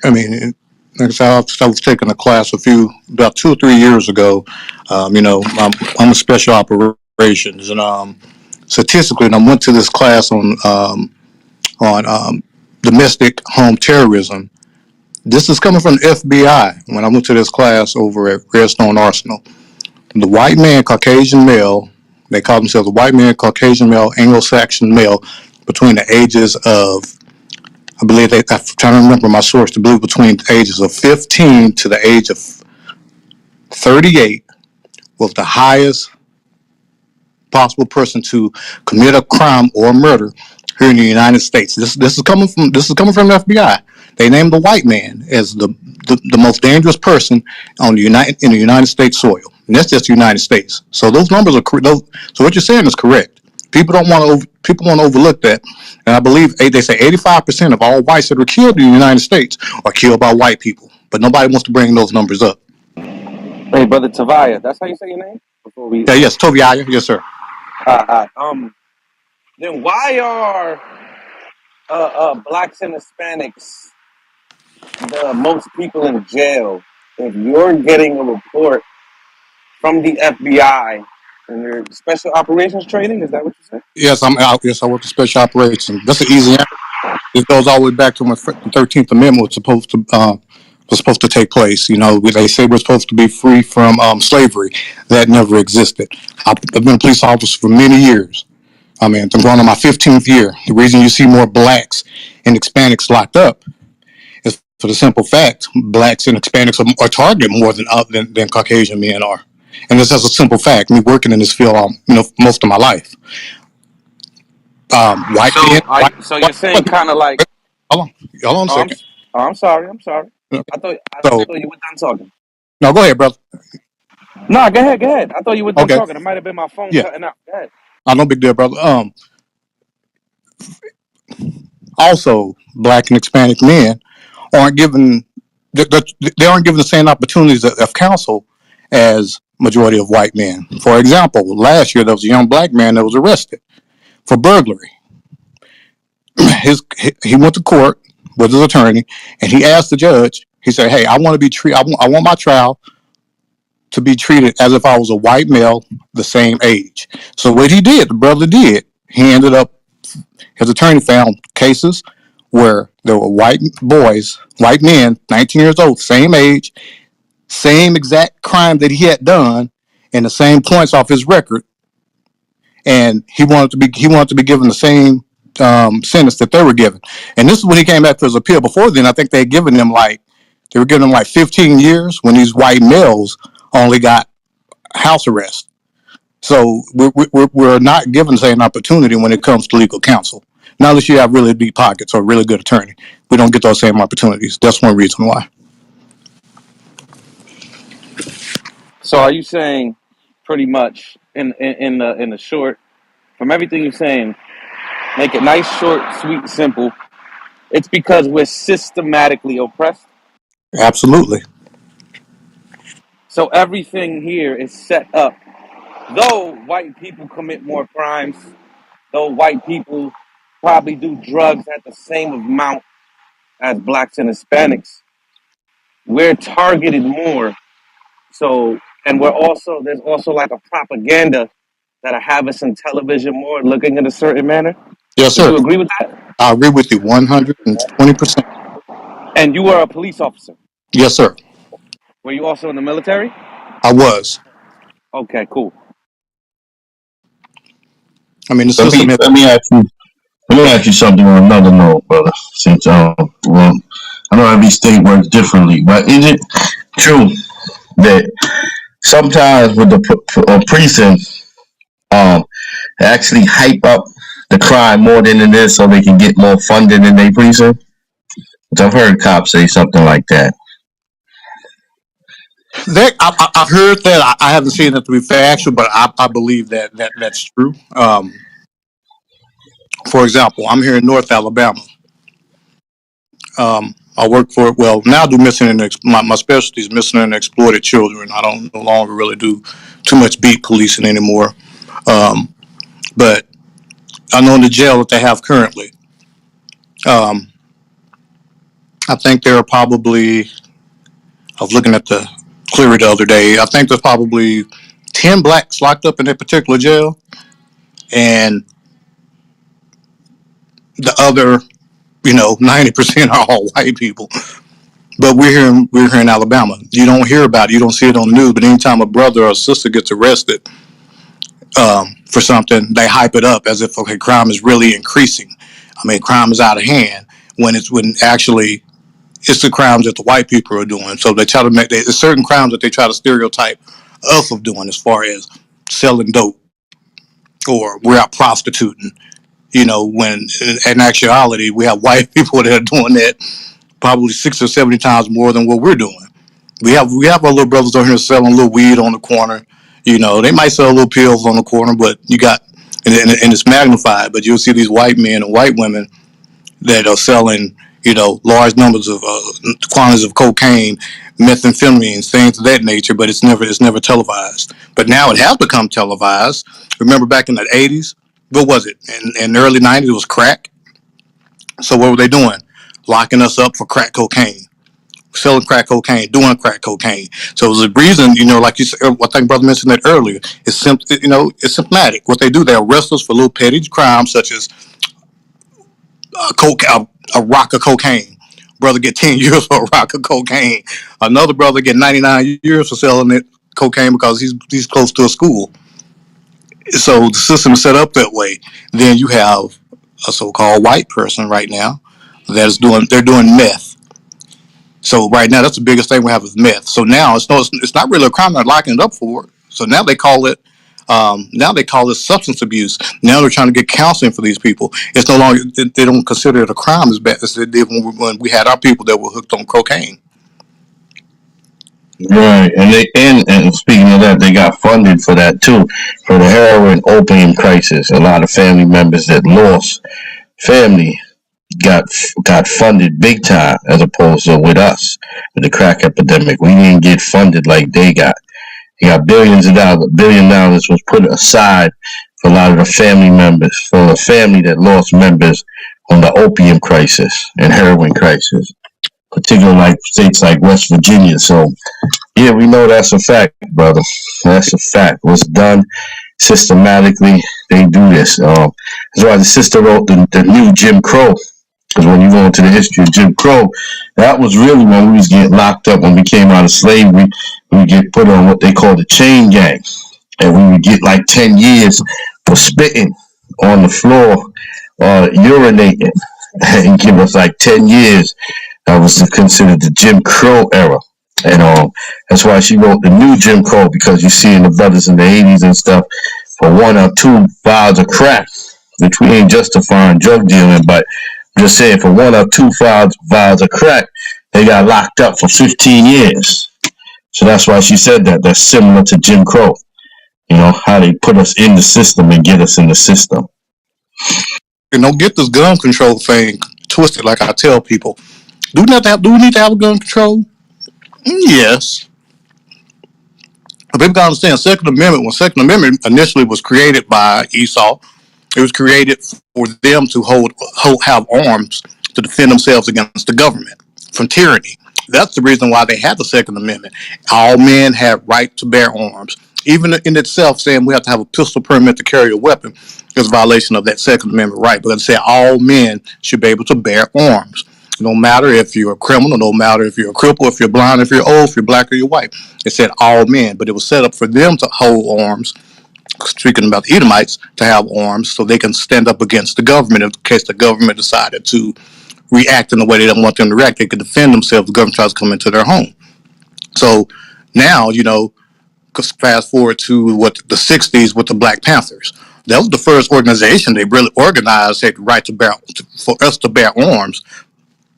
I mean, like I said, I was taking a class about 2 or 3 years ago. I'm a special operations, and statistically, and I went to this class on domestic home terrorism. This is coming from the FBI. When I went to this class over at Redstone Arsenal, the white man, Caucasian male, they call themselves a white man, Caucasian male, Anglo-Saxon male, between the ages of, I believe I'm trying to remember my source, to believe between the ages of 15 to the age of 38 was the highest possible person to commit a crime or murder here in the United States. This is coming from the FBI. They named the white man as the most dangerous person on the United States soil, and that's just the United States. So those numbers are so what you're saying is correct. People want to overlook that, and I believe they say 85% of all whites that are killed in the United States are killed by white people, but nobody wants to bring those numbers up. Hey, brother Tavaya, that's how you say your name. Before we Yeah, yes, Tobiah. Yes, sir. then why are blacks and Hispanics the most people in jail if you're getting a report from the FBI and their special operations training? Is that what you said? Yes, I'm out. Yes, I work in special operations. That's an easy answer. It goes all the way back to when the 13th Amendment was supposed to take place. You know, they say we're supposed to be free from slavery. That never existed. I've been a police officer for many years. I mean, I'm going on my 15th year. The reason you see more blacks and Hispanics locked up is for the simple fact blacks and Hispanics are targeted more than Caucasian men are. And this is a simple fact. Me working in this field, most of my life. White men, So you're saying kind of like, hold on, hold on a oh, second. I'm sorry, I'm sorry. Okay. I So, thought you were done talking. no, go ahead, brother. No, go ahead. I thought you were done Okay, talking. It might have been my phone yeah, cutting out. Go ahead. no big deal, brother. Also, black and Hispanic men aren't given they aren't given the same opportunities of counsel as majority of white men. For example, last year there was a young black man that was arrested for burglary. He went to court with his attorney and he asked the judge. He said, "Hey, I want to be treated. I want my trial to be treated as if I was a white male the same age." So what he did, the brother did, he ended up, his attorney found cases where there were white boys, white men, 19 years old, same age, same exact crime that he had done, and the same points off his record, and he wanted to be given the same sentence that they were given. And this is when he came back for his appeal. Before then, I think they were giving him like 15 years when these white males only got house arrest. So we're not given the same opportunity when it comes to legal counsel. Not unless you have really deep pockets or a really good attorney, we don't get those same opportunities. That's one reason why. So are you saying, pretty much in the short, from everything you're saying, make it nice, short, sweet, simple. It's because we're systematically oppressed. Absolutely. So everything here is set up. Though white people commit more crimes, though white people probably do drugs at the same amount as blacks and Hispanics, we're targeted more. So, and there's also like a propaganda that'll have us in television more looking in a certain manner. Yes, Would sir. you agree with that? I agree with you 120%. And you were a police officer. Yes, sir. Were you also in the military? I was. Okay, cool. I mean, the Let system me has. let me ask you. Let me ask you something on another note, brother. Since well, I know every state works differently, but is it true that sometimes with the precinct, um, they actually hype up the crime more than it is so they can get more funding in their precinct? Which I've heard cops say something like that. I've heard that. I haven't seen it to be factual, but I believe that's true. For example, I'm here in North Alabama. I work for, well, now I do missing and my specialty is missing and exploited children. I don't no longer really do too much beat policing anymore. Um, but I know in the jail that they have currently, um, I think there are probably, I was looking at the cleary the other day, I think there's probably 10 blacks locked up in that particular jail, and the other, 90% are all white people. But we're here in Alabama. You don't hear about it. You don't see it on the news. But anytime a brother or a sister gets arrested for something, they hype it up as if, okay, crime is really increasing. I mean, crime is out of hand when actually it's the crimes that the white people are doing. So they try to there's certain crimes that they try to stereotype us of doing, as far as selling dope or we're out prostituting. When in actuality we have white people that are doing that probably 60 or 70 times more than what we're doing. We have our little brothers on here selling a little weed on the corner. They might sell little pills on the corner, but you got and it's magnified. But you'll see these white men and white women that are selling large numbers of quantities of cocaine, methamphetamines, things of that nature, but it's never televised. But now it has become televised. Remember back in the 80s, what was it? In the early 90s, it was crack. So what were they doing? Locking us up for crack cocaine, selling crack cocaine, doing crack cocaine. So it was a reason, like you said, I think brother mentioned that earlier. It's symptomatic. What they do, they arrest us for little petty crimes such as a rock of cocaine. Brother get 10 years for a rock of cocaine. Another brother get 99 years for selling it cocaine because he's close to a school. So the system is set up that way. Then you have a so-called white person right now they're doing meth. So right now, that's the biggest thing we have is meth. So now it's not really a crime. They're locking it up for it. So now they call it substance abuse. Now they're trying to get counseling for these people. It's no longer they don't consider it a crime as bad as they did when we had our people that were hooked on cocaine. Right, and speaking of that, they got funded for that too, for the heroin opium crisis. A lot of family members that lost family got got funded big time, as opposed to with us with the crack epidemic. We didn't get funded like they got. They got billions of dollars. $1 billion was put aside for a lot of the family members, for the family that lost members on the opium crisis and heroin crisis, particularly like states like West Virginia. So yeah, we know that's a fact, brother. That's a fact. What's done systematically, they do this. That's why the sister wrote the new Jim Crow. Because when you go into the history of Jim Crow, that was really when we was getting locked up when we came out of slavery. We would get put on what they call the chain gang, and we would get like 10 years for spitting on the floor, urinating, and give us like 10 years. That was considered the Jim Crow era. And that's why she wrote the new Jim Crow, because you see in the brothers in the 80s and stuff, for 1 or 2 vials of crack, which we ain't justifying drug dealing, but I'm just saying for 1 or 2 vials of crack, they got locked up for 15 years. So that's why she said that. That's similar to Jim Crow. How they put us in the system and get us in the system. Don't get this gun control thing twisted. Like I tell people, do we need to have a gun control? Yes. But people gotta understand Second Amendment. When Second Amendment initially was created by Esau, it was created for them to have arms to defend themselves against the government from tyranny. That's the reason why they had the Second Amendment. All men have right to bear arms. Even in itself, saying we have to have a pistol permit to carry a weapon is a violation of that Second Amendment right. But it said all men should be able to bear arms. No matter if you're a criminal, no matter if you're a cripple, if you're blind, if you're old, if you're black or you're white. It said all men, but it was set up for them to hold arms, speaking about the Edomites, to have arms so they can stand up against the government in case the government decided to react in the way they don't want them to react. They could defend themselves. The government tries to come into their home. So now, fast forward to what the 60s with the Black Panthers. That was the first organization they really organized, had the right for us to bear arms,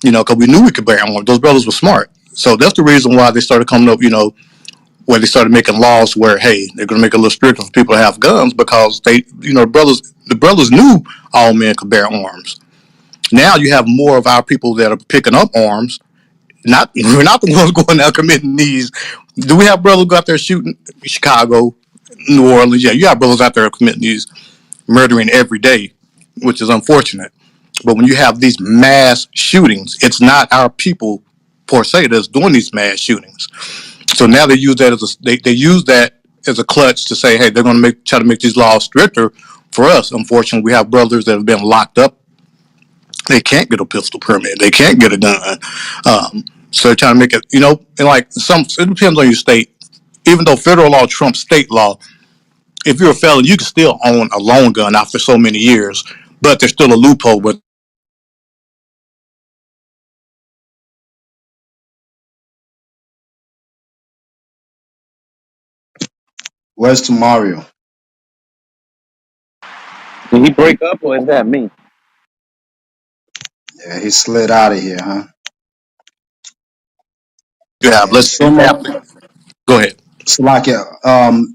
because we knew we could bear arms. Those brothers were smart. So that's the reason why they started coming up, where they started making laws where, hey, they're going to make it a little stricter for people to have guns because the brothers knew all men could bear arms. Now you have more of our people that are picking up arms. We're not the ones going out committing these. Do we have brothers go out there shooting Chicago, New Orleans? Yeah, you have brothers out there committing these, murdering every day, which is unfortunate. But when you have these mass shootings, it's not our people per se that's doing these mass shootings. So now they use that they use that as a clutch to say, hey, they're going to try to make these laws stricter for us. Unfortunately, we have brothers that have been locked up. They can't get a pistol permit. They can't get a gun. So they're trying to make it, and like it depends on your state. Even though federal law trumps state law, if you're a felon, you can still own a long gun after so many years. But there's still a loophole with. Where's to Mario? Did he break up or is that me? Yeah, he slid out of here, huh? You have. Yeah, Let's there's so much. go ahead. Slovakia.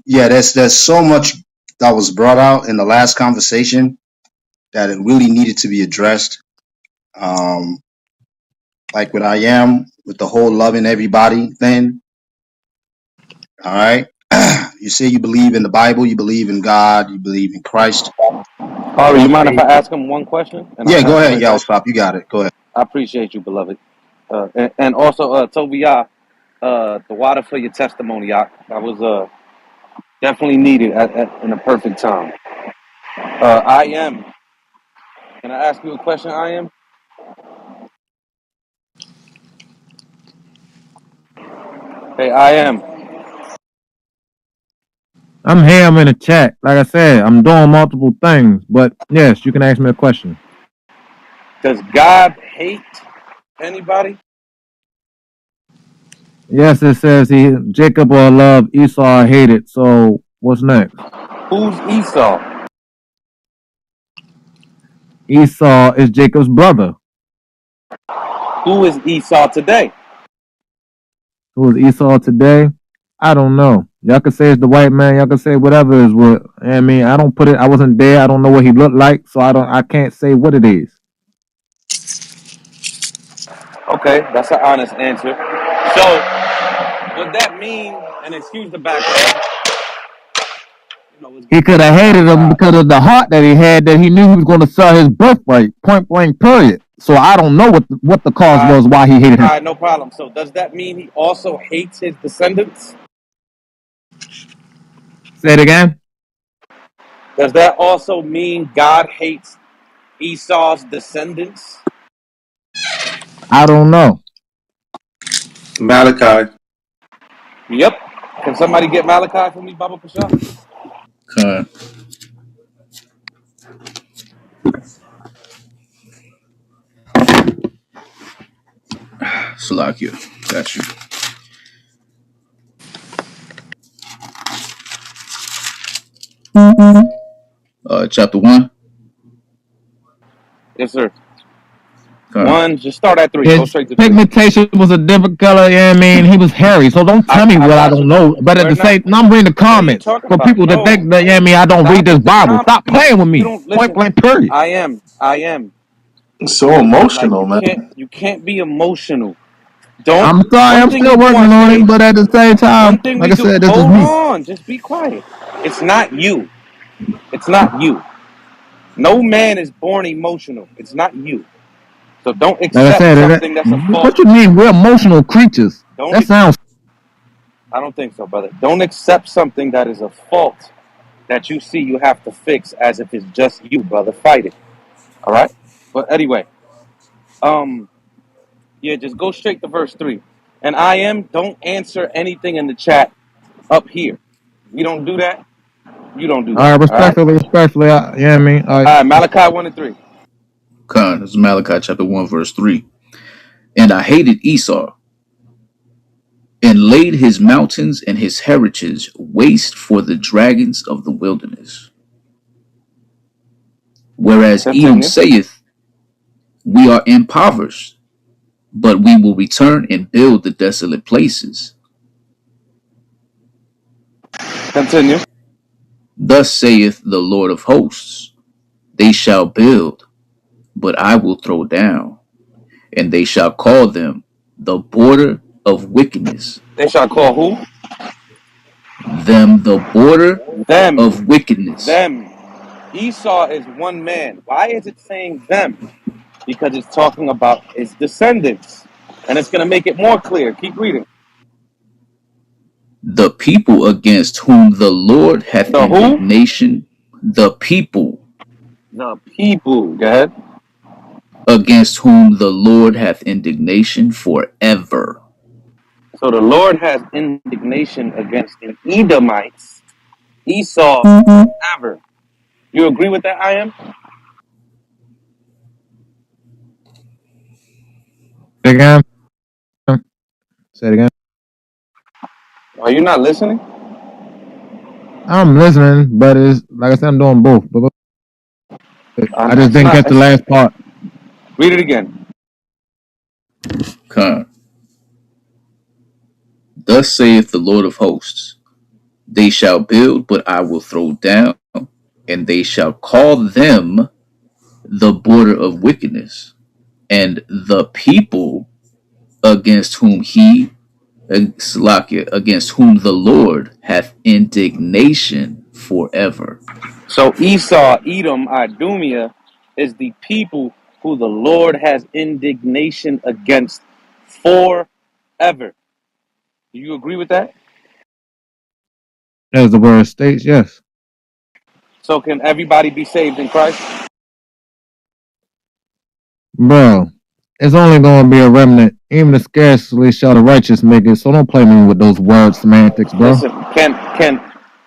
Yeah, there's so much that was brought out in the last conversation that it really needed to be addressed. Um, like what I am with the whole loving everybody thing. All right. You say you believe in the Bible, you believe in God, you believe in Christ. Ari, you mind if I ask him one question and I'll Yeah, go pass it ahead, right y'all. back? Stop. You got it. Go ahead. I appreciate you, beloved. And also, Tobiah, the water for your testimony, that was definitely needed in a perfect time. I am. Can I ask you a question? I am. Hey, I am. I'm here. I'm in the chat. Like I said, I'm doing multiple things. But yes, you can ask me a question. Does God hate anybody? Yes, it says Jacob will love, Esau hated. So what's next? Who's Esau? Esau is Jacob's brother. Who is Esau today? Who is Esau today? I don't know. Y'all can say it's the white man. Y'all can say whatever is what. I mean, I don't put it. I wasn't there. I don't know what he looked like, so I can't say what it is. Okay, that's an honest answer. So, would that mean, and excuse the background, it's He getting could have chilly hated him outside. because of the heart that he had. That he knew he was going to sell his birthright. Point blank. Period. So I don't know what the cause All right, was why he hated him. no problem. So, does that mean he also hates his descendants? Say it again. Does that also mean God hates Esau's descendants? I don't know. Malachi. Yep. Can somebody get Malachi for me, Baba Kasha? Con. Salakia. Got you. Chapter 1. Yes, sir. Con. One, just start at three. Go His straight to three. pigmentation was a different color. Yeah, I mean, he was hairy. So don't tell me I what I got you, don't but know. But at we're the not. same, I'm reading the What are you comments talking for about? people that No, think that yeah, I mean, I don't read stop this with the Bible. Stop comments. playing with You me. don't Point listen. blank. Period. I am. I am. So Like emotional, man. you can't be emotional. Don't. I'm sorry. One I'm thing we still do working on on it, stage. but at the same One time, thing like we I do. said, this is Hold me. on. Just be quiet. It's not you. It's not you. No man is born emotional. It's not you. So don't Like I accept said, something that's a what fault. you mean? We're emotional creatures. Don't. That sounds. I don't think so, brother. Don't accept something that is a fault that you see you have to fix as if it's just you, brother. Fight it. All right. But anyway, um, yeah, just go straight to verse 3. And I am, don't answer anything in the chat up here. We don't do that. You don't do All that. right, All right. respectfully. Yeah, I mean, all right. All right. Malachi 1 and 3. Con. This is Malachi chapter 1, verse 3. And I hated Esau, and laid his mountains and his heritage waste for the dragons of the wilderness. Whereas Edom Continue. saith, we are impoverished, but we will return and build the desolate places. Continue. Thus saith the Lord of hosts, they shall build, but I will throw down, and they shall call them the border of wickedness. They shall call who? Them the border Them. of wickedness. Them. Esau is one man. Why is it saying them? Because it's talking about his descendants. And it's going to make it more clear. Keep reading. The people against whom the Lord hath The who? indignation, the people The people. Go ahead. against whom the Lord hath indignation forever. So the Lord has indignation against the Edomites, Esau, ever. You agree with that, I am? Say it again. Say it again. Are you not listening? I'm listening, but it's like I said, I'm doing both. But I just It's didn't not. catch the last part. Read it again. Come. Thus saith the Lord of hosts, they shall build, but I will throw down, and they shall call them the border of wickedness, and the people against whom he, Salakia, against whom the Lord hath indignation forever. So Esau, Edom, Idumea is the people who the Lord has indignation against forever. Do you agree with that? As the word states, yes. So can everybody be saved in Christ? Bro, it's only going to be a remnant. Even the scarcely shall the righteous make it. So don't play me with those word semantics, bro. Listen,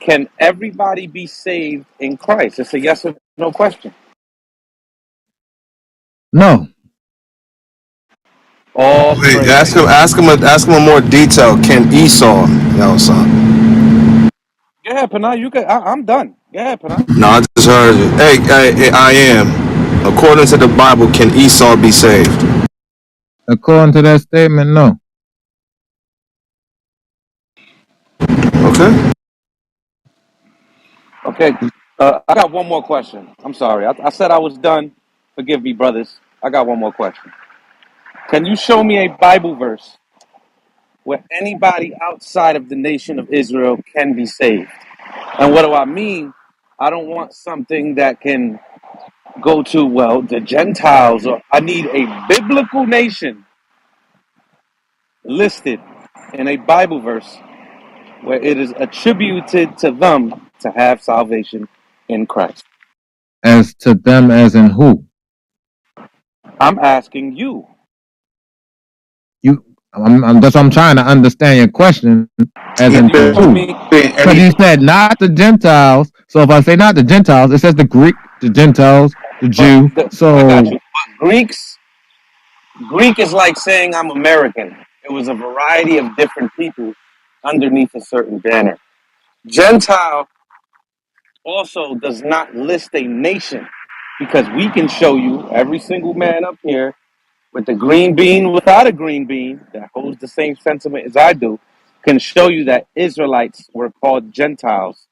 can everybody be saved in Christ? It's a yes or no question. No. All Wait, praise. ask him a more detail. Can Esau, son? Go ahead, Panay. You can. I'm done. Go ahead, Panay. No, I just heard it. Hey, I am. According to the Bible, can Esau be saved? According to that statement, no. Okay. Okay. I got one more question. I'm sorry. I said I was done. Forgive me, brothers. I got one more question. Can you show me a Bible verse where anybody outside of the nation of Israel can be saved? And what do I mean? I don't want something that can go to, well, the Gentiles, or I need a biblical nation listed in a Bible verse where it is attributed to them to have salvation in Christ. As to them as in who? I'm asking you. You, that's what I'm trying to understand your question. As Can in you show who? me? Because you said not the Gentiles. So if I say not the Gentiles, it says the Greek, the Gentiles, the Jew. I got So you. But Greek is like saying I'm American. It was a variety of different people underneath a certain banner. Gentile also does not list a nation because we can show you every single man up here with the green bean, without a green bean, that holds the same sentiment as I do, can show you that Israelites were called Gentiles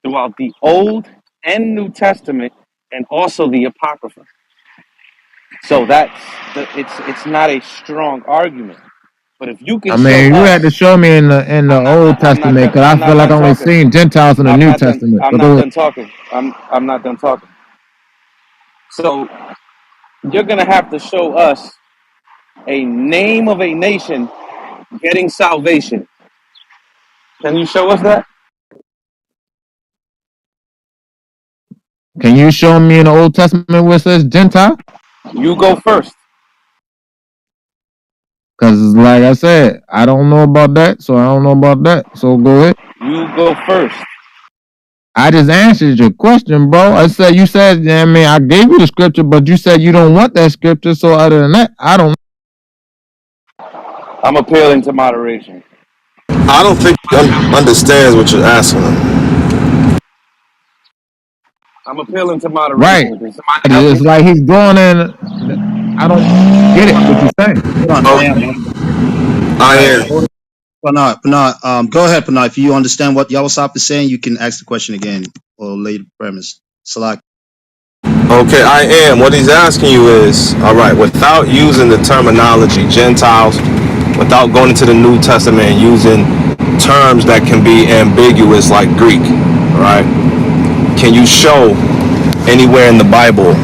throughout the Old and New Testament, and also the Apocrypha. So it's not a strong argument. But if you can I show mean, you had to us, show me in the Old Testament because I I'm feel not like done I only talking. seen Gentiles in the New Testament. I'm But go not ahead. done talking. I'm not done talking. So you're gonna have to show us a name of a nation getting salvation. Can you show us that? Can you show me in the Old Testament where it says Gentile? You go first. Because like I said, I don't know about that, so I don't know about that. So go ahead. You go first. I just answered your question, bro. I said you said, I mean, I gave you the scripture, but you said you don't want that scripture. So other than that, I don't. I'm appealing to moderation. I don't think he understands what you're asking him. I'm appealing to Right. moderation. Can somebody help It's me? like he's going in. I don't get it. What you're saying? Hold on, I Oh, am. I All right, am. hold on. Panah, go ahead, Panah. If you understand what Yawasop is saying, you can ask the question again or lay the premise. Salak. Okay, I am. What he's asking you is, all right, without using the terminology Gentiles, without going into the New Testament and using terms that can be ambiguous like Greek, all right? Can you show anywhere in the Bible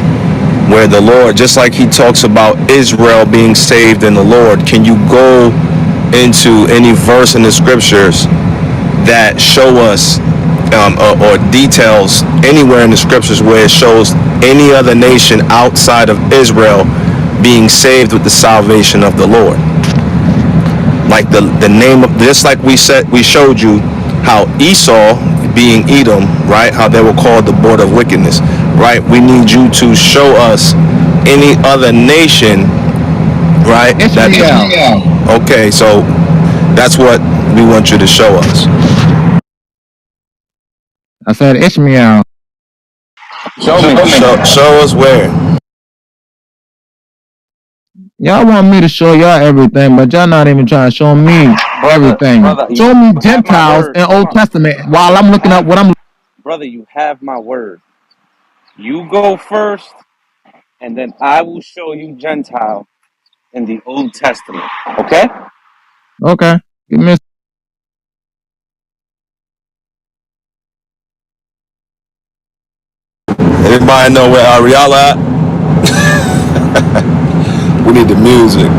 where the Lord, just like he talks about Israel being saved in the Lord, can you go into any verse in the scriptures that show us or details anywhere in the scriptures where it shows any other nation outside of Israel being saved with the salvation of the Lord? Like the name of, just like we showed you how Esau being Edom, right, how they were called the border of wickedness, right? We need you to show us any other nation, right, that Ishmael. okay, so that's what we want you to show us. I said Ishmael. Show me. Show us where. Y'all want me to show y'all everything, but y'all not even trying to show me everything. Brother, Show me you have my Gentiles word. in Hold Old on. Testament while I'm looking up what I'm. Brother, you have my word. You go first, and then I will show you Gentile in the Old Testament. Okay? Okay. Give me a Everybody know where Ariala at? We need the music.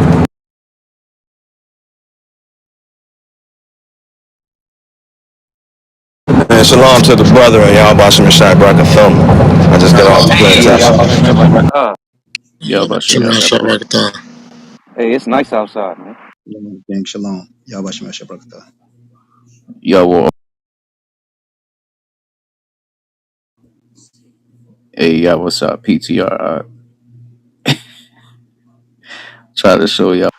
And shalom to the brother and y'all Bashim Shai Brakathum. I just got off the Hey, plantation. Yabashim Shalom, Yashab. Shabbat. hey, it's nice outside, man. Gang, shalom. Yahweh Shem Brakatah. Yawo. Hey, yeah, what's up? PTR. Try to show y'all.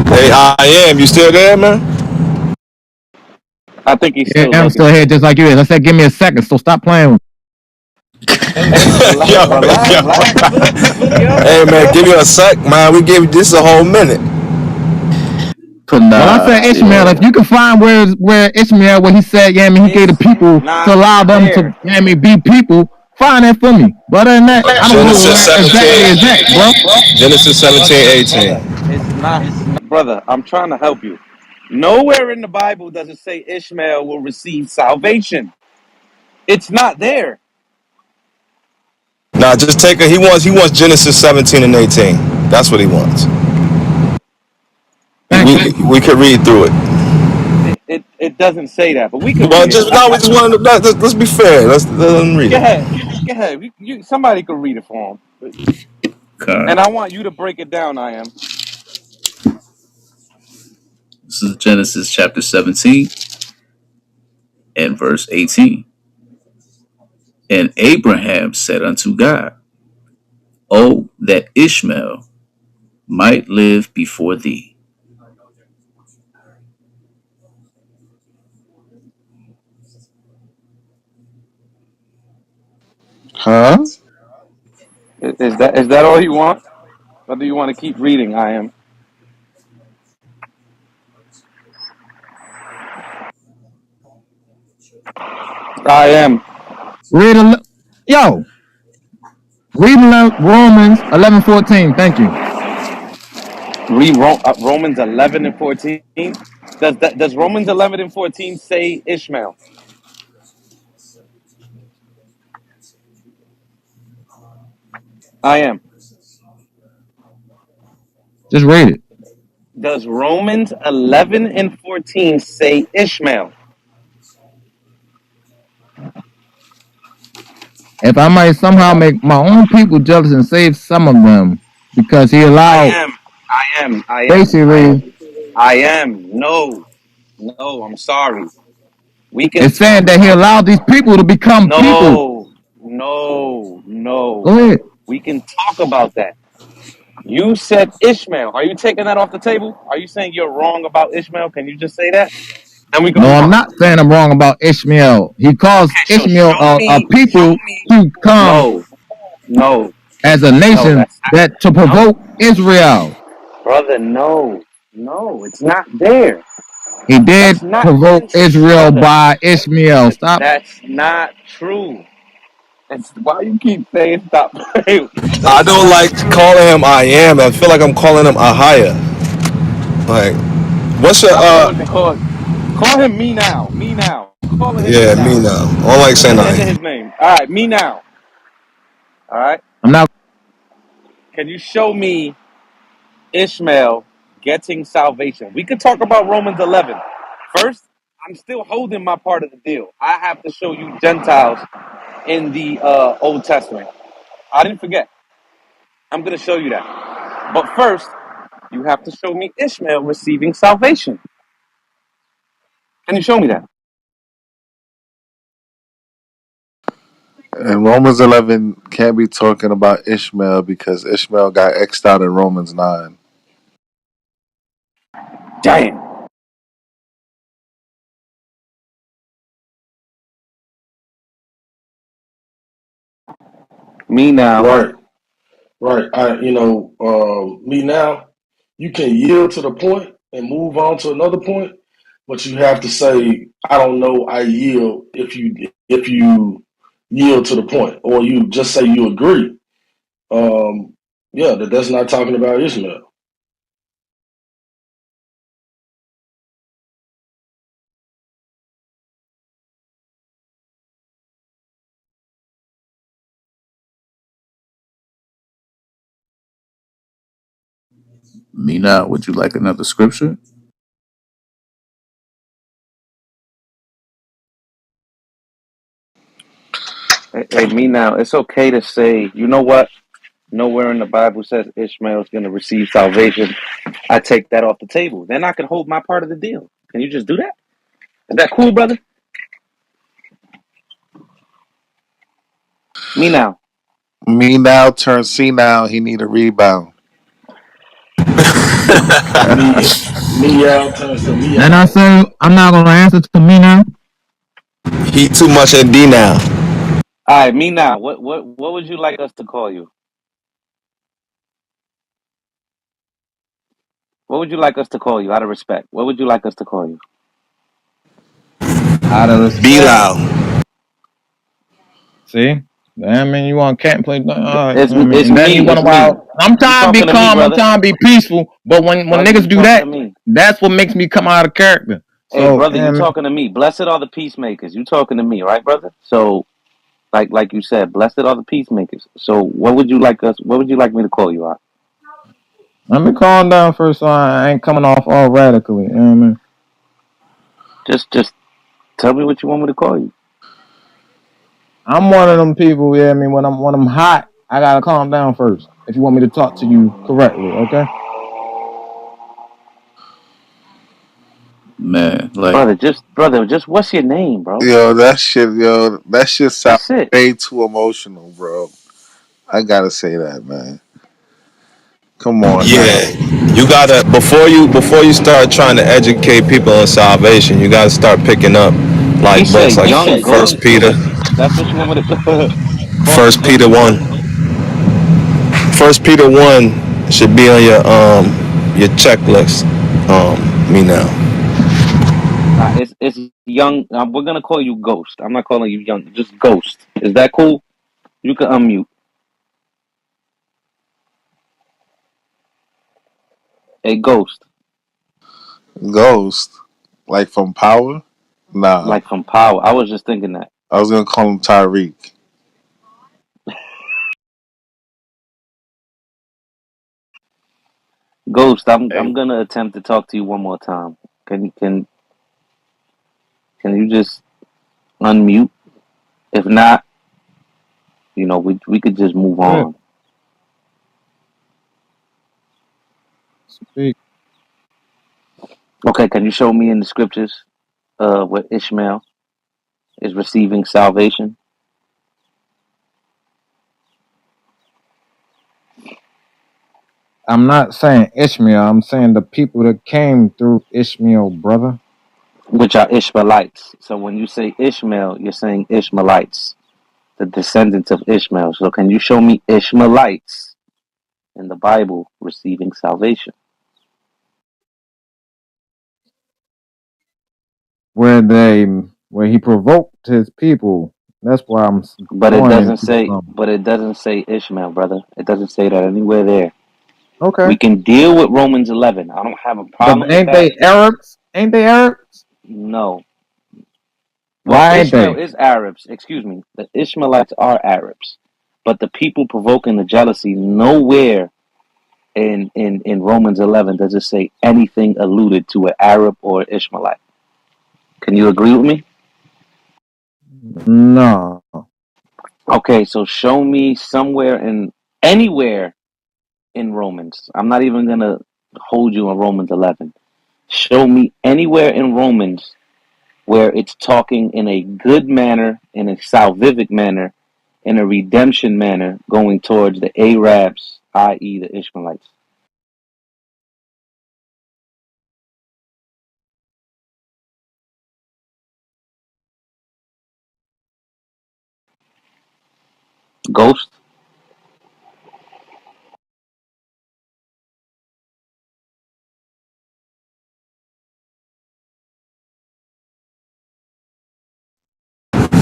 Hey, I am. You still there, man? I think he's Yeah, still I'm looking. still here just like you is. I said, give me a second, so stop playing with Hey, yo, relax, yo. brother. Yo, Hey, man, give me a sec, man. We give this a whole minute. Well, I Nah, said Ishmael. If yeah. you can find where Ishmael, where he said, yeah, I mean, he gave the it's people to not allow them to, there. yeah, I mean, be people. Find that for me. But other than that, I don't know Genesis where exactly 17. is that, bro. Genesis 17:18. It's not, brother. I'm trying to help you. Nowhere in the Bible does it say Ishmael will receive salvation. It's not there. Nah, just take it. He wants Genesis 17 and 18. That's what he wants. Thank you. We could read through it. It doesn't say that, but we can Well, read it. just no, we just want to. Let's be fair. Let him read Go it. ahead. Go ahead. Somebody could read it for him. Okay. And I want you to break it down, I am. This is Genesis chapter 17 and verse 18. And Abraham said unto God, oh, that Ishmael might live before thee. Huh? Is that all you want? Or do you want to keep reading, I am? I am. Read yo, read Romans 11:14. Thank you. Read Romans 11 and 14. Does Romans 11 and 14 say Ishmael? I am. Just read it. Does Romans 11 and 14 say Ishmael? If I might somehow make my own people jealous and save some of them, because he I allowed am. I am. I am. I basically am. I am. No. No, I'm sorry. We can it's saying talk that he about that. allowed these people to become people. No. No. No. Go ahead. We can talk about that. You said Ishmael. Are you taking that off the table? Are you saying you're wrong about Ishmael? Can you just say that? And we can No, move I'm on. not saying I'm wrong about Ishmael. He calls Okay, so Ishmael a show people me. to come No, no, as a no. nation That's that to not, no, provoke Israel. brother. No, no. It's not there. He did That's not, provoke Israel brother. by Ishmael. Stop. That's not true. It's why you keep saying stop. I That's don't not like true. calling him I am. I feel like I'm calling him Ahaya. Like, what's your Stop call him me now. Me now. Calling him me Yeah, me now. now. I don't like That's saying the I end of am. his name. All right, me now. All right. I'm not. Can you show me Ishmael getting salvation? We could talk about Romans 11. First, I'm still holding my part of the deal. I have to show you Gentiles in the Old Testament. I didn't forget. I'm going to show you that. But first, you have to show me Ishmael receiving salvation. Can you show me that? And Romans 11 can't be talking about Ishmael because Ishmael got X'd out in Romans 9. Damn. Me now. Right, right. Me now, you can yield to the point and move on to another point, but you have to say, I don't know, I yield if you yield to the point, or you just say you agree. Yeah, that's not talking about Ishmael. Mina, would you like another scripture? Hey, me now. It's okay to say, you know what? Nowhere in the Bible says Ishmael is going to receive salvation. I take that off the table. Then I can hold my part of the deal. Can you just do that? Is that cool, brother? Me now. Me now turn C now. He need a rebound. Me, me out turns to me Then I out. say I'm not gonna answer to me now. He too much at D now. All right, me now. What would you like us to call you? What would you like us to call you out of respect? What would you like us to call you? Out of Be respect. loud. See? I mean, you want cat play? All right. It's I mean, it's and then he me. want It's to me. wild. I'm You trying to be talking to me, calm. I'm brother? trying to be peaceful. But when Brother, you niggas do talking to that, me? that's what makes me come out of character. Hey, So, brother, you talking to me? Blessed are the peacemakers. You talking to me, right, brother? So, like you said, blessed are the peacemakers. So, what would you like us? What would you like me to call you out? let me calm down first, so I ain't coming off all radically. You know what I mean? Just tell me what you want me to call you. I'm one of them people. Yeah, I mean, when I'm hot, I gotta calm down first. If you want me to talk to you correctly, okay? Man, like, Brother, just what's your name, bro? That shit sounds That's it. way too emotional, bro. I gotta say that, man. Come on now. Yeah, you gotta before you start trying to educate people on salvation, you gotta start picking up He like books said, like "Young First Ghost." Peter, That's what you want me to call you, First Young Peter what? 1, First Peter 1 should be on your checklist. Me now. It's Young. We're gonna call you Ghost. I'm not calling you Young. Just Ghost. Is that cool? You can unmute. Hey, Ghost. Ghost, like from Power. Nah, Like from Power. I was just thinking that. I was gonna call him Tyreek. Ghost. I'm hey, gonna attempt to talk to you one more time. Can you just unmute? If not, we could just move Yeah, on. speak. Okay. Can you show me in the scriptures where Ishmael is receiving salvation? I'm not saying Ishmael. I'm saying the people that came through Ishmael, brother. Which are Ishmaelites. So when you say Ishmael, you're saying Ishmaelites, the descendants of Ishmael. So can you show me Ishmaelites in the Bible receiving salvation? where they where he provoked his people. That's why I'm But it going doesn't into say. some. But it doesn't say Ishmael, brother. It doesn't say that anywhere there. Okay, We can deal with Romans 11. I don't have a but problem with ain't that. they Arabs? Ain't they Arabs? No. Well, Why ain't Ishmael they? is Arabs. Excuse me. The Ishmaelites are Arabs, but the people provoking the jealousy nowhere in Romans 11 does it say anything alluded to an Arab or Ishmaelite. Can you agree with me? No. Okay, so show me somewhere in anywhere in Romans. I'm not even gonna hold you on Romans 11. Show me anywhere in Romans where it's talking in a good manner, in a salvific manner, in a redemption manner, going towards the Arabs, i.e., the Ishmaelites. Ghost.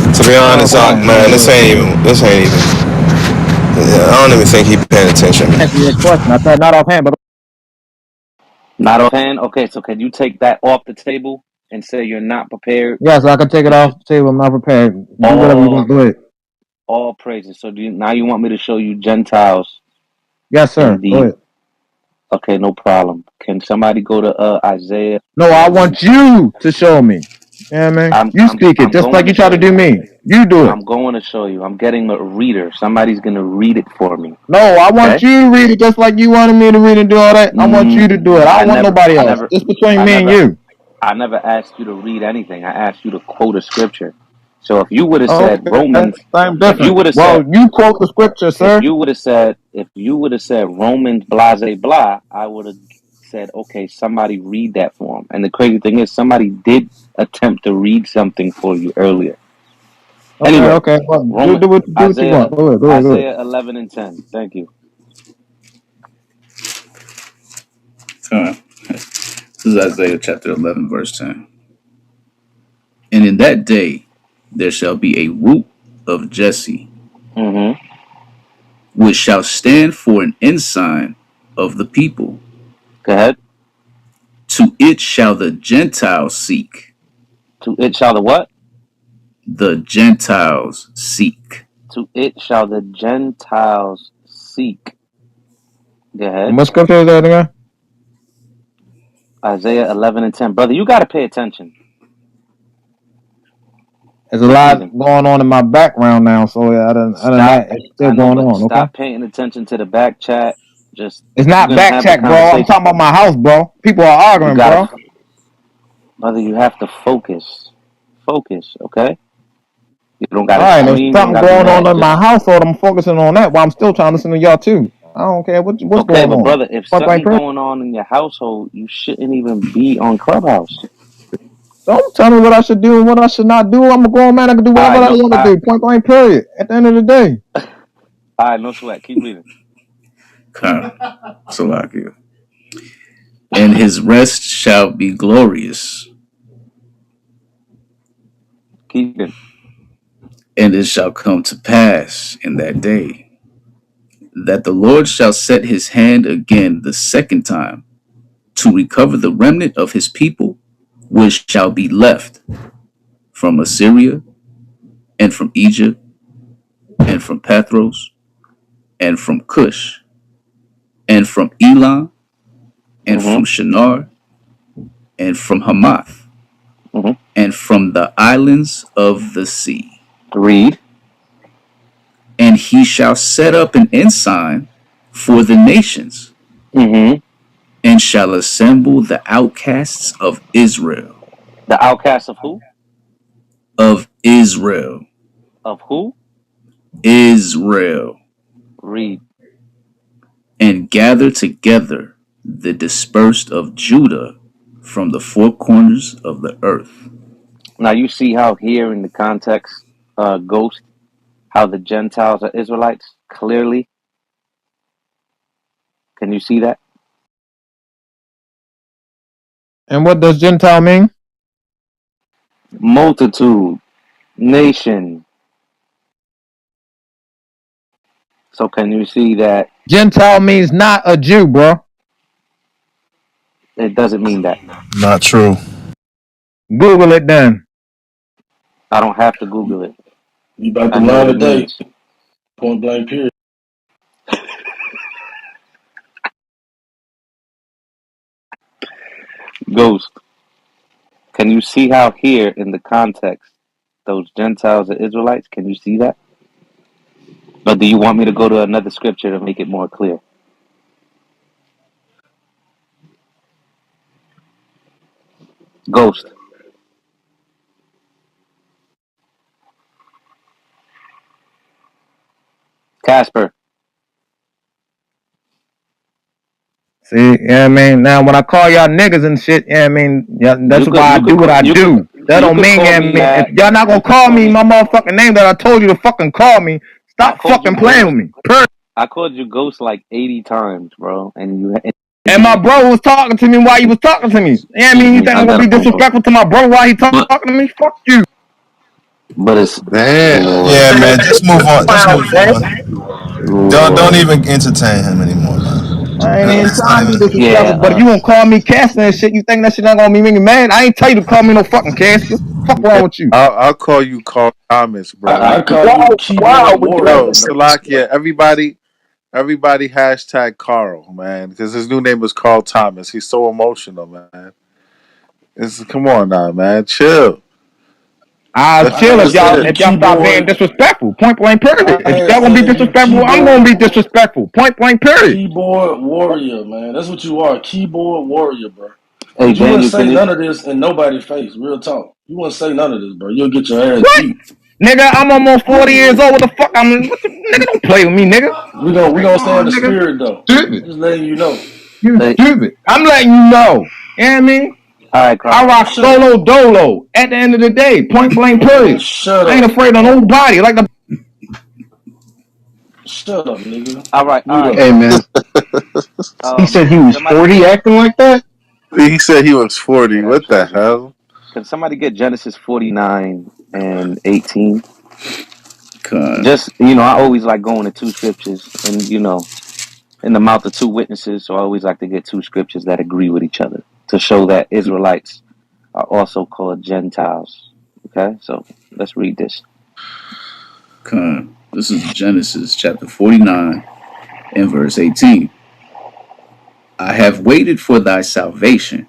To be Not honest, offhand. man, Go ahead. this ain't even. I don't even think he paying attention. Answer your question. I said not offhand, but Not offhand. Okay, so can you take that off the table and say you're not prepared yes, I can take it to off the table. I'm not prepared. Do whatever you want. all Go ahead. all praises? So now you want me to show you Gentiles Yes, sir. in Go the? ahead. Okay, no problem. Can somebody go to Isaiah No, I 11 and want 10? you to show me. Yeah, man. I'm You I'm speak it I'm just going like to you try show to do you. me. You do it. I'm going to show you. I'm getting a reader. Somebody's gonna read it for me. No, I want Okay? you to read it just like you wanted me to read and do all that. I want you Mm, to do it. I I don't want never, nobody I else. never, Just between I me and never, you. I never asked you to read anything. I asked you to quote a scripture. So if you would have said Okay, Romans, same if you difference. would have Well, said, you quote the scripture, if sir. you would have said, if you would have said Romans blase blah, I would have said, okay, somebody read that for him. And the crazy thing is, somebody did attempt to read something for you earlier. Okay, Anyway, okay. Well, Roman do what you want. Go ahead, go ahead, go ahead. Isaiah 11 and 10. Thank you. This is Isaiah chapter 11, verse 10. And in that day there shall be a root of Jesse, Mm-hmm. which shall stand for an ensign of the people. Go ahead. To it shall the Gentiles seek. To it shall the what? The Gentiles seek. To it shall the Gentiles seek. Go And ahead. what scripture is that again? Isaiah 11 and 10. Brother, you got to pay attention. There's a Keep lot reading. going on in my background now, so yeah, other than Stop. that, it's still I know, going but on. Okay, stop paying attention to the back chat. Just, it's if you're not going to back have the check, bro. I'm conversation, talking about my house, bro. People are you arguing, got bro. to, brother, you have to focus. Focus, okay? You don't got All to right, there's scream. You don't something got to do going none of on that. in my Just, household. I'm focusing on that while I'm still trying to listen to y'all too. I don't care what's okay, going but on. brother, if Point blank something period. going on in your household, you shouldn't even be on Clubhouse. Don't tell me what I should do and what I should not do. I'm a grown man. I can do whatever I I know. want to do. Point blank period. At the end of the day. I no sweat. Keep reading. Salakia. And his rest shall be glorious, Keep reading. and it shall come to pass in that day that the Lord shall set his hand again the second time to recover the remnant of his people, which shall be left from Assyria, and from Egypt, and from Pathros, and from Cush, and from Elam, and from Mm-hmm. Shinar, and from Hamath, Mm-hmm. and from the islands of the sea. Read. And he shall set up an ensign for the nations, Mm-hmm. and shall assemble the outcasts of Israel. The outcast of who? Of Israel. Of who? Israel. Read. And gather together the dispersed of Judah from the four corners of the earth. Now you see how here in the context, Ghost, how the Gentiles are Israelites clearly. Can you see that? And what does Gentile mean? Multitude, nation. So can you see that Gentile means not a Jew, bro. it doesn't mean that? Not true. Google it then. I don't have to Google it. You about to I know learn what it today. means. Point blank period. Ghost. Can you see how here in the context those Gentiles are Israelites? Can you see that? Or do you want me to go to another scripture to make it more clear? Ghost. Casper. See, yeah, I mean, now when I call y'all niggas and shit, yeah, I mean, yeah, that's You could why I you do could what I you could do. That you don't could mean, call yeah, I me mean, if that. y'all not You gonna could call call me me. my motherfucking name that I told you to fucking call me, I stop called you fucking playing with ghost. me. Period. I called you ghost like 80 times, bro, and And my bro was talking to me while he was talking to me. Yeah, I mean, you think I I'm gonna got a be phone call. disrespectful to my bro while he But talking to me? Fuck you. it's Damn. Yeah, Lord, man. Just move on. Just Clown, move man. on. Don't Lord. even entertain him anymore, man. I ain't even It's not trying to be even. disrespectful, Yeah. but if you gonna call me Casper and shit, you think that shit not gonna be making me mad? I ain't tell you to call me no fucking Casper. Fuck Yeah, wrong with you? I'll call you Carl Thomas, bro. I call Wow, you wow, keyboard we warrior, Yo, man. Salakia, everybody hashtag Carl, man, because his new name is Carl Thomas. He's so emotional, man. Come on now, man. Chill. I'll That's I chill that's hashtag you it. if y'all stop being keyboard. disrespectful. Point blank I period. If y'all gonna be hashtag you disrespectful, I'm gonna be keyboard disrespectful. Point blank period. keyboard warrior, man. That's what you are, keyboard warrior, bro. Hey, Cause you wouldn't Daniel, say can you? none of this in nobody's face. Real talk. You wouldn't say none of this, bro. You'll get your ass What? beat. Nigga, I'm almost 40 years old. What the fuck? Nigga, don't play with me, nigga. We Like, gonna come stay in on, the nigga. spirit though. Stupid. Just letting you know. You Hey, stupid. I'm letting you know. You know what I mean? all right, I Carl. rock Shut solo dolo at the end of the day. Point blank man, period. shut I ain't up. afraid of nobody. Like the Shut up, nigga. All right, all Mute right. up. Hey So, man, he said he can was somebody 40 get acting like that. He said he was yeah, 40. that's What the crazy. hell? Can somebody get Genesis 49 and 18? Con, Just I always like going to two scriptures, and in the mouth of two witnesses. So I always like to get two scriptures that agree with each other to show that Israelites are also called Gentiles. Okay, so let's read this. con. This is Genesis chapter 49 and verse 18. I have waited for thy salvation,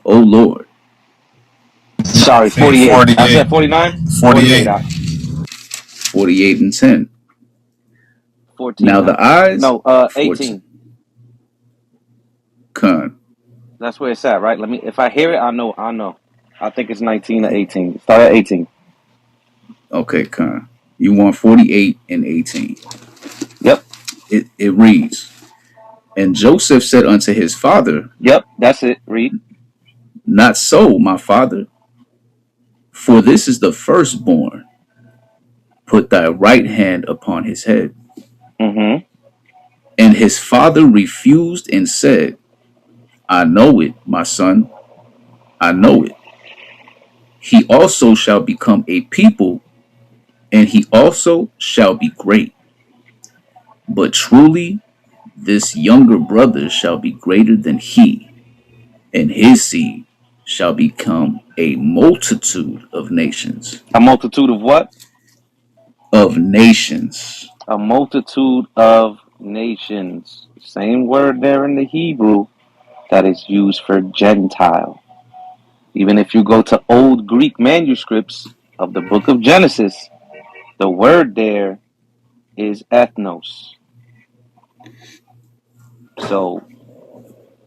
O Lord. I Sorry, think 48. I 48. said 49? 48. 48. 48 and 10. 14. Now the eyes, No, 14. 18. Con. That's where it's at, right? Let me. If I hear it, I know. I know. I think it's 19 or 18. Start at 18. Okay, con. You want 48 and 18. Yep. It reads, and Joseph said unto his father, Yep. That's it. Read. not so, my father, for this is the firstborn. Put thy right hand upon his head. Mm-hmm. And his father refused and said, I know it, my son, I know it. He also shall become a people, and he also shall be great. But truly, this younger brother shall be greater than he, and his seed shall become a multitude of nations. A multitude of what? Of nations. A multitude of nations. Same word there in the Hebrew that is used for Gentile. Even if you go to old Greek manuscripts of the book of Genesis, the word there is ethnos. So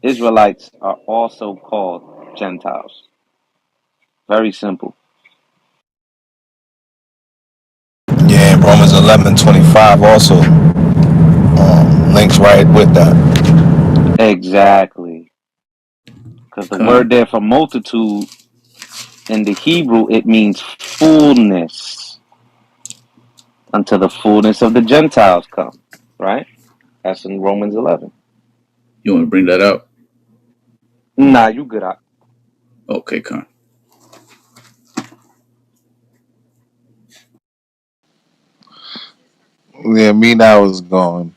Israelites are also called Gentiles. Very simple. Yeah, Romans 11:25 also links right with that. Exactly. Because the word Con. there for multitude in the Hebrew, it means fullness until the fullness of the Gentiles come. Right? That's in Romans 11. You want to bring that out? Nah, you good. Okay, con. Yeah, me now is gone.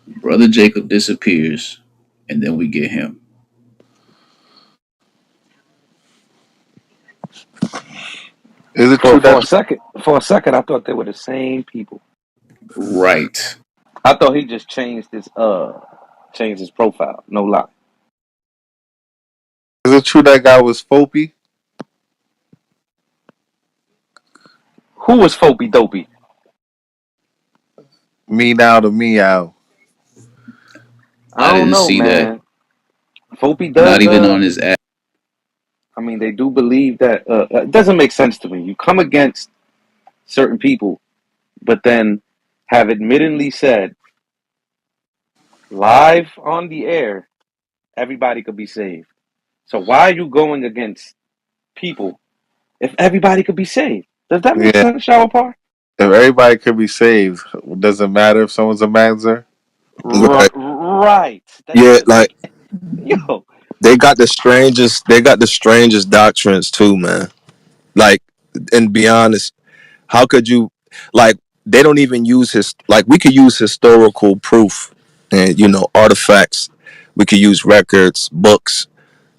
Brother Jacob disappears, and then we get him. Is it For true for that a second, I thought they were the same people. Right. I thought he just changed his profile. No lie. is it true that guy was Fopi? Who was Fopi Dopey? Me now to me out. I I don't didn't know, see that. man. Fopi Not does. even on his app. I mean, they do believe that. It doesn't make sense to me. You come against certain people, but then have admittedly said live on the air, everybody could be saved. So why are you going against people if everybody could be saved? Does that make Yeah. sense, Shawapar? If everybody could be saved, doesn't matter if someone's a Magzer. Right. Right. That's Yeah, just like yo. they got the strangest doctrines too, man. Like, and be honest, how could you like they don't even use his like we could use historical proof and artifacts. We could use records, books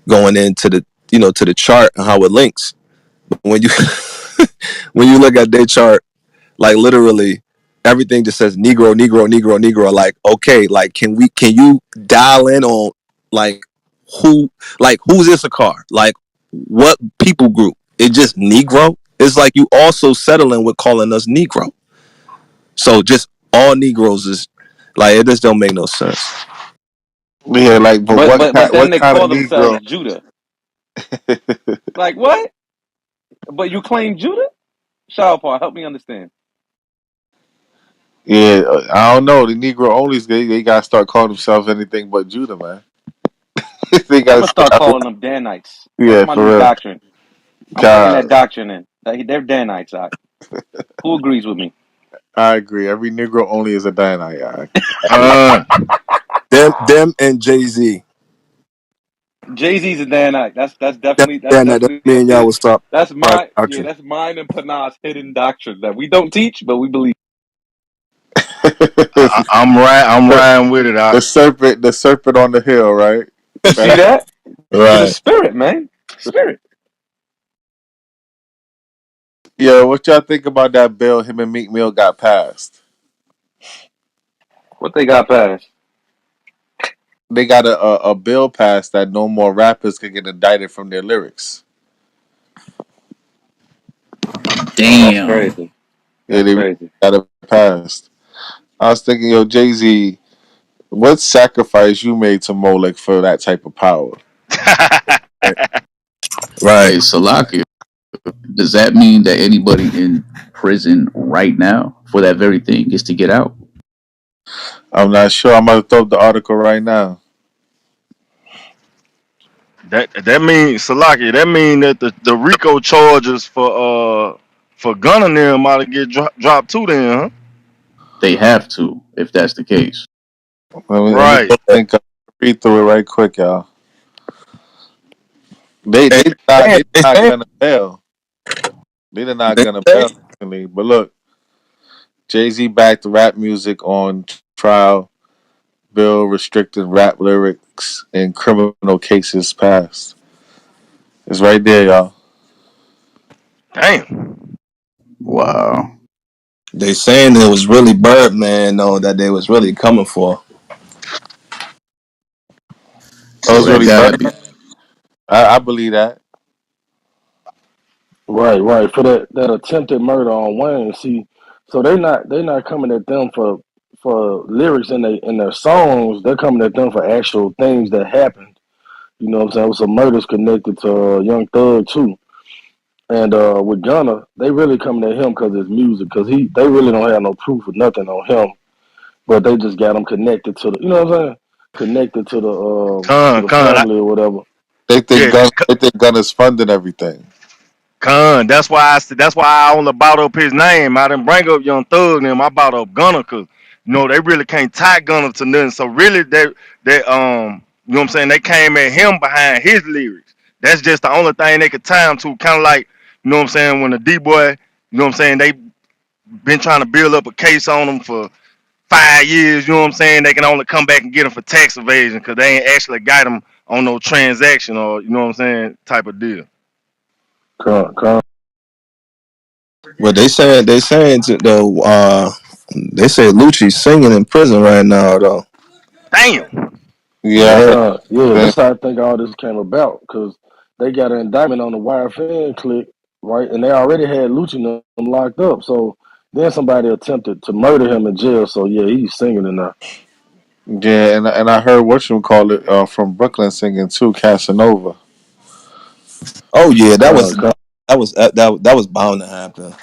going into the to the chart and how it links. But when you when you look at their chart, like literally everything just says Negro, Negro, Negro, Negro. Like, okay, like can you dial in on like who who's Issachar? Like what people group? It just Negro? It's like you also settling with calling us Negro. So just all Negroes is like it just don't make no sense. Yeah, like, but But then what they kind of call themselves Negro? Judah. Like what? But you claim Judah? Shawapar, help me understand. Yeah, I don't know. The Negro onlys, they gotta start calling themselves anything but Judah, man. They I'm gotta gonna start start. calling them Danites. That's Yeah, my for new real. doctrine. I'm bringing God, that doctrine in. They're Danites. Who agrees with me? I agree. Every Negro only is a Danite. Con, Them and Jay-Z. Jay Z's a Danite. That's That's that definitely me a and y'all hidden. will stop That's private my yeah. doctrine. That's mine and Panah's hidden doctrine that we don't teach, but we believe. I'm the, riding with it. the serpent on the hill, right? You see that? See the Right. spirit, man. Spirit. Yeah, what y'all think about that bill him and Meek Mill got passed? What they got past? They got a bill passed that no more rappers can get indicted from their lyrics. Oh, that's Damn. crazy. Yeah, That's they crazy. got it passed. I was thinking, yo, Jay Z, what sacrifice you made to Molech for that type of power? Right. Right. Hey, Salaki, does that mean that anybody in prison right now for that very thing gets to get out? I'm not sure. I'm about to throw up the article right now. That means Salaki. That mean that the RICO charges for gunning them ought to get dropped too. Then, huh? They have to, if that's the case. Let me Right. think. Read through it right quick, y'all. They And they not they they they not saying gonna bail. They did not they gonna say bail recently. But look, Jay Z backed rap music on trial. Bill restricted rap lyrics in criminal cases passed. It's right there, y'all. Damn. Wow. they saying it was really Birdman though that they was really coming for. Oh, So it's that really gotta bad. be. I believe that. Right, right. For that attempted murder on Wayne. See, so they not coming at them for lyrics in their songs. They're coming at them for actual things that happened. You know what I'm saying? With some murders connected to Young Thug too. And with Gunna, they really coming at him because his music. Because they really don't have no proof of nothing on him, but they just got him connected to the. You know what I'm saying? Connected to the Con. family or whatever. Yeah. They think Gunna's funding everything. Con, that's why I only brought up his name. I didn't bring up Young Thug and them. I brought up Gunna because they really can't tie Gunna to nothing. So really they you know what I'm saying, they came at him behind his lyrics. That's just the only thing they could tie him to. Kind of like, you know what I'm saying, when the D boy, you know what I'm saying, they been trying to build up a case on him for 5 years. You know what I'm saying, they can only come back and get him for tax evasion because they ain't actually got him on no transaction or you know what I'm saying type of deal. Con. But they saying to the they say Lucci's singing in prison right now though. Damn. Yeah, I heard Yeah, that. that's how I think all this came about because they got an indictment on the YFN click. right? And they already had Lucci and them locked up. So then somebody attempted to murder him in jail. So yeah, he's singing in there. Yeah, and I heard what you call it from Brooklyn singing too, Casanova. Oh yeah, Con, con. that was bound to happen.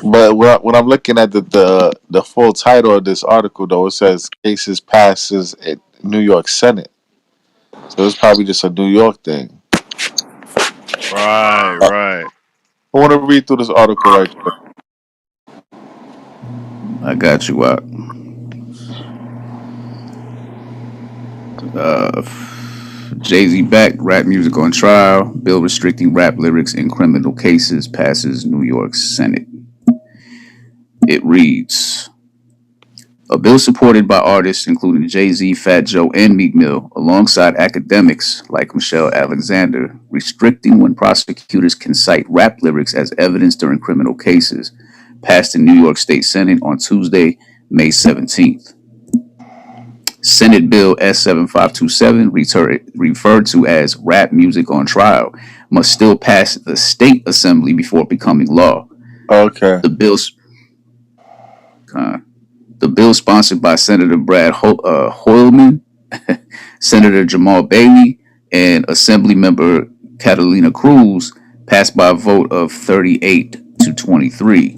But when I'm looking at the full title of this article, though, it says cases passes at New York Senate. So it's probably just a New York thing. Right, right. I want to read through this article right quick. I got you out. Jay Z backed rap music on trial. Bill restricting rap lyrics in criminal cases passes New York Senate. It reads a bill supported by artists including Jay Z, Fat Joe, and Meek Mill, alongside academics like Michelle Alexander, restricting when prosecutors can cite rap lyrics as evidence during criminal cases, passed in New York State Senate on Tuesday, May 17th. Senate Bill S7527, referred to as Rap Music on Trial, must still pass the state assembly before becoming law. Okay. The bill's uh, the bill, sponsored by Senator Brad Hoylman, Senator Jamal Bailey, and Assemblymember Catalina Cruz, passed by a vote of 38 to 23.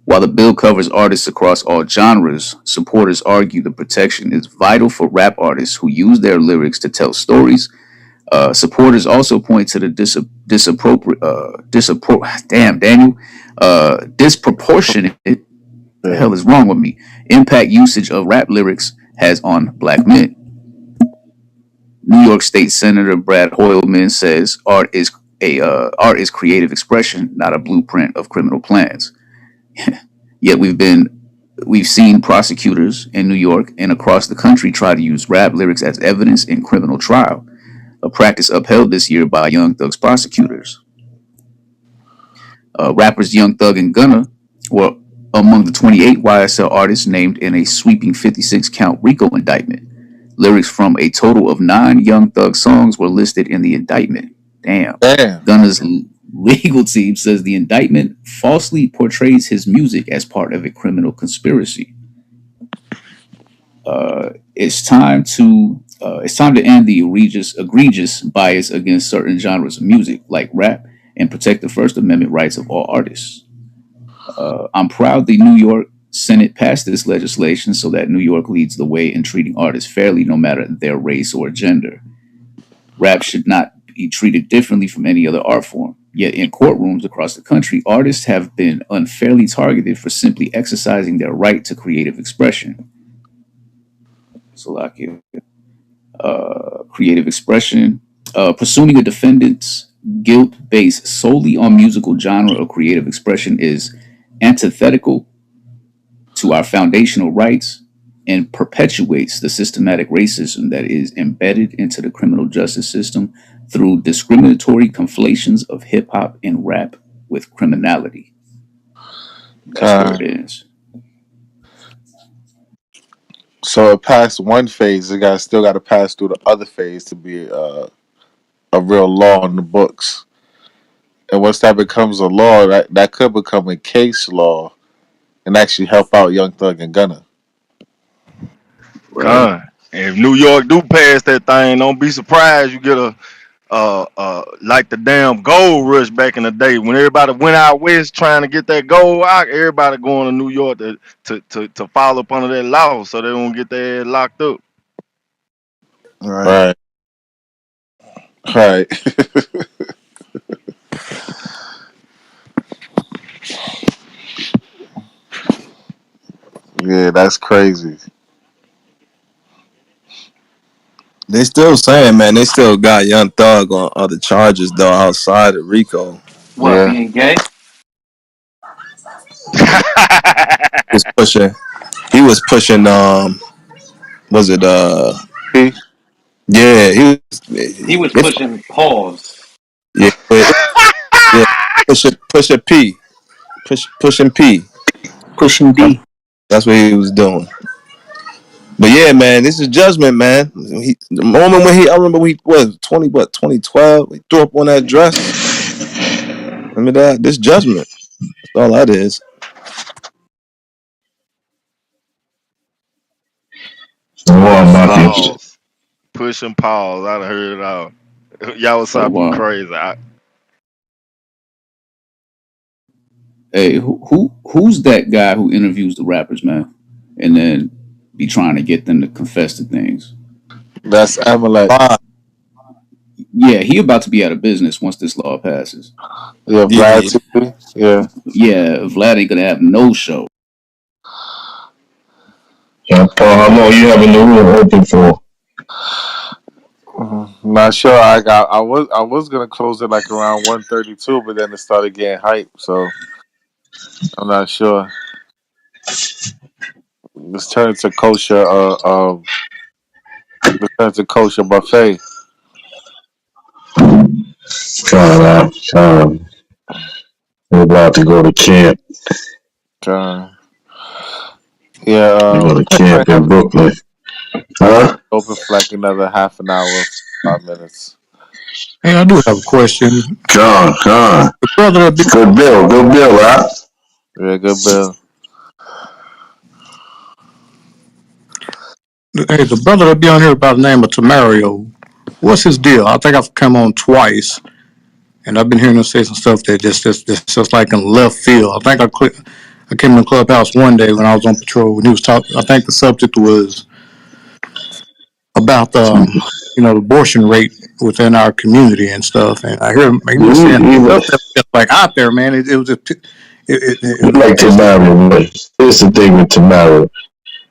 While the bill covers artists across all genres, supporters argue the protection is vital for rap artists who use their lyrics to tell stories. Supporters also point to the disproportionate, the Yeah. hell is wrong with me, impact usage of rap lyrics has on black men. New York State Senator Brad Hoylman says art is creative expression, not a blueprint of criminal plans. Yet we've seen prosecutors in New York and across the country try to use rap lyrics as evidence in criminal trial, a practice upheld this year by Young Thug's prosecutors. Rappers Young Thug and Gunna were among the 28 YSL artists named in a sweeping 56 count RICO indictment. Lyrics from a total of 9 Young Thug songs were listed in the indictment. Damn. Damn. Gunna's legal team says the indictment falsely portrays his music as part of a criminal conspiracy. It's time to end the egregious bias against certain genres of music like rap and protect the First Amendment rights of all artists. I'm proud the New York Senate passed this legislation so that New York leads the way in treating artists fairly no matter their race or gender. Rap should not be treated differently from any other art form. Yet in courtrooms across the country, artists have been unfairly targeted for simply exercising their right to creative expression. Salakia. Creative expression. Presuming a defendant's guilt based solely on musical genre or creative expression is antithetical to our foundational rights and perpetuates the systematic racism that is embedded into the criminal justice system through discriminatory conflations of hip hop and rap with criminality. That's where it God. ends. So it passed one phase. It got still got to pass through the other phase to be a real law in the books. And once that becomes a law, that could become a case law and actually help out Young Thug and Gunna. Right. Con. If New York do pass that thing, don't be surprised you get a like the damn gold rush back in the day when everybody went out west trying to get that gold out. Everybody going to New York to follow up under that law so they don't get their ass locked up. Right. Right. Right. Yeah, that's crazy. They still saying, man, they still got Young Thug on other charges though outside of Rico. What, Yeah. being gay? Was pushing. He was pushing. Was it? P. Yeah. He was. He was If, pushing pause. yeah. Yeah. Push a P. Pushing P. Pushing That's, D. that's what he was doing. But yeah, man, this is judgment, man. The moment when I remember when he was 2012, he threw up on that dress. Remember that? This judgment. That's all that is. More about you. Pause. Push and pause. I done heard it all. Y'all was So, be crazy. hey, who's that guy who interviews the rappers, man, and then be trying to get them to confess to things? That's Amalek. Fine. Yeah, he about to be out of business once this law passes. Yeah, Vlad Yeah. TV. Yeah. Yeah, Vlad ain't gonna have no show. Paul, how long you having the room open for? Not sure. I was gonna close it like around 1:32, but then it started getting hype, so I'm not sure. Let's turn to kosher. Let's turn to kosher buffet. Con. We're about to go to camp. Uh, yeah. We go to Might camp in have it Brooklyn. Huh? open for like another half an hour, 5 minutes. Hey, I do have a question. Con. The brother that be, Good bill, right? Yeah, good bill. hey, the brother that be on here by the name of Tamario, what's his deal? I think I've come on twice, and I've been hearing him say some stuff that just like in left field. I think I came in the clubhouse one day when I was on patrol when he was talking. I think the subject was about the abortion rate within our community and stuff. And I hear him, he was saying You stuff that was just like out there, man. It was just it was like pissing. Tamara, but here's the thing with Tamara.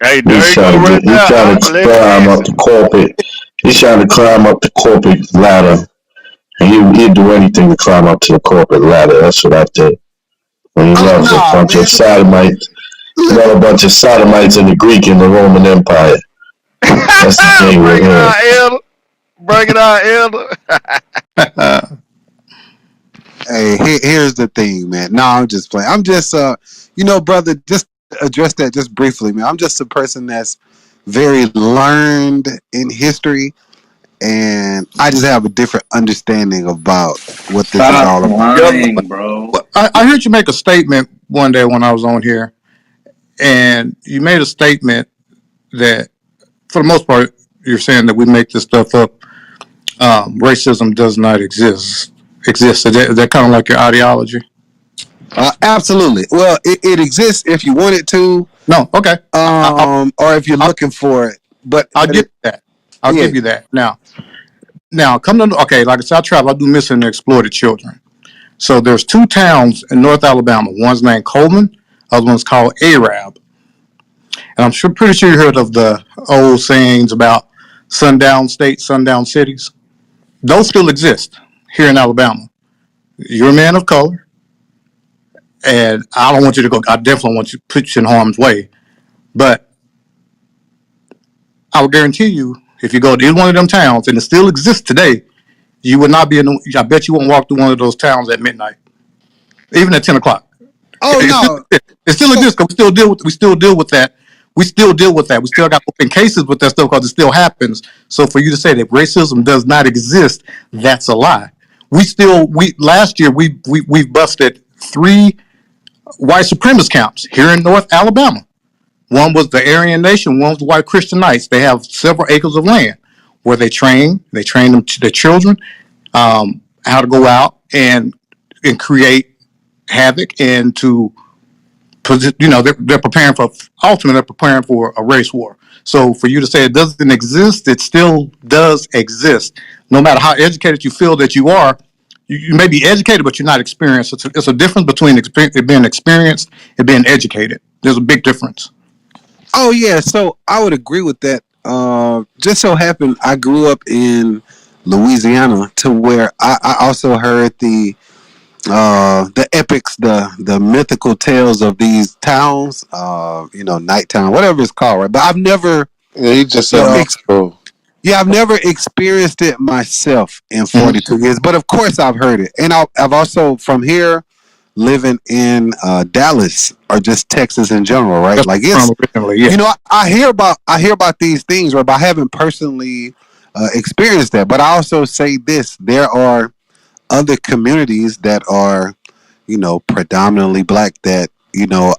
Hey, He's there you go trying to right get, he's there. trying to Let's climb up listen. the corporate. He's trying to climb up the corporate ladder, and he'd do anything to climb up to the corporate ladder. That's what I think. And he loves a Nah, bunch of man. sodomites. He got a bunch of sodomites in the Greek and the Roman Empire. That's the thing with Bring it him. out, Elder. Bring it out, Elder. Hey, here's the thing, man. No, I'm just playing. I'm just, brother, just address that just briefly, man. I'm just a person that's very learned in history, and I just have a different understanding about what this is Stop all about. Yep. lying, bro. Well, I heard you make a statement one day when I was on here, and you made a statement that, for the most part, you're saying that we make this stuff up. Racism does not exist. Is that kind of like your ideology? Absolutely. Well, it exists if you want it to, No. Okay. or if you're I'll, looking for it. But I'll give you that. I'll yeah. give you that. Now, come to okay. Like I said, I travel. I do missing and exploited children. So there's two towns in North Alabama. One's named Coleman. Other one's called Arab. And pretty sure you heard of the old sayings about sundown states, sundown cities. Those still exist here in Alabama. You're a man of color, and I don't want you to go. I definitely want you to put you in harm's way. But I will guarantee you, if you go to either one of them towns, and it still exists today, you would not be in. I bet you won't walk through one of those towns at midnight, even at 10 o'clock. Oh It still no. exists. It still So exists because we still deal with that. We still deal with that. We still got open cases with that stuff because it still happens. So for you to say that racism does not exist, that's a lie. We last year we busted 3 white supremacist camps here in North Alabama. One was the Aryan Nation. One was the White Christian Knights. They have several acres of land where they train them their children how to go out and create havoc and to they're preparing for ultimately they're preparing for a race war. So for you to say it doesn't exist, it still does exist. No matter how educated you feel that you are, you may be educated, but you're not experienced. It's a difference between being experienced and being educated. There's a big difference. Oh yeah, so I would agree with that. Just so happened I grew up in Louisiana, to where I also heard the epics, the mythical tales of these towns. Nightown, whatever it's called, right? But I've never, Yeah, he just you said know, no. Bro. I've never experienced it myself in Mhm. 42 years. But of course, I've heard it, and I've also from here. living in Dallas or just Texas in general, right? That's Like where I'm it's, from originally. Yeah. you know, I hear about these things, right? But I haven't personally experienced that. But I also say this: there are other communities that are, you know, predominantly black that, you know,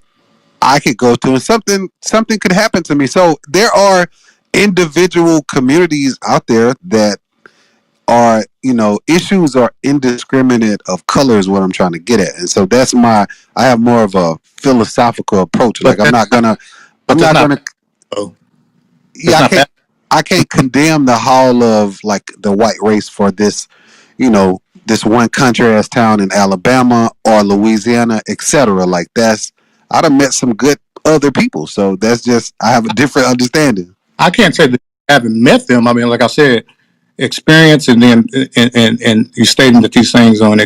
I could go to and something could happen to me. So there are individual communities out there that are, you know, issues are indiscriminate of color is what I'm trying to get at. And so that's my, I have more of a philosophical approach. But Like I'm not gonna, but I'm that's not not gonna, though. yeah, It's not bad. I can't condemn the whole of like the white race for this, you know, this one country ass town in Alabama or Louisiana, etc. Like that's, I'd have met some good other people. So that's just, I have a different understanding. I can't say that I haven't met them. I mean, like I said, experience and then and you stating that these things don't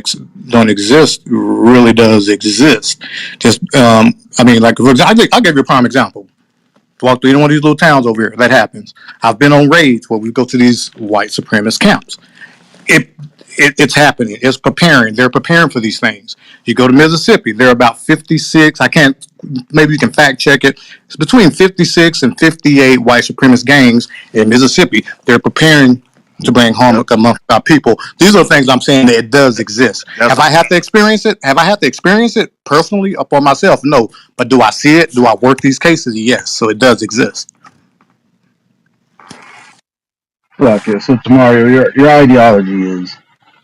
exist really does exist. Just I mean, like for example, I'll give you a prime example. Walk through any one of these little towns over here. That happens. I've been on raids where we go to these white supremacist camps. it, it's happening. It's preparing. They're preparing for these things. You go to Mississippi, there are about 56. I can't. Maybe you can fact check it. It's between 56 and 58 white supremacist gangs in Mississippi. They're preparing to bring home Yep. among our people. These are things I'm saying that it does exist. That's Have I had to experience it? Have I had to experience it personally upon myself? No. But do I see it? Do I work these cases? Yes. So it does exist. Gotcha. So, Tamario, your ideology is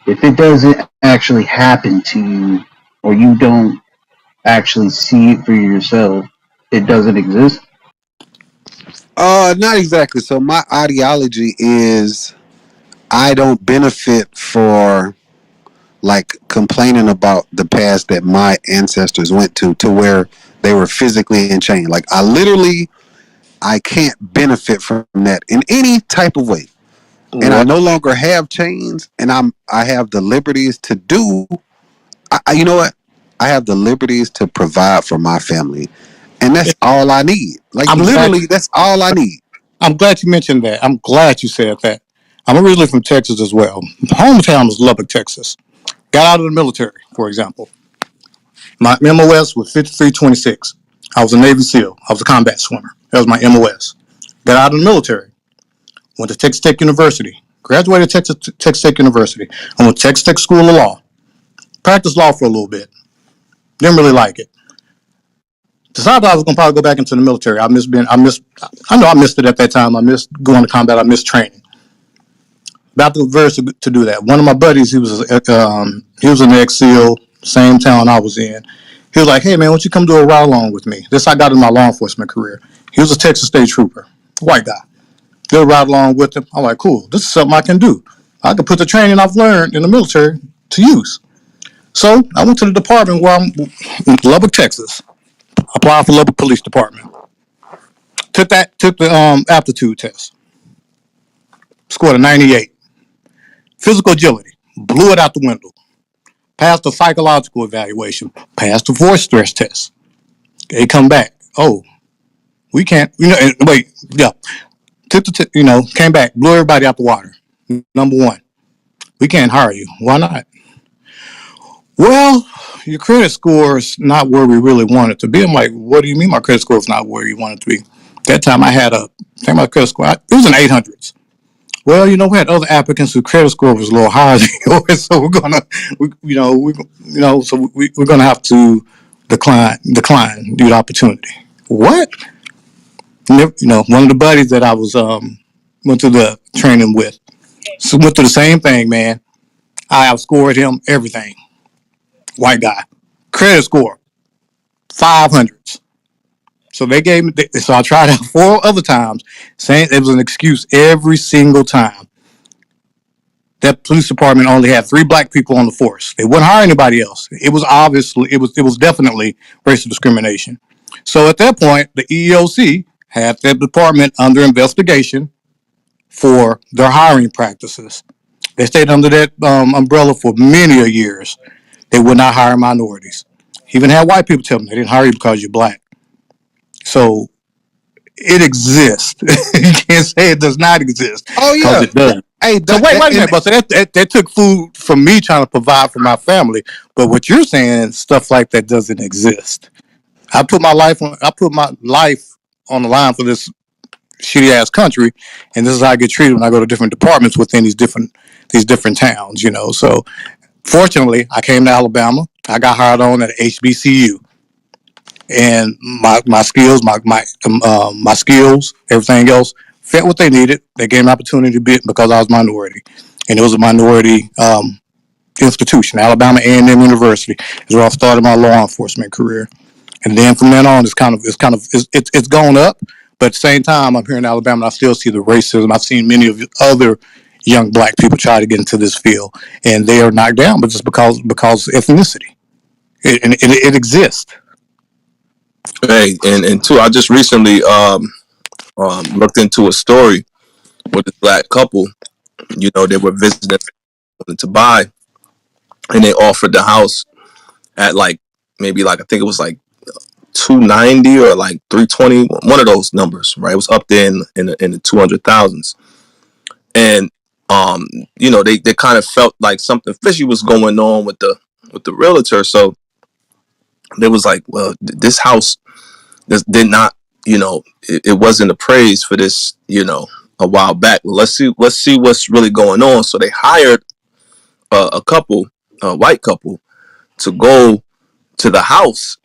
if it doesn't actually happen to you, or you don't actually see it for yourself, it doesn't exist. not exactly. So my ideology is I don't benefit for like complaining about the past that my ancestors went to where they were physically in chain. Like I literally I can't benefit from that in any type of way. And I Well, no longer have chains and I have the liberties to do you know what? I have the liberties to provide for my family. And that's all I need. Like I'm glad. literally that's all I need. I'm glad you mentioned that. I'm glad you said that. I'm originally from Texas as well. Hometown was Lubbock, Texas. Got out of the military, for example. My MOS was 5326. I was a Navy SEAL. I was a combat swimmer. That was my MOS. Got out of the military. Went to Texas Tech University. Graduated Texas Tech University. I went to Texas Tech School of Law. Practiced law for a little bit. Didn't really like it. Decided I was going to probably go back into the military. I know I missed it at that time. I missed going to combat. I missed training. About the verse to do that. One of my buddies, he was an ex SEAL, same town I was in. He was like, "Hey man, why don't you come do a ride along with me?" This I got in my law enforcement career. He was a Texas State Trooper, white guy. Did a ride along with him. I'm like, "Cool, this is something I can do. I can put the training I've learned in the military to use." So I went to the department where I'm in Lubbock, Texas. Applied for Lubbock Police Department. Took the aptitude test. Scored a 98. Physical agility, blew it out the window. Passed the psychological evaluation, passed the voice stress test. They come back. Oh, we can't, wait, yeah. Came back, blew everybody out the water. Number one, we can't hire you. Why not? Well, your credit score is not where we really want it to be. I'm like, what do you mean my credit score is not where you want it to be? That time I think my credit score, it was in 800s. Well, we had other applicants whose credit score was a little higher than yours, so we're gonna have to decline the opportunity. What? One of the buddies that I was went to the training with, so went through the same thing, man. I outscored him everything. White guy, credit score 500s. So they gave me. So I tried out 4 other times, saying it was an excuse every single time. That police department only had 3 black people on the force. They wouldn't hire anybody else. It was definitely racial discrimination. So at that point, the EEOC had that department under investigation for their hiring practices. They stayed under that umbrella for many a years. They would not hire minorities. Even had white people tell them they didn't hire you because you're black. So It exists. You can't say it does not exist Oh because yeah. it does. Hey, So wait a and minute, but so that took food from me trying to provide for my family. But what you're saying, stuff like that doesn't exist. I put my life on the line for this shitty ass country, and this is how I get treated when I go to different departments within these different towns. So fortunately, I came to Alabama. I got hired on at HBCU, and my skills, my skills, everything else fit what they needed. They gave me an opportunity to be because I was minority, and it was a minority institution. Alabama A&M University is where I started my law enforcement career, and then from then on, it's gone up. But at the same time, I'm here in Alabama, and I still see the racism. I've seen many of the other young black people try to get into this field, and they are knocked down, but just because ethnicity, it exists. hey, and two, I just recently looked into a story with this black couple. They were visiting to buy, and they offered the house at like maybe like I think it was like 290 or like 320, one of those numbers, right? It was up there in the 200,000s, and um, they kind of felt like something fishy was going on with the realtor, so they was like, well, this house did not, it wasn't appraised for this, a while back. Let's see what's really going on. So they hired a couple, a white couple, to go to the house,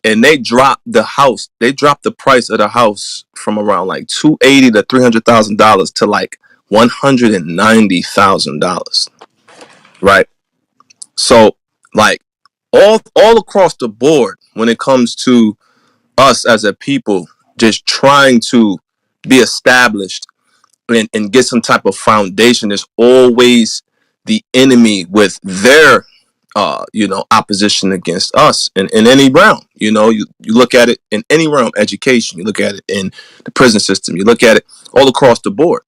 and they dropped the house. They dropped the price of the house from around like 280 to $300,000 to like $190,000. Right. So like all across the board, when it comes to us as a people just trying to be established and get some type of foundation, there's always the enemy with their opposition against us in any realm. You look at it in any realm, education, you look at it in the prison system, you look at it all across the board.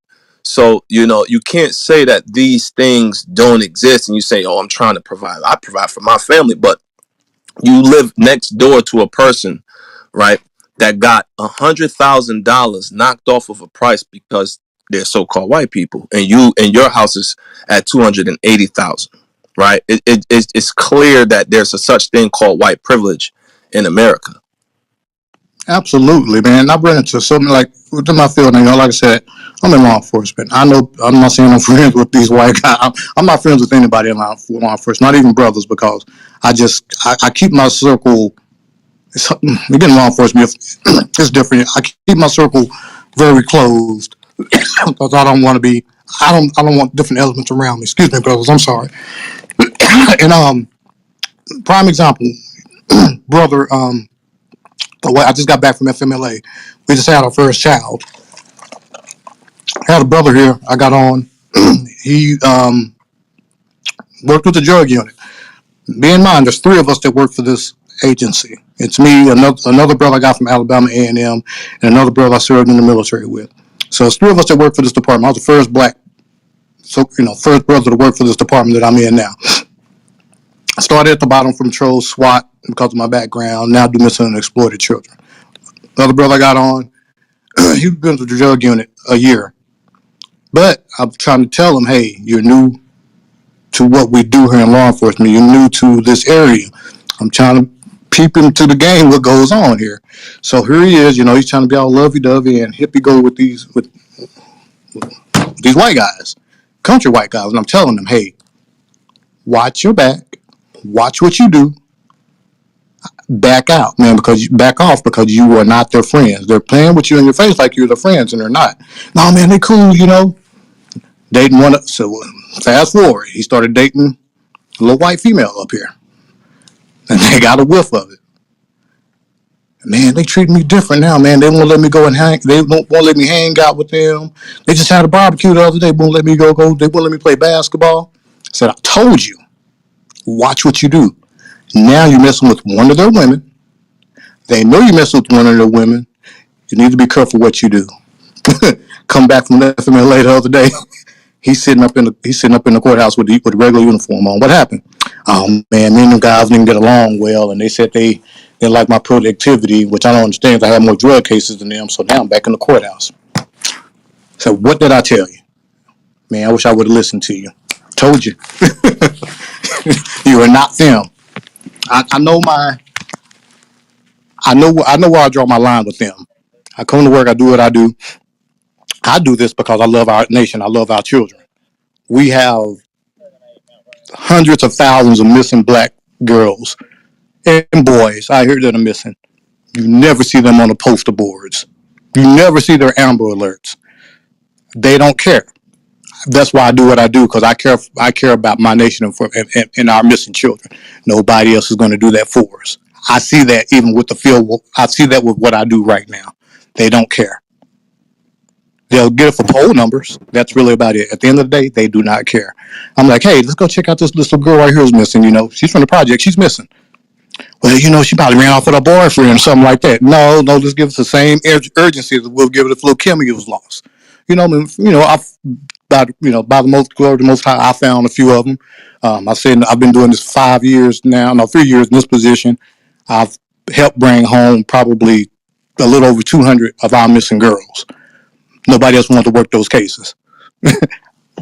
So you can't say that these things don't exist and you say, oh, I provide for my family, but you live next door to a person, right, that got $100,000 knocked off of a price because they're so-called white people, and your house is at 280,000, right? It's clear that there's a such thing called white privilege in America. Absolutely, man. I've run into something like within my field. Like I said, I'm in law enforcement. I know I'm not saying I'm friends with these white guys. I'm not friends with anybody in law enforcement, not even brothers, because I keep my circle. Again, law enforcement, it's different. I keep my circle very closed because I don't want to be. I don't want different elements around me. Excuse me, brothers. I'm sorry. And prime example, brother. I just got back from FMLA. We just had our first child. I had a brother here. I got on. He worked with the drug unit. Bear in mind, there's three of us that work for this agency. It's me, another brother I got from Alabama A&M, and another brother I served in the military with. So it's three of us that work for this department. I was the first black, first brother to work for this department that I'm in now. I started at the bottom from Troll SWAT because of my background. Now do missing and exploited children. The other brother I got on, he's been with the drug unit a year. But I'm trying to tell him, hey, you're new to what we do here in law enforcement. You're new to this area. I'm trying to peep into the game, what goes on here. So here he is, he's trying to be all lovey-dovey and hippie-go with these white guys, country white guys. And I'm telling them, hey, watch your back, watch what you do, back out, man, because you back off because you are not their friends. They're playing with you in your face like you're their friends, and they're not. No, man, they cool, dating one. So fast forward, he started dating a little white female up here, and they got a whiff of it. Man, they treat me different now, man. They won't let me go and hang. They won't let me hang out with them. They just had a barbecue the other day. Won't let me go. They won't let me play basketball. I said, I told you, watch what you do. Now you're messing with one of their women. They know you're messing with one of their women. You need to be careful what you do. Come back from the FMLA the other day. He's sitting up in the courthouse with the regular uniform on. What happened? Oh man, me and the guys didn't get along well, and they said they They like my productivity, which I don't understand. I have more drug cases than them, so now I'm back in the courthouse. So what did I tell you, man? I wish I would have listened to you. Told you, you are not them. I know my. I know where I draw my line with them. I come to work. I do what I do. I do this because I love our nation. I love our children. We have hundreds of thousands of missing black girls and boys out here that are missing. You never see them on the poster boards. You never see their Amber Alerts. They don't care. That's why I do what I do because I care. I care about my nation and our missing children. Nobody else is going to do that for us. I see that even with the field. I see that with what I do right now. They don't care. They'll get it for poll numbers. That's really about it. At the end of the day, they do not care. I'm like, hey, let's go check out this little girl right here who's missing. She's from the project. She's missing. Well, she probably ran off with her boyfriend or something like that. No, just give us the same urgency that we'll give it if little Kimmy was lost. By the most glory, the most high, I found a few of them. I said I've been doing this 5 years now, no, 3 years in this position. I've helped bring home probably a little over 200 of our missing girls. Nobody else wanted to work those cases.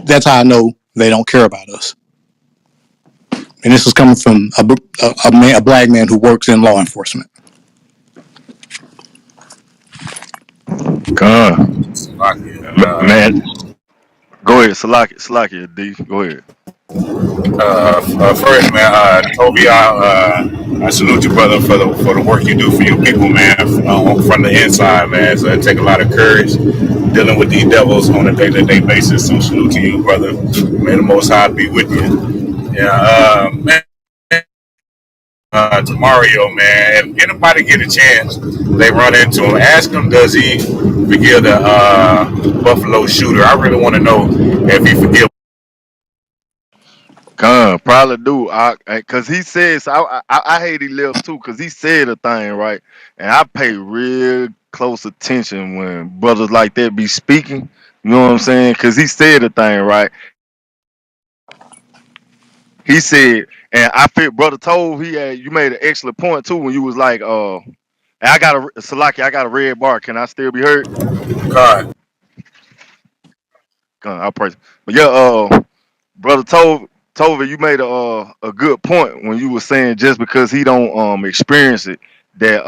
That's how I know they don't care about us. And this is coming from a black man who works in law enforcement. God, Salakia. man, go ahead, Salakia, D, go ahead. First, man, Toby, I salute you, brother, for the work you do for your people, man, from the inside, man. So it take a lot of courage dealing with these devils on a day-to-day basis. So salute to you, brother. May the Most High be with you. Yeah, man. To Mario, man. If anybody get a chance, they run into him. Ask him, does he forgive the Buffalo shooter? I really want to know if he forgive. God, probably do, cause he says I hate he left too, cause he said a thing right, and I pay real close attention when brothers like that be speaking. You know what I'm saying? Cause he said a thing right. He said, and I feel brother told you made an excellent point too when you was like, I got a Salaki, I got a red bar. Can I still be heard? God. I'll praise. But yeah, brother Tova, you made a good point when you were saying just because he don't experience it, that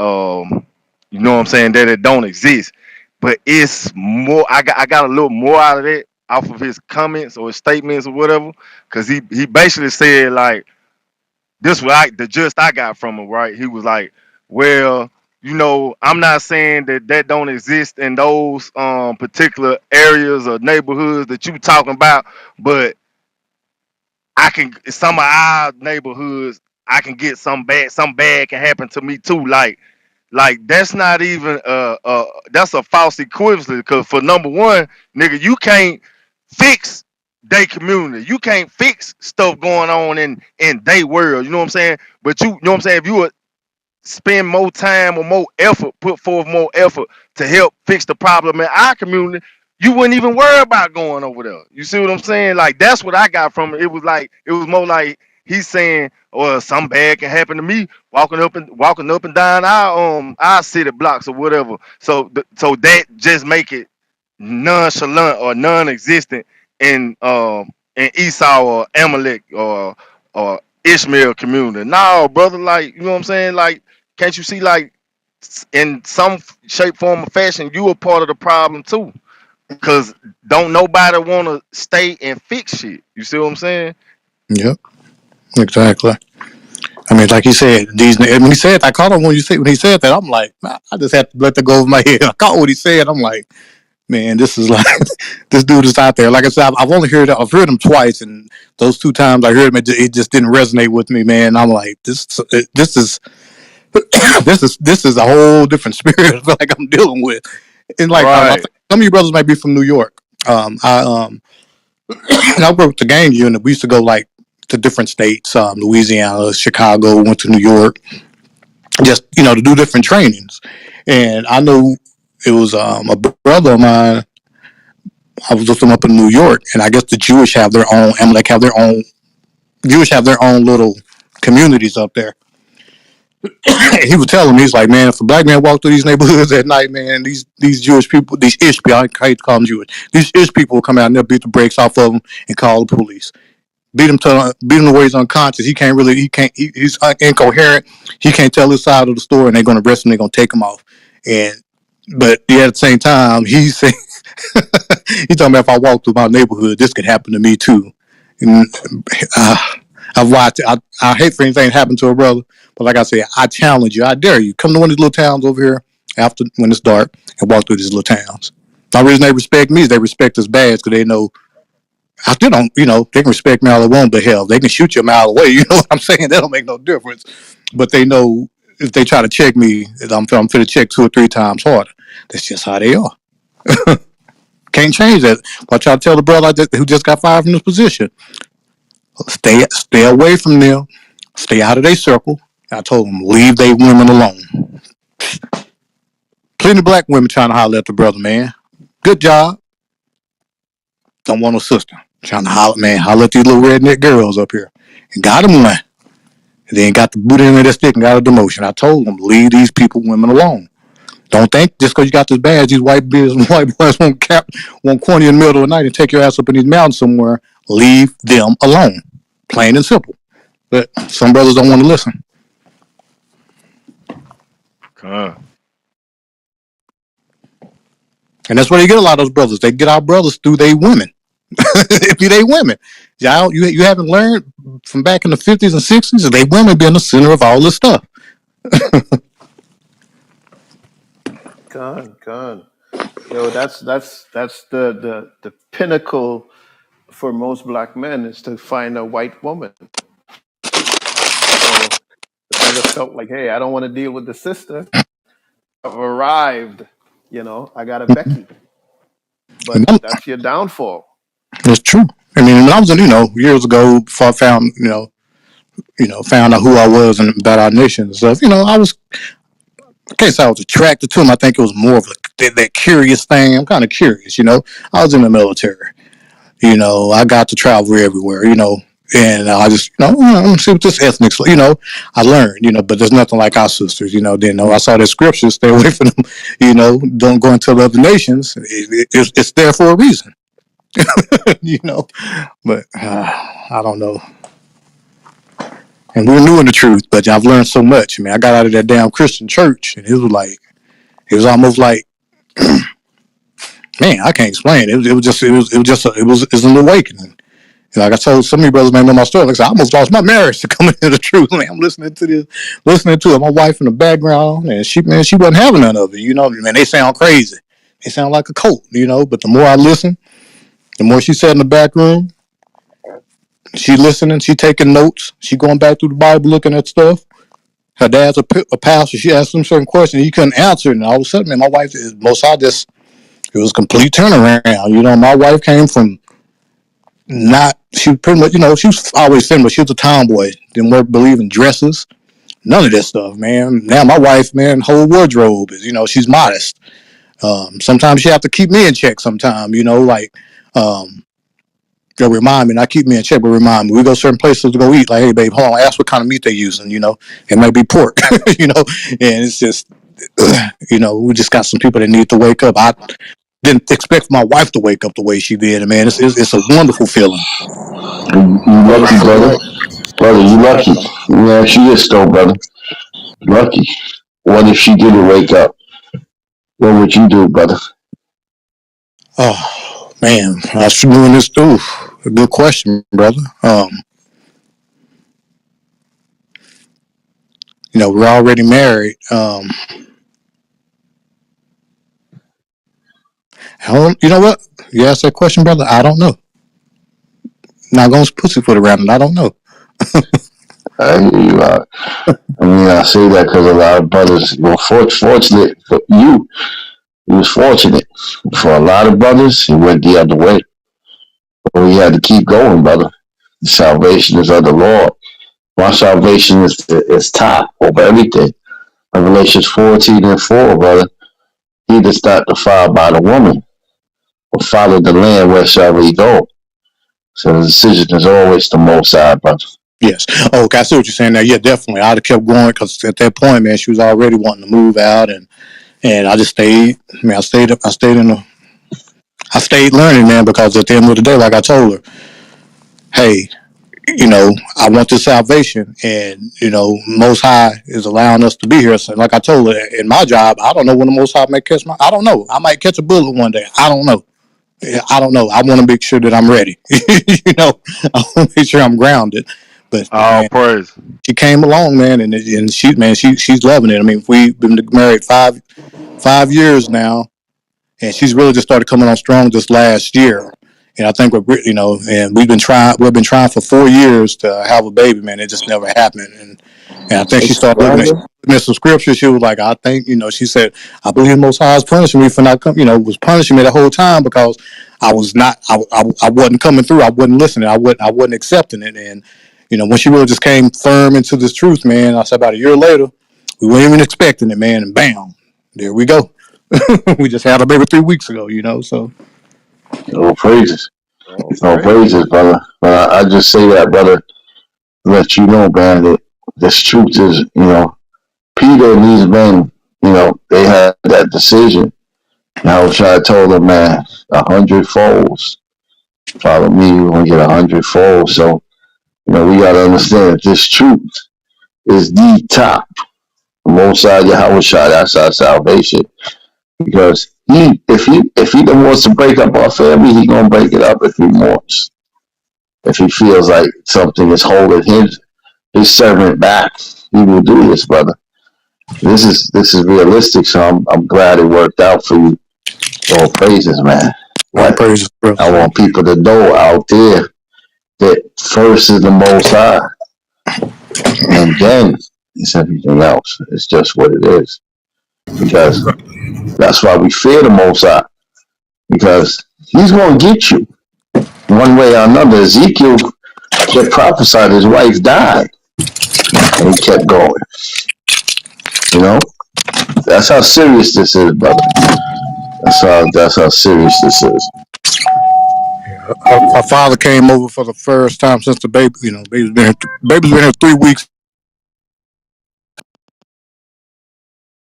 you know what I'm saying, that it don't exist. But it's more. I got a little more out of that off of his comments or his statements or whatever, because he basically said like this was the gist I got from him, right? He was like, well, I'm not saying that don't exist in those particular areas or neighborhoods that you talking about, but I can some of our neighborhoods I can get some bad can happen to me too. Like that's not even that's a false equivalent, because for number one, nigga, you can't fix they community. You can't fix stuff going on in they world. You know what I'm saying? But you know what I'm saying? If you spend more time or more effort, put forth more effort to help fix the problem in our community, you wouldn't even worry about going over there. You see what I'm saying? Like that's what I got from it. It was more like he's saying, well, something bad can happen to me walking up and down our city blocks or whatever. So that just make it nonchalant or non-existent in Esau or Amalek or Ishmael community. No, brother, like you know what I'm saying? Like, can't you see, like, in some shape, form, or fashion, you a part of the problem too? Cause don't nobody want to stay and fix shit. You see what I'm saying? Yep, exactly. I mean, like he said, when he said, I caught him when he said that. I'm like, I just had to let that go over my head. I caught what he said. I'm like, man, this is like, this dude is out there. Like I said, I've heard him twice, and those 2 times I heard him, it just didn't resonate with me, man. I'm like, this is this is a whole different spirit I feel like I'm dealing with. And like, I Right. think some of you brothers might be from New York. I worked with the gang unit. We used to go like to different states, Louisiana, Chicago, went to New York, just to do different trainings. And I know it was a brother of mine. I was with them up in New York, and I guess the Jewish have their own, Amalek have their own. Jewish have their own little communities up there. He was telling me, he's like, man, if a black man walked through these neighborhoods at night, man, these Jewish people, these ish people, I hate to call them Jewish, these ish people will come out and they'll beat the brakes off of them and call the police. Beat him to where he's unconscious. He's incoherent. He can't tell his side of the story, and they're going to arrest him. They're going to take him off. And but yeah, at the same time, he's saying he's talking about if I walk through my neighborhood, this could happen to me too. And, uh, I've watched. I hate for anything to happen to a brother, but like I said, I challenge you. I dare you. Come to one of these little towns over here after when it's dark and walk through these little towns. The reason they respect me is they respect us badge because they know I still don't, they can respect me all they want, but hell, they can shoot you a mile away. You know what I'm saying? That don't make no difference. But they know if they try to check me, I'm going to check 2 or 3 times harder. That's just how they are. Can't change that. But I try to tell the brother who just got fired from this position, stay away from them, stay out of their circle. I told them, leave they women alone. Plenty of black women trying to holler at the brother, man. Good job. Don't want no sister. Trying to holler at these little redneck girls up here. And got them one. And then got the boot in their stick and got a demotion. I told them, leave these people, women alone. Don't think just because you got this badge, these white boys won't corner you in the middle of the night and take your ass up in these mountains somewhere. Leave them alone. Plain and simple. But some brothers don't want to listen. And that's where you get a lot of those brothers. They get our brothers through they women. If they women. Y'all, you haven't learned from back in the 50s and 60s that they women been the center of all this stuff. Con. Yo, that's the pinnacle for most black men is to find a white woman. So the brother felt like, hey, I don't want to deal with the sister. I've arrived, I got a Becky. But that's your downfall. It's true. I mean, when I was in, years ago, before I found, found out who I was and about our nation and stuff, I can't say I was attracted to him. I think it was more of that curious thing. I'm kind of curious, I was in the military. I got to travel everywhere, and I just, see what this ethnic's, I learned, but there's nothing like our sisters, then I saw that scripture, stay away from them, don't go into the other nations. It's there for a reason, but I don't know. And we're new in the truth, but I've learned so much. I mean, I got out of that damn Christian church, and it was almost like, man, I can't explain it. It was an awakening. Like I told some of you brothers, man, know my story. Like I said, I almost lost my marriage to come into the truth. Man, I'm listening to it. My wife in the background, and she wasn't having none of it. Man, they sound crazy. They sound like a cult, But the more I listen, the more she sat in the back room. She listening. She taking notes. She going back through the Bible, looking at stuff. Her dad's a pastor. She asked him certain questions. He couldn't answer it. And all of a sudden, man, my wife is most I just it was a complete turnaround. My wife came from she pretty much, she was always similar. She was a tomboy. Didn't believe in dresses. None of that stuff, man. Now my wife, man, whole wardrobe is, she's modest. Sometimes she have to keep me in check sometimes, they'll remind me, not keep me in check, but remind me. We go certain places to go eat. Like, hey, babe, hold on, ask what kind of meat they're using. It might be pork. And it's just, we just got some people that need to wake up. I didn't expect my wife to wake up the way she did, and man, it's a wonderful feeling. You lucky, brother. Brother, you Go ahead, lucky. brother. Yeah, she is still, brother. Lucky. What if she didn't wake up? What would you do, brother? Oh man, I was doing this too. A good question, brother. We're already married. You know what? You asked that question, brother. I don't know. Not gonna pussyfoot around it. I don't know. I hear you out. I mean, I say that because a lot of brothers were fortunate for you. He was fortunate. For a lot of brothers, he went the other way. But we had to keep going, brother. Salvation is of the Lord. My salvation is top over everything. Revelations 14:4, brother. He that's not defiled by the woman will follow the land wheresoever he go. So the decision is always the most high, brother. Yes. Oh, okay, I see what you're saying now. Yeah, definitely. I'd have kept going because at that point, man, she was already wanting to move out, and I just stayed. I mean, I stayed learning, man, because at the end of the day, like I told her, hey, I want this salvation, and Most High is allowing us to be here. So, like I told her, in my job, I don't know when the Most High may catch my. I don't know. I might catch a bullet one day. I don't know. Yeah, I don't know. I want to make sure that I'm ready. I want to make sure I'm grounded. But All man, praise. she came along, man, and she's loving it. I mean, we've been married five years now, and she's really just started coming on strong this last year. And I think and we've been trying for 4 years to have a baby, man. It just never happened. And I think Hey, she started looking at some scripture. She was like, I think, she said, I believe the Most High is punishing me for not coming, was punishing me the whole time because I was not, I wasn't coming through. I wasn't listening. I wasn't accepting it. And, when she really just came firm into this truth, man, I said about a year later, we weren't even expecting it, man. And bam, there we go. We just had a baby 3 weeks ago, so. No praises. Oh, No praise. praises, brother. But I just say that, brother, to let you know, man, that this truth is, Peter and these men, they had that decision. And I was trying to tell them, man, 100 folds. Follow me, you're gonna get 100 folds. So, we gotta understand that this truth is the top. Alongside Yahweh Shah, that's our salvation. Because if he wants to break up our family, he gonna break it up if he wants. If he feels like something is holding his servant back, he will do this, brother. This is realistic, so I'm glad it worked out for you. All praises, man. All But praises, brother. I want people to know out there that first is the Most High, and then it's everything else. It's just what it is. Because that's why we fear the Most High, because He's going to get you one way or another. Ezekiel kept prophesying his wife died, and he kept going. You know, that's how serious this is, brother. That's how serious this is. Her father came over for the first time since the baby. Baby's been here 3 weeks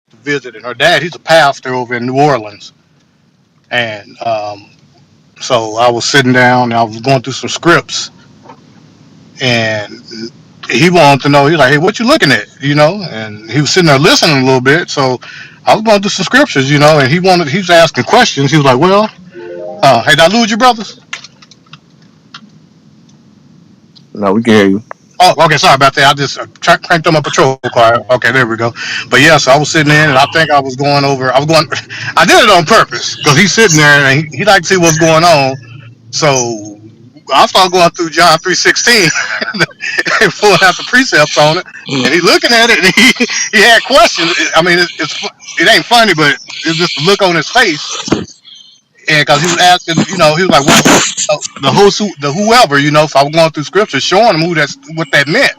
to visit, and her dad, he's a pastor over in New Orleans, and so I was sitting down and I was going through some scripts, and he wanted to know. He's like, "Hey, what you looking at?" And he was sitting there listening a little bit. So I was going through some scriptures, and he was asking questions. He was like, "Well, hey, did I lose your brothers?" No, we can hear you. Oh, okay. Sorry about that. I just cranked on my patrol car. Okay, there we go. But yeah, so I was sitting in, and I think I was going over. I was going. I did it on purpose because he's sitting there and he liked to see what's going on. So I started going through John 3:16 and pulling out the precepts on it, and he looking at it, and he had questions. I mean, it ain't funny, but it's just the look on his face, and because he was asking, he was like, "What does the host, the whoever, So I was going through scripture, showing him what that meant."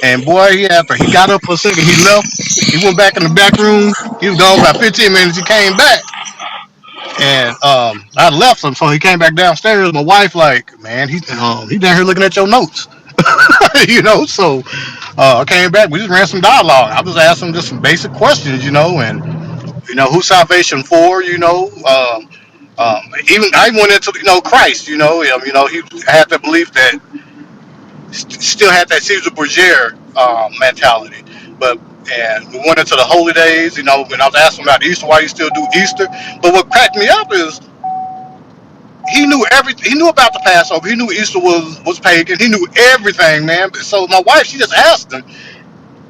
And boy, he got up for a second, he left. He went back in the back room. He was gone about 15 minutes. He came back, and I left him, so he came back downstairs. My wife, like, man, he down here looking at your notes, So I came back. We just ran some dialogue. I was asking him just some basic questions, and who's salvation for, even I went into Christ, he had the belief that still had that Caesar Borgia mentality, but and we went into the holy days, when I was asking about Easter, why you still do Easter. But what cracked me up is he knew everything. He knew about the Passover. He knew Easter was pagan. He knew everything, man. So my wife, she just asked him.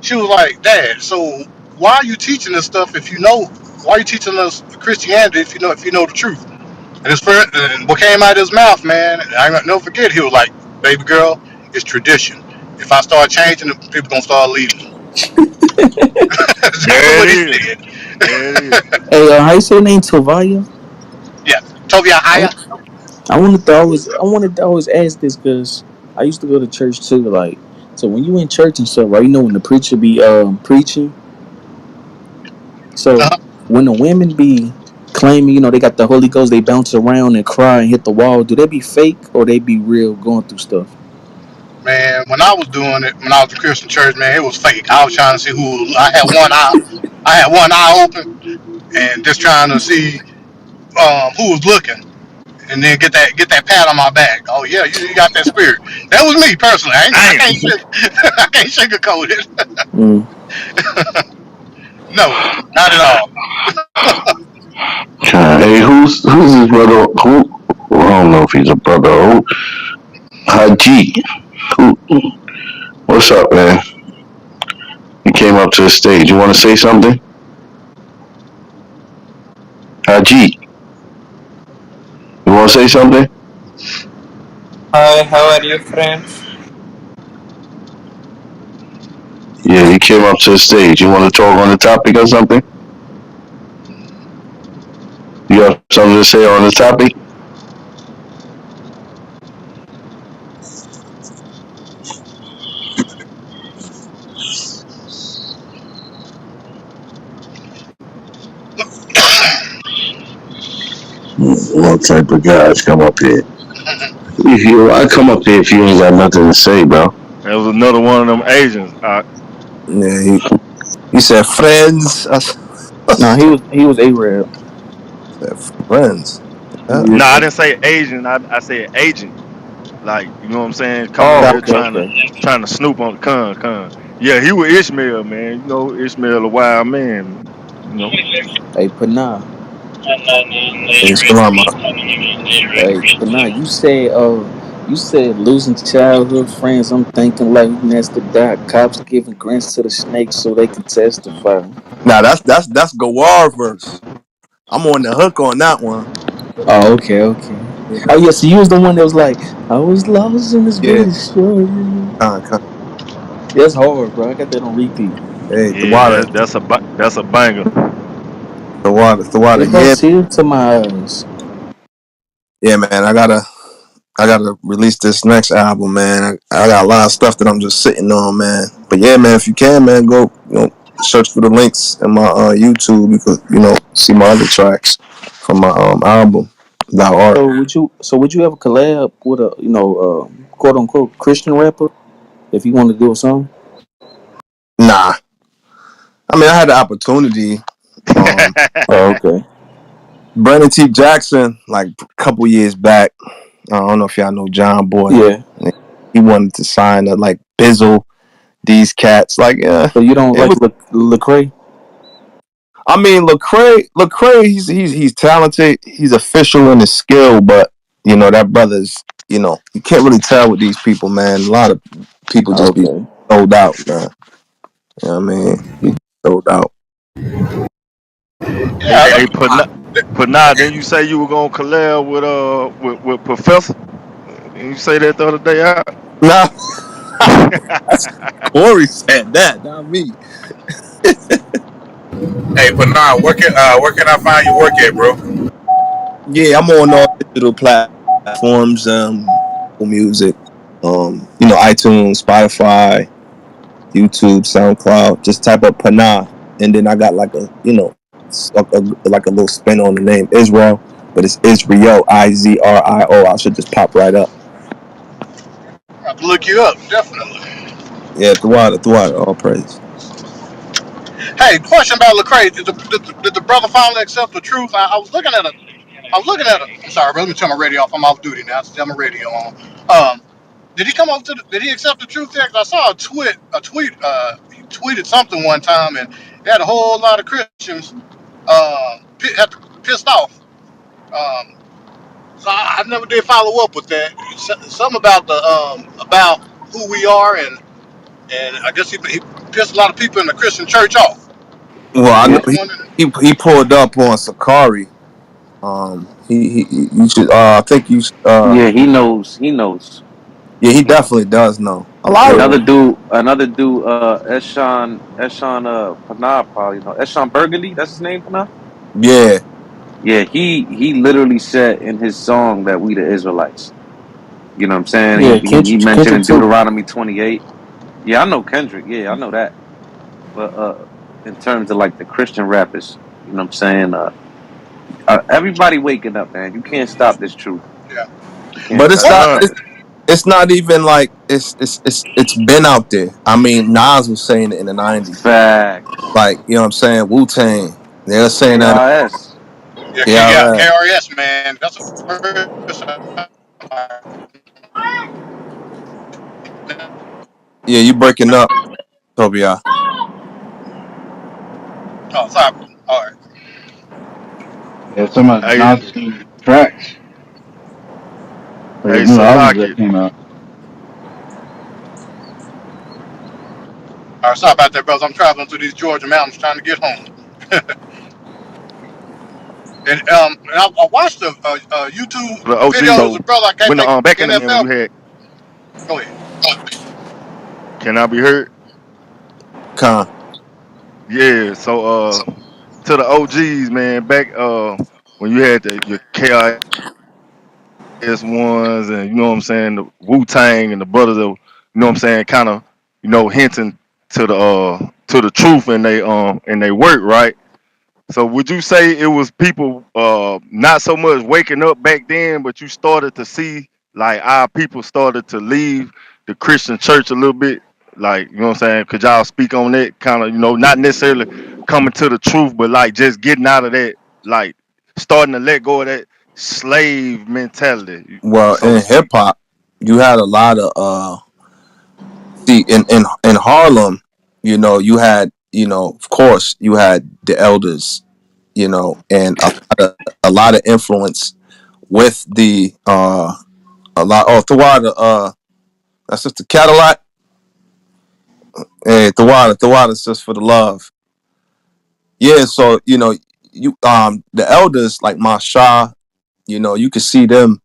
She was like, "Dad, so why are you teaching us stuff if you know? Why are you teaching us Christianity if you know the truth?" And and what came out of his mouth, man, I never forget. He was like, "Baby girl, it's tradition. If I start changing, people gonna start leaving." That's There what it he is. said. There it is. Hey, how you say your name? Tovaya? Yeah, Tovia I, Haya. I wanted to always ask this because I used to go to church too. Like, so when you in church and stuff, right? When the preacher be preaching, so Uh-huh. when the women be claiming, they got the Holy Ghost, they bounce around and cry and hit the wall. Do they be fake or they be real going through stuff? Man, when I was doing it, when I was a Christian church, man, it was fake. I was trying to see who. I had one eye open, and just trying to see who was looking, and then get that pat on my back. Oh yeah, you got that spirit. That was me personally. I Damn. can't I can't sugarcoat it. Mm. No, not at all. Hey, who's his brother? Who? Well, I don't know if he's a brother. Who? Haji. Who? What's up, man? You came up to the stage. You want to say something? Haji, you want to say something? Hi, how are you, friends? Yeah, you came up to the stage. You want to talk on the topic or something? You have something to say on the topic? What type of guys come up here? I come up here if you ain't got nothing to say, bro. That was another one of them Asians. Yeah, he said friends. I No, he was Arab. said friends. Yeah. No, I Yeah. didn't say Asian. I said agent. Like, you know what I'm saying? Coming in Oh, here Okay, trying to okay. snoop on the con. Yeah, he was Ishmael, man. You know, Ishmael a wild man. You know. Hey, Panah. hey, Salama. Hey, Panah. You said losing childhood friends. I'm thinking like who has to die. Cops giving grants to the snakes so they can testify. Now that's Gawar verse. I'm on the hook on that one. Oh, okay, okay. Yeah, Oh, yeah. So you was the one that was like, I was lost in this yeah. way to show you. Con. That's hard, bro. I got that on repeat. Hey, the Yeah, water, that's a banger. the water. It brought Yeah, tears to my eyes. yeah, man. I gotta release this next album, man. I got a lot of stuff that I'm just sitting on, man. But yeah, man, if you can, man, go search for the links in my YouTube. You could see my other tracks from my album, Thou Art. So would you ever collab with a quote unquote Christian rapper if you want to do a song? Nah, I mean I had the opportunity. Um, Oh, okay. Brandon T. Jackson, like a couple years back. I don't know if y'all know John Boy. Yeah. He wanted to sign like Bizzle, these cats. Like, yeah, So you don't it like was. Lecrae? I mean, Lecrae, he's talented. He's official in his skill, but that brother's. You can't really tell with these people, man. A lot of people just be Okay. sold out, man. You know what I mean? He sold out. Yeah, Hey, put now. Then you say you were gonna collab with Professor. And you say that the other day out. Nah, that's Corey said that, not me. Hey, but nah, where can I find your work at, bro? Yeah, I'm on all digital platforms, Apple Music, iTunes, Spotify, YouTube, SoundCloud. Just type up Panah, and then I got like like a little spin on the name Israel, but it's Israel, Izrio. I should just pop right up. I have to look you up definitely. Yeah, the water, all praise. Hey, question about Lecrae. Did the brother finally accept the truth? I was looking at a. I was looking at a. I'm sorry, bro. Let me turn my radio off. I'm off duty now. So turn my radio on. Did he come up to? Did he accept the truth there? 'Cause I saw a tweet. He tweeted something one time, and he had a whole lot of Christians had pissed off. Um, so I never did follow up with that. Something about the about who we are, and I guess he pissed a lot of people in the Christian church off. Well, I So I know Yeah. was wondering. he pulled up on Sakari. He you should I think you Yeah, he knows. He knows. yeah, he definitely does know a lot of. Yeah. Another dude, Eshawn, Panah, probably know. Eshawn Burgundy, that's his name, Panah? Yeah. Yeah, he literally said in his song that we the Israelites. You know what I'm saying? Yeah. He Kendrick, mentioned Kendrick in too. Deuteronomy 28. Yeah, I know Kendrick. Yeah, I know that. But in terms of like the Christian rappers, you know what I'm saying? Everybody waking up, man. You can't stop this truth. Yeah. You can't But it's stop What? this not. Con. truth. it's not even like it's been out there. I mean, Nas was saying it in the '90s. Facts. Like, you know what I'm saying? Wu Tang. They're saying that. KRS. Yeah, yeah, KRS. KRS, man. That's the first. Yeah, you breaking up, Tobiah. Oh, sorry. All right. Yeah, some of Hey, Nas's new tracks or his hey, new albums that Salaki. came out. All right, sorry about that, brothers. I'm traveling through these Georgia mountains trying to get home. And I watched a YouTube The OG video. It was a though, brother. I can't when think back in the day when NFL. you had, Go ahead. can I be heard? Con. Yeah. So to the OGs, man, back when you had your KIS ones and you know what I'm saying, the Wu Tang and the brothers of, you know what I'm saying, kind of, hinting to the truth in they work, right? So would you say it was people not so much waking up back then, but you started to see like our people started to leave the Christian church a little bit? Like, you know what I'm saying? Could y'all speak on that? Kind of, not necessarily coming to the truth, but like just getting out of that, like starting to let go of that slave mentality, Well, so to in hip speak. hop, you had a lot of see in Harlem, you had, of course, you had the elders, and a lot of influence with the a lot. Oh, Tawada, that's just the Cadillac. Hey, Tawada's just for the love. Yeah, so you the elders like Masha, you could see them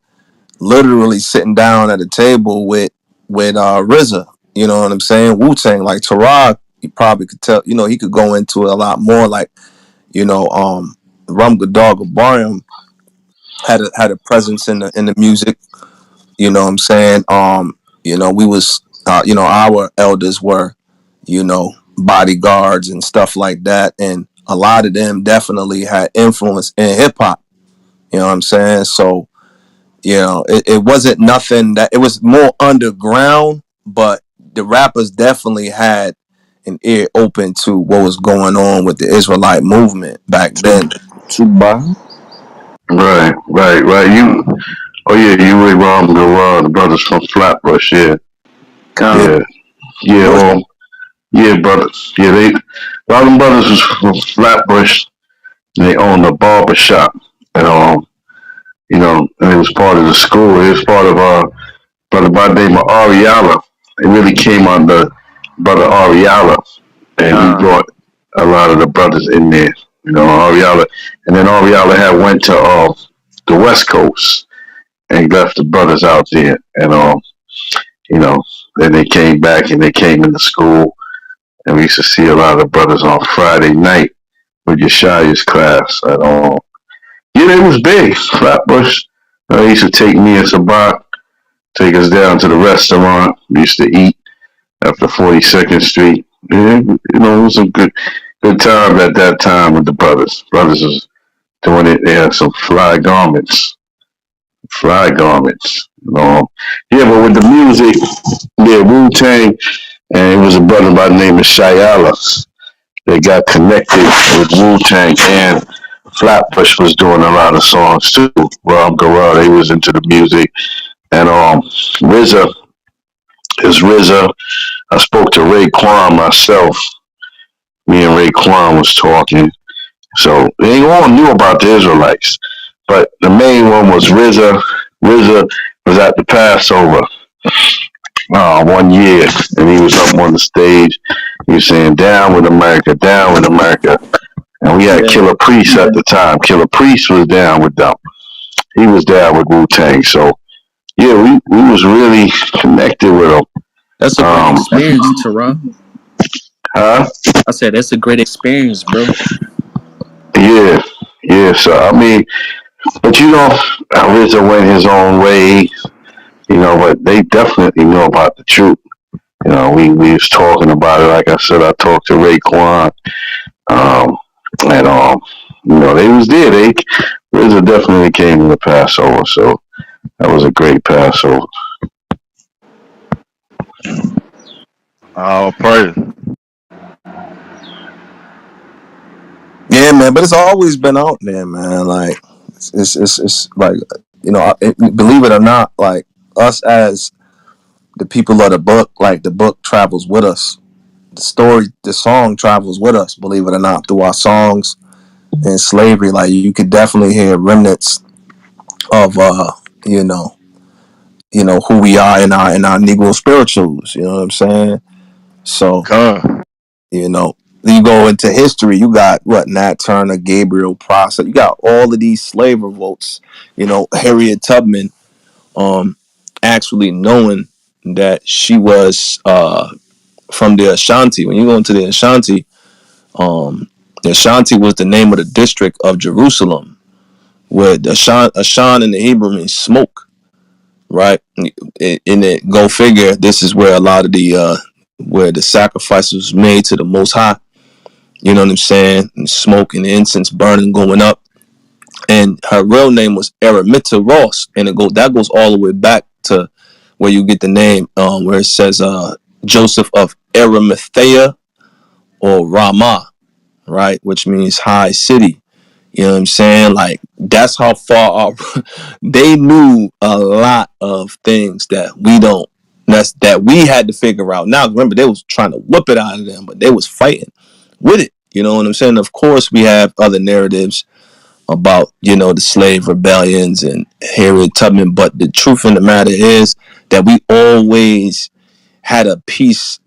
literally sitting down at a table with RZA. You know what I'm saying? Wu Tang, like Tarab, you probably could tell. He could go into it a lot more. Like, Rum Gadar Gabarium had a presence in the music. You know what I'm saying? We was our elders were, bodyguards and stuff like that, and a lot of them definitely had influence in hip hop. You know what I'm saying? So, it wasn't nothing that it was more underground, but the rappers definitely had an ear open to what was going on with the Israelite movement back To then. to buy. Right, right, right. Oh yeah, you with the brothers from Flatbush, yeah, Yeah, Con. yeah, yeah. what's Yeah, brothers, yeah. A lot of them brothers was from Flatbush. And they owned a barber shop, and and it was part of the school. It was part of brother by the name of Ariala. It really came under brother Ariala, and he Con. brought a lot of the brothers in there. Ariala, and then Ariala had went to the West Coast and left the brothers out there, and you know, then they came back and they came into school, and we used to see a lot of the brothers on Friday night with Yeshaya's class at Yeah, it was big. Flatbush. He used to take me and Sabat, take us down to the restaurant. We used to eat after 42nd Street. Yeah, it was some good time at that time with the brothers. Brothers was doing it. They had some fly garments. Fly garments. Yeah, but with the music, yeah, Wu Tang, and it was a brother by the name of Shayala. They got connected with Wu Tang, and Flatbush was doing a lot of songs too. Rob Garrard, he was into the music, and RZA is RZA. I spoke to Ray Kwan myself. Me and Ray Kwan was talking, so they all knew about the Israelites, but the main one was RZA. RZA was at the Passover one year, and he was up on the stage. He was saying, "Down with America, down with America." And we had yeah, Killer Priest at the time. Killer Priest was down with them. He was down with Wu Tang. So yeah, we was really connected with them. That's a great Um, experience, Tara. huh? I said that's a great experience, bro. Yeah, yeah. So I mean, but RZA went his own way. But they definitely know about the truth. We was talking about it. Like I said, I talked to Raekwon, um, and they was there. RZA definitely came to the Passover. So that was a great Passover. Oh, praise. Yeah, man, but it's always been out there, man. Like it's like believe it or not, like us as the people of the book, like the book travels with us. The story, the song travels with us. Believe it or not, through our songs and slavery, like you could definitely hear remnants of you know, who we are in our Negro spirituals. You know what I'm saying? So Con. you know, you go into history, you got what Nat Turner, Gabriel Prosser, you got all of these slave revolts. You know, Harriet Tubman, um, actually knowing that she was from the Ashanti. When you go into the Ashanti, the Ashanti was the name of the district of Jerusalem, where the Ashan in the Hebrew means smoke, right? In it, go figure. This is where a lot of the where the sacrifices was made to the Most High. You know what I'm saying? And smoke and incense burning going up. And her real name was Araminta Ross, and that goes all the way back to where you get the name, where it says Joseph of Arimathea or Ramah, right, which means high city. You know what I'm saying? Like that's how far they knew a lot of things that we don't. That we had to figure out. Now remember, they was trying to whip it out of them, but they was fighting with it. You know what I'm saying? Of course, we have other narratives about the slave rebellions and Harriet Tubman, but the truth in the matter is that we always had a piece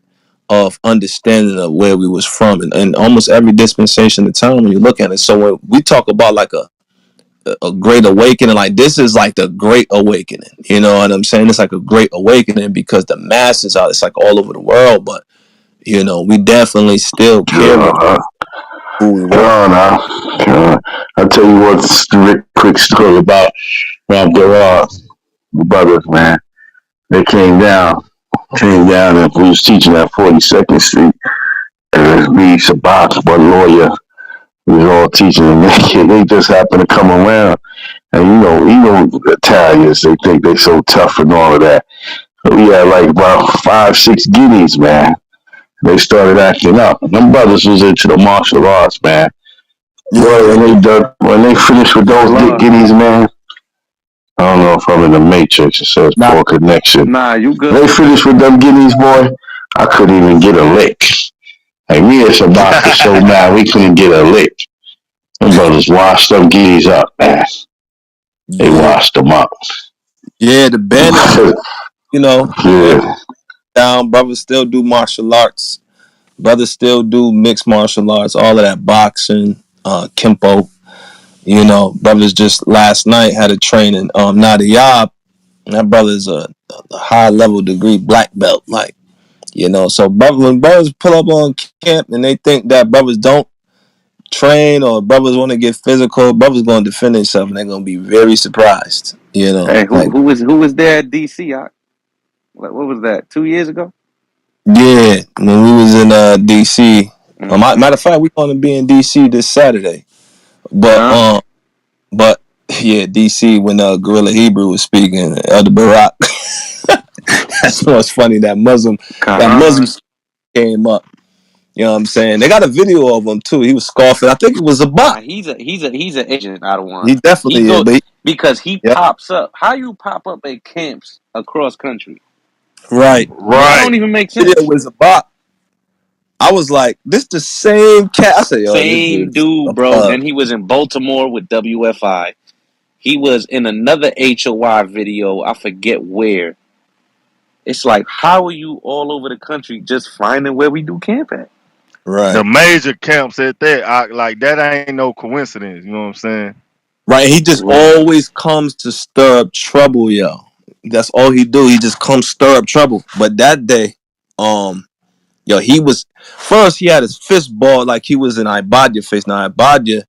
of understanding of where we was from, and almost every dispensation of time when you look at it. So when we talk about like a great awakening, like this is like the great awakening. You know what I'm saying? It's like a great awakening because the masses are. It's like all over the world, but we definitely still carry John, who we were. John, I'll tell you one quick story about Abdullah, the brothers, man. They came down, and we was teaching at 42nd Street. And me, Shabbat, one lawyer, we was all teaching, and they just happened to come around. And Italians, they think they so tough and all of that. But we had like about 5, 6 guineas, man. They started acting up. Them brothers was into the martial arts, man. Boy, Yeah, when they finished with those Allah. guineas, man, I don't know if I'm in the matrix. It says not poor connection. Nah, you When good. they finished with them guineas, boy, I couldn't even get a lick. Like me and Shabbat was so mad we couldn't get a lick. Them brothers washed them guineas up, man. They yeah, washed them up. yeah. The banners, they Yeah. down. Brothers still do martial arts. Brothers still do mixed martial arts. All of that boxing, kempo. Brothers just last night had a training. Nadiyab, that brother's a high level degree black belt. Like, so when brothers pull up on camp and they think that brothers don't train or brothers want to get physical, brothers going to defend themselves and they're going to be very surprised. Hey, Like, who was there at DC? Like, what was that? 2 years ago? yeah, when we was in DC. Mm-hmm. Matter of fact, we going to be in DC this Saturday. But Huh? but yeah, DC when Gorilla Hebrew was speaking, Elder Barak. That's what's funny. That Muslim Khan. came up. You know what I'm saying? They got a video of him too. He was scoffing. I think it was a bot. Nah, he's an agent out of one. He He definitely is. go But because he yeah, pops up. How you pop up at camps across country? right. That Right. don't even make Video sense. was a bot. I was like, this the same cat. I said, yo, this Same dude is a dude, bro. bug. Then he was in Baltimore with WFI. He was in another HOI video. I forget where. It's like, how are you all over the country just finding where we do camp at? The Right. major camps at that, like that ain't no coincidence. You know what I'm saying? Right. He just Right. always comes to stir up trouble, yo. That's all he do. He just comes stir up trouble. But that day, um, yo, he was first. He had his fist balled like he was in Ibadia face. Now Ibadia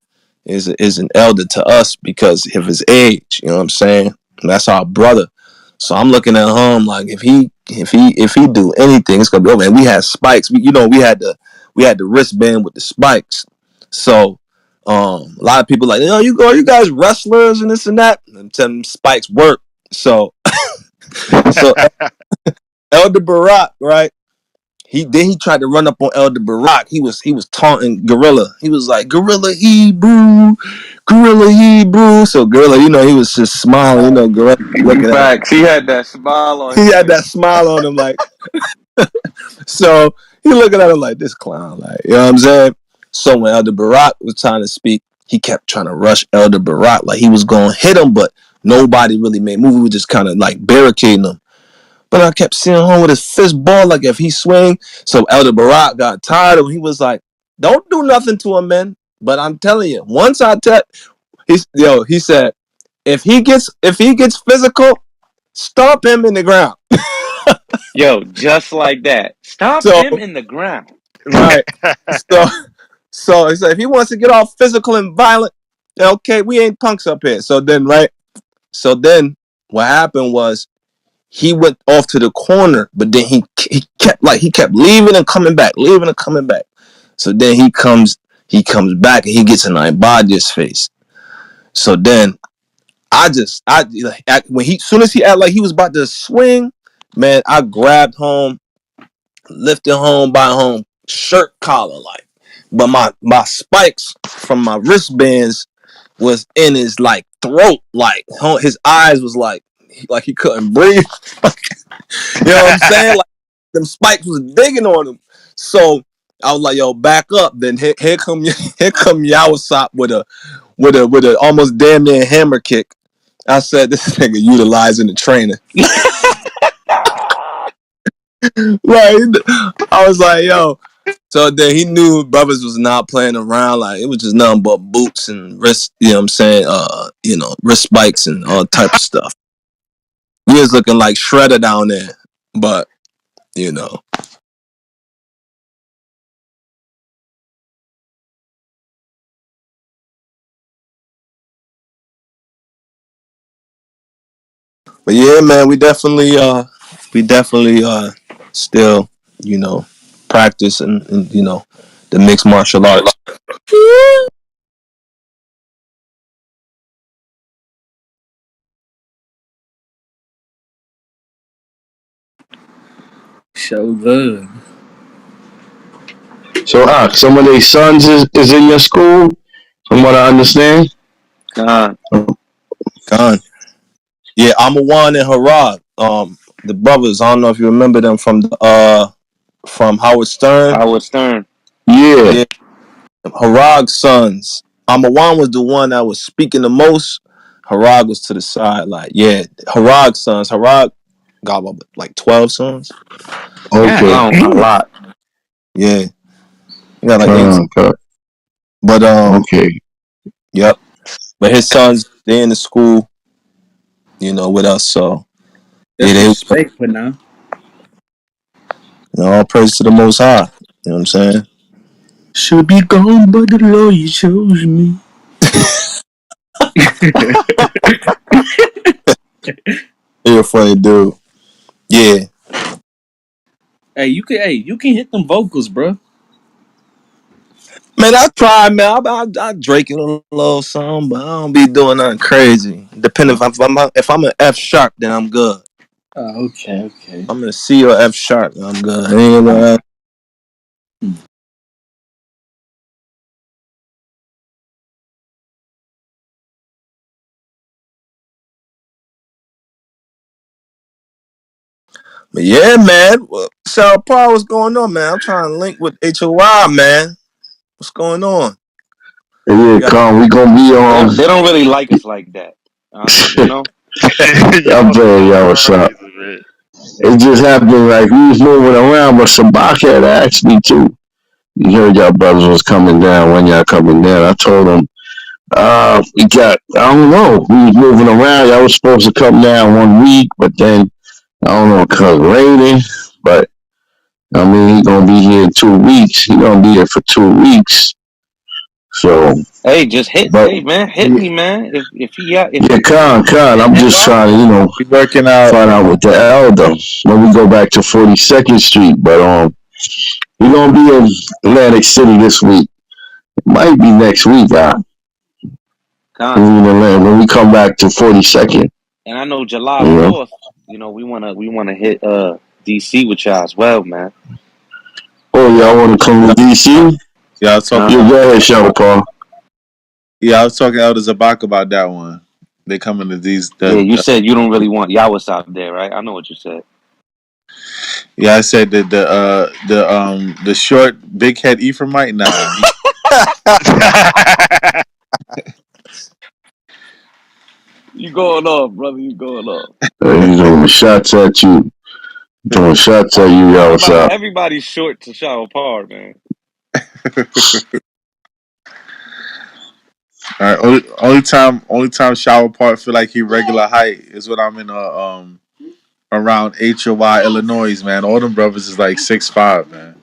is an elder to us because of his age. You know what I'm saying? And that's our brother. So I'm looking at him like if he do anything, it's gonna be over. And we had spikes. We had the wristband with the spikes. So a lot of people like, you guys wrestlers and this and that. And I'm telling them spikes work. So Elder Barak, right? He tried to run up on Elder Barak. He was taunting Gorilla. He was like, Gorilla Hebrew, Gorilla Hebrew. So Gorilla, he was just smiling. Gorilla looking at him. Facts. He had that smile on He his had that face. smile on him, like so. He looking at him like this clown, like you know what I'm saying. So when Elder Barak was trying to speak, he kept trying to rush Elder Barak, like he was going to hit him, but nobody really made move. We were just kind of like barricading him. But I kept seeing him with his fist ball, like if he swing. So Elder Barak got tired of him. He was like, "Don't do nothing to him, man." But I'm telling you, once I tell, he said, if he gets physical, stomp him in the ground. Yo, just like that. Stomp So him in the ground. right, so he said if he wants to get all physical and violent, okay, we ain't punks up here. So then, right, so then what happened was he went off to the corner, but then he kept leaving and coming back, leaving and coming back. So then he comes back and he gets in Ibadia's face. So then when soon as he acted like he was about to swing, man, I grabbed home, lifted home by home shirt collar, like, but my spikes from my wristbands was in his like throat, like his eyes was like he couldn't breathe. You know what I'm saying? Like them spikes was digging on him. So I was like, "Yo, back up!" Then here come Yawasop with a almost damn near hammer kick. I said, "This nigga utilizing the training." Like I was like, "Yo." So then he knew brothers was not playing around. Like it was just nothing but boots and wrist. You know what I'm saying? Wrist spikes and all type of stuff. He was looking like Shredder down there, but you know. But yeah, man, we definitely still, practice and the mixed martial arts. Show love. So, some of their sons is in your school, from what I understand. God. Gone. Yeah, Amawan and Harad, the brothers. I don't know if you remember them from Howard Stern. Howard Stern. Yeah. Yeah, Harag's sons. Amawan was the one that was speaking the most. Harag was to the side, like yeah, Harag's sons. Harag got about like 12 sons. God Okay. A damn. lot. Yeah, he got like 18. Con, con. But Okay. yep. But his sons, they in the school, with us. So yeah, That's they, respect for now. all praise to the Most High. You know what I'm saying? Should be gone, but the Lord you chose me. You're a funny dude. Yeah, Hey, you can hit them vocals, bro. man, I try, man. I drake it a little song, but I don't be doing nothing crazy. Depending if I'm an F sharp, then I'm good. Oh, okay, okay. I'm in C or F sharp, then I'm good. Ain't gonna- But yeah, man. Well, Sarah Paul, what's going on, man? I'm trying to link with HOI, man. What's going on? Yeah, You got Con, we gonna be They don't really like us like that. I'm Y'all telling some y'all what's up. crazy, man. It just happened like we was moving around, but Sabak had asked me too. You heard y'all brothers was coming down when y'all coming down. I told him, I don't know. We was moving around. Y'all was supposed to come down 1 week, but then, I don't know, cause raining. But, I mean, he gonna be here in 2 weeks. He gonna be here for 2 weeks. So, Hey, just hit. but, Hey, man, hit yeah, me, man. If he if yeah, Con. I'm and just why? trying to, We working out. find out with the elder when we go back to 42nd Street. But, we gonna be in Atlantic City this week. It might be next week, Con. when we come back to 42nd. And I know July You know, 4th. We wanna hit DC with y'all as well, man. Oh, y'all want to come to DC? Yeah, I was Uh talking. Yeah, huh. go ahead, Shower Paul. Yeah, I was talking to Elder Zabak about that one. They coming to these. Yeah, you said you don't really want Yawas out there, right? I know what you said. Yeah, I said that the short big head Ephraimite. Nah, You going off, brother? You going off? He's throwing shots at you. Throwing shots at you, y'all. What's up? Everybody's short to shower par, man. All right, only time shower part feel like he regular height is when I'm in around HOY Illinois, man. All them brothers is like 6'5", man.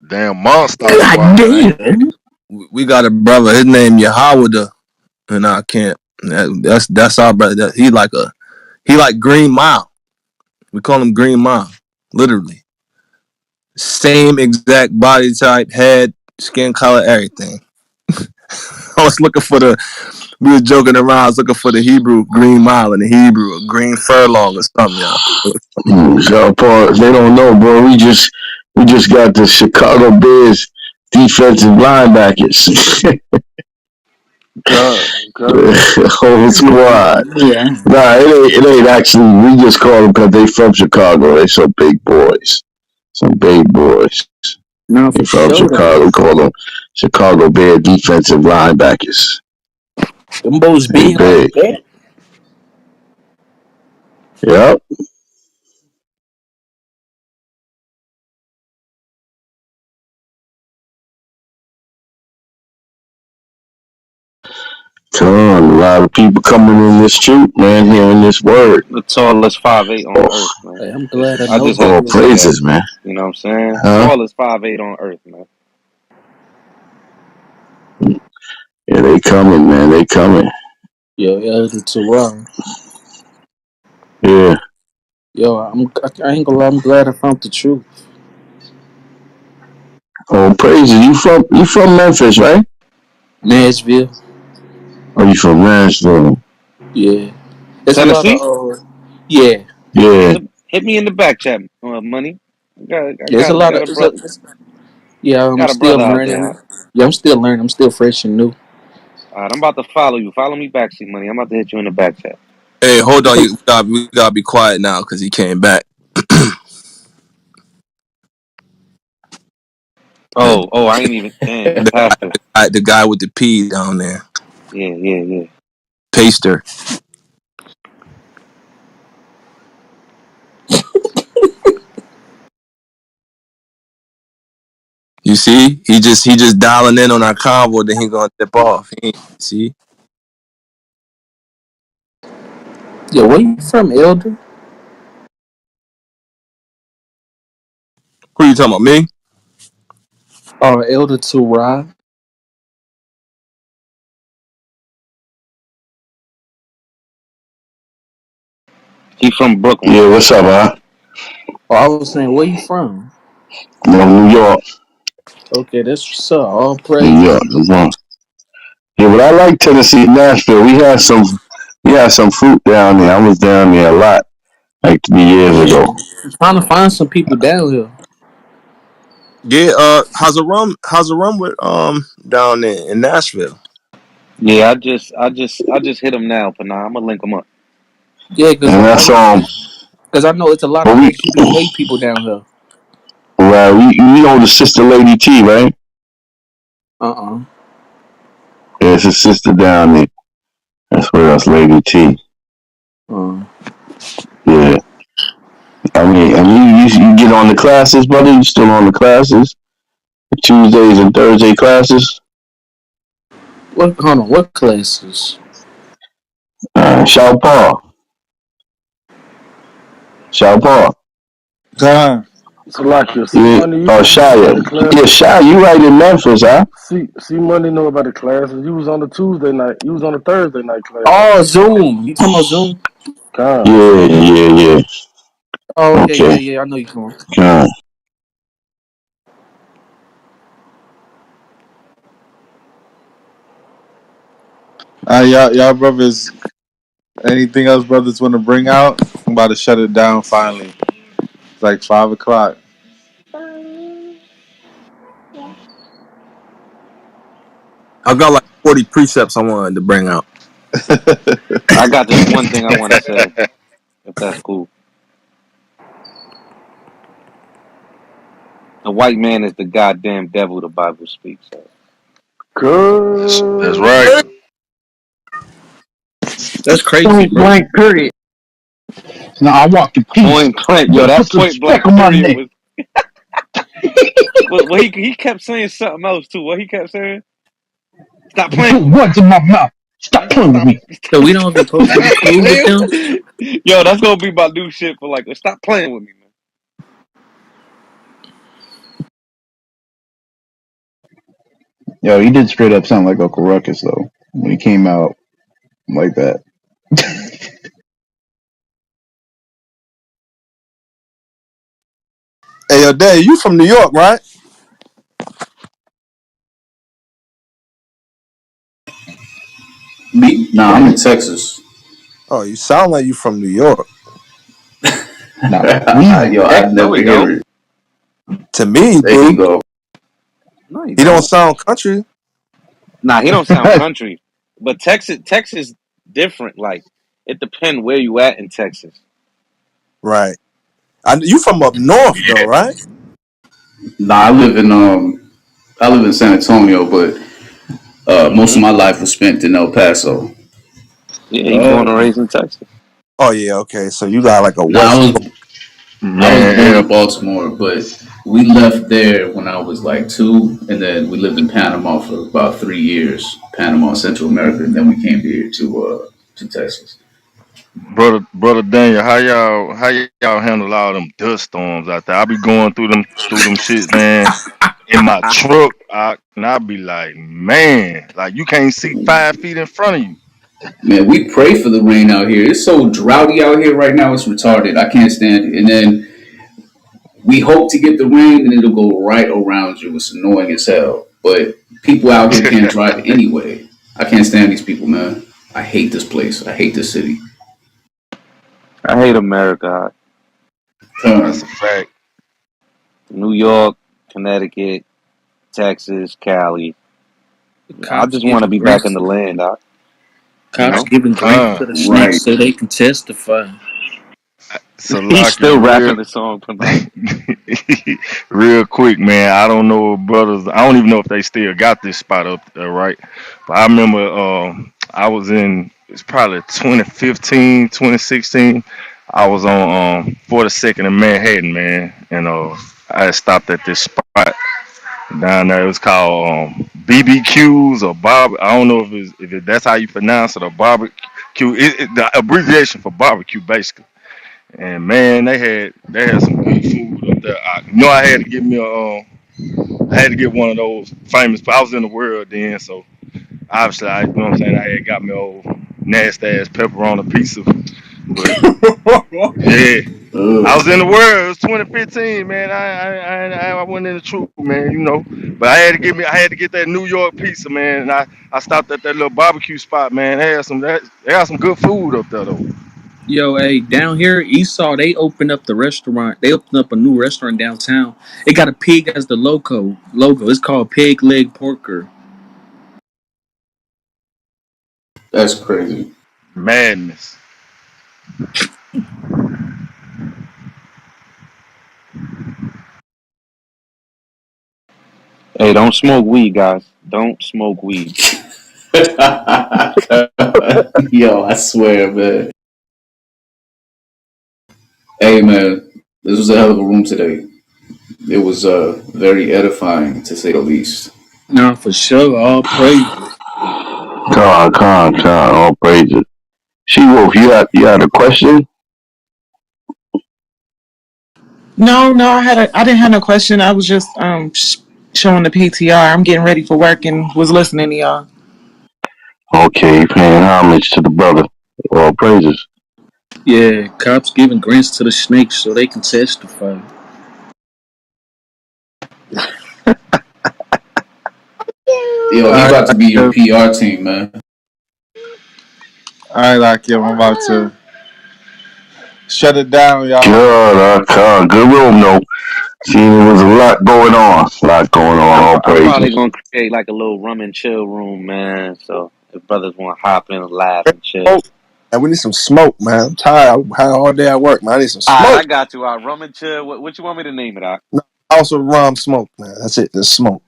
Damn monster God boy. damn. We got a brother. His name Yahawada in our camp. That's our brother. He like Green Mile. We call him Green Mile. Literally, same exact body type, head, skin color, everything. I was looking for the. We was joking around. I was looking for the Hebrew Green Mile in the Hebrew, a green furlong or something, y'all. Shower Paul, they don't know, bro. We just got the Chicago Bears defensive linebackers. God. Whole squad. Yeah. Nah, it ain't actually. We just call them because they from Chicago. They some big boys. Some big boys. No, They for from sure though. Chicago. We call them Chicago Bear defensive linebackers. Them boys They big like big. that. Yep. Come on, a lot of people coming in this troop, man, hearing this word. The tallest 5'8" on Oh, earth, man. Hey, I'm glad I I know just that. had all to say that. praises, man. You know what I'm saying? Huh? Tallest 5'8" on earth, man. Yeah, they coming, man. They coming. Yo, Elder Terrell. Yeah. Yo, I ain't gonna lie, I'm glad I found the truth. Oh, praises. You from Memphis, right? Nashville. Or you from Nashville? Yeah. There's a lot of Tennessee? yeah. Yeah. Hit me in the back chat, money. There's a lot Got of a brother, yeah, I'm got a still brother out there. learning. Huh? Yeah, I'm still learning. I'm still fresh and new. All right, I'm about to follow you. Follow me back, see money. I'm about to hit you in the back chat. Hey, hold on. We gotta be quiet now because he came back. The, Oh, I ain't even. Damn, the, Pastor. the guy with the P down there. Yeah. Paster. You see? He just dialing in on our convo, then he gonna dip off. See? Yo, where you from, Elder? Who you talking about? Me? Elder Terrell. He from Brooklyn. Yeah, what's up, huh? Oh, I was saying, where you from? No, New York. Okay, that's what's up. All New praise. York. New York. Yeah, but I like Tennessee, Nashville. We had some fruit down there. I was down there a lot, like 3 years Yeah, ago. I'm trying to find some people down here. Yeah, how's a rum with down there in Nashville? Yeah, I just hit him now, Panay. I'm gonna link him up. Yeah, cause And that's cause I know it's a lot but of we SUPK people down here. right, we know the sister Lady T, right? Uh. Yeah, it's a sister down there. That's where that's Lady T. Uh. Yeah. I mean, and you get on the classes, brother. You still on the classes? The Tuesdays and Thursday classes. What? Hold on. What classes? Shaw Paul. Shaw Paul. God, Salakia, see Yeah. money, Oh, you know about Shia. the Yeah, classes. Shia, you right in Memphis, huh? See money know about the classes. You was on the Tuesday night. You was on the Thursday night class, I Oh, think. Zoom. You talking about Zoom? Con. Yeah. Oh, okay. Yeah, Okay. yeah. I know you talking. Con. y'all brothers. Anything else, brothers, want to bring out? I'm about to shut it down finally. It's like 5 o'clock. I got like 40 precepts I wanted to bring out. I got this one thing I want to say, if that's cool. The white man is the goddamn devil the Bible speaks of. That's right. Good. That's crazy, Point bro. blank, period. Now I walk in peace. Point blank, You yo, better put that some point respect blank on my period name. was. Well, he kept saying something else too. What he kept saying? Stop You playing put with me. words in my mouth. Stop playing with Stop. me. So we don't even supposed to be Stop cool with playing. them. Yo, that's gonna be my new shit for like. Stop playing with me, man. Yo, he did straight up sound like Uncle Ruckus though when he came out like that. Hey, yo, Dad, you from New York, right? Me? Nah, I'm in Texas. Oh, you sound like you from New York. Nah, we Yo, ex- I'd No, never he hear don't. it. To me, he There you do. go. No, he He don't don't. sound country. Nah, he don't sound country. But Texas, different. Like it depends where you at in Texas. Right. You from up north though, right? Nah, I live in San Antonio, but most Hmm. of my life was spent in El Paso. Yeah, he born and Oh, raised in Texas. Oh yeah, okay. So you got like a Nah, west. I was Man, born in El, Baltimore, but we left there when I was like 2, and then we lived in Panama for about 3 years, Panama, Central America, and then we came here to Texas. brother Daniel, how y'all handle all them dust storms out there? I be going through them shit, man, in my truck, and I be like, man, like you can't see 5 feet in front of you. Man, we pray for the rain out here. It's so droughty out here right now. It's retarded. I can't stand it. And then we hope to get the rain, and it'll go right around you. It's annoying as hell. But people out here can't drive anyway. I can't stand these people, man. I hate this place. I hate this city. I hate America. That's Um, a fact. New York, Connecticut, Texas, Cali. the I cops just want to giving be back in grants. the land. You Cops know. giving grants Con to the right. snakes so they can testify. He's Salakia, still rapping the song, Panay. real quick, man. I don't know if brothers. I don't even know if they still got this spot up there, right? But I remember I was in. It's probably 2015, 2016. I was on 42nd in Manhattan, man, and I had stopped at this spot down there. It was called BBQs or Bob. I don't know that's how you pronounce it or barbecue. The abbreviation for barbecue, basically. And man, they had some good food up there. I had to get me I had to get one of those famous. I was in the world then, so obviously you know what I'm saying. I had got me old nasty ass pepperoni pizza, but yeah. I was in the world. It was 2015, man. I went in the troop, man. But I had to get that New York pizza, man. And I stopped at that little barbecue spot, man. They had some good food up there though. Yo, hey, down here, Esau, they opened up the restaurant. They opened up a new restaurant downtown. It got a pig as the logo. Logo. It's called Pig Leg Porker. That's crazy. Madness. Hey, don't smoke weed, guys. Don't smoke weed. Yo, I swear, man. Hey, man, this was a hell of a room today. It was very edifying, to say the least. Nah, for sure. All praises. Con, all praises. She Wolf, you had a question? No, no, I didn't have no question. I was just showing the PTR. I'm getting ready for work and was listening to y'all. Okay, paying homage to the brother. All praises. Yeah, cops giving grants to the snakes so they can testify. All Yo, he right, about to be your Lakia. PR team, man. All right, Lakia. I'm about to Shut it down, y'all. Good room though. See, there was a lot going on. A lot going on. I'm All I'm probably praises. gonna create like a little rum and chill room, man. So if brothers want to hop in, laugh and chill. Smoke. And we need some smoke, man. I'm tired. I had all day at work, man. I need some All right, smoke. I got you. Rum and chill. What you want me to name it? No, also rum smoke, man. That's it. Just smoke.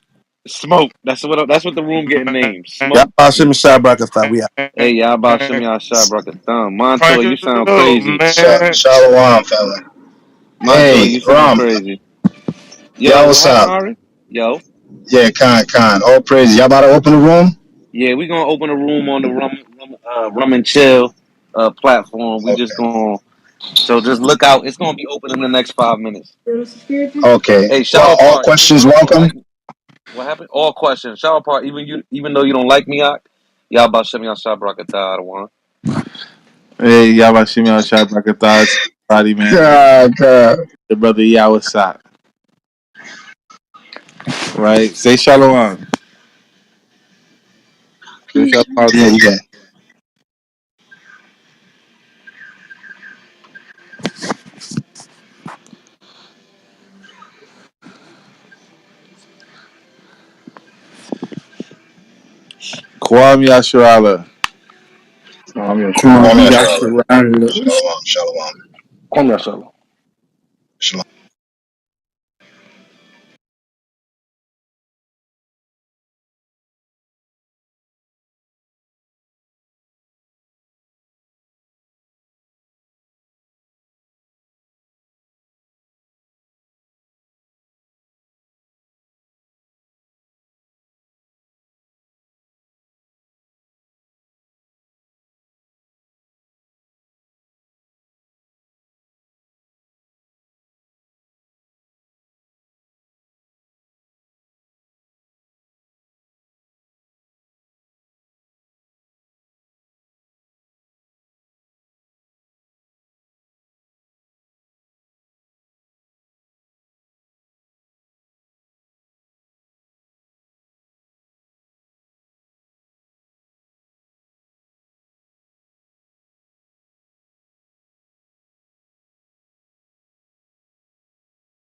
Smoke. That's what the room getting named. Yeah, Smoke. Bashim Shabrakatha. We out. Hey, y'all about Shimmy Ashar Thumb. Montour, you sound Yo, crazy. man. Shalom, fella. Montour, Hey, you sound Rum. crazy. Yo, Y'all, what what's happened, up? Ari? Yo. Yeah, Khan. All praise. Y'all about to open the room? Yeah, we gonna open a room on the rum and chill platform. We just Okay. gonna so just look out. It's gonna be open in the next 5 minutes. Okay. Hey, Well, shower all part. questions Even though you don't welcome. like me, what happened? All questions. Shower part. Even though you don't like me, y'all about Shimmy Ashar one. Hey, y'all about Shimmy on Shot Rocket Body man. God. The brother Yawasat. Right? Say shalom. Say shalom Yeah, to you got. Kwam Yasharala. Kwame Kwame Ashala. Yasharala. Shalom. Come here,